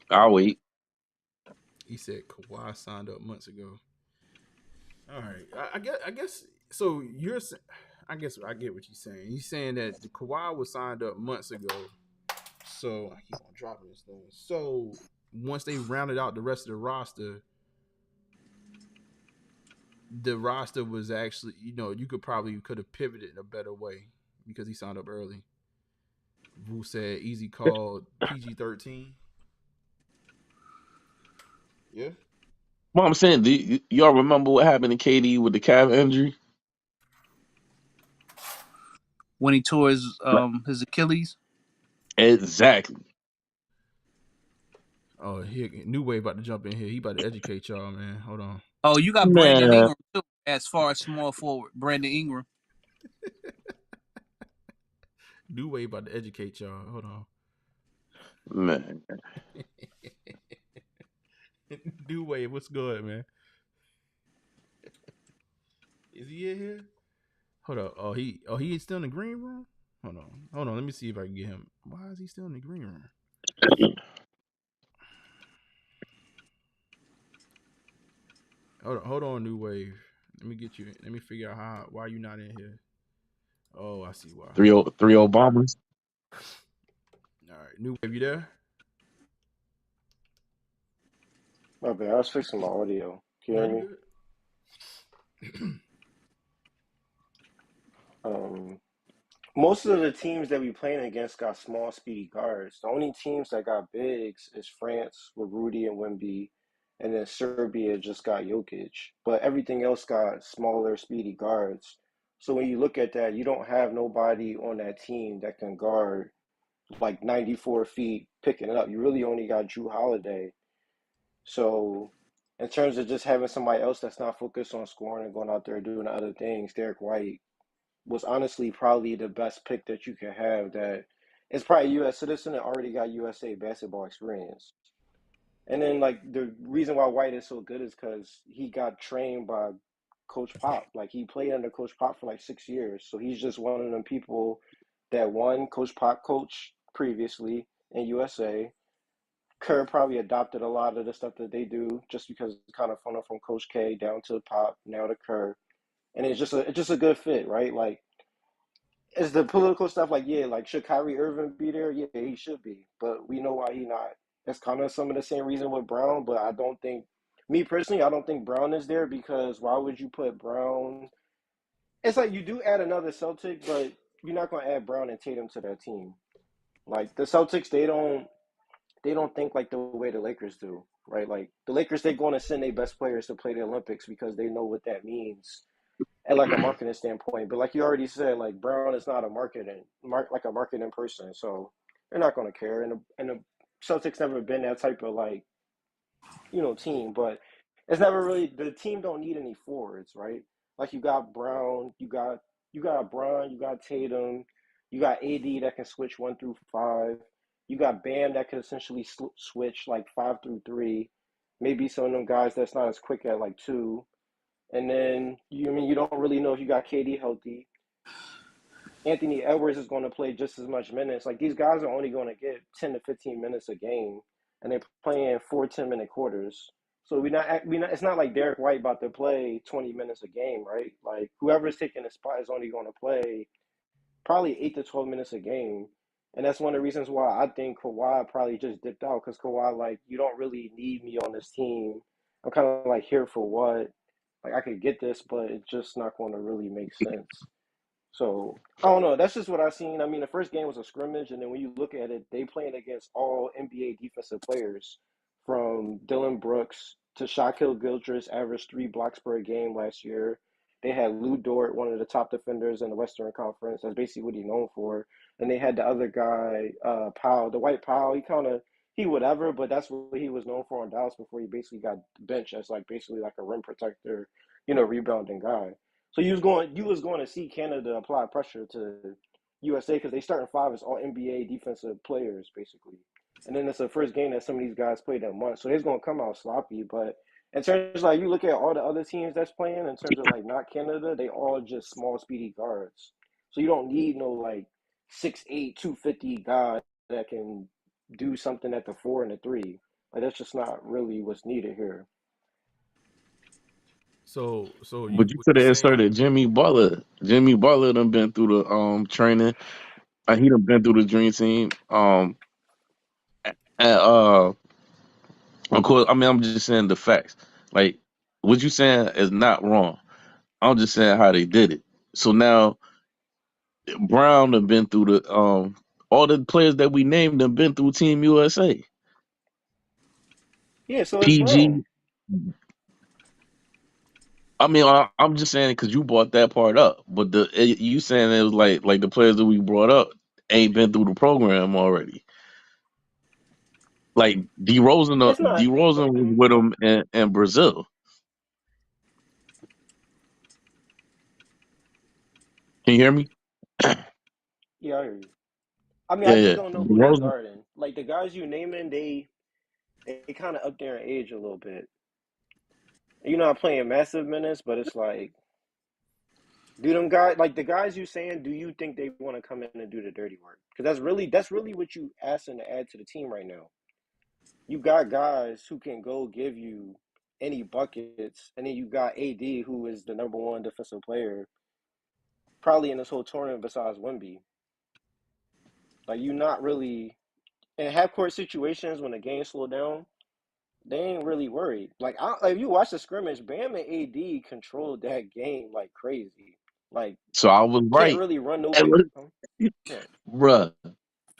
I'll wait. He said Kawhi signed up months ago. All right, I guess. So I guess I get what you're saying. He's saying that the Kawhi was signed up months ago. So I keep on dropping this thing. So once they rounded out the rest of the roster was actually, you could have pivoted in a better way because he signed up early. Who said easy call PG-13? Yeah. Well, I'm saying, y'all remember what happened to KD with the calf injury? When he tore his Like, Achilles. exactly. Oh, New Wave about to jump in here. He about to educate y'all, man. Hold on. Oh, you got Brandon Man, Ingram too, as far as small forward. Brandon Ingram. New Wave about to educate y'all. Hold on. man. New Wave, what's good, man? Is he in here? Hold up. Oh, he is still in the green room? Hold on. Let me see if I can get him. Why is he still in the green room? Hold on, New Wave. Let me get you. Let me figure out why you not in here. Oh, I see why. Three Obamas. All right, New Wave, you there? My bad. I was fixing my audio. Can you No, hear you me? good. Most of the teams that we playing against got small, speedy guards. The only teams that got bigs is France with Rudy and Wemby, and then Serbia just got Jokic. But everything else got smaller, speedy guards. So when you look at that, you don't have nobody on that team that can guard like 94 feet picking it up. You really only got Drew Holiday. So in terms of just having somebody else that's not focused on scoring and going out there doing other things, Derek White was honestly probably the best pick that you could have that is probably a U.S. citizen and already got USA basketball experience. And then, like, the reason why White is so good is because he got trained by Coach Pop. Like, he played under Coach Pop for like 6 years. So he's just one of them people that Coach Pop coached previously in USA. Kerr probably adopted a lot of the stuff that they do just because it's kind of funneled from Coach K down to Pop, now to Kerr. And it's just a good fit, right? Like, is the political stuff like, yeah, like should Kyrie Irving be there? Yeah, he should be, but we know why he not. That's kind of some of the same reason with Brown, but I don't think, me personally, I don't think Brown is there because why would you put Brown? It's like you do add another Celtic, but you're not going to add Brown and Tatum to that team. Like the Celtics, they don't think like the way the Lakers do, right? Like the Lakers, they're going to send their best players to play the Olympics because they know what that means at like a marketing standpoint. But like you already said, like Brown is not a marketing person, so they're not going to care. And the Celtics never been that type of like team, but it's never really the team don't need any forwards, right? Like you got Brown, you got Brown, you got Tatum, you got AD that can switch 1 through 5. You got Bam that can essentially switch like 5 through 3. Maybe some of them guys that's not as quick at like 2. And then you don't really know if you got KD healthy. Anthony Edwards is going to play just as much minutes. Like these guys are only going to get 10 to 15 minutes a game, and they're playing 4 10-minute quarters. So we not. It's not like Derek White about to play 20 minutes a game, right? Like whoever's taking the spot is only going to play probably 8 to 12 minutes a game. And that's one of the reasons why I think Kawhi probably just dipped out because Kawhi, like, you don't really need me on this team. I'm kind of like here for what? Like I could get this, but it's just not going to really make sense. So I don't know. That's just what I've seen. I mean, the first game was a scrimmage, and then when you look at it, they playing against all NBA defensive players, from Dylan Brooks to Shaquille Gilgeous, averaged 3 blocks per game last year. They had Lou Dort, one of the top defenders in the Western Conference. That's basically what he's known for. And they had the other guy, Powell, the White Powell. He whatever, but that's what he was known for in Dallas before he basically got benched as like basically like a rim protector, rebounding guy. So you was going to see Canada apply pressure to USA because they starting 5 is all NBA defensive players basically, and then it's the first game that some of these guys played in months, so they're going to come out sloppy. But in terms of like you look at all the other teams that's playing, in terms of like not Canada, they all just small, speedy guards. So you don't need no like 6'8", 250 guy that can do something at the 4 and the 3. Like that's just not really what's needed here. So But you what could you have saying? inserted Jimmy Butler. Jimmy Butler done been through the training. He done been through the dream team. And of course, I mean I'm just saying the facts. Like what you saying is not wrong. I'm just saying how they did it. So now Brown done been through all the players that we named have been through Team USA. Yeah, so it's wrong. PG. I mean, I'm just saying because you brought that part up, but you saying it was like the players that we brought up ain't been through the program already. Like It's not. DeRozan was with him in Brazil. Can you hear me? Yeah, I hear you. I mean, Yeah, I just yeah. don't know who they DeRozan. guarding. Like the guys you naming, they kind of up there in age a little bit. You're not playing massive minutes, but it's like, do them guys like the guys you saying? Do you think they want to come in and do the dirty work? Because that's really what you asking to add to the team right now. You got guys who can go give you any buckets, and then you got AD, who is the number one defensive player probably in this whole tournament besides Wemby. Like you not really in half court situations when the game slow down. They ain't really worried. Like, if you watch the scrimmage, Bam and AD controlled that game like crazy. Like, So I was can't right. really run no And pick. What? bruh,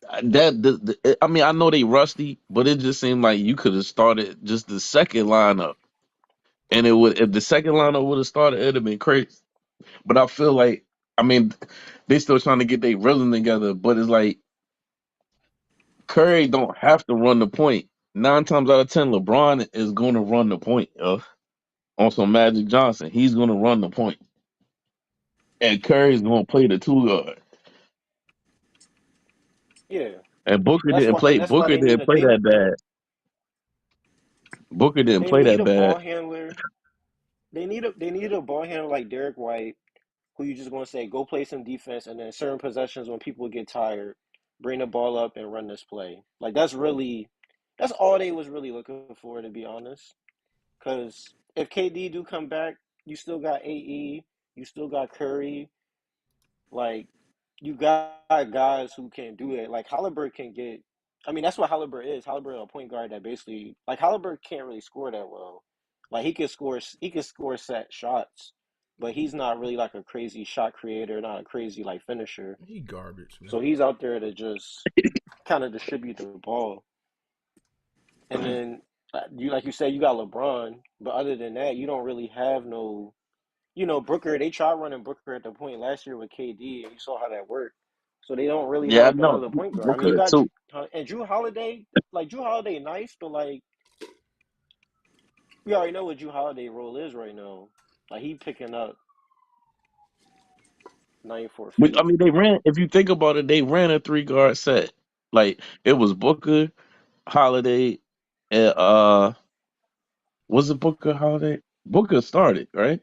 I mean, I know they rusty, but it just seemed like you could have started just the second lineup, and it would if the second lineup would have started, it'd have been crazy. But I feel like, I mean, they still trying to get their rhythm together, but it's like Curry don't have to run the point. 9 times out of 10, LeBron is going to run the point. On some Magic Johnson, he's going to run the point, and Curry's going to play the 2 guard. Yeah, And Booker that's didn't why, play. and that's why Booker they need didn't a play that bad. Booker didn't they play need that a bad. ball handler. They need a ball handler like Derek White, who you just going to say go play some defense, and then certain possessions when people get tired, bring the ball up and run this play. Like that's all they was really looking for, to be honest. Because if KD do come back, you still got AE, you still got Curry. Like you got guys who can do it. Like Halliburton can get. I mean, that's what Halliburton is. Halliburton a point guard that basically like Halliburton can't really score that well. Like he can score set shots, but he's not really like a crazy shot creator, not a crazy like finisher. He garbage, man. So he's out there to just kind of distribute the ball. And then you like you said, you got LeBron, but other than that, you don't really have no. You know, Booker, they tried running Booker at the point last year with KD, and you saw how that worked. So they don't really have Yeah, I like know another point guard. I mean, you Booker got too. and Drew Holiday, like Drew Holiday, nice, but like we already know what Drew Holiday role is right now. Like he picking up 94 But, I feet. mean, they ran. If you think about it, they ran a 3 guard set. Like it was Booker, Holiday, and was it Booker Holiday? Booker started, right?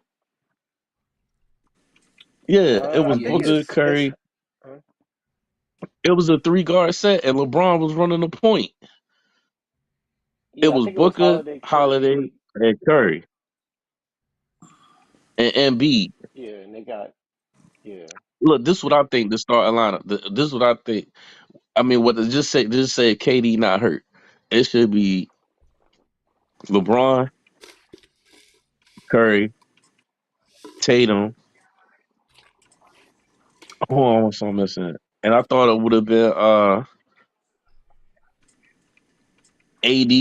Yeah, it I was Yeah, think he's Booker, it's Curry. It was a 3 guard set, and LeBron was running the point. It yeah, I was think it was Booker, Holiday, Holiday, Curry, and Curry, and Embiid. yeah, and they got yeah. Look, this is what I think. The starting lineup. This is what I think. I mean, what just say KD not hurt. It should be LeBron, Curry, Tatum. Who else I'm missing? And I thought it would have been AD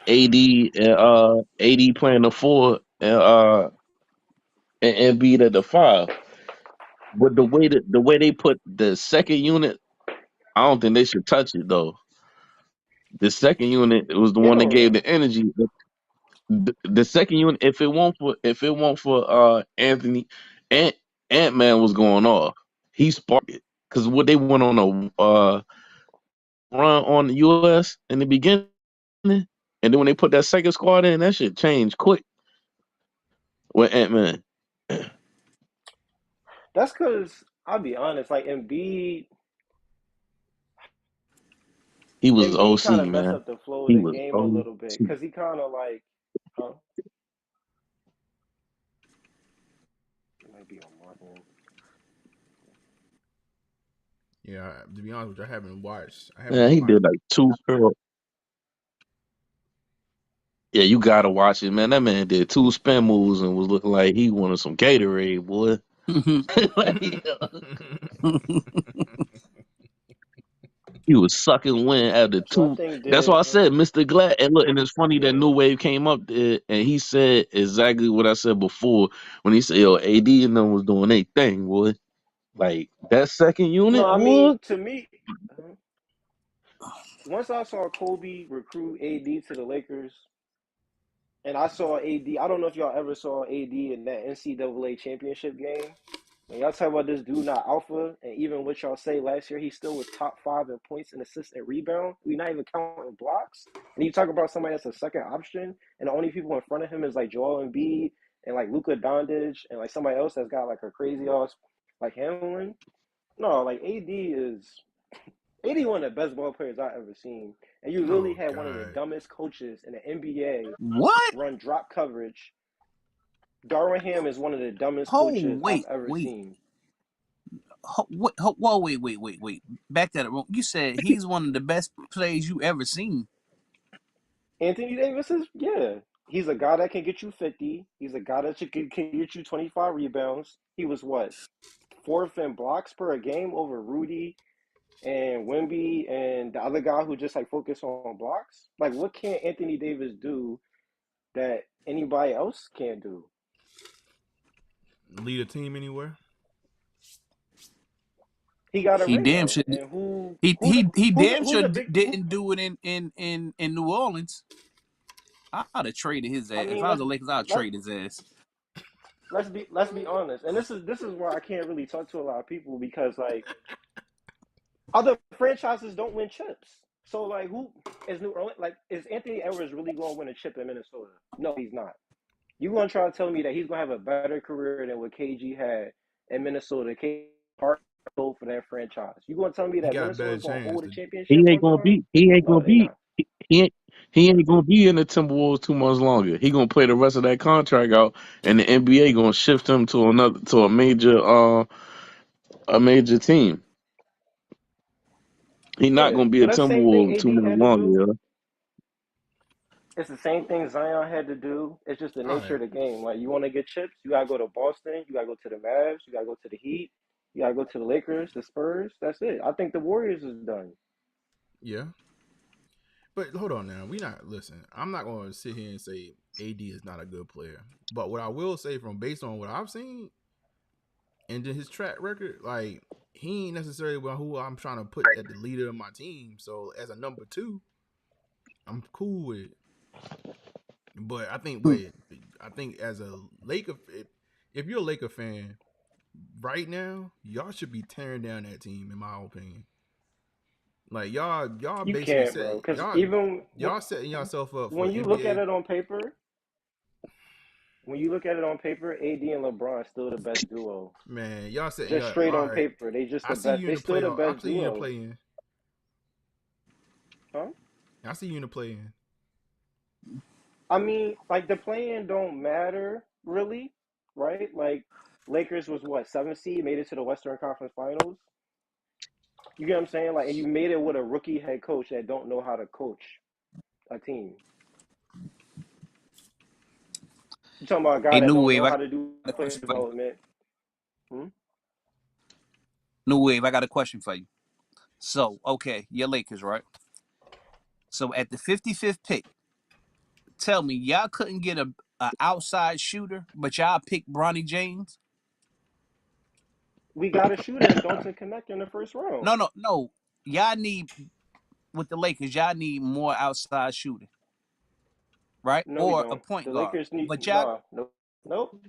and AD playing the 4 and Embiid at the 5. But the way they put the second unit, I don't think they should touch it though. The second unit was the Yeah, one that gave no, the energy. The second unit, if it won't for Anthony, Ant Man was going off. He sparked it because what they went on a run on the US in the beginning, and then when they put that second squad in, that shit changed quick with Ant Man. that's because I'll be honest. Like He was Embiid kind OC, of messed man. up the flow of He the was game a little bit OC. because he kind of like, huh? It might be on my end. Yeah, to be honest with you, I haven't watched. I Man, haven't he watched. did like 2 curl. Yeah, you gotta watch it, man. That man did 2 spin moves and was looking like he wanted some Gatorade, boy. Like, He was sucking wind out the So I two. think That's why I that said Mr. Glad. And look, and it's funny that yeah. New Wave came up there and he said exactly what I said before when he said, "Yo, AD and them was doing their thing, boy." Like that second No, unit, I boy. mean to me, once I saw Kobe recruit AD to the Lakers, and I saw AD. I don't know if y'all ever saw AD in that NCAA championship game. When y'all talk about this dude not alpha, and even what y'all say last year, he still was top 5 in points and assists and rebound. We're not even counting blocks. And you talk about somebody that's a second option, and the only people in front of him is like Joel Embiid and like Luka Doncic and like somebody else that's got like a crazy ass like handling. No, like AD one of the best ball players I've ever seen. And you literally Oh had one of the God. dumbest coaches in the NBA What? run drop coverage. Darwin Ham is one of the dumbest Oh, coaches I've wait, ever wait. seen. Whoa, wait. Back that up. You said he's one of the best players you ever seen. Anthony Davis is, yeah. He's a guy that can get you 50. He's a guy that can get you 25 rebounds. He was what? Fourth in blocks per game over Rudy and Wemby and the other guy who just like focus on blocks. Like, what can Anthony Davis do that anybody else can't do? Lead a team anywhere? He got a He ring damn though. sure. And He damn who's sure the big who, didn't do it in New Orleans. I'd have traded his I ass. If mean, I was the Lakers, I'd let trade his ass. let's be honest. And this is where I can't really talk to a lot of people because like other franchises don't win chips. So like who is New Orleans like is Anthony Edwards really gonna win a chip in Minnesota? No, he's not. You gonna try to tell me that he's gonna have a better career than what KG had in Minnesota? KG hard for that franchise. You gonna tell me He that got a Minnesota better is gonna chance hold a to. He championship ain't one gonna time? be. He ain't gonna No, they're be. not. He ain't gonna be in the Timberwolves too much longer. He gonna play the rest of that contract out, and the NBA gonna shift him to a major team. He not Yeah, gonna be but a that's the same thing Timberwolves too AD much had to do. longer. Yo. It's the same thing Zion had to do. It's just the All nature right. of the game. Like you want to get chips, you gotta go to Boston, you gotta go to the Mavs, you gotta go to the Heat, you gotta go to the Lakers, the Spurs. That's it. I think the Warriors is done. Yeah. But hold on now. We not listen. I'm not going to sit here and say AD is not a good player. But what I will say from based on what I've seen and then his track record, like he ain't necessarily who I'm trying to put at the leader of my team. So as a number 2, I'm cool with it. But I think as a Laker, if you're a Laker fan right now, y'all should be tearing down that team, in my opinion. Like y'all You basically can't, set bro. Because even y'all setting yourself up for when you look at NBA. it on paper, AD and LeBron is still the best duo. Man, y'all setting Just y'all straight all on right. paper, they just I the see best. you in They the still the playoff. I best see you in the duo. play-in. Huh? I see you in the play-in. I mean, like the playing don't matter really, right? Like Lakers was what 7th seed, made it to the Western Conference Finals. You get what I'm saying? Like, and you made it with a rookie head coach that don't know how to coach a team. You talking about a guy Hey, that New don't Wave, know I how got to do a player question for you. development? Hmm? New Wave, I got a question for you. So, okay, your Lakers, right? So at the 55th pick, tell me y'all couldn't get a outside shooter, but y'all picked Bronny James? We got a shooter in Dalton Connect in the first round. No. Y'all need with the Lakers, y'all need more outside shooting, right? No, we Or a don't. point The guard. Lakers need But y'all, nah, nope.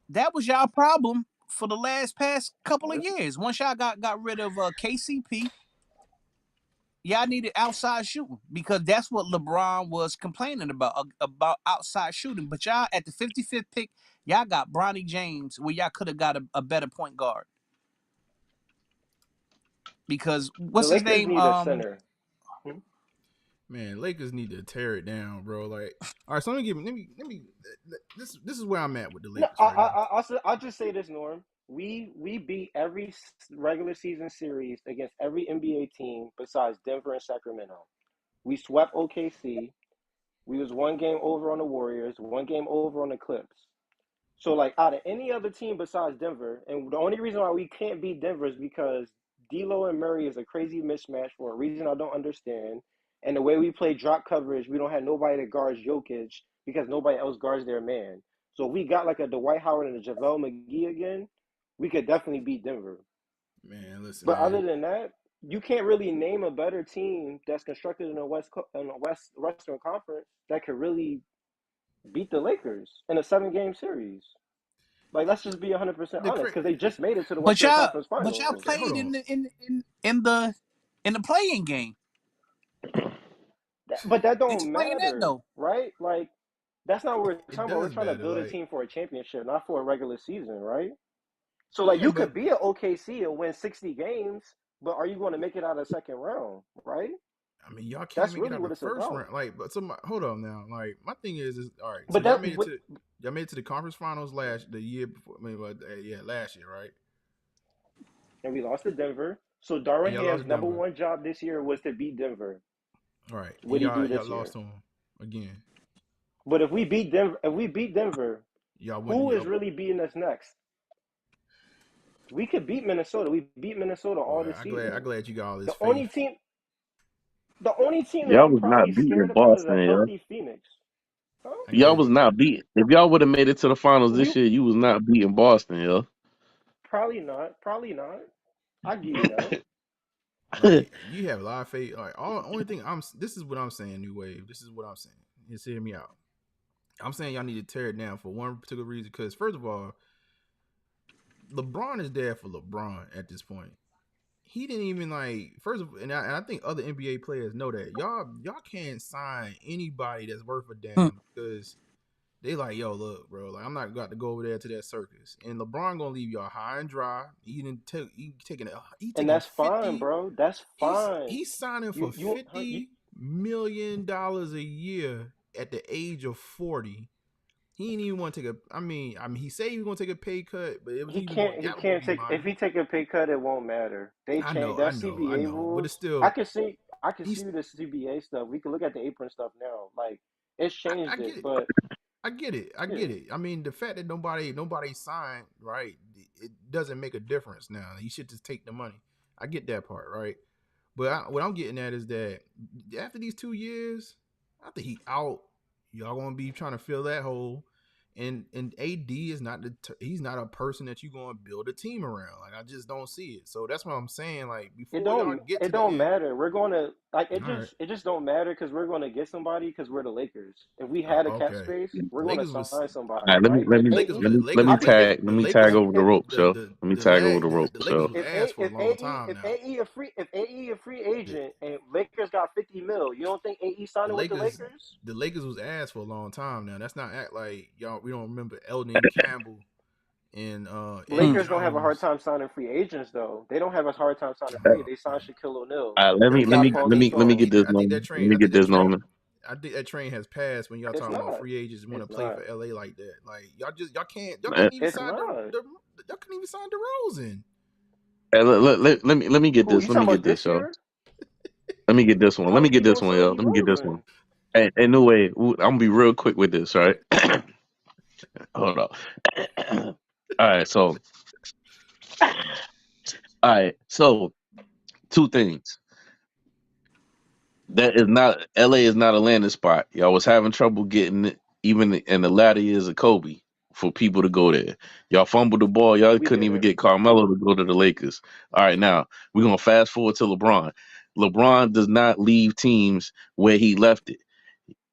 that was y'all problem for the past couple of Listen, years. Once y'all got rid of KCP, y'all needed outside shooting because that's what LeBron was complaining about outside shooting. But y'all at the 55th pick, y'all got Bronny James where y'all could have got a better point guard because the what's his Lakers name? need a center. Hmm? Man, Lakers need to tear it down, bro. Like, all right. So let me. This is where I'm at with the No, Lakers right now. I'll just say this, Norm. We beat every regular season series against every NBA team besides Denver and Sacramento. We swept OKC. We was one game over on the Warriors, one game over on the Clips. So like out of any other team besides Denver, and the only reason why we can't beat Denver is because D'Lo and Murray is a crazy mismatch for a reason I don't understand. And the way we play drop coverage, we don't have nobody that guards Jokic because nobody else guards their man. So if we got like a Dwight Howard and a JaVale McGee again, we could definitely beat Denver. Man, listen, But man. other than that, you can't really name a better team that's constructed in the Western Conference that could really beat the Lakers in a 7-game series. Like, let's just be 100% honest, because they just made it to the But Western y'all, Conference but y'all Finals. played in the playing game. But that don't Explain that matter, though. right? Like, that's not what we're It talking about. We're does trying to matter. build a Like, team for a championship, not for a regular season, right? So, like, yeah, you but could be an OKC and win 60 games, but are you going to make it out of the second round, right? I mean, y'all can't That's make it really out what the it's first about. round. Like, but hold on now. Like, my thing is all right. So But y'all made it to the conference finals the year before. I mean, last year, right? And we lost to Denver. So And Darvin y'all lost Ham's to number Denver. one job this year was to beat Denver. All right. And What'd he do y'all this lost year? to him again. But if we beat Denver, Y'all wouldn't. who is really beating us next? We could beat Minnesota. We beat Minnesota all this I'm season. glad you got all this The faith. only team that Y'all I'm was not probably beating scared about is a Boston, yo. healthy Phoenix. Huh? I Y'all get was it. not beating. If y'all would have made it to the finals We this year, you was not beating Boston, yo. probably not. Probably not. I give you that. Like, you have a lot of faith. All right. Only thing this is what I'm saying, New Wave. This is what I'm saying. Just hear me out. I'm saying y'all need to tear it down for one particular reason. Because first of all, LeBron is there for LeBron at this point. He didn't even and I think other NBA players know that y'all can't sign anybody that's worth a damn because they like, yo, look, bro, like I'm not got to go over there to that circus. And LeBron gonna leave y'all high and dry. He taking And that's fine, 50. bro. That's fine. He's signing for $50 million a year at the age of 40. He didn't even want to take he said he was gonna take a pay cut, but it was He even can't. He that won't can't be take. If money. he take a pay cut, it won't matter. They I changed know, that CBA but it's rules. still I can see. I can see the CBA stuff. We can look at the apron stuff now. Like it's I changed get it, it. but I get it. I yeah. get it. I mean, the fact that nobody signed, right? It doesn't make a difference now. He should just take the money. I get that part, right? But what I'm getting at is that after these 2 years, after he out, y'all gonna be trying to fill that hole. And AD is not he's not a person that you're gonna build a team around. Like I just don't see it. So that's what I'm saying. Like before y'all get to It the don't end, matter. We're going to like all right. it just don't matter because we're going to get somebody because we're the Lakers. If we had a cap Okay. space, we're The going to Lakers was sign All somebody, right, right? If AE, I think if let me tag Lakers over the ropes, yo. Let me tag over the the ropes, Lakers yo. was asked for a long time if now. AE a free agent and Lakers got 50 mil, you don't think AE signing with the Lakers? The Lakers was asked for a long time now. That's not act like y'all. We don't remember Eldon Campbell and Eddie Lakers don't have a hard Jones. time signing free agents though. They don't have a hard time signing free. They signed Shaquille O'Neal. All right, let They me let got me Paul let me let me Gasol. get this I think moment. that Let me train. get this moment. I think that train has passed when y'all It's talking about not. free agents want to It's play not. for LA like that. Like y'all couldn't even It's sign not. y'all couldn't even sign DeRozan. Let me get Who this. you Let me talking get about this, this yo. year? Let me get this one. How Let me is he get this gonna one, sign yo. Let me get this DeRozan? one. And no way, I'm gonna be real quick with this, right? Hold up. All right, so all right, so two things. That is not LA is not a landing spot. Y'all was having trouble getting it even in the latter years of Kobe for people to go there. Y'all fumbled the ball. Y'all We couldn't even didn't. get Carmelo to go to the Lakers. All right, now we're gonna fast forward to LeBron. LeBron does not leave teams where he left it.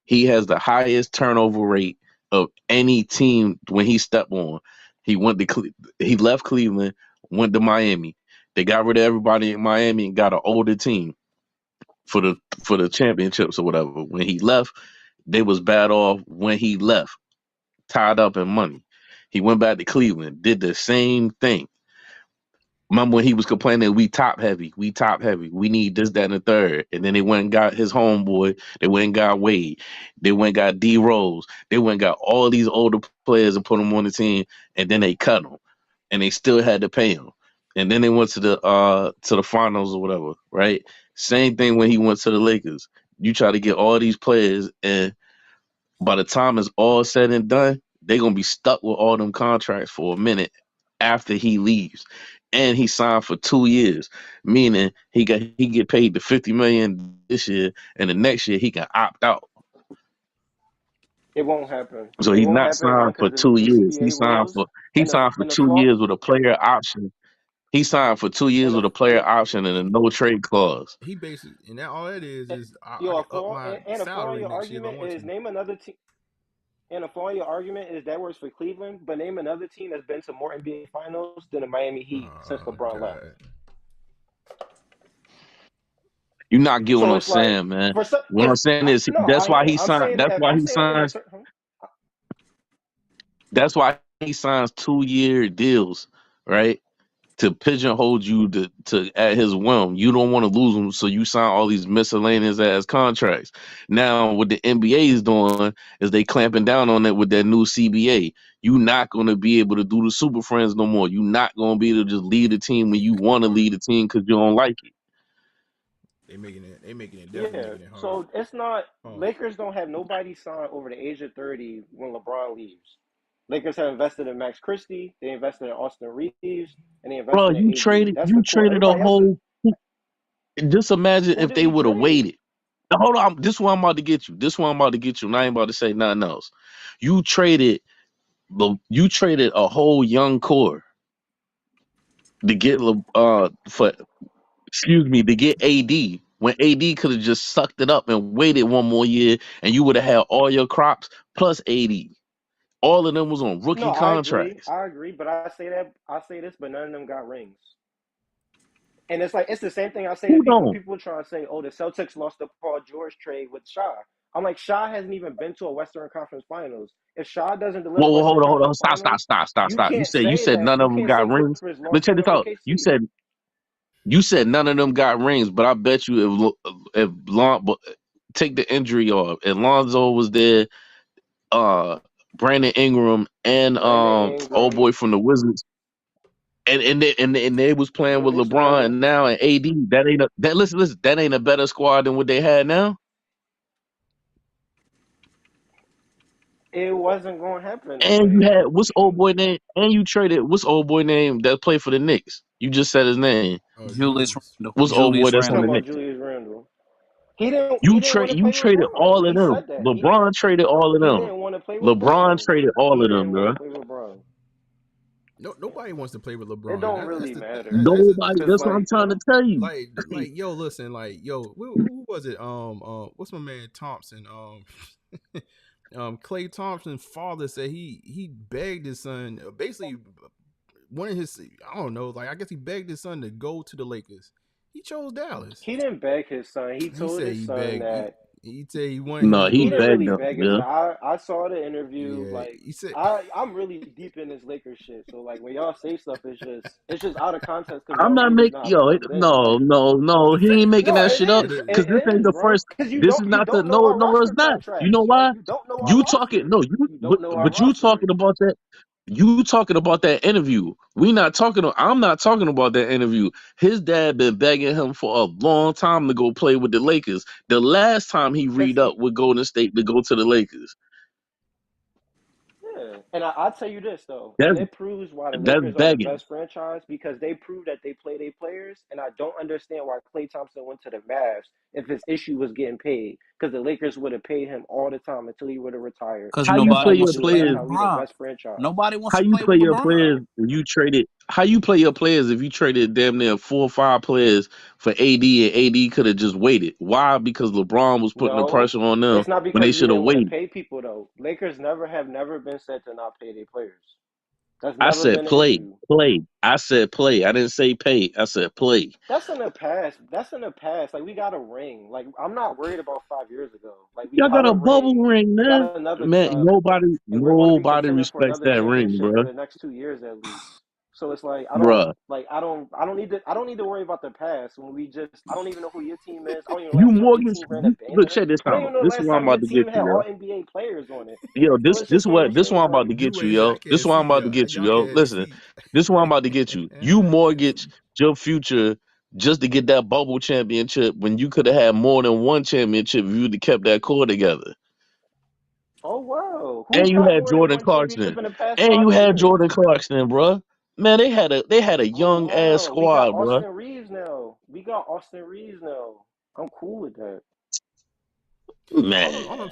He has the highest turnover rate of any team when he stepped on. He went to he left Cleveland, went to Miami. They got rid of everybody in Miami and got an older team for the championships or whatever. When he left, they was bad off when he left, tied up in money. He went back to Cleveland, did the same thing. Remember when he was complaining, we top heavy, we need this, that, and the third. And then they went and got his homeboy, they went and got Wade, they went and got D Rose, they went and got all these older players and put them on the team, and then they cut them. And they still had to pay him. And then they went to the finals or whatever, right? Same thing when he went to the Lakers. You try to get all these players, and by the time it's all said and done, they're gonna be stuck with all them contracts for a minute after he leaves. And he signed for 2 years, meaning he get paid the $50 million this year, and the next year he can opt out. It won't happen. So It he's won't not happen. signed One, for because of the 2 new years. CBA rules He and signed for the 2 flaw years with a player option. He signed for 2 years and with a player option and a no trade clause. He basically, and that all that is I yo, a can up flaw my and a flaw in salary your next year if I argument want is to. name another team. And a flaw in your argument is that works for Cleveland, but name another team that's been to more NBA Finals than the Miami Heat since LeBron left. You're not getting what So I'm it's like saying, man. for some, What I'm saying is no, that's I why am. he I'm signed. saying That's why I'm he saying in a signs. certain. That's why he signs 2-year deals, right? To pigeonhole you to at his whim. You don't want to lose him, so you sign all these miscellaneous ass contracts. Now, what the NBA is doing is they clamping down on it with that new CBA. You're not going to be able to do the Super Friends no more. You're not going to be able to just lead a team when you want to lead a team because you don't like it. They making it definitely Yeah, making it hard. so it's not. Lakers don't have nobody signed over the age of 30 when LeBron leaves. Lakers have invested in Max Christie, they invested in Austin Reeves, and they Bro, invested in AD. That's the core. a Everybody else is. whole. Just imagine Who if did they we would have trade? waited. Now, hold on, this one I'm about to get you. This one I'm about to get you, and I ain't about to say nothing else. You traded a whole young core to get to get AD when AD could have just sucked it up and waited one more year, and you would have had all your crops plus AD. All of them was on No, rookie I agree. contracts. I agree, but I say this, but none of them got rings. And it's like it's the same thing I say to Who people when don't? people try to say, "Oh, the Celtics lost the Paul George trade with Shaw." I'm like, Shaw hasn't even been to a Western Conference Finals. If Shaw doesn't deliver Whoa, Western hold on, Conference stop, Finals, you stop. can't You say said that none of them got rings. Clippers But lost check to this out. OKC. You said none of them got rings, but I bet you but take the injury off. If Lonzo was there, Brandon Ingram and Brandon old Ingram, boy from the Wizards, and they was playing with Julius LeBron Randle. and now and AD. Listen, that ain't a better squad than what they had now. It wasn't going to happen that And you way. had what's old boy name? And you traded what's old boy name that played for the Knicks? You just said his name. Julius Randle. What's old boy Julius that's You on Randle. the talking about Knicks? Julius Randle? He didn't. He You didn't want to play with traded LeBron. all of He them. said that. LeBron traded all of He them. didn't want to play with LeBron LeBron. traded all He of them, didn't want to bro. play with LeBron. No, nobody wants to play with It LeBron. don't really matter. Nobody. Cause That's what I'm like, trying to tell you. Yo, listen, who was it? What's my man Thompson? Clay Thompson's father said he begged his son, basically one of his, I don't know, like I guess he begged his son to go to the Lakers. He chose Dallas. he didn't beg his son. He He told said his he son begged. that He said he wanted him No, to he he go didn't there. begged really them, beg his yeah. son. I saw the interview. Yeah, Like he said. I'm really deep in this Lakers shit. So like when y'all say stuff, it's just out of context because I'm y'all not really making not plugged in. no, Like no, no. He ain't making no, that it shit up is. because this It ain't is, the bro. first. Because This is you not the don't know our no. It's roster not. You know contracts. Like why? you don't know our You talking roster. no. You don't know our You roster. talking about that. You talking about that interview. We not talking. I'm not talking about that interview. His dad been begging him for a long time to go play with the Lakers. The last time he Cause read up with Golden State to go to the Lakers. yeah, and I'll tell you this though, and That's it proves why the that's Lakers are the begging. best franchise because they prove that they play their players, and I don't understand why Klay Thompson went to the Mavs if his issue was getting paid because the Lakers would have paid him all the time until he would have retired, Because How and you that's nobody play how we your wants to do it. play That's with players? how we the LeBron. best franchise. Nobody wants How to you play play with your LeBron. players if you traded? How you play your players if you traded damn near 4 or 5 players for AD and AD could have just waited? Why? Because LeBron was putting the No, pressure on them it's not when they because we should have didn't want to waited. pay people though. Lakers never been said to not pay their players. That's I never said been an play, issue. play. I said play. I didn't say pay. I said play. That's in the past. That's in the past. Like we got a ring. Like I'm not worried about 5 years ago. Like we Y'all got got a a bubble ring. ring, We got man. another Man, cup, and we're going to be nobody contending for respects another that ring, championship for bruh. the next 2 years at least. So it's like Bruh, I don't need to worry about the past when we just I don't even know who your team is. I don't even know you last time your mortgage. team ran a Look, banner. check this I don't out. even know the This is last what I'm time your about to get team you, had yo. all NBA players on it. Yo, So it's just one of them this things one I'm about like to get you, Dwayne said, I yo. This can't one I'm see about to ya. get you, Y'all yo. can't Listen, see. this one I'm about to get you. You mortgage your future just to get that bubble championship when you could have had more than one championship if you'd have kept that core together. Oh wow, And who you got had more than Jordan one championship Clarkson. in the past And you 5 had years? Jordan Clarkson, bro. Man, they had a Oh young ass wow, we got squad, bro. Austin Reeves now. We got Austin Reeves now. I'm cool with that. Man. All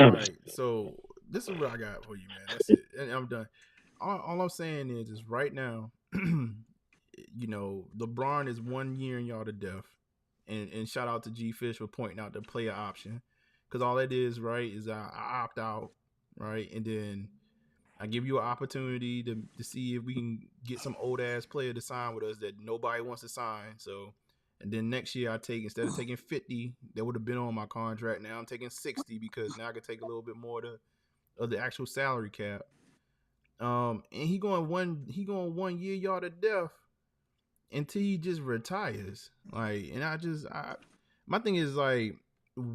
right. So this is what I got for you, man. That's it. And I'm done. All I'm saying is right now, you know, LeBron is 1 year in y'all to death. And shout out to G Fish for pointing out the player option. Because all it is, right, is I opt out, right? And then I give you an opportunity to see if we can get some old ass player to sign with us that nobody wants to sign. So, and then next year I take, instead of taking 50 that would have been on my contract, now I'm taking 60 because now I can take a little bit more of the actual salary cap. And he going 1 year y'all to death until he just retires. Like, and my thing is like,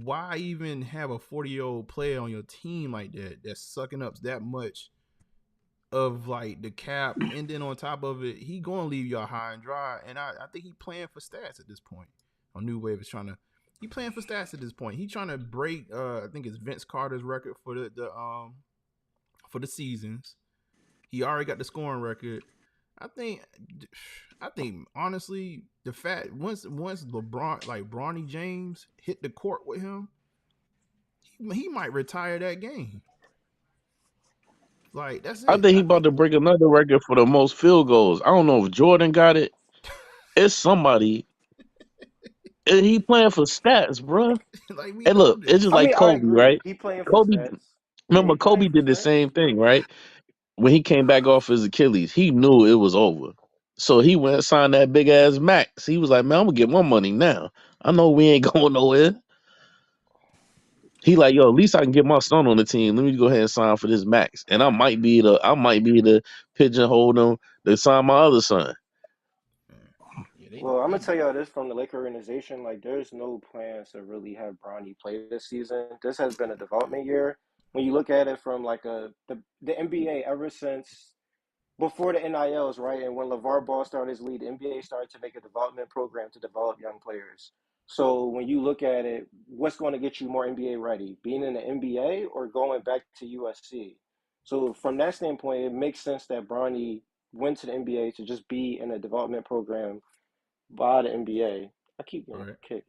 why even have a 40-year-old player on your team like that that's sucking up that much of like the cap, and then on top of it, he gonna leave y'all high and dry. And I think he playing for stats at this point. New Wave is he playing for stats at this point. He trying to break I think it's Vince Carter's record for the seasons. He already got the scoring record. I think honestly, the fact once LeBron, like Bronny James, hit the court with him, he might retire that game. Like, that's I it. think he about to break another record for the most field goals. I don't know if Jordan got it. It's somebody. And he playing for stats, bro. Like, we And know look, it's this. just I like mean, I Kobe, agree. right? He playing for Kobe, stats. Yeah, remember he playing Kobe for did the stats. same thing, right? When he came back off his Achilles, he knew it was over. So he went and signed that big ass max. He was like, man, I'm gonna get my money now. I know we ain't going nowhere. He like, yo, at least I can get my son on the team. Let me go ahead and sign for this max. And I might be the pigeonhole them to sign my other son. Well, I'm gonna tell y'all this from the Laker organization. Like, there's no plans to really have Bronny play this season. This has been a development year. When you look at it from like the NBA, ever since before the NILs, right, and when LeVar Ball started his league, the NBA started to make a development program to develop young players. So when you look at it, what's going to get you more NBA ready? Being in the NBA or going back to USC? So from that standpoint, it makes sense that Bronny went to the NBA to just be in a development program by the NBA. I keep getting kicked.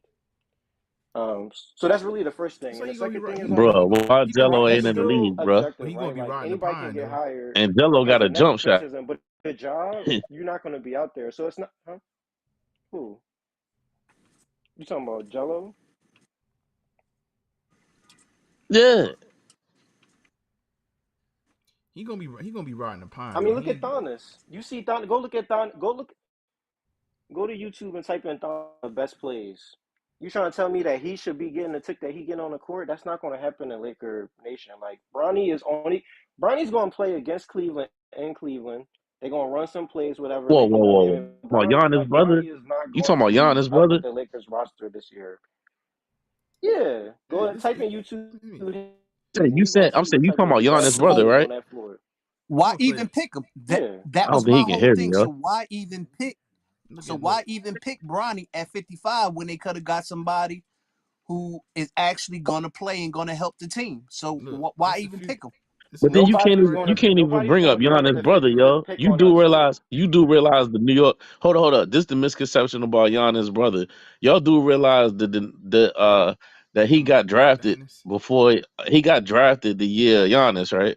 So that's really the first thing, and the He gonna be second right. thing is like Bro, why Jello Bronny's ain't in the still league, bro? objective, He gonna right? be Like riding the anybody can pine get though. hired And Jello as got a a jump shot. nepotism, but the job you're not going to be out there. So it's not. Huh? Who you talking about? Jello? Yeah. He gonna be riding the pine I though. mean, look at Thomas. You see Thon? Go look at Thon. Go to YouTube and type in Thon best plays. You trying to tell me that he should be getting the tick that he getting on the court? That's not going to happen in Laker Nation. Like Bronny's going to play against Cleveland in Cleveland. They're going to run some plays, whatever. Whoa, Make whoa, it. whoa. And About Giannis, brother? Bronny is not You going talking to about be Giannis, up with brother? the Lakers roster this year. Yeah, go ahead, type in YouTube. You You going said, to I'm see saying what you type talking of about Giannis, basketball he brother, plays right? on that floor. Why even pick him? Yeah, That I don't was think my he can whole hear me, thing. yo. So why even pick? Why even pick Bronny at 55 when they could have got somebody who is actually gonna play and gonna help the team? So why even pick him? But then you Nobody's can't even nobody's bring going up to pick Giannis' the brother, 55th yo. pick on that team. You do realize the New York. Hold on. This is the misconception about Giannis' brother. Y'all do realize that he got drafted before he got drafted the year Giannis, right?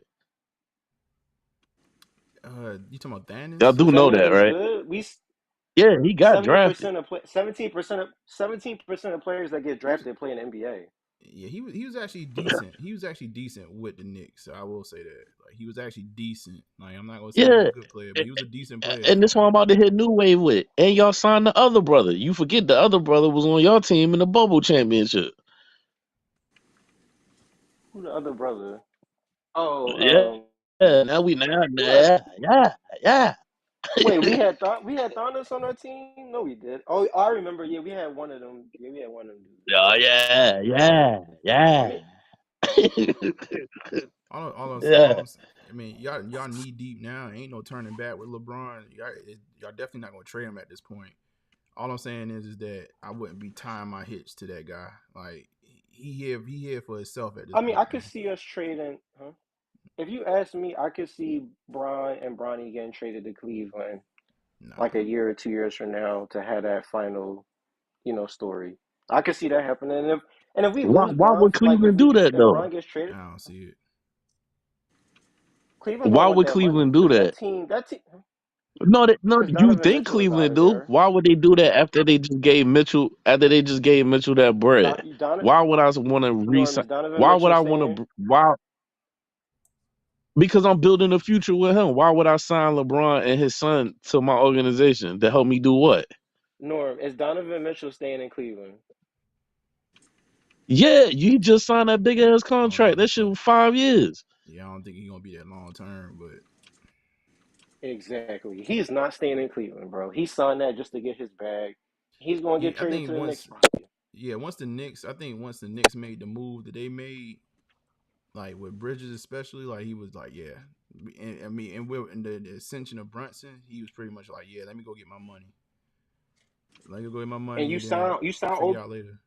You talking about Y'all Thanos? do Does that know mean that, he's right? good? Yeah, he got drafted. 70% of 17% of players that get drafted play in the NBA. Yeah, he was actually decent. He was actually decent with the Knicks. So I will say that. Like, he was actually decent. Like, I'm not gonna say he was Yeah, a good player, but he was a decent player and for this one I'm about to hit New Wave with. And y'all signed the other brother. You forget the other brother was on your team in the bubble championship. Who the other brother? Yeah. Oh, Now what? yeah. Wait, we had Thanos on our team? No, we did. Oh, I remember. Yeah, we had one of them. Yeah, we had one of them. Oh, I mean, yeah. I mean, y'all knee deep now. Ain't no turning back with LeBron. Y'all definitely not gonna trade him at this point. All I'm saying is that I wouldn't be tying my hitch to that guy. Like, he here for himself at this I mean, point, I could man. see us trading. Huh? If you ask me, I could see Bron and Bronny getting traded to Cleveland like a year or 2 years from now to have that final, story. I could see that happening. And if we lose Why Bron, would like Cleveland do that if though? Bron gets traded, I don't see it. Cleveland Why gonna want would that money Cleveland do because that? because You Donovan think Mitchell's not Cleveland even do? there. Why would they do that after they just gave Mitchell that bread? Why would I want to Norm, resign? is Donovan Why would Mitchell I want staying? to? Why? Because I'm building a future with him. Why would I sign LeBron and his son to my organization to help me do what? Norm, is Donovan Mitchell staying in Cleveland? Yeah, you just signed that big ass I don't know contract. if he That shit gonna. was 5 years. Yeah, I don't think he's gonna be that long term, but Exactly. He's not staying in Cleveland, bro. He signed that just to get his bag. He's gonna get I traded to think the Knicks. once, yeah, once the Knicks made the move that they made, like with Bridges especially, like he was like, yeah, and I mean, and in the ascension of Brunson, he was pretty much like, yeah, let me go get my money, let me go get my And money, you and then sign you sign figure o, out later.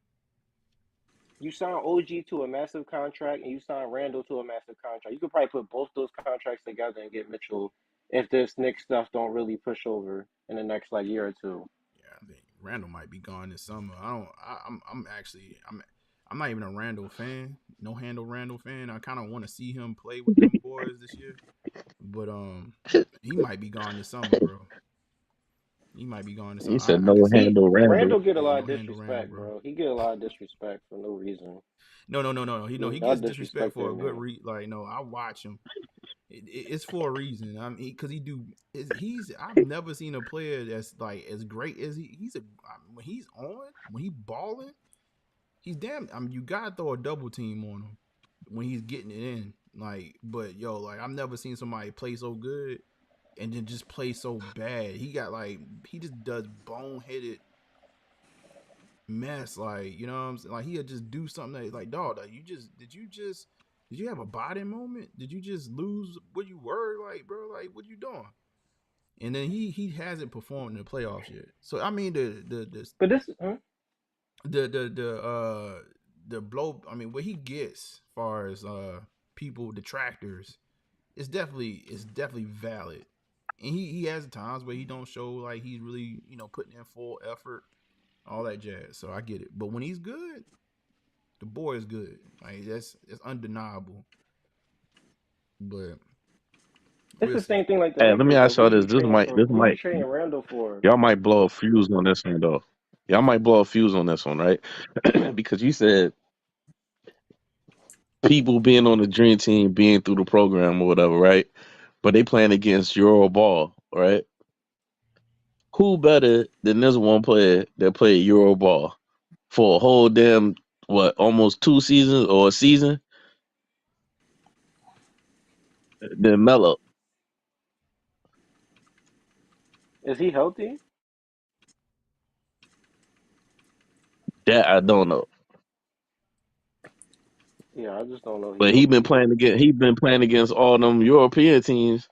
you sign OG to a massive contract, and you sign Randall to a massive contract. You could probably put both those contracts together and get Mitchell if this Knicks stuff don't really push over in the next like year or two. Yeah, I think Randall might be gone this summer. I don't. I'm actually. I'm not even a Randall fan. No handle Randall fan. I kind of want to see him play with them boys this year, but he might be gone this summer, bro. He might be gone this He summer. said I can no see. handle Randall. Randall get a Yeah, lot no of handle Randall, disrespect, bro. bro. He get a lot of disrespect for no reason. No. He Y'all gets disrespect disrespect for that a good man. like no. I watch him. It's for a reason. I mean, because he's. I've never seen a player that's like as great as he's a. When he's on, when he balling, he's damn. I mean, you gotta throw a double team on him when he's getting it in. Like, but yo, like I've never seen somebody play so good and then just play so bad. He just does boneheaded mess. Like, you know what I'm saying? Like he'll just do something that like, dog, like, did you have a body moment? Did you just lose what you were? Like, bro, like what you doing? And then he hasn't performed in the playoffs yet. So I mean But this, the blow, I mean what he gets as far as people detractors, it's definitely valid. And he has times where he don't show like he's really, putting in full effort, all that jazz. So I get it. But when he's good, the boy is good. Like that's undeniable. But it's we'll the see. same thing like the Hey, let me Lakers though. ask Who y'all you this. be trading for? Who you trading Randall for? Y'all might blow a fuse on this one though. Y'all might blow a fuse on this one, right? Because you said people being on the dream team, being through the program or whatever, right? But they playing against Euro ball, right? Who better than this one player that played Euro ball for a whole damn almost 2 seasons or a season than Melo? Is he healthy? That I don't know. Yeah, I just don't know if he But healthy. he been playing against all them European teams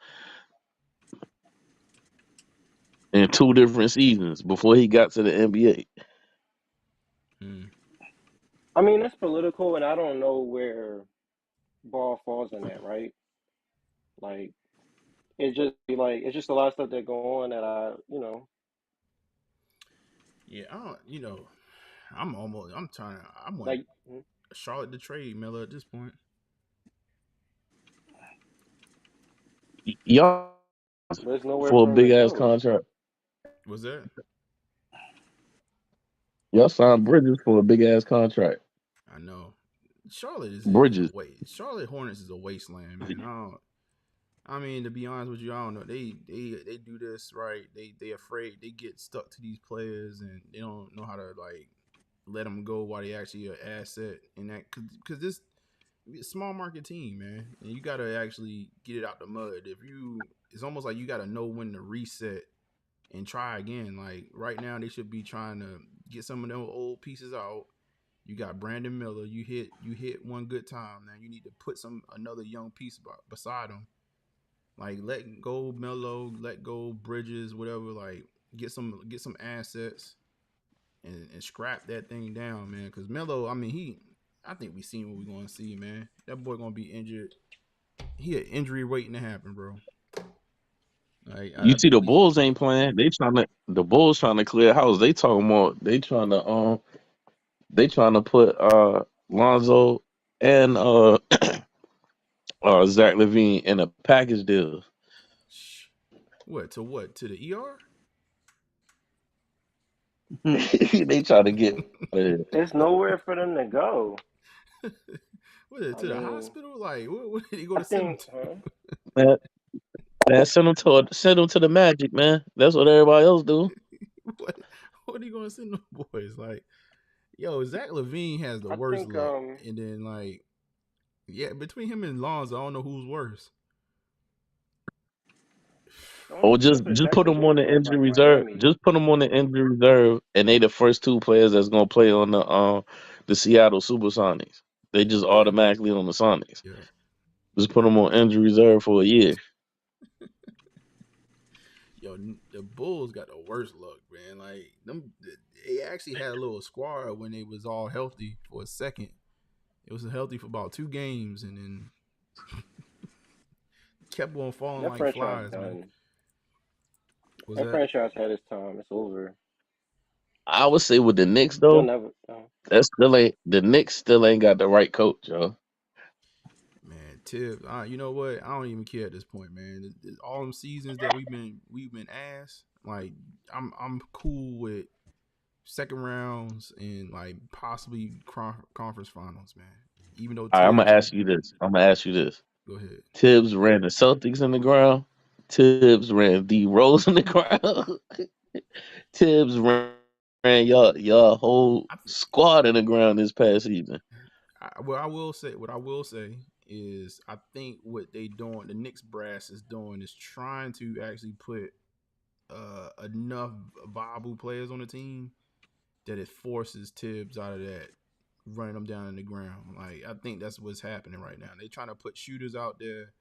in 2 different seasons before he got to the NBA. I mean, it's political, and I don't know where ball falls in that, right? Like, it's just a lot of stuff that go on that Yeah, I don't, I want like. Charlotte to trade Miller at this point. Y'all There's nowhere for a for him to big ass go. contract. Was that? Y'all signed Bridges for a big ass contract. I know. Charlotte is Bridges. a waste. Charlotte Hornets is a wasteland, man. I mean, to be honest with you, I don't know. They do this right. They afraid they get stuck to these players and they don't know how to like let them go while they actually an asset in that because this small market team, man, and you gotta actually get it out the mud. It's almost like you gotta know when to reset and try again. Like right now, they should be trying to get some of them old pieces out. You got Brandon Miller. You hit one good time. Now you need to put another young piece beside him. Like let go Melo, let go Bridges, whatever. Like get some assets and scrap that thing down, man. Because Melo, I mean I think we seen what we're gonna see, man. That boy gonna be injured. He an injury waiting to happen, bro. Like, You see, the Bulls ain't playing. The Bulls trying to clear house. They talking about they trying to put Lonzo and Zach LaVine in a package deal. What to the ER? They trying to get. There's nowhere for them to go. What is it, to the hospital? Like, what did he go I to send think, him Man, send them to the Magic, man. That's what everybody else do. what are you gonna send them boys? Like, yo, Zach LaVine has the I worst think, luck, and then like, yeah, between him and Lonzo, I don't know who's worse. Or just put them on the injury reserve. Just put them on the injury reserve, and they the first two players that's gonna play on the Seattle SuperSonics. They just automatically on the Sonics. Yeah. Just put them on injury reserve for a year. Yo, the Bulls got the worst luck, man. Like they actually had a little squad when they was all healthy for a second. It was healthy for about 2 games, and then kept on falling that like franchise flies, done. man. That franchise had its time. It's over. I would say with the Knicks They'll though, never. the Knicks still ain't got the right coach, yo. Man, Tibbs, you know what? I don't even care at this point, man. All them seasons that we've been asked, like I'm cool with second rounds and like possibly conference finals, man. Even though All right, I'm Tibbs, gonna ask you this. go ahead. Tibbs ran the Celtics in the ground. Tibbs ran D Rose in the ground. Tibbs ran y'all whole squad in the ground this past season. What I will say is I think what they doing, the Knicks brass is doing, is trying to actually put enough viable players on the team that it forces Tibbs out of that running them down in the ground. Like, I think that's what's happening right now. They're trying to put shooters out there,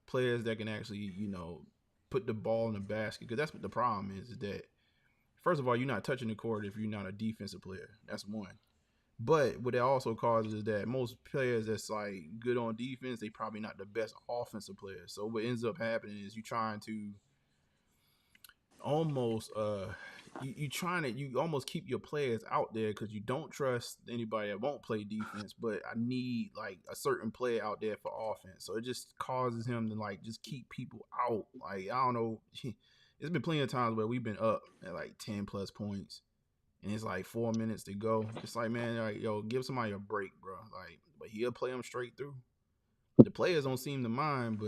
players that can actually, put the ball in the basket. Because that's what the problem is that, first of all, you're not touching the court if you're not a defensive player. That's one. But what it also causes is that most players that's like good on defense, they probably not the best offensive players. So what ends up happening is you trying to almost you almost keep your players out there because you don't trust anybody that won't play defense. But I need like a certain player out there for offense. So it just causes him to like just keep people out. Like, I don't know. There's been plenty of times where we've been up at like 10 plus points. And it's like 4 minutes to go. It's like, man, like, yo, give somebody a break, bro. Like, but he'll play them straight through. The players don't seem to mind,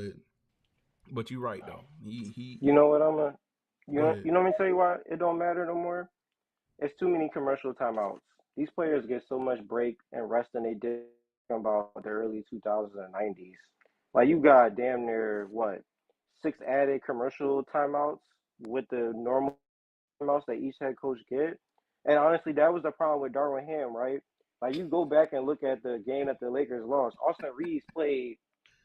but you're right though. He. You know what you Go know ahead. let me tell you why it don't matter no more. It's too many commercial timeouts. These players get so much break and rest than they did about the early 2000s and 90s. Like, you got damn near 6 added commercial timeouts with the normal timeouts that each head coach get. And honestly, that was the problem with Darvin Ham, right? Like, you go back and look at the game that the Lakers lost. Austin Reeves played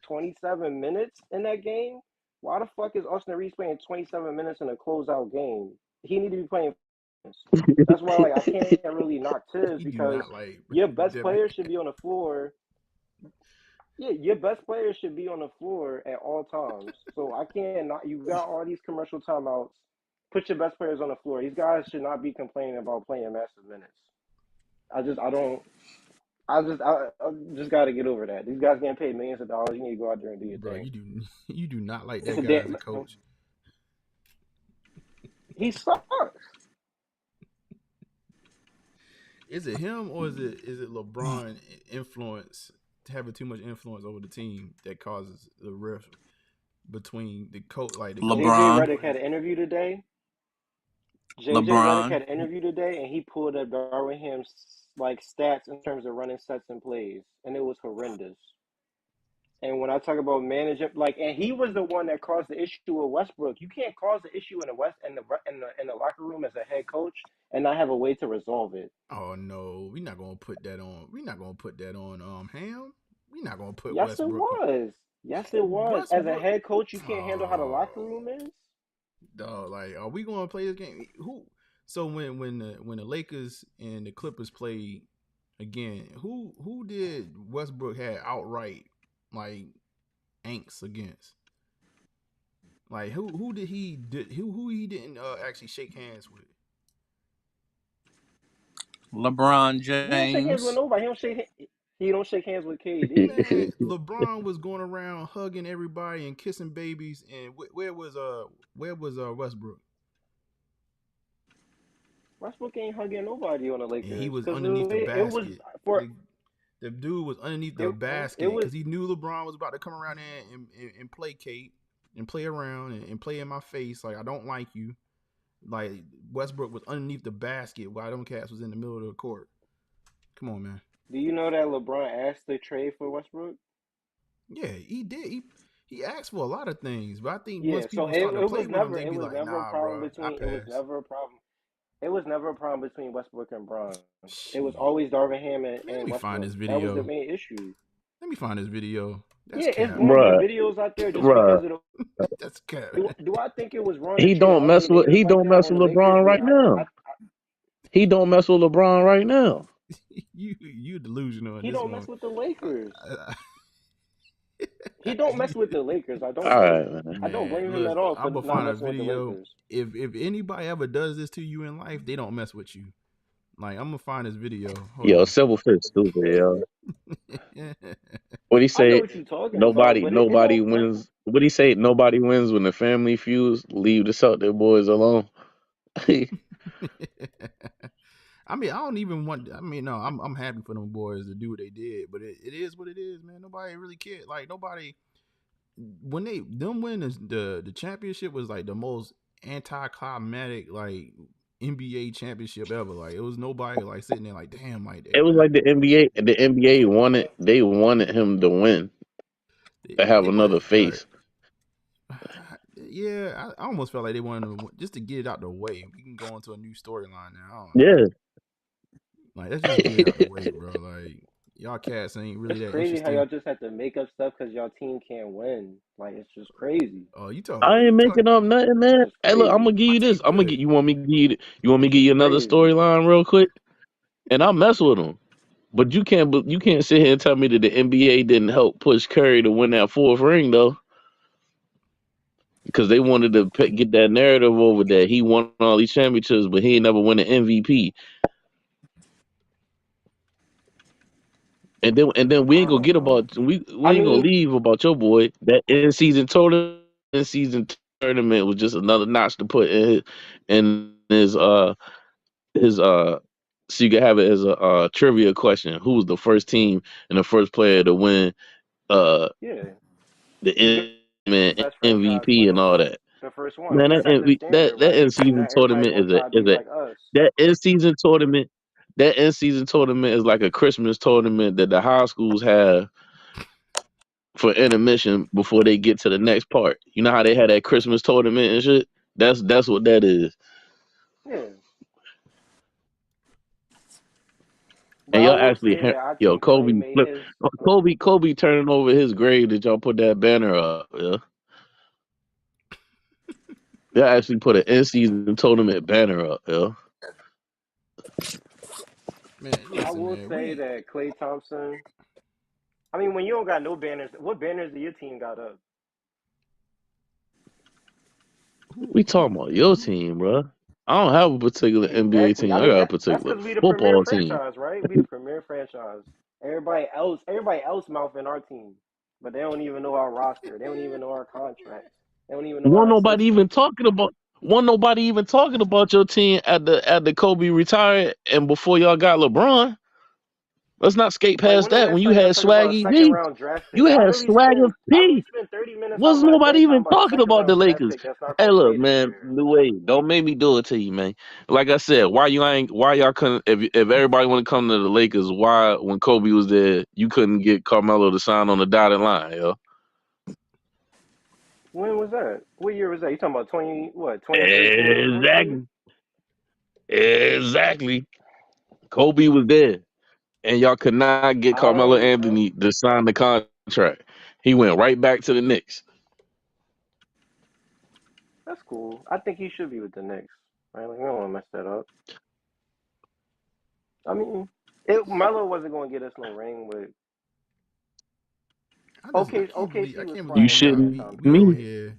27 minutes in that game. Why the fuck is Austin Reeves playing 27 minutes in a closeout game? He need to be playing. That's why, like, I can't really knock Tibbs because your best player should be on the floor. Yeah, your best player should be on the floor at all times. So I can't not. You got all these commercial timeouts. Put your best players on the floor. These guys should not be complaining about playing massive minutes. I just got to get over that. These guys getting paid millions of dollars. You need to go out there and do your thing. You do not like It's that a guy as damn a coach. He sucks. Is it him or is it LeBron influence, having too much influence over the team that causes the rift between the coach, like the JJ Redick had an interview today. JJ Redick had an interview today, and he pulled up Darvin Ham's like stats in terms of running sets and plays, and it was horrendous. And when I talk about managing, and he was the one that caused the issue with Westbrook. You can't cause the issue in the locker room as a head coach and not have a way to resolve it. Oh no, we're not gonna put that on. We're not gonna put that on Ham. We're not gonna put Yes, Westbrook. it was. Yes, it was. As a head coach, you can't handle how the locker room is. Dog, like, are we gonna play this game? Who? So when the Lakers and the Clippers played again, who did Westbrook had outright like angst against? Like who did he did who he didn't actually shake hands with? LeBron He don't shake hands with James. nobody. He don't shake hands with KD. Man, LeBron was going around hugging everybody and kissing babies. And where was Westbrook? Westbrook ain't hugging nobody on the And he Lakers was because underneath the it was basket. for The dude was underneath the it basket was because he knew LeBron was about to come around there and placate and play around and play in my face like I don't like you. Like Westbrook was underneath the basket while them cats was in the middle of the court. Come on, man. Do you know that LeBron asked to trade for Westbrook? Yeah, he did. He asked for a lot of things, but I think once Yeah, so people start to it play was with him, never they it be was like, never a nah, problem bro, I between pass. it was never a problem between Westbrook and Bron. It was Shit. always Darvin Ham Man, let and me find Westbrook. this That was the video. main issue. Let me find this video. That's Yeah, it's cap. gonna be Bruh, videos out there just because bruh. of the. That's cap. Do I think it was wrong to He treat don't ugly mess with niggas he like don't that mess on with the Lakers? LeBron right Yeah, now. He don't mess with LeBron right now. you delusional at he this don't mess one. with the Lakers. He don't mess with the Lakers. All right, man. I don't Man, blame him look, at all for I'm gonna not find a messing with the video. Lakers. If anybody ever does this to you in life, they don't mess with you. Like I'm gonna find this video. Hold Yo, on. Civil Fish stupid, yo. What he I know say? what you're talking about, Nobody, but it nobody don't. wins. What he say? Nobody wins when the family feuds. Leave the Celtic boys alone. I mean, I don't even want. I mean, no, I'm happy for them boys to do what they did, but it is what it is, man. Nobody really cared. Like nobody when they them win the championship was like the most anticlimactic like NBA championship ever. Like it was nobody like sitting there like damn like It was like the NBA. The NBA wanted. They wanted him to win to have they wanted another face. yeah. I almost felt like they wanted to just to get it out the way. We can go into a new storyline now. I don't know. Yeah. Like let's just get it out the way, bro. Like y'all cats ain't really It's that crazy how interesting. y'all just have to make up stuff because y'all team can't win. Like it's just crazy. Oh, you talking I about ain't making up nothing, It's man. just Hey, look, I'm crazy. gonna give my you this. team I'm gonna good. get. You want me to give you? You want me to give It's you another crazy. storyline real quick? And I mess with them. But you can't sit here and tell me that the NBA didn't help push Curry to win that fourth ring though, because they wanted to get that narrative over that he won all these championships, but he ain't never win an MVP. And then we I ain't gonna don't get know. about we I ain't gonna mean, leave about your boy. That in season tournament was just another notch to put in his so you can have it as a trivia question. Who was the first team and the first player to win uh yeah, the he got best franchise MVP and win, all that? the first one. Man, He set the that standard, that right? in So season now everybody tournament gonna try to be is a like us. that in season tournament that in season tournament is like a Christmas tournament that the high schools have for intermission before they get to the next part. You know how they had that Christmas tournament and shit? That's what that is. Yeah, but And I y'all will actually, say that I yo, think Clay made his. Kobe turning over his grave that y'all put that banner up. Yeah, they actually put an in season tournament banner up. Yeah, Man, I listen, will man, say we that Klay Thompson. I mean, when you don't got no banners, what banners do your team got up? we talking about your team, bro. I don't have a particular NBA Exactly. team. I I mean, got a that's particular because we the premier football team. franchise, right? We the premier franchise. Everybody else mouth in our team, but they don't even know our roster. They don't even know our contracts. They don't even know Wasn't our nobody even system. talking about. Wasn't nobody even talking about your team at the Kobe retired and before y'all got LeBron. Let's not skate Like past when the that. last When you time y'all had talking about a Swaggy second P, round draft you pick? had Swagger I P. really spend 30 minutes out Was my nobody day talking even about a talking second about the round draft Lakers? pick that's not Hey, gonna look, play this man. year. Wait, don't make me do it to you, man. Like I said, why y'all couldn't? If everybody want to come to the Lakers, why when Kobe was there, you couldn't get Carmelo to sign on the dotted line, yo? When was that? What year was that? You talking about 2013, 2014? Exactly, exactly. Kobe was there, and y'all could not get I Carmelo don't. Anthony to sign the contract. He went right back to the Knicks. That's cool. I think he should be with the Knicks. Right? Like we don't want to mess that up. I mean. Melo wasn't going to get us no ring with. I can't OKC was believe You flying we shitting Valentine's we Day. over me? here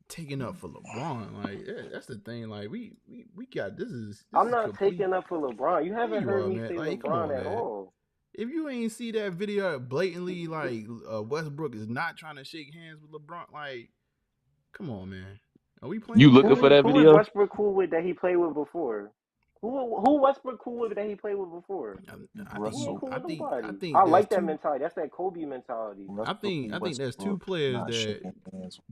taking up for LeBron. Like that's the thing. Like we got this is I'm not complete. taking up for LeBron. You Yeah, haven't you heard are, me man. say Like come on, LeBron at man. all. If you ain't see that video blatantly, like Westbrook is not trying to shake hands with LeBron, like come on, man. Are we You playing looking for games? that Who is video? Westbrook cool with that he played with before? Who Westbrook cool with that he played with before? I He ain't cool with I nobody. think I there's like that two. mentality. That's that Kobe mentality. I think there's two players that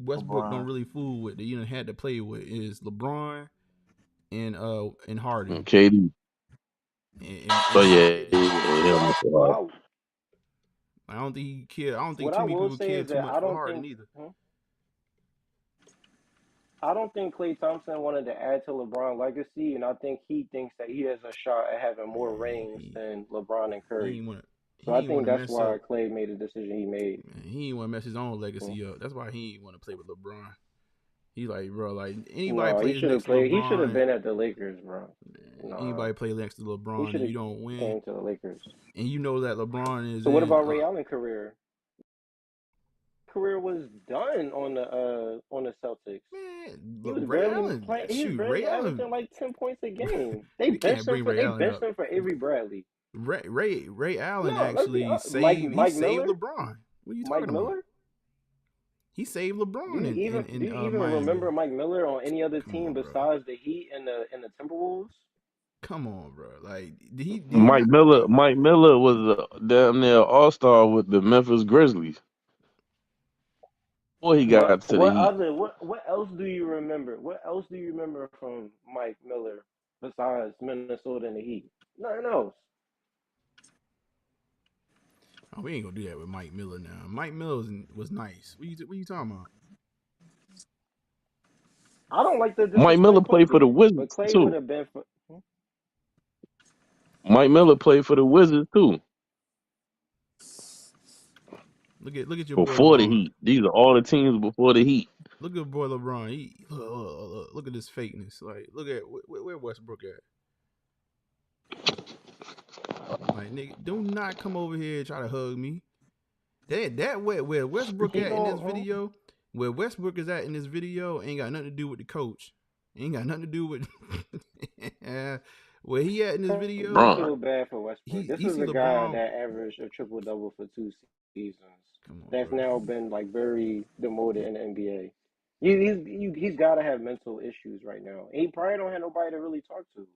Westbrook don't really fool with that you done had to play with is LeBron and Harden. KD. And But Harden. yeah. I don't think he care. I don't think What too I many will people say care is too that much for Harden either. I don't think Klay Thompson wanted to add to LeBron's legacy, and I think he thinks that he has a shot at having more rings than LeBron and Curry. So I He ain't want think to that's mess up. why Klay made the decision he made. Man, he ain't want to mess his own legacy up. That's why he ain't want to play with LeBron. He like, bro, like anybody No, he plays should have next to played. He should have LeBron, been at the Lakers, bro. No, anybody play next to he LeBron should and have you don't win, came to the Lakers. and you know that LeBron is So what in. about Ray Allen's career? Career was done on the Celtics. Man, He was Ray barely Allen, playing. He was shoot, Ray barely Allen. averaging like 10 points a game. They We can't benched him bring Ray Allen up. for Avery Bradley. Ray Allen No, let's be actually Mike saved Miller. LeBron. What are you Mike talking about? Miller. He saved LeBron Do you even Miami. remember Mike Miller on any other team on, besides the Heat and the Timberwolves? Come on, bro. Like did he Mike not, Miller. Mike Miller was a damn near all-star with the Memphis Grizzlies before he got to the Heat. What else do you remember? What else do you remember from Mike Miller besides Minnesota and the Heat? Nothing else. Oh, we ain't gonna do that with Mike Miller now. Mike Miller was nice. What you talking about? I don't like the Mike Miller disrespect played for the Kobe, but Wizards Klay would too. have been for. Mike Miller played for the Wizards too. Look at your boy Before the LeBron. Heat. These are all the teams before the Heat. Look at boy LeBron. Look at this fakeness. Like, look at where Westbrook at. Like, nigga, do not come over here and try to hug me. That where Westbrook at in this video, where Westbrook is at in this video, ain't got nothing to do with the coach. Ain't got nothing to do with where he at in this video. I feel bad for Westbrook. This is a guy LeBron, that averaged a triple-double for 2 seasons. That's now been like very demoted in the NBA. He's got to have mental issues right now. He probably don't have nobody to really talk to.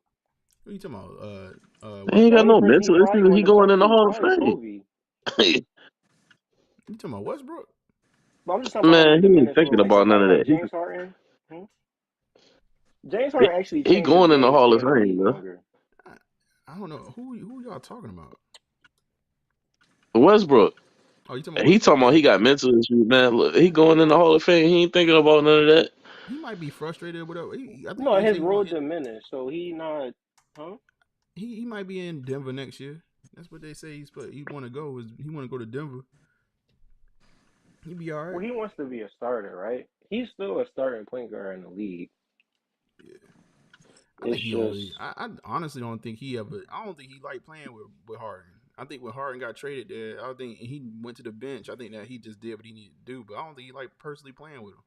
What are you talking about? He ain't got no person he mental probably issues. He wanted to going talk in the to is Hall of probably Fame. Kobe. You talking about Westbrook? But I'm just talking about Man, like the he ain't minutes thinking role. Like about none somebody of like that. James Harden. James Harden actually He changed his going in the game to Hall stay of in the league Fame, man. longer. I don't know who y'all talking about. Westbrook. Oh, you talking about He Westbrook? talking about he got mental issues, man. Look, he going in the Hall of Fame. He ain't thinking about none of that. He might be frustrated or whatever. I think No, they say his he role want diminished, so he not. Huh? he might be in Denver next year. That's what they say he want to go. He want to go to Denver. He be all right. Well, he wants to be a starter, right? He's still a starting point guard in the league. Yeah. I think he only. I honestly don't think he ever. I don't think he liked playing with Harden. I think when Harden got traded there, I think he went to the bench. I think that he just did what he needed to do, but I don't think he liked personally playing with him.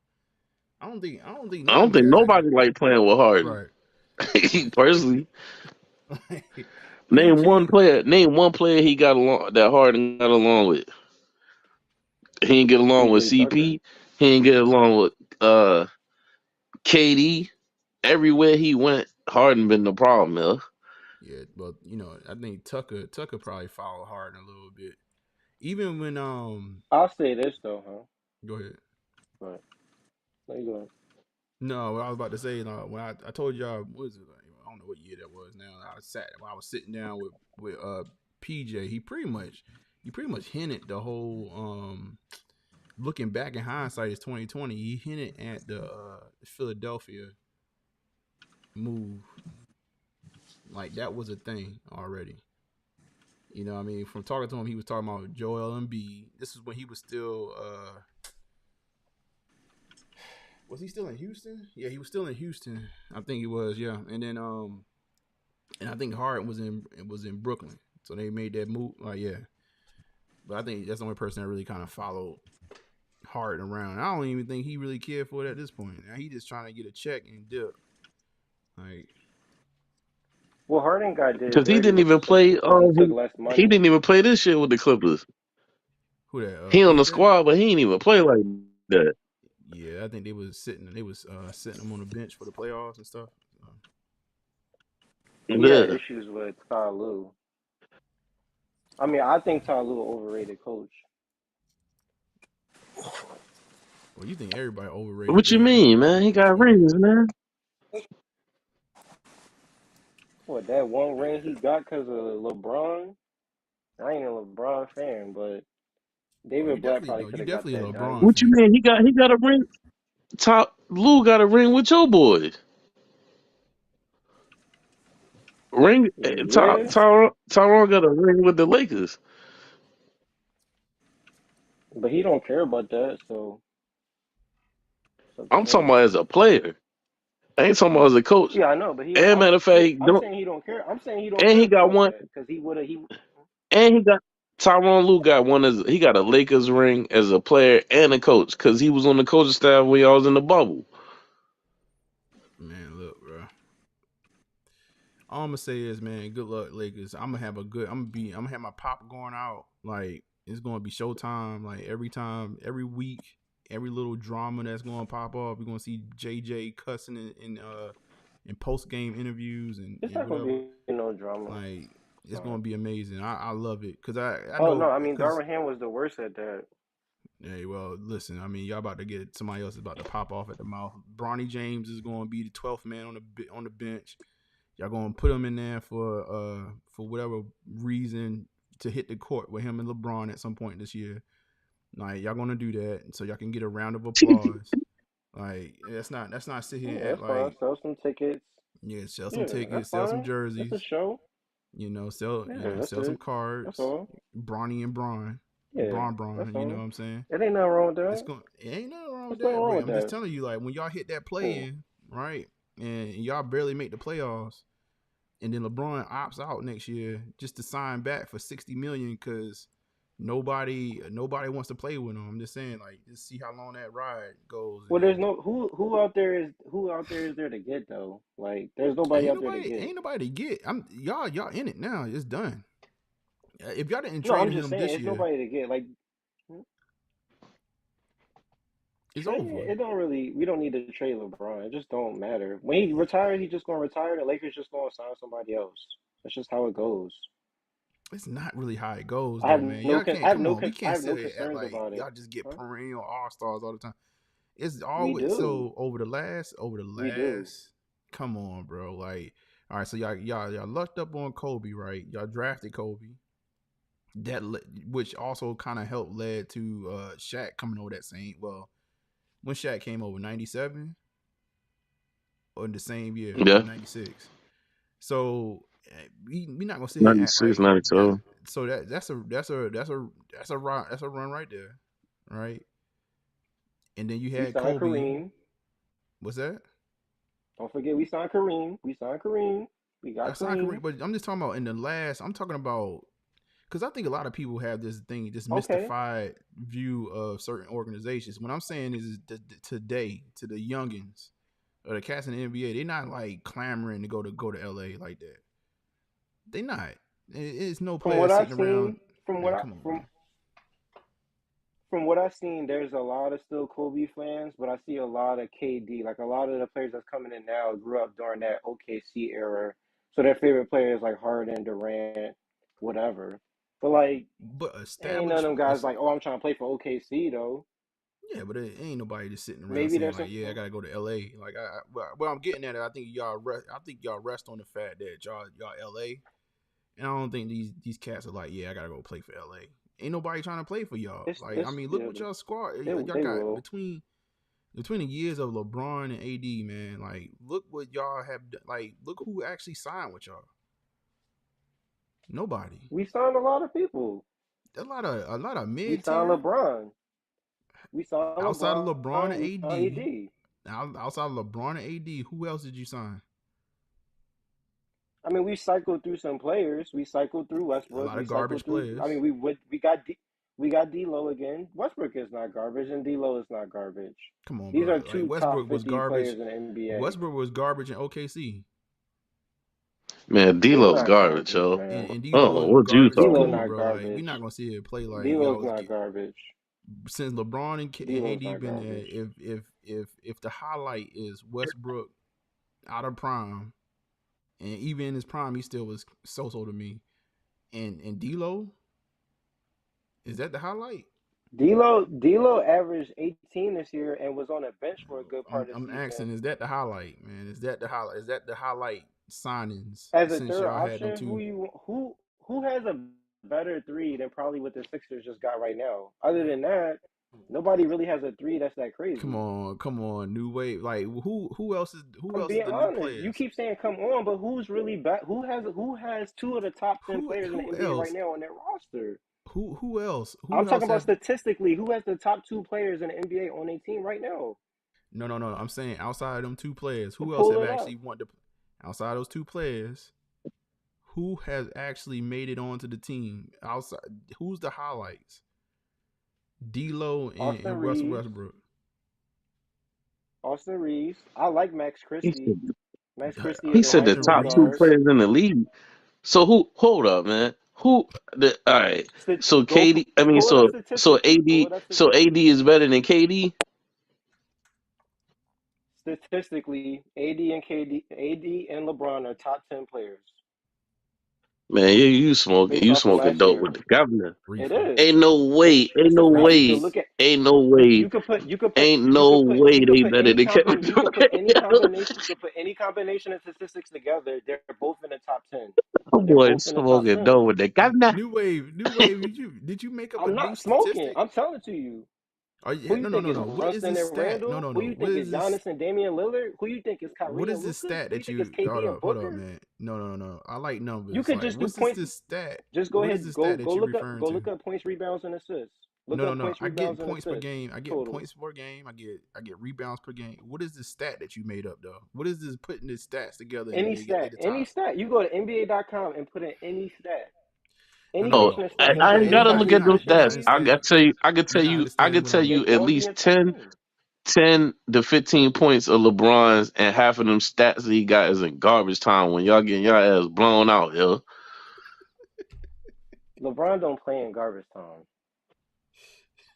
I don't think I don't think nobody like playing with Harden. Right. Personally. Name one player he got along that Harden got along with. He didn't get along with CP. He didn't get along with KD. Everywhere he went, Harden been the problem, man. Yeah, but I think Tucker probably followed Harden a little bit. Even when I'll say this though, huh? Go ahead. But no, you go ahead. No, what I was about to say, when I told y'all, what was it? I don't know what year that was. Now I was sitting down with PJ. He pretty much hinted the whole looking back in hindsight is 2020. He hinted at the Philadelphia move, like that was a thing already. You know what I mean? From talking to him, he was talking about Joel Embiid. This is when he was still was he still in Houston? Yeah, he was still in Houston. I think he was, yeah. And then and I think Harden was in Brooklyn. So they made that move. Yeah. But I think that's the only person that really kind of followed Harden around. I don't even think he really cared for it at this point. Now he just trying to get a check and dip. Like, well, Harden got did Because he dirty didn't with the even play. Sixers because he took less He money. didn't even play this shit with the Clippers. who that? He on the PJ? squad, but he didn't even play like that. Yeah, I think they was sitting him on the bench for the playoffs and stuff. He had Yeah. issues with Ty Lue. I mean, I think Ty Lue overrated coach. Well, you think everybody overrated? What you mean, man? He got rings, man. What, that one ring he got because of LeBron? I ain't a LeBron fan, but David Blatt probably could You have got definitely a that LeBron done. What you fan. mean? He got a ring. Lou got a ring with your boy. Yeah, Tyrone got a ring with the Lakers. but he don't care about that, so it's up to I'm talking him. about as a player. I ain't talking about as a coach. Yeah, I know, but And matter of fact, I'm saying he don't care. I'm saying he don't and care he got about one. that because he would have. And he got Tyrone Lue got one as he got a Lakers ring as a player and a coach because he was on the coaching staff when y'all was in the bubble. Man, look, bro. All I'm gonna say is, man, good luck, Lakers. I'm gonna have my pop going out. Like, it's gonna be showtime. Like, every week, every little drama that's gonna pop up. We're gonna see JJ cussing in post game interviews and It's not whatever. gonna be no drama. Like, it's gonna be amazing. I love it because I Oh know. no, I mean Darvin Ham was the worst at that. Hey, well, listen. I mean, y'all about to get somebody else is about to pop off at the mouth. Bronny James is going to be the 12th man on the bench. Y'all going to put him in there for whatever reason to hit the court with him and LeBron at some point this year. Like, y'all going to do that so y'all can get a round of applause. Like, that's not sit here and Yeah, act that's fine. like, Sell some tickets. yeah, sell some Yeah, that's tickets, sell some fine. jerseys. It's a show. Sell That's sell some it. cards. That's all. Bronny and Bron. Yeah, Bron, that's you know all. what I'm saying? It ain't nothing wrong with It that. ain't nothing wrong with There's nothing that. wrong But with I'm just that. telling you, like, when y'all hit that play in, right, and y'all barely make the playoffs, and then LeBron opts out next year just to sign back for $60 million because nobody wants to play with him. I'm just saying, like, just see how long that ride goes. Well, there's no who out there is there to get though. Like, there's nobody out there to get. Ain't nobody to get. Y'all in it now. It's done. If y'all didn't No, trade I'm just him saying this it's year, nobody to get. Like, it's trade, over. it don't really. We don't need to trade LeBron. It just don't matter. When he retires, he's just gonna retire. The Lakers just gonna sign somebody else. That's just how it goes. It's not really how it goes, I though, have man. no Y'all con- can't I have come no on. We con- I can't have no sit here and act concerns like about it. y'all just get Huh? perennial all stars all the time. It's We always do. so over the last. We do. Come on, bro. Like, all right, so y'all lucked up on Kobe, right? Y'all drafted Kobe. Which also kind of helped led to Shaq coming over that same. Well, when Shaq came over, 97 or in the same year, Yeah. 96. So we not gonna sit here and act 96, like 97. that. So that's a run right there, right? And then you We had signed Kobe. Kareem. What's that? Don't forget we signed Kareem. We got Kareem. But I'm just talking about in the last. I'm talking about because I think a lot of people have this Okay. mystified view of certain organizations. What I'm saying is today to the youngins or the cats in the NBA, they're not like clamoring to go to LA like that. They not. It's no From player what I've sitting seen, around. from Man, what I come on, man. from what I've seen, there's a lot of still Kobe fans, but I see a lot of KD. Like a lot of the players that's coming in now grew up during that OKC era, so their favorite players like Harden, Durant, whatever. But like, But ain't none of established. them guys like, oh, I'm trying to play for OKC though. Yeah, but it ain't nobody just sitting around Maybe saying there's like, some. "Yeah, I gotta go to LA." Like, well, I'm getting at it. I think y'all rest on the fact that y'all LA, and I don't think these cats are like, "Yeah, I gotta go play for LA." Ain't nobody trying to play for y'all. Like, I mean, look what y'all squad. Y'all They got will. between the years of LeBron and AD, man. Like, look what y'all have. Like, look who actually signed with y'all. Nobody. We signed a lot of people. A lot of We mid signed tier. LeBron. We signed Outside of LeBron. LeBron We and signed AD. outside of LeBron and AD, who else did you sign? I mean, we cycled through some players. We cycled through A Westbrook. lot We of cycled garbage through. I players. mean, we got D'Lo again. Westbrook is not garbage, and D'Lo is not garbage. Come on, These bro. are Like two top Westbrook was 50 garbage. players in the NBA. Westbrook was garbage in OKC. Man, He's D'Lo's not garbage, garbage, yo. man. And Oh, D'Lo what you garbage talking D'Lo too, about? not bro. Like we're garbage. not gonna see it play like D'Lo's yo. not garbage. Since LeBron and D'Lo's AD not been there, garbage. if the highlight is Westbrook out of prime, and even in his prime, he still was so to me. And D'Lo, is that the highlight? D'Lo averaged 18 this year and was on a bench for a good part of the I'm season. asking, is that the highlight, man? Is that the highlight? Is that the highlight signings As a since third y'all had them option, two? who has a better three than probably what the Sixers just got right now? Other than that, nobody really has a three that's that crazy. Come on, new wave. Like who else is I'm being the new honest. You players? keep saying come on, but who's really back? Who has two of the top 10 players in the Who NBA right else? now on their roster? Who else? I'm Who else talking about has? statistically. Who has the top two players in the NBA on their team right now? No. I'm saying outside of them two players, who else Pull have it actually up. won the? Outside those two players, who has actually made it onto the team? Outside, who's the highlights? D'Lo and Russell Westbrook. Austin Reeves. I like Max Christie. Max Christie He is a said nice the Austin top point two guard. Reeves. players in the league. So who? Hold up, man. All right. So KD. I mean, Pull it up so statistically. Pull AD. it up So AD statistically. is better than KD. Statistically, AD and LeBron are top 10 players Man, you smoking. based You off of smoking last dope year. with the governor. It Reefer. is. Ain't no way. Ain't It's a no fact. You can way. look at Ain't no you way. could put Ain't no way you could they put better any than Kevin you could put any Durant. combination of statistics together. They're both in the top 10. Oh They're boy, both in the top smoking 10. dope with the governor. New wave. Did you make up a I'm new not smoking. statistic? I'm telling it to you. Are Who you, you no. think is What is Brunson this and stat? Randall? No. Who you What think is is this? Giannis and Damian Lillard? Who you think is What Kyrie is and this Luka? stat Who you that think is you KD and hold up, Booker? man? No. I like You numbers. could Like, just do what's this points. stat? Just go What is ahead, the stat go that you're look up, referring go to? look up points, rebounds, and assists. Look up No. points, I get rebounds, and points per assists game. I get total. points per game. I get rebounds per game. What is the stat that you made up though? What is this putting the stats together and Any they get they stat, the any top? stat. You go to NBA.com and put in any stat, any Oh, nation of I, stats, and I put ain't any gotta look at those combination of stats. teams, I got tell you. I could You're tell not you. I understanding could what tell I'm. you they at all be least in top 10. 10 to 15 points of LeBron's, and half of them stats that he got is in garbage time when y'all getting y'all ass blown out, yo. LeBron don't play in garbage time.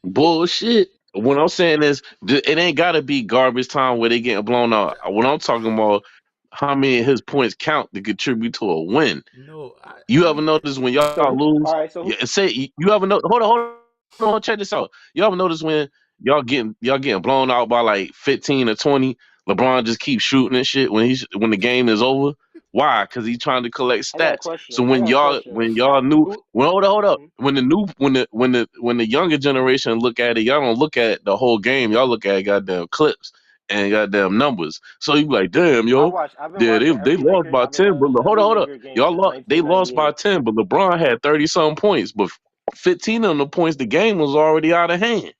Bullshit. What I'm saying is, it ain't gotta be garbage time where they getting blown out. What I'm talking about, how many of his points count to contribute to a win. No, You I ever mean, notice when So y'all who? lose? All right. So who? Yeah, say you ever know? Hold on, check this out. You ever notice when y'all getting blown out by like 15 or 20? LeBron just keeps shooting and shit when the game is over. Why? Because he's trying to collect I got a stats. So question. I got a question. when y'all knew Who? when hold up when the younger generation look at it, y'all don't look at the whole game. Y'all look at goddamn clips and goddamn numbers. So you be like, damn, yo, I've been yeah, watching they every lost Laker. by I've been 10, but watching hold every up. Laker game Y'all since they lost by 1998. 10, but LeBron had 30 some points, but 15 of the points, the game was already out of hand.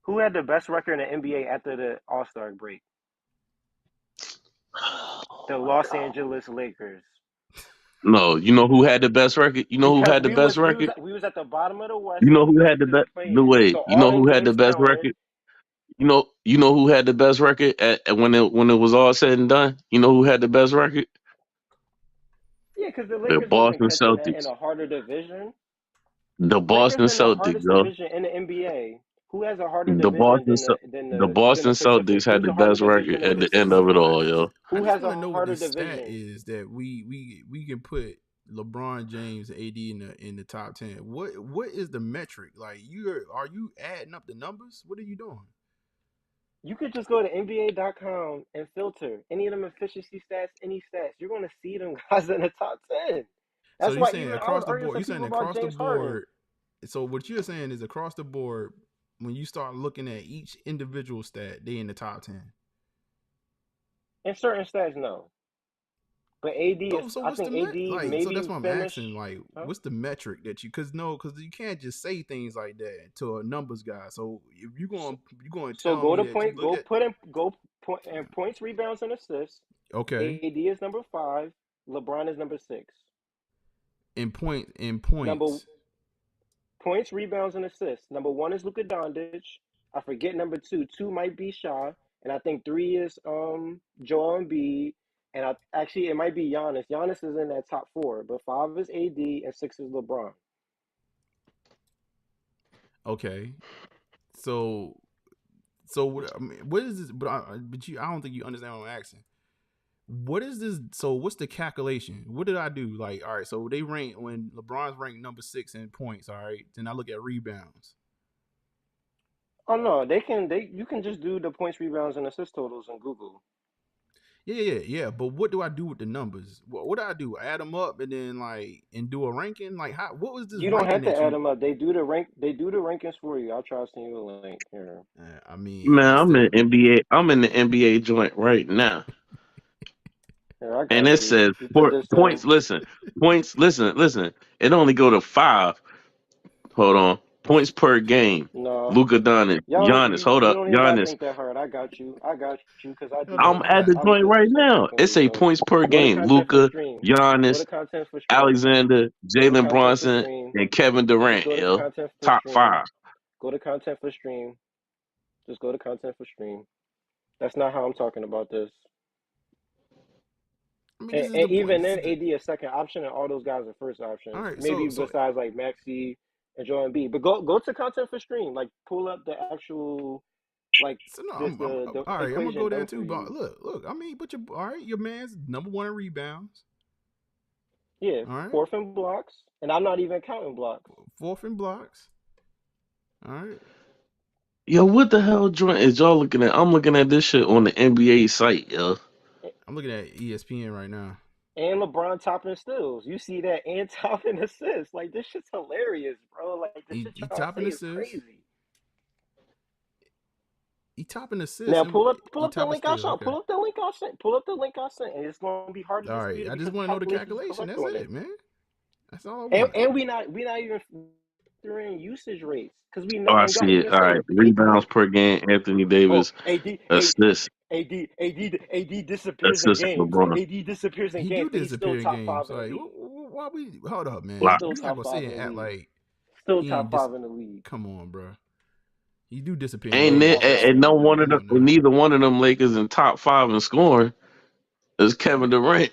Who had the best record in the NBA after the All Star break? The Los Angeles Lakers. No, you know who had the best record? You know who Because had the best record? we was at the bottom of the West You know when the who had the Sixers best was playing the it. way. So You all know them who had the games best counted. record? You know who had the best record at when it was all said and done? You know who had the best record? Yeah, because the The Lakers wasn't Boston catching that in Celtics. a harder division. The Lakers Boston in the Celtics, hardest yo. division in the NBA. Who has a harder The division Boston than Ce- the the Boston Pacific? Celtics had Who's the a harder best division record than the at the what end is of Pacific? it I all, just yo. I Who just has want a to know what harder the stat division? is that we can put LeBron James, AD in the top 10. What is the metric? Like are you adding up the numbers? What are you doing? You could just go to NBA.com and filter any of them efficiency stats, any stats. You're going to see them guys in the top 10. So That's you why saying even I was across the arguing with board? some You saying people about across the James Harden. board? So what you're saying is across the board, when you start looking at each individual stat, they in the top 10. In certain stats, no. But AD is, So I what's the think AD like? So that's maybe what I'm finish. asking. Like, Huh? what's the metric that you? Because you can't just say things like that to a numbers guy. So if you going to So tell go me to that you point, look go at put in, go point and points, rebounds, and assists. Okay. AD is number 5. LeBron is number 6. In points. Number points, rebounds, and assists. Number 1 is Luka Doncic. I forget number 2. 2 might be Shaw, and I think 3 is Joel Embiid, and actually it might be Giannis. Giannis is in that top 4, but 5 is AD and 6 is LeBron. Okay. So what, I mean, what is this? But I don't think you understand what I'm asking. What is this? So what's the calculation? What did I do? Like, all right, so they rank when LeBron's ranked number 6 in points. All right, then I look at rebounds. Oh no, you can just do the points, rebounds, and assist totals on Google. Yeah. But what do I do with the numbers? What do I do? Add them up and then do a ranking? Like, how? What was this? You don't have to add them up. They do the rankings for you. I'll try to send you a link here. I mean, Man, I'm in NBA. I'm in the NBA joint right now, Here, and it says points. Listen, points. Listen. It only go to 5. Hold on. Points per game. No. Luka Doncic. Giannis. Hold up. You don't even gotta Giannis. think that hard. I got you because I do. I'm at the joint right now. It say points per game. Luka, Giannis, Alexander, Jalen Brunson, and Kevin Durant. Top 5. Go to content for stream. Just go to content for stream. That's not how I'm talking about this. I mean, and even then, AD is second option, and all those guys are first options. Right, maybe besides like Maxey and Joel Embiid. But go to content for stream. Like pull up the actual like. All right, I'm gonna go there too. But look. I mean, but your man's number 1 in rebounds. Yeah, all right. 4th in blocks, and I'm not even counting blocks. 4th in blocks. All right. Yo, what the hell joint is y'all looking at? I'm looking at this shit on the NBA site, yo. I'm looking at ESPN right now. And LeBron topping steals. You see that and topping assists. Like this shit's hilarious, bro. Like this shit y'all topping assists. Is crazy. He topping assists. Now pull up the link I sent. Pull up the link I sent. Pull up the link I sent, and it's gonna be hard to dispute. All right, I just want to know the calculation. That's it, man. That's all I want. And we not even in usage rates because we know. Oh, I see it. All right, rebounds per game. Anthony Davis. Assists. AD disappears in games. AD disappears in games. He's still top 5 in the league. Why we hold up, man? He's You still not top gonna 5 say and act like still top 5 in the league. Come on, bro. You do disappear. And no one of them, neither one of them Lakers in top 5 in scoring is Kevin Durant.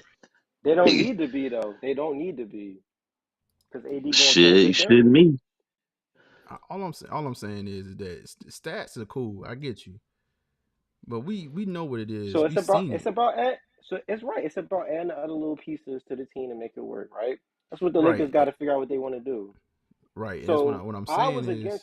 They don't need to be though. They don't need to be because AD. Shit, shouldn't me. All I'm saying is that stats are cool. I get you, but we know what it is. So it's about adding other little pieces to the team to make it work, right? That's what the Lakers got to figure out what they want to do. Right. So that's what I'm saying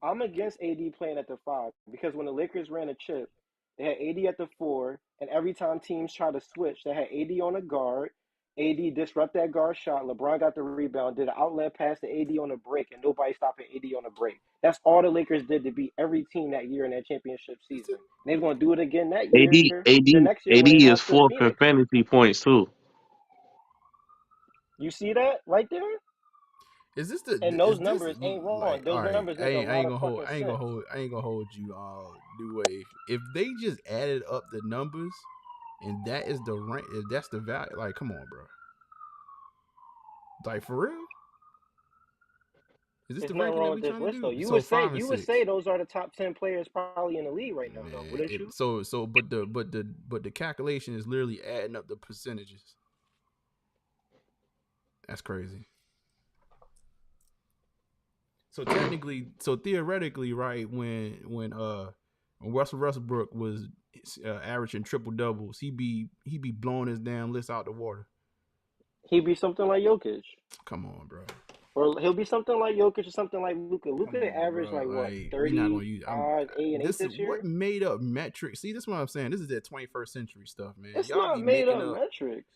I'm against AD playing at the 5 because when the Lakers ran a chip, they had AD at the 4, and every time teams try to switch, they had AD on a guard. AD disrupt that guard shot. LeBron got the rebound, did an outlet pass to AD on a break, and nobody stopping AD on a break. That's all the Lakers did to beat every team that year in that championship season. They're going to do it again that year. AD is 4th in fantasy points too. You see that right there? Is this the? And those numbers ain't wrong. Like, those right, numbers make a lot of fucking sense. I ain't gonna hold you. Dewey. If they just added up the numbers, and that is the rank, if that's the value, like, come on, bro. Like, for real? Is this the ranking that we trying to do? You would say those are the top 10 players probably in the league right now, though, wouldn't you? But the calculation is literally adding up the percentages. That's crazy. So theoretically, right, when Russell Westbrook was averaging triple doubles, he be blowing his damn list out the water. He'd be something like Jokic. Come on, bro. Or he'll be something like Jokic or something like Luka. Luka averaged like what, 35, 8, and 8 this year? What made up metrics? See, this is what I'm saying. This is that 21st century stuff, man. It's not made up metrics.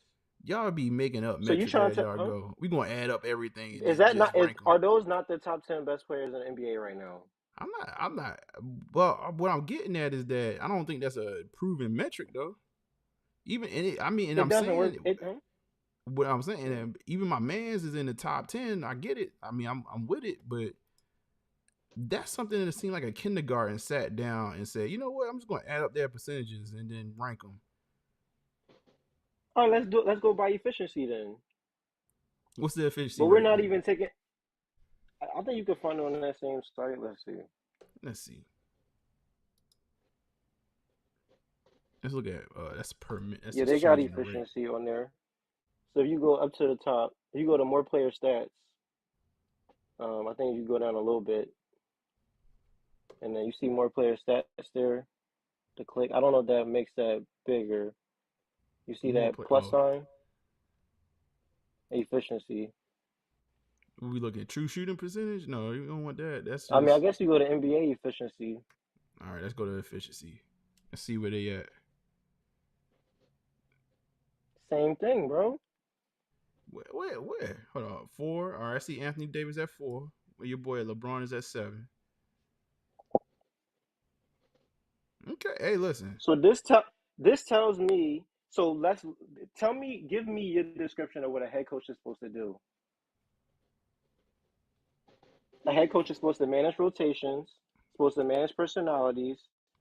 Y'all be making up metrics as y'all go. We gonna add up everything. Is that not? Are those not the top 10 best players in the NBA right now? I'm not. Well, what I'm getting at is that I don't think that's a proven metric though. Even I'm saying what I'm saying. And even my man's is in the top 10. I get it. I mean, I'm with it, but that's something that seemed like a kindergarten sat down and said, you know what? I'm just gonna add up their percentages and then rank them. All right, let's go by efficiency then. What's the efficiency But we're rate? not even taking. I think you can find it on that same site. Let's see. Let's see. Let's look at that's per minute. That's Yeah, just they got changing the rate. efficiency on there. So if you go up to the top, if you go to more player stats, I think you go down a little bit, and then you see more player stats there. To click, I don't know if that makes that bigger. You see More that play. plus Oh, sign? Efficiency. we look at true shooting percentage. No, you don't want that. That's I mean, I just. guess you go to NBA efficiency. All right, let's go to efficiency. Let's see where they at. Same thing, bro. Where? Hold on. 4. All right, I see Anthony Davis at 4. Well, your boy LeBron is at 7. Okay. Hey, listen. So this tells me. So give me your description of what a head coach is supposed to do. A head coach is supposed to manage rotations, supposed to manage personalities,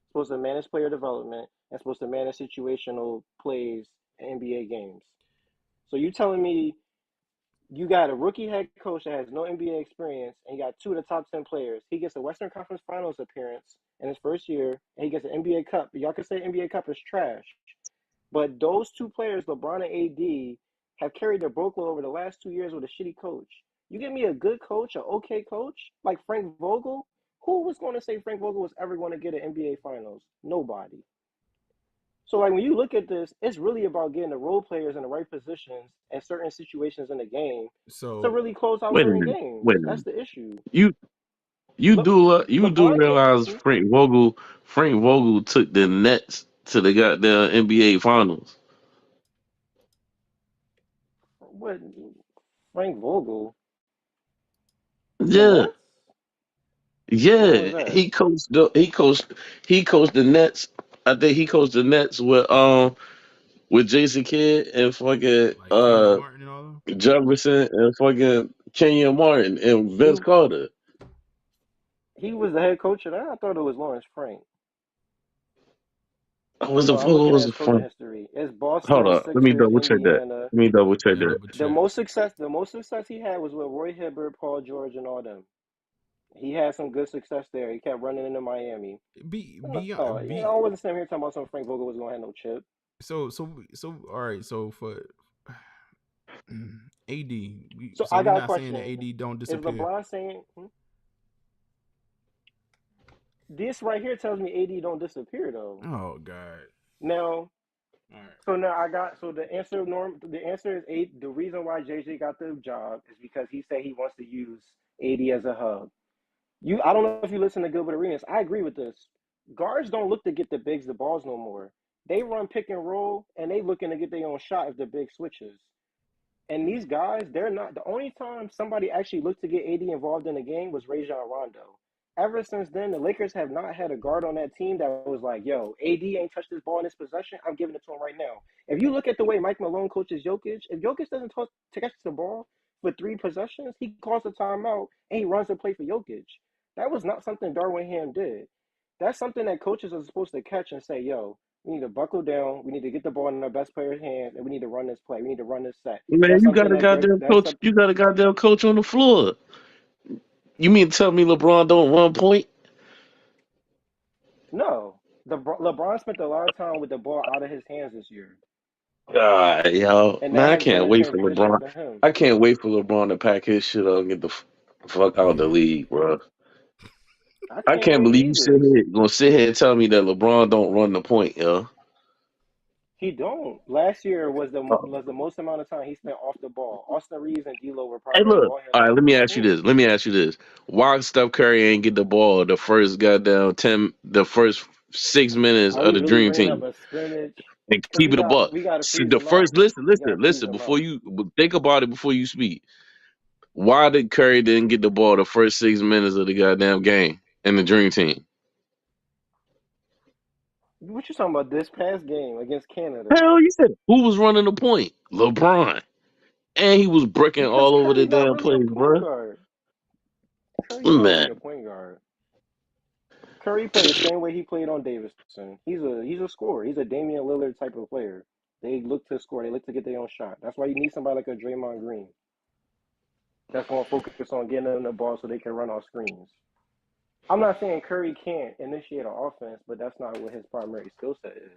supposed to manage player development, and supposed to manage situational plays in NBA games. So you telling me you got a rookie head coach that has no NBA experience, and you got 2 of the top 10 players. He gets a Western Conference Finals appearance in his first year, and he gets an NBA Cup. Y'all can say NBA Cup is trash, but those 2 players, LeBron and AD, have carried their boatload over the last 2 years with a shitty coach. You give me a good coach, an okay coach, like Frank Vogel. Who was going to say Frank Vogel was ever going to get an NBA Finals? Nobody. So, like, when you look at this, it's really about getting the role players in the right positions and certain situations in the game to really close out Wait a certain minute. games. Wait a That's minute. the issue. You do LeBron can't. realize Frank Vogel took the Nets to the goddamn NBA Finals. What? Frank Vogel? The Yeah, Nets? When was yeah. that? He coached the Nets. I think he coached the Nets with Jason Kidd and fucking Like Kenyon Martin and all them. Jefferson and fucking Kenyon Martin and Vince He Carter. he was the head coach of that. I thought it was Lawrence Frank. Oh Was the no, I'm Vogel looking at was his the coaching front? history. It's Hold Boston, up. Let me Sixers, double check that. Indiana. Let me double check Yeah, that. double The check. most success he had was with Roy Hibbert, Paul George, and all them. He had some good success there. He kept running into Miami. I wasn't standing here talking about some Frank Vogel was gonna have no chip. So all right. So for AD, So so I we're got a not saying that question. AD don't Is disappear. LeBron saying this right here tells me AD don't disappear though? Oh God. Now, All right. so the answer is eight. The reason why JJ got the job is because he said he wants to use AD as a hub. I don't know if you listen to Gilbert Arenas. I agree with this. Guards don't look to get the bigs the balls no more. They run pick and roll, and they looking to get their own shot if the big switches. And these guys, they're not. The only time somebody actually looked to get AD involved in the game was Rajon Rondo. Ever since then, the Lakers have not had a guard on that team that was like, yo, AD ain't touched this ball in this possession. I'm giving it to him right now. If you look at the way Mike Malone coaches Jokic, if Jokic doesn't catch the ball for 3 possessions, he calls a timeout and he runs the play for Jokic. That was not something Darwin Ham did. That's something that coaches are supposed to catch and say, yo, we need to buckle down. We need to get the ball in our best player's hands, and we need to run this play. We need to run this set. Man, That's you got something a that Greg. goddamn That's coach. something. You got a goddamn coach on the floor. You mean to tell me LeBron don't run point? No, LeBron spent a lot of time with the ball out of his hands this year, God, yo, and man, that I has been can't a wait for transition LeBron. for him. I can't wait for LeBron to pack his shit up and get the fuck out the league, bro. I I can't can't wait believe you either. gonna sit here and tell me that LeBron don't run the point, yo. He don't. Last year was Oh. the most amount of time he spent off the ball. Austin Reeves and D'Lo were Hey, probably gonna look. ball him All right, out let me more than ask you this. him. Let me ask you this. Why Steph Curry ain't get the ball the first goddamn the first 6 minutes Are of we the really Dream bringing up Team? a scrimmage? And Because keep it a buck. we got to See, freeze the them out. first listen, We got to freeze them before out. you think about it before you speak. Why did Curry didn't get the ball the first 6 minutes of the goddamn game in the Dream Team? What you talking about? This past game against Canada? Hell, you said who was running the point? LeBron, and he was bricking Because all over the Curry not damn really a place, point bro. guard. Curry's not really Man, a point guard. Curry played the same way he played on Davidson. He's a scorer. He's a Damian Lillard type of player. They look to score. They look to get their own shot. That's why you need somebody like a Draymond Green that's going to focus on getting them the ball so they can run off screens. I'm not saying Curry can't initiate an offense, but that's not what his primary skill set is.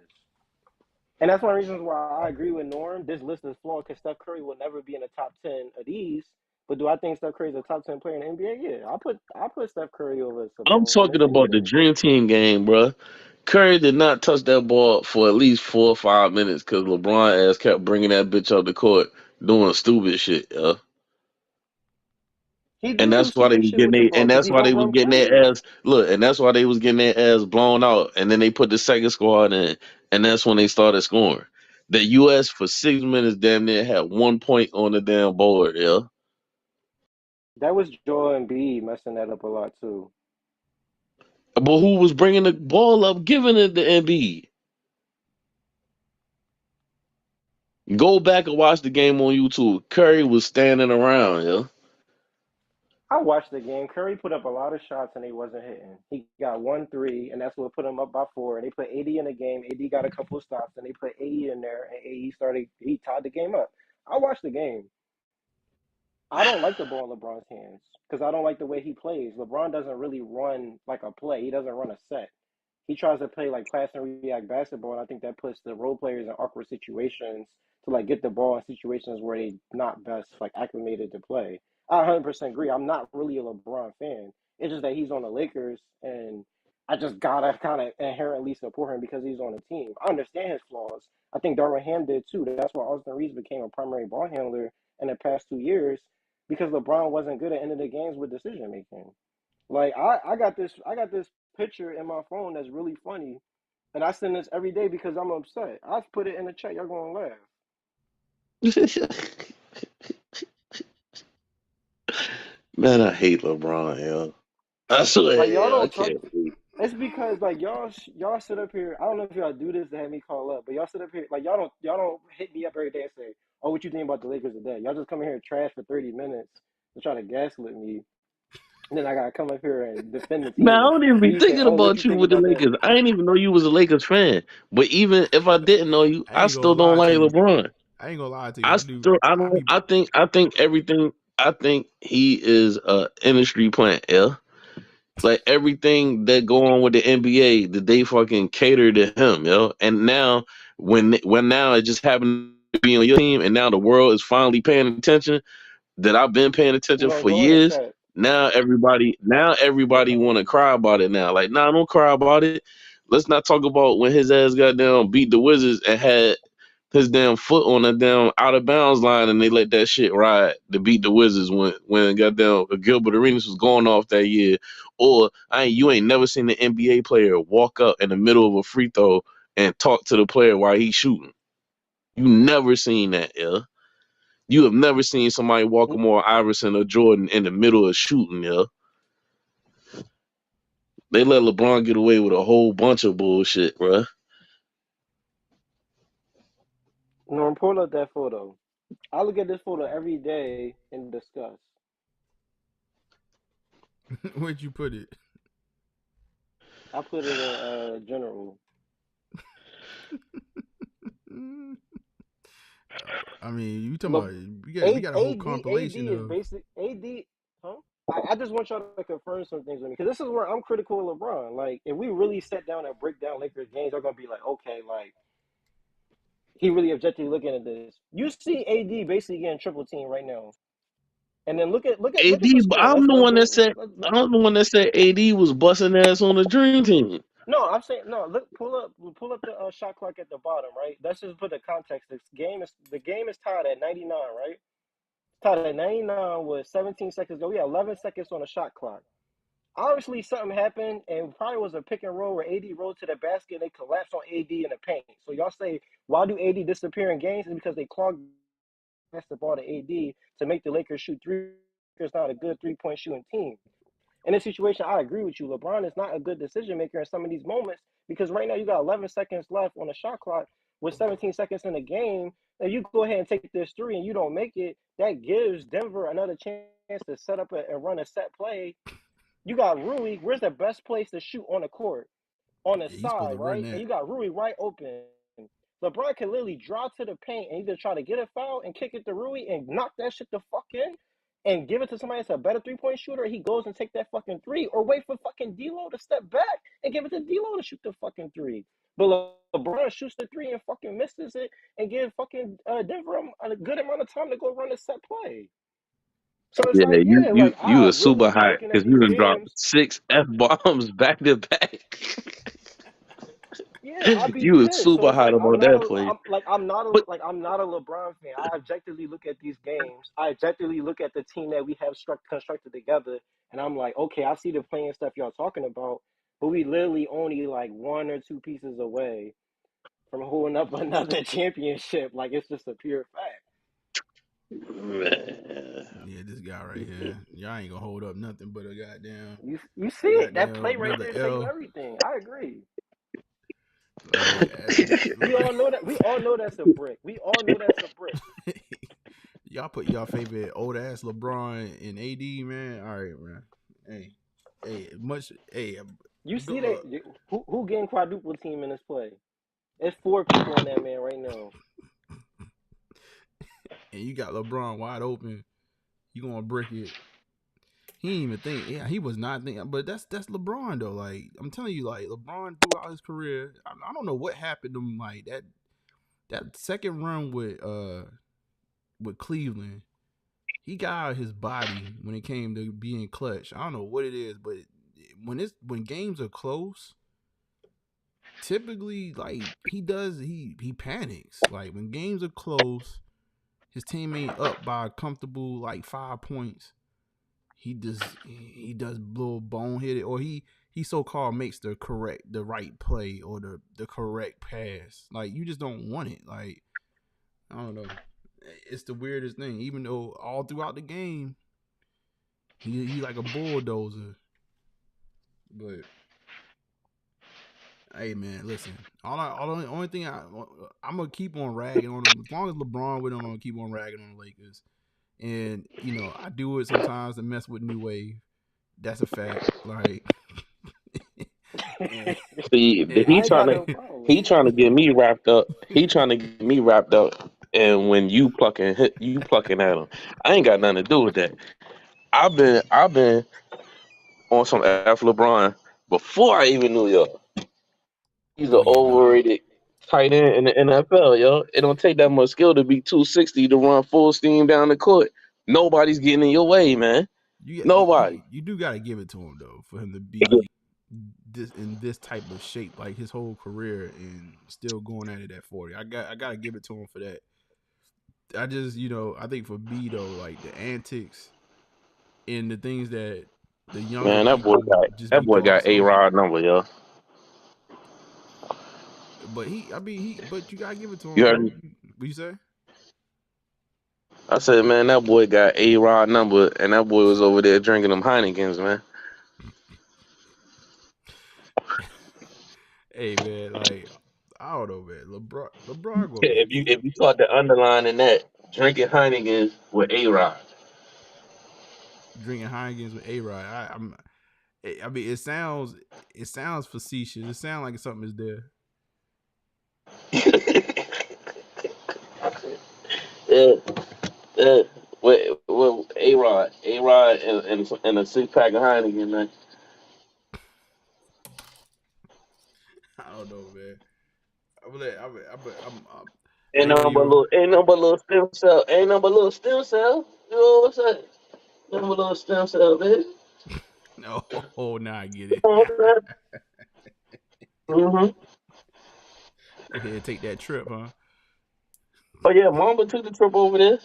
And that's one of the reasons why I agree with Norm. This list is flawed because Steph Curry will never be in the top 10 of these. But do I think Steph Curry is a top 10 player in the NBA? Yeah, I put Steph Curry over I'm Sabonis talking any about the day. Dream Team game, bro. Curry did not touch that ball for at least 4 or 5 minutes because LeBron ass kept bringing that bitch up the court doing stupid shit, yeah. He And do that's why they stupid was shit getting with the they, ball and because that's he why they home was run getting their players. ass look, and that's why they was getting their ass blown out. And then they put the second squad in, and that's when they started scoring. The U.S. for 6 minutes damn near had 1 point on the damn board, yeah. That was Joel Embiid messing that up a lot too. But who was bringing the ball up, giving it to Embiid? Go back and watch the game on YouTube. Curry was standing around, yeah. I watched the game. Curry put up a lot of shots and he wasn't hitting. He got 1-3, and that's what put him up by 4. And they put 80 in the game. AD got a couple of stops, and they put 80 in there, and he tied the game up. I watched the game. I don't like the ball in LeBron's hands because I don't like the way he plays. LeBron doesn't really run like a play. He doesn't run a set. He tries to play like pass and react basketball, and I think that puts the role players in awkward situations to like get the ball in situations where they not best like acclimated to play. I 100% agree. I'm not really a LeBron fan. It's just that he's on the Lakers, and I just gotta kind of inherently support him because he's on the team. I understand his flaws. I think Darvin Ham did too. That's why Austin Reeves became a primary ball handler in the past 2 years because LeBron wasn't good at end of the games with decision making. Like I got this picture in my phone that's really funny, and I send this every day because I'm upset. I put it in the chat. Y'all gonna laugh. Man, I hate LeBron, yo. I Like y'all swear, I don't talk. can't believe. It's because like y'all sit up here. I don't know if y'all do this to have me call up, but y'all sit up here like y'all don't hit me up every day and say, "Oh, what you think about the Lakers today?" Y'all just come in here and trash for 30 minutes and try to gaslit me. And then I gotta come up here and defend the Man, I team. don't even And be you say, thinking "Oh, what you about you think with the about that?" Lakers. I didn't even know you was a Lakers fan. But even if I didn't know you, I I ain't gonna still don't lie to like you. LeBron. I ain't gonna lie to you. I I do. still, I I don't, be I think everything. I think he is a industry plant. Yeah, like everything that go on with the NBA, that they fucking cater to him. Yo, and now when now it just happened to be on your team, and now the world is finally paying attention. That I've been paying attention No, for go in the years. chat. Now everybody want to cry about it now. Like, nah, don't cry about it. Let's not talk about when his ass got down, beat the Wizards, and had his damn foot on the damn out of bounds line, and they let that shit ride to beat the Wizards when goddamn Gilbert Arenas was going off that year. Or you ain't never seen an NBA player walk up in the middle of a free throw and talk to the player while he's shooting. You never seen that, yeah. You have never seen somebody walk more Iverson or Jordan in the middle of shooting, yeah. They let LeBron get away with a whole bunch of bullshit, bruh. No, pull up that photo. I look at this photo every day and discuss. Where'd you put it? I put it in general. I mean, you talking Look, about we got a whole AD compilation is of. basic. AD, huh? I just want y'all to confirm some things with me because this is where I'm critical of LeBron. Like, if we really sat down and break down Lakers games, y'all gonna be like, okay, like he really objectively looking at this. You see AD basically getting triple team right now, and then look at the AD, but score. Let's I'm the one that said AD was busting ass on the Dream Team. No, I'm saying no. Look, pull up the shot clock at the bottom, right? Let's just put the context. The game is tied at 99, right? Tied at 99 with 17 seconds to go. We had 11 seconds on the shot clock. Obviously, something happened, and probably was a pick and roll where AD rolled to the basket and they collapsed on AD in the paint. So y'all say, why do AD disappear in games? It's because they clogged the ball to AD to make the Lakers shoot three. It's not a good 3-point shooting team. In this situation, I agree with you. LeBron is not a good decision maker in some of these moments because right now you got 11 seconds left on the shot clock with 17 seconds in the game. If you go ahead and take this three and you don't make it, that gives Denver another chance to set up and run a set play. You got Rui. Where's the best place to shoot on the court? On the Yeah, he's supposed side, to run right? And that. you got Rui right open. LeBron can literally drive to the paint and either try to get a foul and kick it to Rui and knock that shit the fuck in and give it to somebody that's a better 3-point shooter. He goes and take that fucking three, or wait for fucking D'Lo to step back and give it to D'Lo to shoot the fucking three. But LeBron shoots the three and fucking misses it and give fucking Denver a good amount of time to go run a set play. So it's Yeah, like, yeah, like you I were really super be hot looking at because you these done dropped games. 6 F-bombs back to back. Yeah, I'd be You was pissed. So super it's hot like about that play. I'm not But a LeBron fan. I objectively look at these games. I objectively look at the team that we have constructed together, and I'm like, okay, I see the playing stuff y'all talking about, but we literally only like 1 or 2 pieces away from holding up another championship. Like it's just a pure fact. Yeah, this guy right here. Y'all ain't gonna hold up nothing but a goddamn. You see it? That play right Another there tell you L. everything. I agree. Like, We all know that. We all know that's a brick. We all know that's a brick. y'all put y'all favorite old ass LeBron and AD, man. All right, man. Hey, You good see luck. that? Who getting quadruple team in this play? There's 4 people on that man right now. And you got LeBron wide open. You gonna brick it? He didn't even think. Yeah, he was not thinking. But that's LeBron though. Like I'm telling you, like LeBron throughout his career, I don't know what happened to him. Like that second run with Cleveland, he got out of his body when it came to being clutch. I don't know what it is, but when games are close, typically like he panics. Like when games are close, his team ain't up by a comfortable like 5 points. He does little boneheaded, or he so-called makes the right play or the correct pass. Like you just don't want it. Like I don't know. It's the weirdest thing. Even though all throughout the game, he like a bulldozer. But hey man, listen. Only thing I'm gonna keep on ragging on him as long as LeBron with him. I'm gonna keep on ragging on the Lakers. And you know I do it sometimes to mess with New Wave. That's a fact. Like see, he trying to get me wrapped up. He trying to get me wrapped up. And when you plucking at him, I ain't got nothing to do with that. I've been on some F LeBron before I even knew y'all. He's an overrated tight end in the NFL, yo. It don't take that much skill to be 260 to run full steam down the court. Nobody's getting in your way, man. Nobody. You do gotta give it to him though, for him to be this type of shape like his whole career and still going at it at 40. I gotta give it to him for that. I just I think for B though, like the antics and the things that the younger Man, that boy got A-Rod number, yo. But but you gotta give it to You him, heard bro. me? What you say? I said, man, that boy got A-Rod number, and that boy was over there drinking them Heinekens, man. Hey man, like I don't know, man. LeBron gonna If you start to underline in that, drinking Heinekens with A-Rod. drinking Heinekens with A-Rod. I mean, it sounds facetious. It sounds like something is there. With A-Rod and a 6-pack of Heineken, man. I don't know, man. Ain't no but little stem cell. Ain't no but little stem cell. You know what I'm saying? Ain't no but little stem cell, baby. Oh, now I get it. You know what I'm saying? Go ahead and take that trip, huh? Oh yeah, Mamba took the trip over there.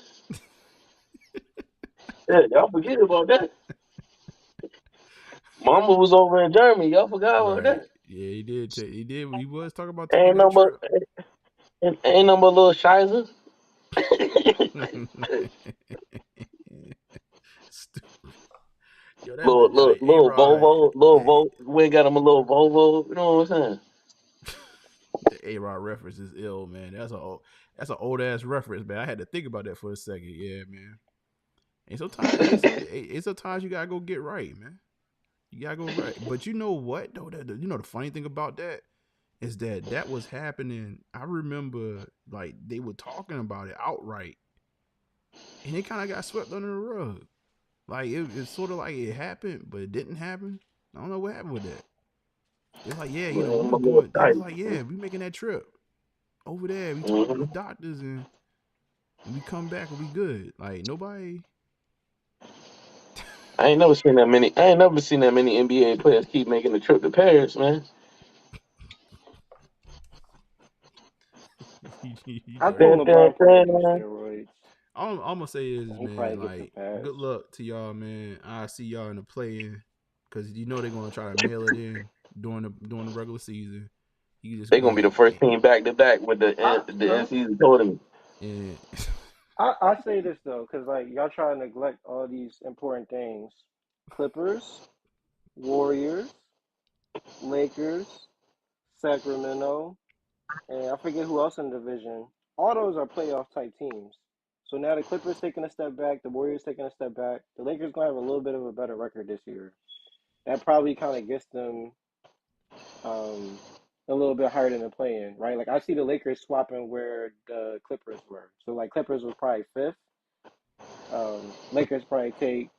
Yeah, y'all forget about that. Mamba was over in Germany. Y'all forgot about that. Yeah, he did. He was talking about Ain't taking that no trip. but little Shizer. Yo, that little Volvo, we got him a little Volvo. You know what I'm saying? The A-Rod reference is ill, man. That's an old ass reference, man. I had to think about that for a second. Yeah, man. And sometimes you gotta go get right, man. You gotta go right. But you know what though? You know the funny thing about that is that was happening. I remember like they were talking about it outright, and it kind of got swept under the rug. Like it's sort of like it happened, but it didn't happen. I don't know what happened with that. They're like, yeah, Man, we I'm a was little going. They was tight. like, yeah, we making that trip over there. We talked to Mm-hmm. the doctors, and we come back and we good. Like nobody. I ain't never seen that many. I ain't never seen that many NBA players keep making the trip to Paris, man. You I dirty. think Dun, dun, LeBron probably do dun. steroids. All I'm gonna say is, He probably man, gets a like, pass. good luck to y'all, man. I see y'all in the play-in, because you know they're gonna try to mail it in during the regular season. You just They go gonna be the ahead first team back to back with I, the uh, in-season tournament. and I say this though, because like y'all try to neglect all these important things. Clippers, Warriors, Lakers, Sacramento, and I forget who else in the division. All those are playoff type teams. So now the Clippers taking a step back, the Warriors taking a step back. The Lakers gonna have a little bit of a better record this year. That probably kind of gets them a little bit higher than the play-in, right? Like I see the Lakers swapping where the Clippers were. So like Clippers was probably fifth. Lakers probably take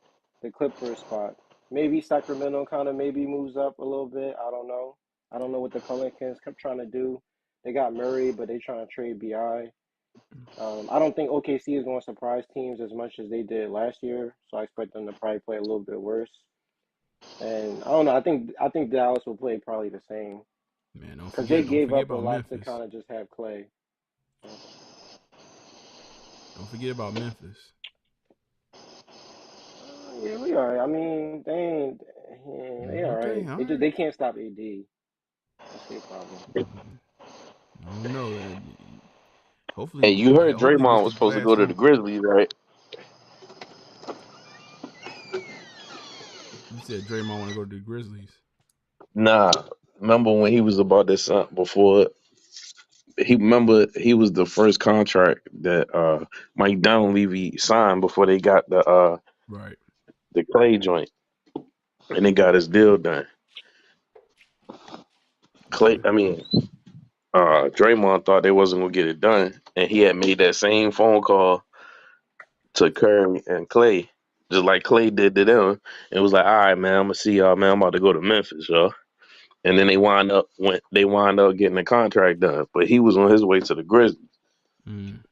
the Clippers spot. Maybe Sacramento kind of maybe moves up a little bit. I don't know. I don't know what the Pelicans kept trying to do. They got Murray, but they trying to trade BI. I don't think OKC is going to surprise teams as much as they did last year, so I expect them to probably play a little bit worse. And I don't know. I think Dallas will play probably the same man, because they don't gave forget up a about lot to Memphis. kind of just have Clay. Don't forget about Memphis. Yeah, we all right. I mean, they ain't. Yeah, they all Okay, right. all They just right. they can't stop AD. That's their problem. I don't know. Hey, Hopefully, you heard hopefully this Draymond the was supposed to last go to the time. Grizzlies, right? You said Draymond want to go to the Grizzlies. Nah, remember when he was about this before he was the first contract that Mike Dunleavy signed before they got Right. the Clay joint and they got his deal done. Okay. Draymond thought they wasn't gonna get it done, and he had made that same phone call to Curry and Clay, just like Clay did to them. And was like, "All right, man, I'm gonna see y'all, man. I'm about to go to Memphis, y'all." And then they wind up getting the contract done, but he was on his way to the Grizzlies. Mm.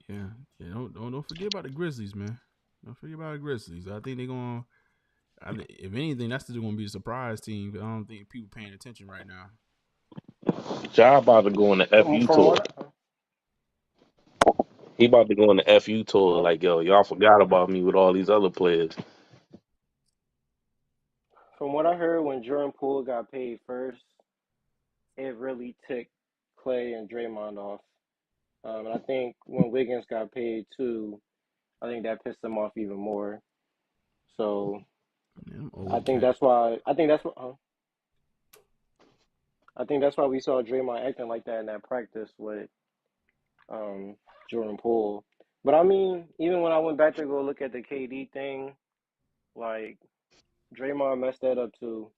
Yeah. Don't forget about the Grizzlies, man. Don't forget about the Grizzlies. I think they're gonna. If anything, that's still gonna be a surprise team. I don't think people paying attention right now. Ja about to go on the FU From tour. what He about to go on the FU tour. Like, yo, y'all forgot about me with all these other players. from what I heard, when Jordan Poole got paid first, it really ticked Clay and Draymond off. And I think when Wiggins got paid too, I think that pissed them off even more. So Man, I old think cat. that's why. I think that's why we saw Draymond acting like that in that practice with um, Jordan Poole. But I mean, even when I went back to go look at the KD thing, like Draymond messed that up too.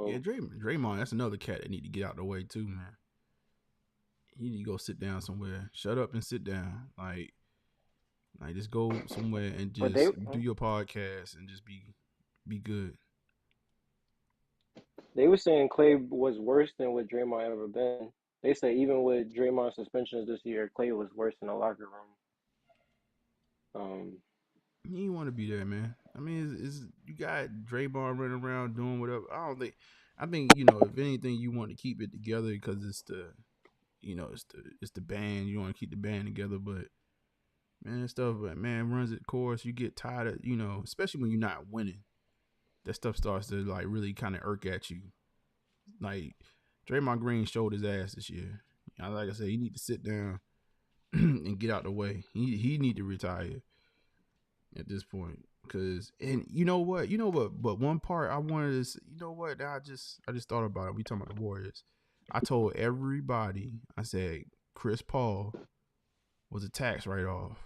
Yeah, So Draymond, that's another cat that need to get out the way too, man. He need to go sit down somewhere. Shut up and sit down. Like just go somewhere and but just do your podcast and just be good. they were saying Clay was worse than what Draymond ever been. They say even with Draymond suspensions this year, Clay was worse in the locker room. You ain't want to be there, man. I mean, it's you got Draymond running around doing whatever. I think if anything, you want to keep it together because it's the band. You want to keep the band together, but man, stuff like man runs its course. You get tired of especially when you're not winning. That stuff starts to like really kind of irk at you. Like Draymond Green showed his ass this year. Like I said, he need to sit down and get out the way. He need to retire at this point. And you know what? But one part I wanted to, I just thought about it. We talking about the Warriors. I told everybody, I said Chris Paul was a tax write-off,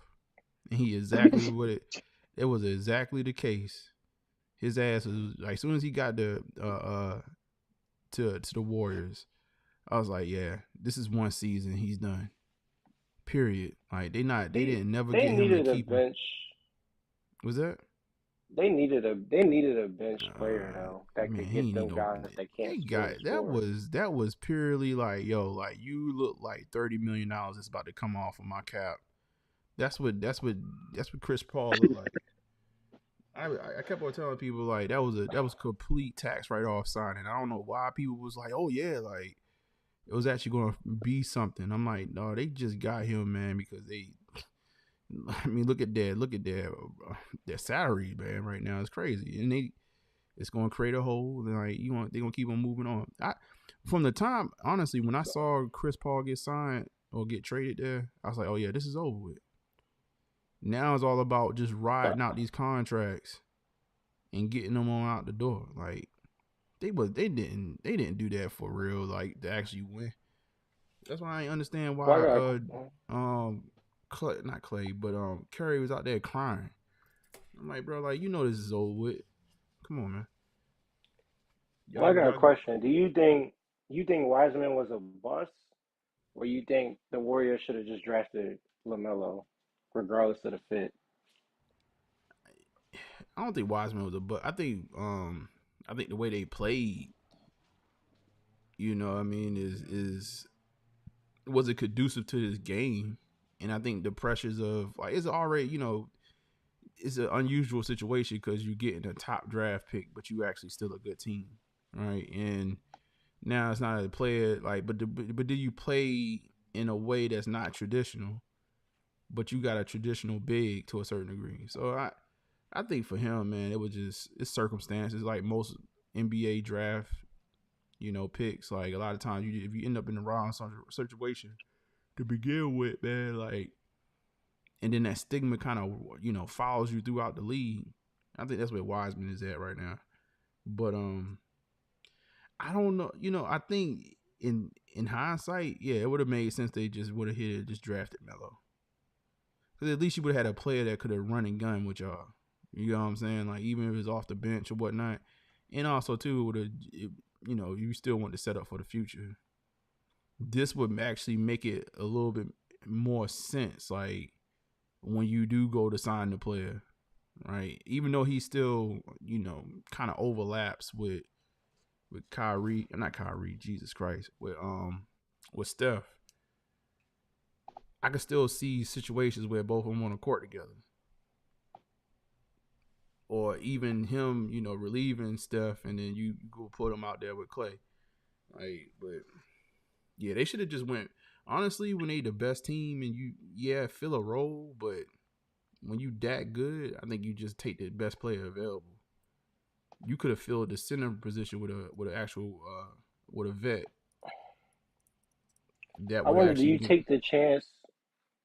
and he exactly it was exactly the case. His ass was like, as soon as he got the to the Warriors. I was like, yeah, this is one season. He's done. Period. Like they didn't never get him to needed a keep him. bench. Was that? They needed a bench player though that Man, could he get ain't them need no. guys that They can't got score. that was purely like, yo, like you look like $30 million is about to come off of my cap. That's what Chris Paul looked like. I kept on telling people like that was complete tax write off signing. I don't know why people was like, oh yeah, like it was actually going to be something. I'm like, no, they just got him, man, because they. I mean, look at their salary, man. Right now, it's crazy, and it's going to create a hole. Like they're going to keep on moving on. From the time, honestly, when I saw Chris Paul get signed or get traded there, I was like, oh yeah, this is over with. Now it's all about just riding out these contracts and getting them on out the door. Like they didn't do that for real, like to actually win. That's why I understand why not Clay, but Curry was out there crying. I'm like, bro, like this is over with. Come on, man. Well, I got a question. Do you think Wiseman was a bust, or you think the Warriors should have just drafted LaMelo, regardless of the fit? I don't think Wiseman was a bust. I think the way they played, I mean, was it conducive to this game? And I think the pressures of like it's already, it's an unusual situation because you're getting a top draft pick, but you actually still a good team, right? And now it's not a player like, but do you play in a way that's not traditional, but you got a traditional big to a certain degree? So I think for him, man, it's circumstances like most NBA draft, picks. Like a lot of times, if you end up in the wrong situation to begin with, man, like, and then that stigma kind of follows you throughout the league. I think that's where Wiseman is at right now. But I don't know. I think in hindsight, yeah, it would have made sense they just would have just drafted Melo, because at least you would have had a player that could have run and gun with y'all. You know what I'm saying? Like even if it's off the bench or whatnot, and also too would have, you still want to set up for the future. This would actually make it a little bit more sense, like when you do go to sign the player, right? Even though he still, kind of overlaps with Kyrie, not Kyrie, Jesus Christ, with Steph. I can still see situations where both of them on the court together, or even him, relieving Steph, and then you go put him out there with Clay, like, but. Yeah, they should have just went. Honestly, when they the best team and you fill a role, but when you that good, I think you just take the best player available. You could have filled the center position with an actual with a vet. I wonder, do you take the chance?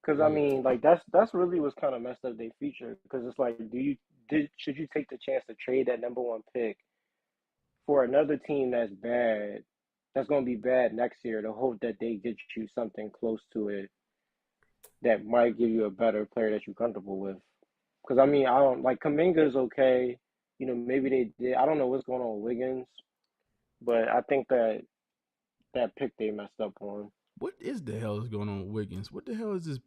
Because I mean, like that's really what's kind of messed up their future. Because it's like, should you take the chance to trade that number one pick for another team that's bad? That's going to be bad next year, to hope that they get you something close to it that might give you a better player that you're comfortable with. Because I mean, I don't like Kuminga is okay. Maybe they did. I don't know what's going on with Wiggins, but I think that pick they messed up on. What is the hell is going on with Wiggins? What the hell is this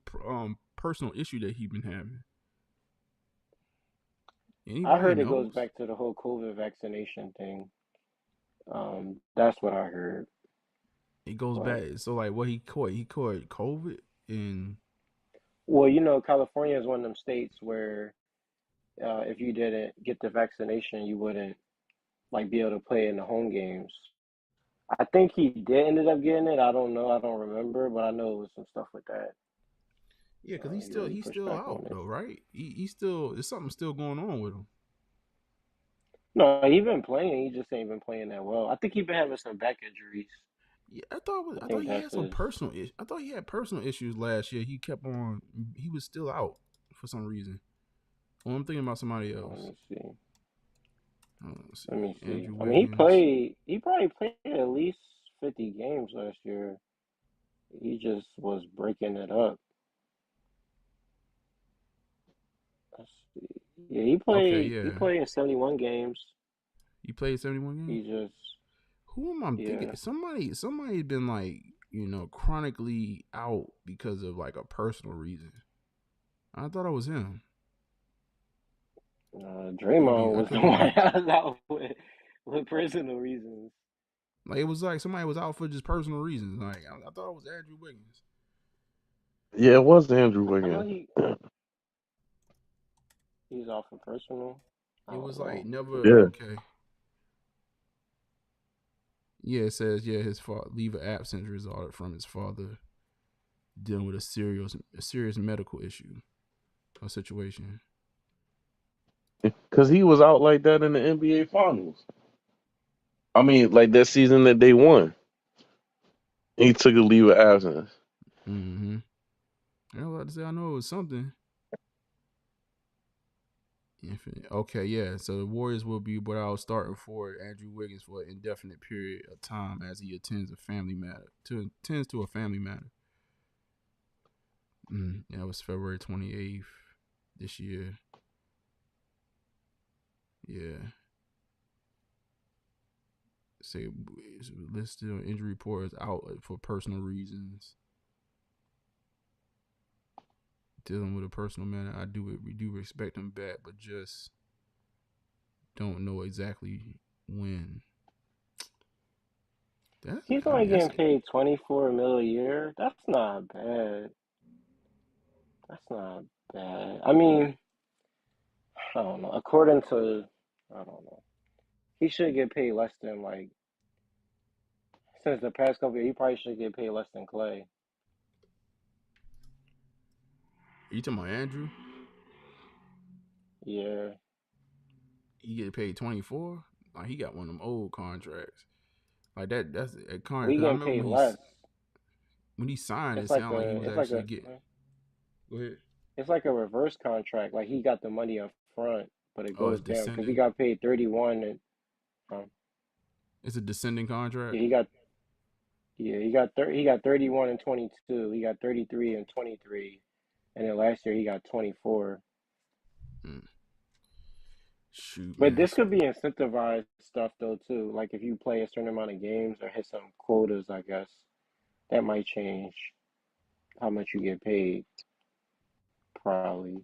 personal issue that he been having? Anybody I heard knows? It goes back to the whole COVID vaccination thing. That's what I heard. It goes back. So like, what he caught COVID and. Well, California is one of them states where if you didn't get the vaccination, you wouldn't be able to play in the home games. I think he did ended up getting it. I don't know. I don't remember, but I know it was some stuff with that. Yeah, because he's still out though, right? He's still, there's something still going on with him. No, he's been playing. He just ain't been playing that well. I think he's been having some back injuries. Yeah, I thought he had some personal issues. I thought he had personal issues last year. He was still out for some reason. Well, I'm thinking about somebody else. Let me see. Andrew I mean, Wiggins. he probably played at least 50 games last year. He just was breaking it up. Let's see. Yeah, he played. Okay, yeah. He played in 71 games. He played 71 games. Who am I thinking? Somebody been like, chronically out because of like a personal reason. I thought it was him. Draymond was the one I was out with personal reasons. Like it was like somebody was out for just personal reasons. Like I thought it was Andrew Wiggins. Yeah, it was Andrew I know Wiggins. he's out for personal. It was like never Yeah. okay. Yeah, it says his leave of absence resulted from his father dealing with a serious medical issue or situation. Because he was out like that in the NBA Finals. I mean, like that season that they won. He took a leave of absence. Mm-hmm. I was about to say, I know it was something. Infinite. Okay, yeah. So the Warriors will be without starting for Andrew Wiggins for an indefinite period of time as he attends to a family matter. That was February 28th this year. Yeah. Say listed on injury report as out for personal reasons. Dealing with a personal matter, we do respect him back, but just don't know exactly when. He's only getting paid $24 million a year. That's not bad. I mean, I don't know. According to, I don't know. He should get paid less than since the past couple years, he probably should get paid less than Clay. You talking about Andrew? Yeah. He get paid 24. Like he got one of them old contracts. Like that's a contract. We getting paid less. When he signed, It's it sounded like he was actually getting. Go ahead. It's like a reverse contract. Like he got the money up front, but it goes down because he got paid 31 and. It's a descending contract. Yeah, he got 31 and 22. He got 33 and 23, and then last year he got 24. Shoot, but this could be incentivized stuff though too. Like if you play a certain amount of games or hit some quotas, I guess that might change how much you get paid. Probably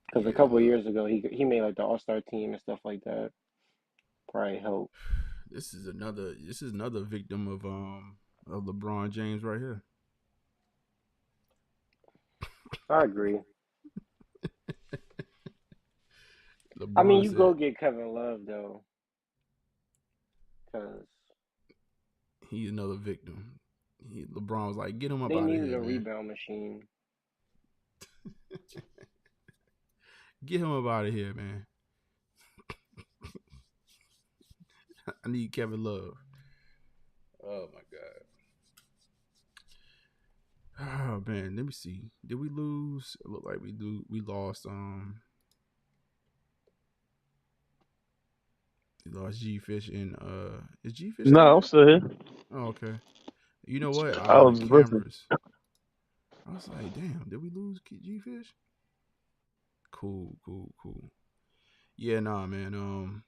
because a couple of years ago he made like the All-Star team and stuff like that. Probably help. This is another victim of LeBron James right here. I agree. I mean, you go get Kevin Love though, because he's another victim. LeBron was like, "Get him up out of here." They needed a rebound machine. Get him up out of here, man. I need Kevin Love. Oh my god. Oh man, let me see. Did we lose? It looked like we lost. We lost G Fish and is G Fish? No, I'm still here. Oh, okay. You know what? I was Cameras. I was like, damn, did we lose G Fish? Cool. Yeah, nah, man.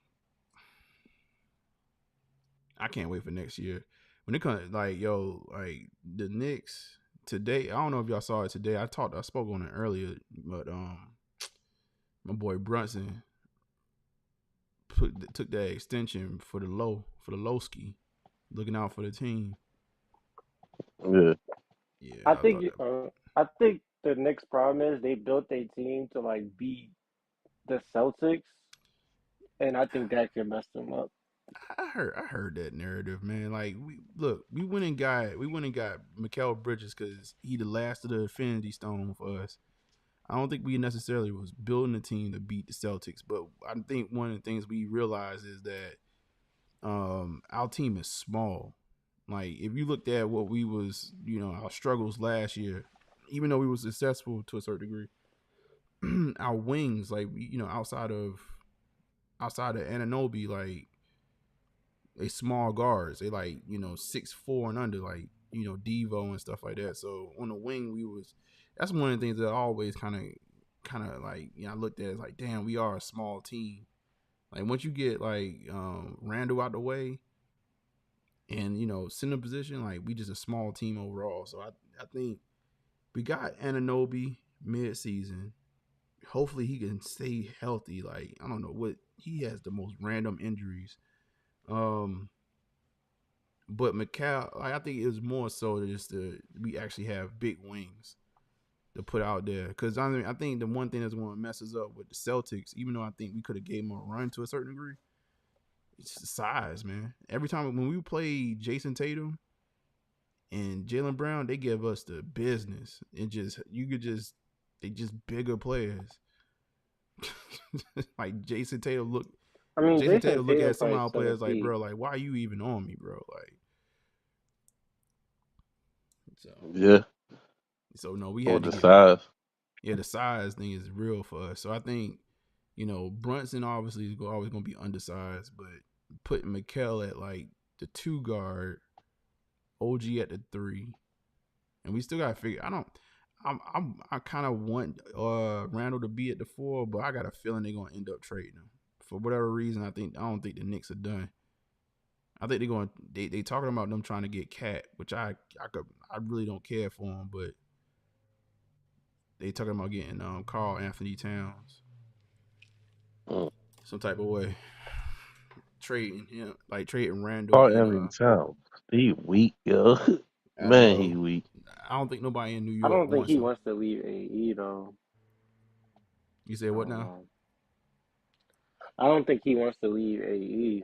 I can't wait for next year. When it comes like the Knicks today, I don't know if y'all saw it today. I spoke on it earlier, but my boy Brunson took that extension for the low ski, looking out for the team. Yeah. I think the Knicks' problem is they built their team to like beat the Celtics, and I think that can mess them up. I heard that narrative, man. Like we went and got Mikal Bridges because he the last of the Infinity Stone for us. I don't think we necessarily was building a team to beat the Celtics, but I think one of the things we realize is that our team is small. Like if you looked at what we was, our struggles last year, even though we were successful to a certain degree, our wings, like outside of Anunoby, like they small guards. They like 6'4" and under, like Devo and stuff like that. So on the wing, that's one of the things that I always kind of like I looked at it like, damn, we are a small team. Like once you get like Randall out the way and center position, like we just a small team overall. So I think we got Anunoby mid-season. Hopefully he can stay healthy. Like I don't know what he has the most random injuries. But McCall, like, I think it was more so just we actually have big wings to put out there. Because I think the one thing that's going to mess us up with the Celtics, even though I think we could have gave them a run to a certain degree, it's the size, man. Every time when we play Jason Tatum and Jaylen Brown, they give us the business. They just bigger players. Like Jason Tatum look. I mean, Jason Tatum look Tatum at some of probably our 7 players like, feet. bro, like why are you even on me, bro? Like, Yeah. So no, we Or had to the get size. Yeah, the size thing is real for us. So I think Brunson obviously is always going to be undersized, but putting Mikal at like the 2 guard, OG at the 3, and we still got to figure. I kind of want Randall to be at the 4, but I got a feeling they're going to end up trading him for whatever reason. I don't think the Knicks are done. I think they're going. They talking about them trying to get Cat, which I really don't care for him, but they talking about getting Karl Anthony Towns some type of way, trading him, like trading Randall Carl and Anthony Towns. He weak, yo. I Man, know. he weak. I don't think nobody in New I York don't think wants he him. wants to leave AE though. You say what now? I don't think he wants to leave AE.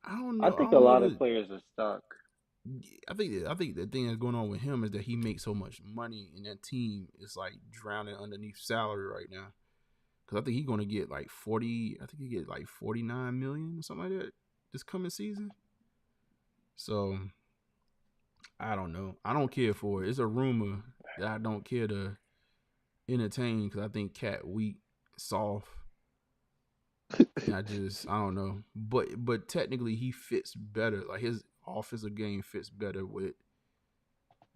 I don't know. I I think a don't know lot of the. players are stuck. I think the thing that's going on with him is that he makes so much money, and that team is like drowning underneath salary right now. Because I think he's going to get like 40. I think he get like 49 million or something like that this coming season. So I don't know. I don't care for it. It's a rumor that I don't care to entertain because I think Cat weak, soft. And I don't know. But technically he fits better. Like his offensive game fits better with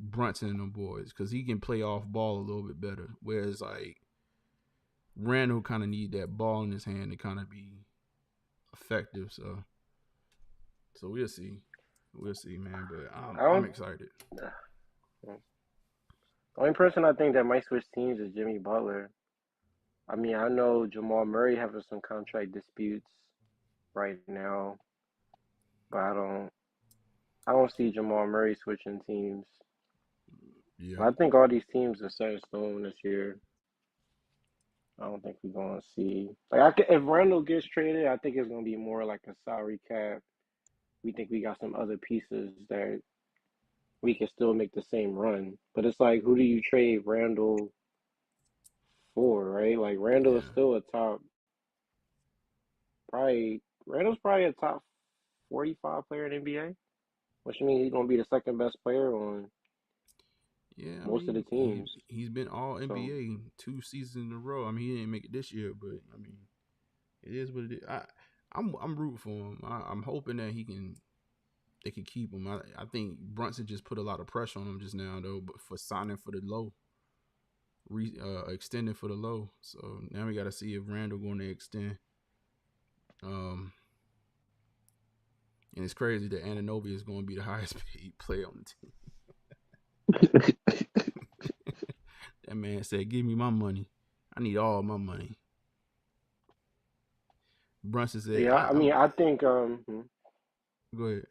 Brunson and them boys because he can play off ball a little bit better. Whereas like Randall kind of need that ball in his hand to kind of be effective. So we'll see. We'll see, man. But I'm excited. The only person I think that might switch teams is Jimmy Butler. I mean, I know Jamal Murray having some contract disputes right now, but I don't see Jamal Murray switching teams. Yeah. But I think all these teams are set in stone this year. I don't think we're gonna see if Randall gets traded, I think it's gonna be more like a salary cap. We think we got some other pieces that we can still make the same run. But it's like, who do you trade Randall for, right? Like Randall is still Randall's probably a top 45 player in NBA, which means he's gonna be the second best player on most of the teams. He's been all NBA 2 seasons in a row. I mean, he didn't make it this year, but I mean, it is what it is. I'm rooting for him. I'm hoping that they can keep him. I think Brunson just put a lot of pressure on him just now though, but for signing for the low, extending for the low. So now we got to see if Randall going to extend. And it's crazy that Anunoby is going to be the highest paid player on the team. That man said, "Give me my money. I need all my money." Brunson said, "Yeah, I think." Go ahead.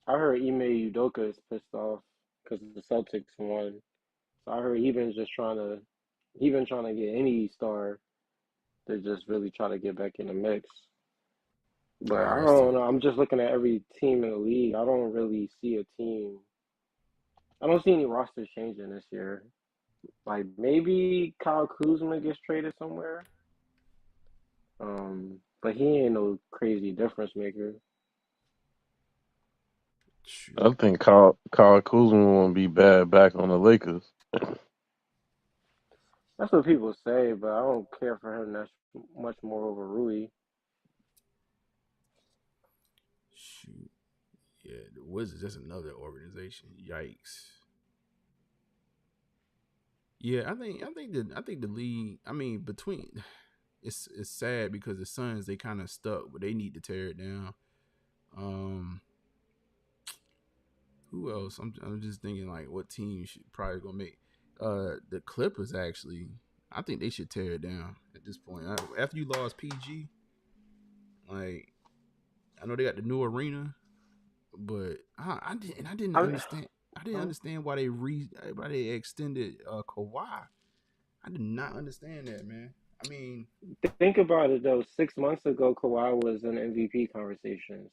I heard Ime Udoka is pissed off because the Celtics won. So I heard he been trying to get any star to just really try to get back in the mix. But I don't know. I'm just looking at every team in the league. I don't really see a team. I don't see any rosters changing this year. Like maybe Kyle Kuzma gets traded somewhere. But he ain't no crazy difference maker. I think Kyle Kuzma won't be bad back on the Lakers. That's what people say, but I don't care for him that much more over Rui. Shoot. Yeah, the Wizards, that's another organization. Yikes. Yeah, I think the league, I mean, it's sad because the Suns, they kind of stuck, but they need to tear it down. Who else? I'm just thinking like what team should probably gonna make. The Clippers actually. I think they should tear it down at this point. After you lost PG, like I know they got the new arena, but I didn't understand. I didn't understand why they extended Kawhi. I did not understand that, man. I mean, Think about it though. 6 months ago, Kawhi was in MVP conversations.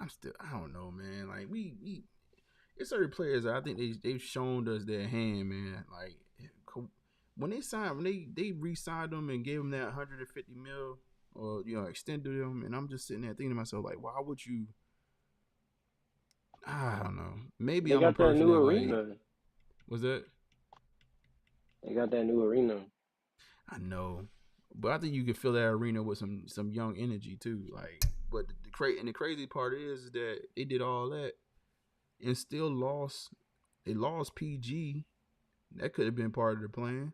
I don't know, man. Like we it's certain players that I think they've shown us their hand, man. Like when they re-signed them and gave them that 150 mil or extended them, and I'm just sitting there thinking to myself like, why would you? I don't know. Maybe They I'm a got that person new that like. arena. Was that? They got that new arena. I know, but I think you can fill that arena with some young energy too. Like, but the crazy part is that they did all that and still lost. They lost PG. That could have been part of the plan.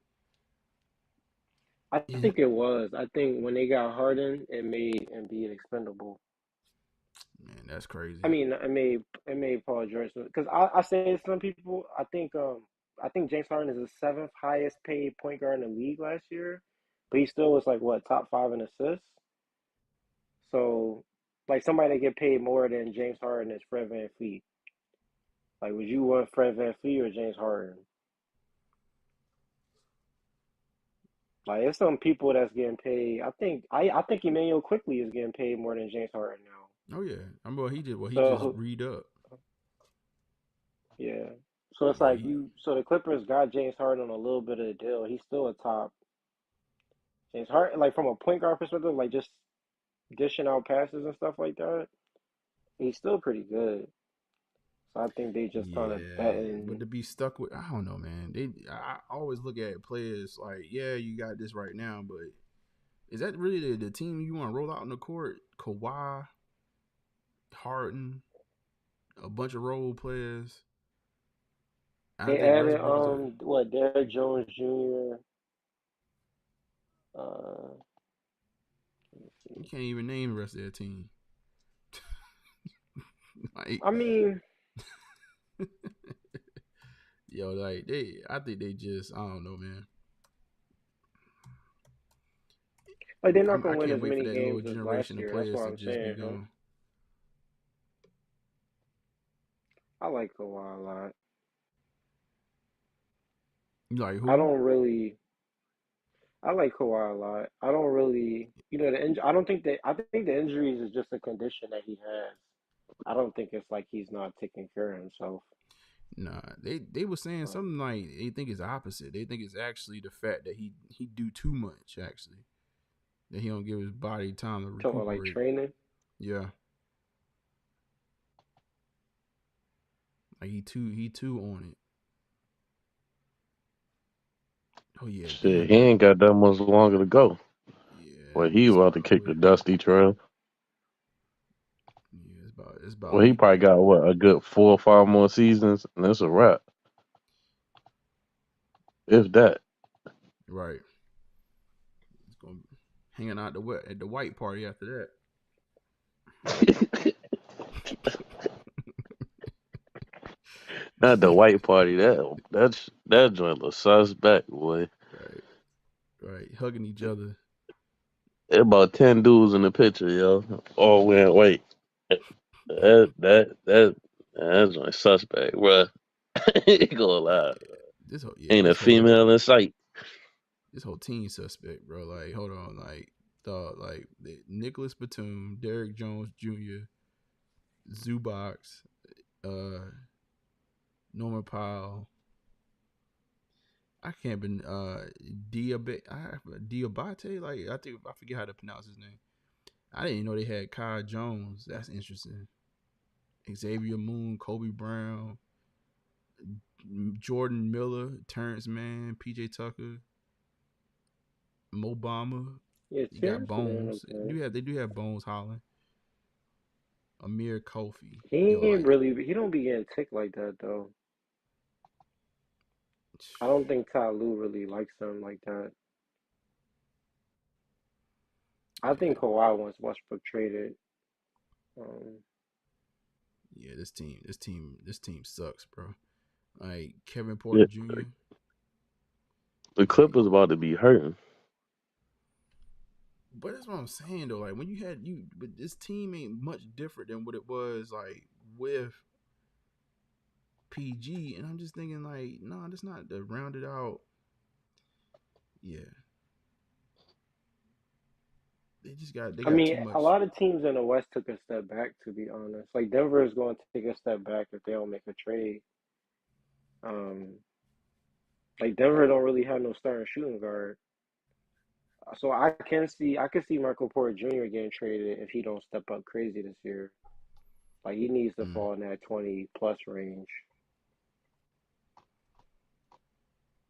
I think it was. I think when they got Harden, it made Embiid expendable. Man, that's crazy. I mean, it made Paul George, because I say to some people, I think James Harden is the seventh highest paid point guard in the league last year, but he still was like what, top 5 in assists. So, like somebody that get paid more than James Harden is Fred VanVleet. Like, would you want Fred VanVleet or James Harden? Like, there's some people that's getting paid. I think Emmanuel Quickly is getting paid more than James Harden now. Oh yeah, I mean, he did. Well, he So, just read up. Yeah. So it's like so the Clippers got James Harden on a little bit of the deal. He's still a top. James Harden, like from a point guard perspective, like just dishing out passes and stuff like that, he's still pretty good. So I think they just kind of betting. But to be stuck with, I don't know, man. I always look at players like, yeah, you got this right now, but is that really the team you want to roll out on the court? Kawhi, Harden, a bunch of role players. They added Derrick Jones Jr. You can't even name the rest of their team. Like, I mean, yo, like I think they just, I don't know, man. Like they're not gonna win can't as wait many for that games little as generation last year. of players That's what to I'm just saying. be gone. I like Kawhi a lot. You like who? I like Kawhi a lot. I don't really, I don't think that. I think the injuries is just a condition that he has. I don't think it's like he's not taking care of himself. Nah, they were saying something like they think it's opposite. They think it's actually the fact that he do too much, actually, that he don't give his body time to recuperate. Talking about like training. Yeah, like he too on it. Oh yeah, shit, he ain't got that much longer to go. Yeah, well, he about to kick the dusty trail. Yeah, it's about. Well, he probably got a good 4 or 5 more seasons, and that's a wrap. If that. Right. It's going hanging out at the white party after that. Not the white party. That joint was suspect, boy. Right. Hugging each other. There about 10 dudes in the picture, yo. Oh, wearing white. That joint suspect, bro. Ain't gonna lie. Ain't a female in sight. This whole team suspect, bro. Like, hold on, like Nicholas Batum, Derrick Jones Jr., Zubac, Norman Powell. I can't been Diabate. Like I forget how to pronounce his name. I didn't even know they had Kai Jones. That's interesting. Xavier Moon, Kobe Brown, Jordan Miller, Terrence Mann, PJ Tucker, Mo Bamba. Yeah, you got Bones. They do have Bones Holland. Amir Kofi. He don't be getting ticked like that though. I don't think Ty Lue really likes him like that. I think Kawhi wants Westbrook traded. Yeah, this team sucks, bro. Like Kevin Yeah, Porter Jr. the Clippers about to be hurting. But that's what I'm saying though. Like when but this team ain't much different than what it was like with PG, and I'm just thinking like, no, that's not the rounded out. Yeah, they I got mean, too much. a lot of teams in the West took a step back, to be honest. Like Denver is going to take a step back if they don't make a trade. Like Denver don't really have no starting shooting guard. So I can see Michael Porter Jr. getting traded if he don't step up crazy this year. Like he needs to fall in that 20 plus range.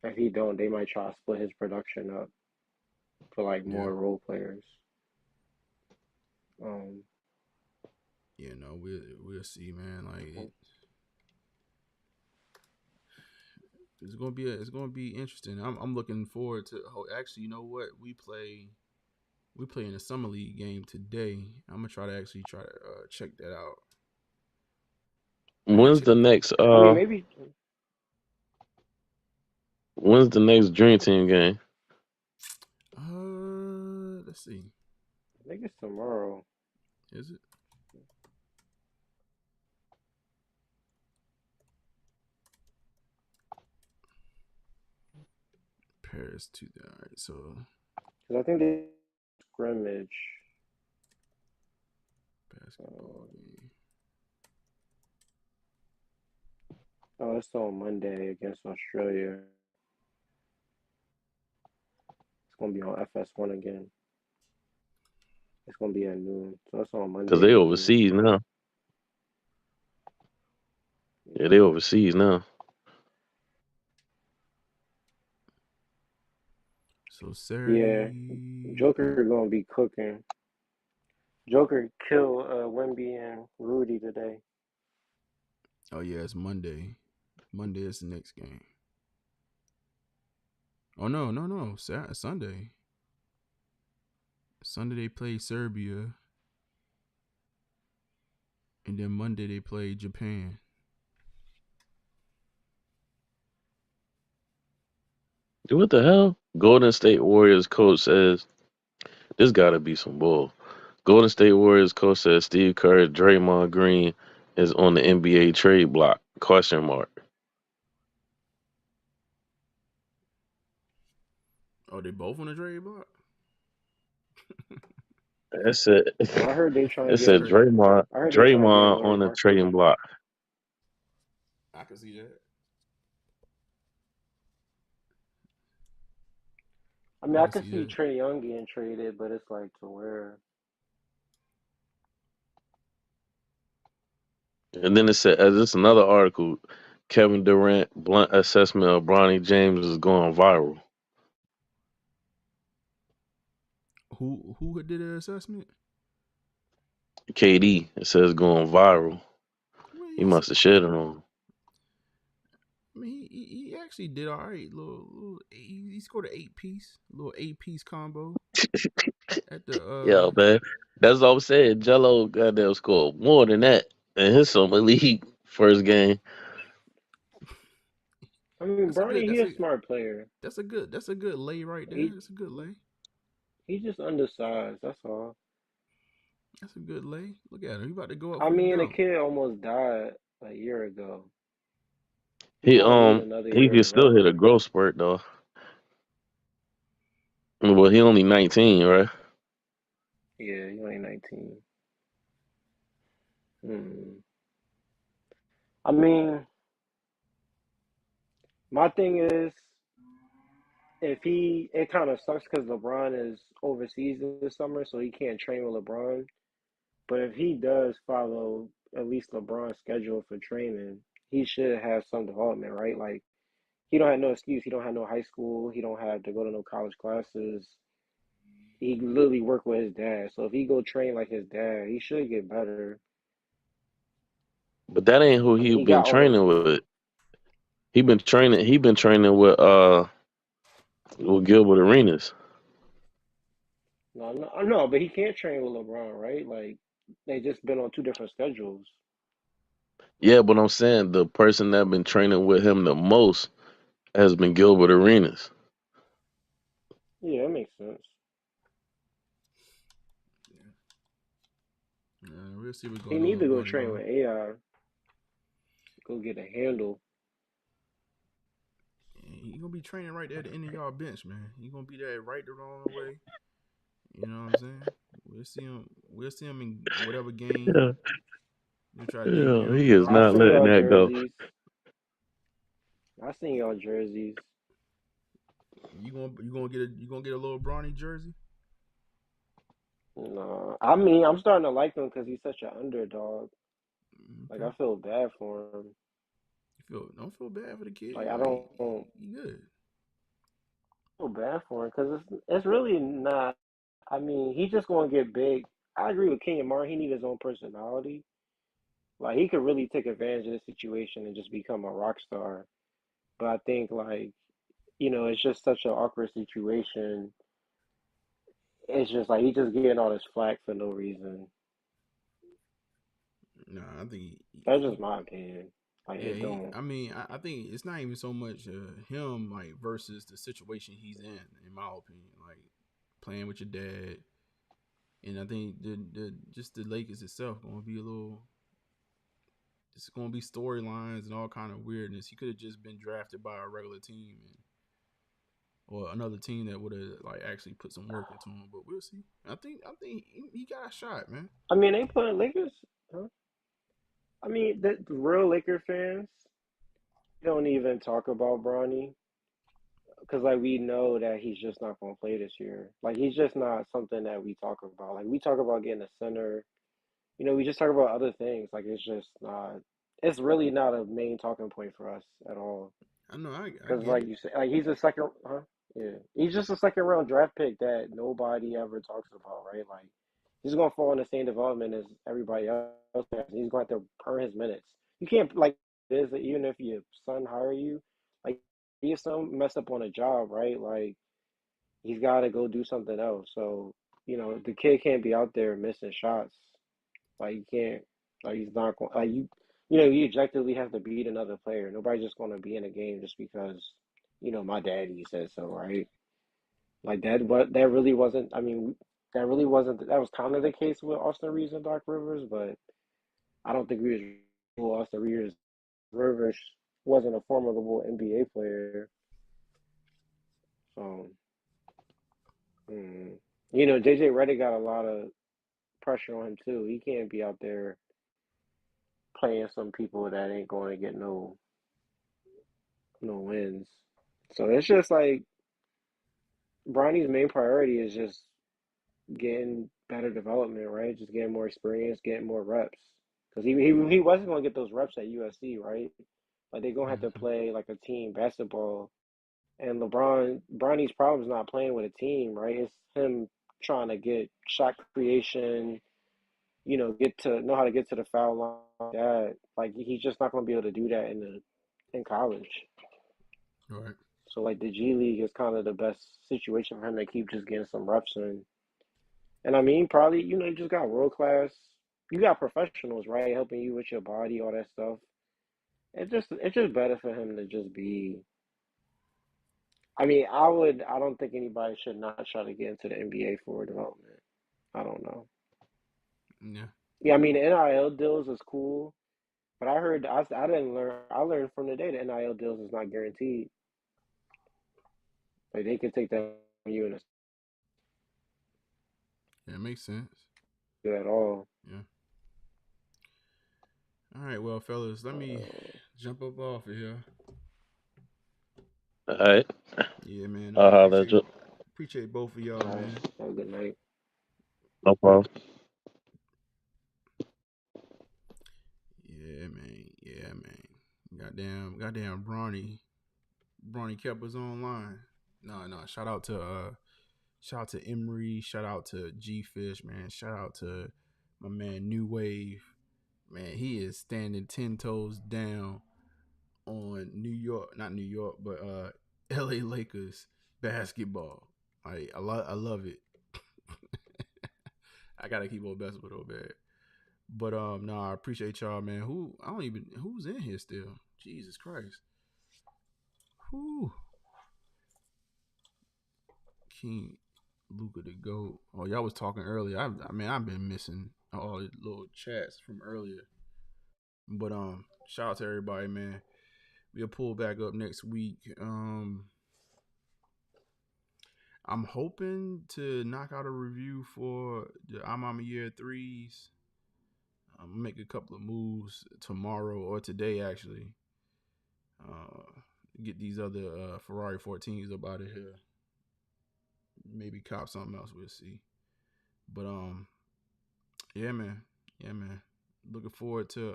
If he don't, they might try to split his production up for like more role players. Yeah, no, we'll see, man. Like it's gonna be interesting. I'm looking forward to. Oh, actually, you know what? We play in a summer league game today. I'm gonna try to check that out. When's the next I mean, maybe. When's the next Dream Team game? Let's see. I think it's tomorrow. Is it? Paris 2. All right, so. I think they scrimmage. Basketball game. Oh, it's on Monday against Australia. It's gonna be on FS1 again. It's gonna be at noon, so it's on Monday. Because they overseas now. Yeah, they overseas now. So Saturday. Yeah, Joker gonna be cooking. Joker killed Wemby and Rudy today. Oh yeah, it's Monday. Monday is the next game. Oh no, Sunday. Sunday they play Serbia, and then Monday they play Japan. What the hell? Golden State Warriors coach says this got to be some bull. Golden State Warriors coach says Steve Kerr, Draymond Green is on the NBA trade block? Question mark. Oh, they both on the trade block? That's it. Well, I heard they trying to It said get. Draymond I heard they trying to get on the Marcus. trading block. I can see that. I mean, I could see Trae Young getting traded, but it's like to where. And then it said, as this another article, Kevin Durant blunt assessment of Bronny James is going viral. Who did an assessment? KD, it says going viral. He must have shit on him. I mean, he actually did all right. He scored an 8-piece, little 8-piece combo. At the Yeah, man. That's what I'm saying. Jello goddamn scored more than that in his summer league first game. I mean, Bronny, he's a smart player. That's a good lay right there. That's a good lay. He's just undersized. That's all. That's a good lay. Look at him. He about to go up. I for mean, the the kid almost died a year ago. He can still hit a growth spurt though. Well, he only 19, right? Yeah, he's only 19. I mean, my thing is, it kind of sucks because LeBron is overseas this summer, so he can't train with LeBron. But if he does follow at least LeBron's schedule for training, he should have some development, right? Like, he don't have no excuse. He don't have no high school. He don't have to go to no college classes. He literally work with his dad. So if he go train like his dad, he should get better. But that ain't who he been training with. He been training with Gilbert Arenas. No, but he can't train with LeBron, right? Like they just been on two different schedules. Yeah, but I'm saying the person that been training with him the most has been Gilbert Arenas. Yeah, that makes sense. We'll see what's He going need on to with go Bronny train Ball. with AI. Go get a handle. He gonna be training right there at the end of y'all bench, man. He gonna be there right along the way. You know what I'm saying? We'll see him. We'll see him in whatever game. Yeah, We'll try to debut yeah, him he in is I not seen Boston. letting y'all that go. jerseys. I seen y'all jerseys. You gonna get a little Bronny jersey? No, I mean I'm starting to like him because he's such an underdog. Like Okay. I feel bad for him. Don't feel bad for the kid. Like I Like don't feel he good. bad for him because it's really not. I mean he just gonna get big. I agree with Kenyon Martin. He need his own personality. Like he could really take advantage of the situation and just become a rock star. But I think like it's just such an awkward situation. It's just like he just getting all this flack for no reason. Nah, I think That's just my opinion. Like yeah. it don't. I mean, I think it's not even so much him like versus the situation he's in my opinion. Like playing with your dad, and I think the just the Lakers itself gonna be a little. It's gonna be storylines and all kind of weirdness. He could have just been drafted by a regular team or another team that would have like actually put some work into him. But we'll see. I think he got a shot, man. I mean they putting Lakers. Huh? I mean the real Laker fans don't even talk about Bronny because like we know that he's just not gonna play this year. Like he's just not something that we talk about. Like we talk about getting a center. We just talk about other things. Like it's just not. It's really not a main talking point for us at all. I know. I Because get like it. you said, like he's a second, huh? Yeah, he's just a second round draft pick that nobody ever talks about, right? Like he's gonna fall in the same development as everybody else has. He's going to have to earn his minutes. You can't like this even if your son hire you. Like your son mess up on a job, right? Like he's got to go do something else. So the kid can't be out there missing shots. Like you can't. Like he's not going. Like you. You objectively have to beat another player. Nobody's just going to be in a game just because my daddy said so, right? Like that, but that really wasn't. I mean, that really wasn't. That was kind of the case with Austin Reeves and Doc Rivers, but I don't think we was Austin Rivers wasn't a formidable NBA player. So, JJ Redick got a lot of pressure on him too. He can't be out there playing some people that ain't going to get no wins. So it's just like Bronny's main priority is just getting better development, right? Just getting more experience, getting more reps. Because he wasn't going to get those reps at USC, right? Like they're going to have to play like a team basketball. And Bronny's problem is not playing with a team, right? It's him trying to get shot creation, get to know how to get to the foul line. That like he's just not going to be able to do that in college. All right. So like the G League is kind of the best situation for him to keep just getting some reps in. And I mean, probably you just got world class. You got professionals, right, helping you with your body, all that stuff. It's just better for him to just be. I mean, I don't think anybody should not try to get into the NBA for development. I don't know. Yeah. Yeah, I mean the NIL deals is cool, but I heard I didn't learn. I learned from the day the NIL deals is not guaranteed. Like they could take that from you in a Yeah, it makes sense. at all. Yeah. All right, well, fellas, let me jump up off of here. All right. Yeah, man. I'll holler at you. Appreciate both of y'all, All right. man. Have a good night. No problem. Yeah, man. Yeah, man. Goddamn, Bronny kept us online. No. Shout out to Emery. Shout out to G Fish, man. Shout out to my man New Wave. Man, he is standing 10 toes down on not New York, but LA Lakers basketball. I love it. I gotta keep on messing with her bad. But no, I appreciate y'all, man. Who's in here still? Jesus Christ. Who? King Luca the GOAT. Oh, y'all was talking earlier. I mean, I've been missing all the little chats from earlier. But shout out to everybody, man. We'll pull back up next week. I'm hoping to knock out a review for the I'm on a Year 3s. I'm gonna make a couple of moves tomorrow or today, actually. Get these other Ferrari 14s up out of here. Maybe cop something else. We'll see. But yeah, man. Looking forward to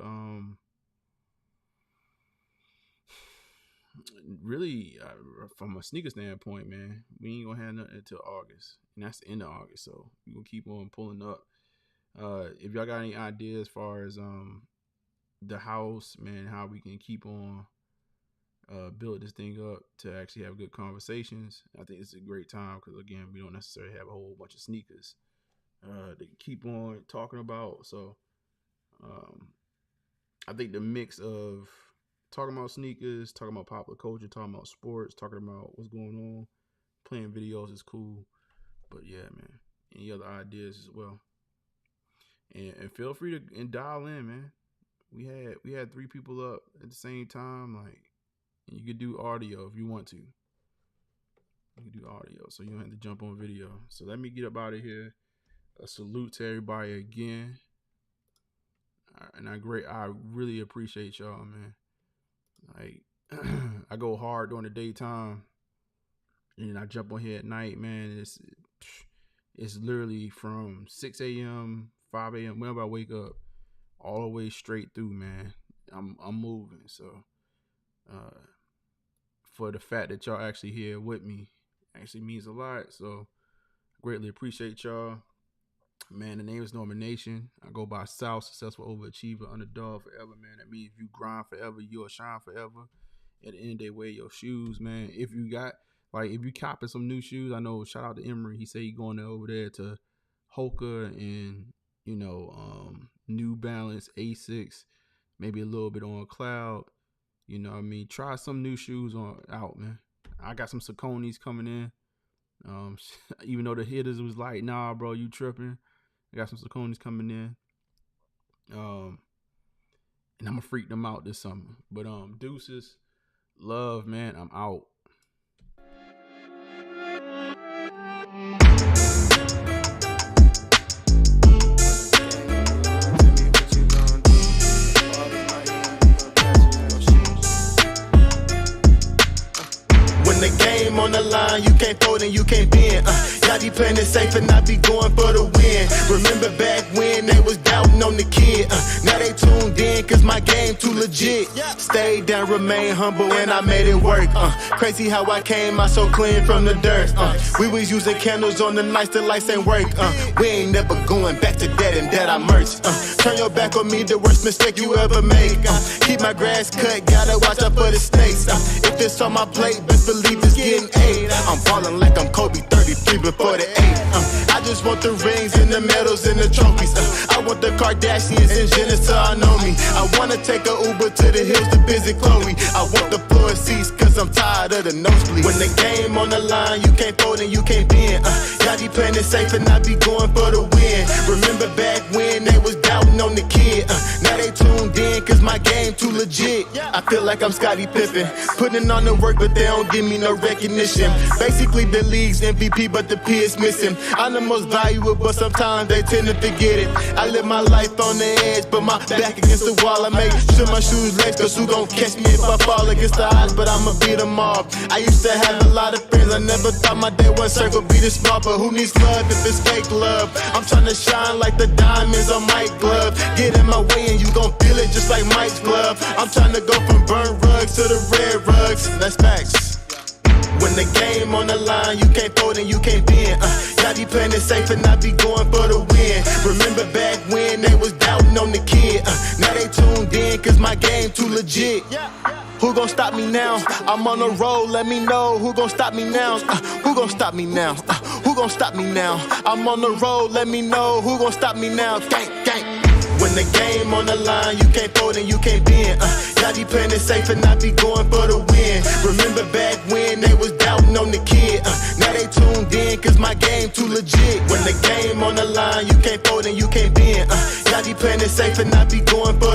really from a sneaker standpoint, man. We ain't gonna have nothing until August, and that's the end of August. So we're gonna keep on pulling up. If y'all got any ideas as far as the house, man, how we can keep on build this thing up to actually have good conversations, I think it's a great time because, again, we don't necessarily have a whole bunch of sneakers to keep on talking about. So I think the mix of talking about sneakers, talking about popular culture, talking about sports, talking about what's going on, playing videos is cool. But yeah, man, any other ideas as well? And feel free to dial in, man. We had 3 people up at the same time, like, and you could do audio if you want to. You can do audio, so you don't have to jump on video. So let me get up out of here. A salute to everybody again. And I really appreciate y'all, man. Like, I go hard during the daytime, and I jump on here at night, man. It's literally from 6 a.m., 5 a.m., whenever I wake up, all the way straight through, man. I'm moving. So for the fact that y'all actually here with me actually means a lot. So greatly appreciate y'all. Man, the name is Norman Nation. I go by South, successful overachiever, underdog forever, man. That means if you grind forever, you'll shine forever. At the end of the day, wear your shoes, man. If you copping some new shoes, I know, shout out to Emery. He said he going over there to Hoka and, New Balance, Asics, maybe a little bit on Cloud. You know what I mean? Try some new shoes out, man. I got some Sauconys coming in. Even though the Hittas was like, nah, bro, you tripping. I got some Sauconys coming in. And I'm gonna freak them out this summer. But deuces, love, man. I'm out. The game on the line, you can't fold and you can't bend. Y'all be playing it safe and I be going for the win. Remember back when they was doubting on the kid. Now they tuned in cause my game too legit. Stayed down, remain humble and I made it work. Crazy how I came out so clean from the dirt. We was using candles on the nights the lights ain't work. We ain't never going back to that and that I merged. Turn your back on me, the worst mistake you ever make. Keep my grass cut, gotta watch out for the snakes. If it's on my plate, best believe it's getting 8. I'm ballin' like I'm Kobe 33 before the 8. I just want the rings and the medals and the trophies. I want the Kardashians and Jenner to all know me. I wanna take a Uber to the hills to visit Chloe. I want the floor seats cause I'm tired of the nosebleeds. When the game on the line, you can't fold and you can't bend. Y'all be playing it safe and I be going for the win. Remember back when they was doubting on the kid. Now they tuned in cause my game too legit. I feel like I'm Scottie Pippen, putting on the work but they don't give me no recognition. Basically the league's MVP but the P is missing. I'm the most valuable but sometimes they tend to forget it. I live my life on the edge but my back against the wall. I make sure my shoes laced cause who gon' catch me if I fall against the odds, but I'ma beat them all. I used to have a lot of friends, I never thought my day one circle be this small, but who needs love if it's fake love? I'm tryna shine like the diamonds on Mike's glove. Get in my way and you gon' feel it just like Mike's glove. I'm tryna go from burnt rugs to the red rugs. That's facts. When the game on the line, you can't fold and you can't bend. Y'all be playing it safe and I be going for the win. Remember back when they was doubting on the kid. Now they tuned in cause my game too legit. Who gon' stop me now? I'm on the road, let me know. Who gon' stop me now? Who gon' stop me now? Who gon' stop me now? I'm on the road, let me know. Who gon' stop me now? Gang, gang. When the game on the line, you can't fold and you can't bend. Y'all be playing it safe and I be going for the win. Remember back when they was doubting on the kid. Now they tuned in cause my game too legit. When the game on the line, you can't fold and you can't bend. Y'all be playing it safe and I be going for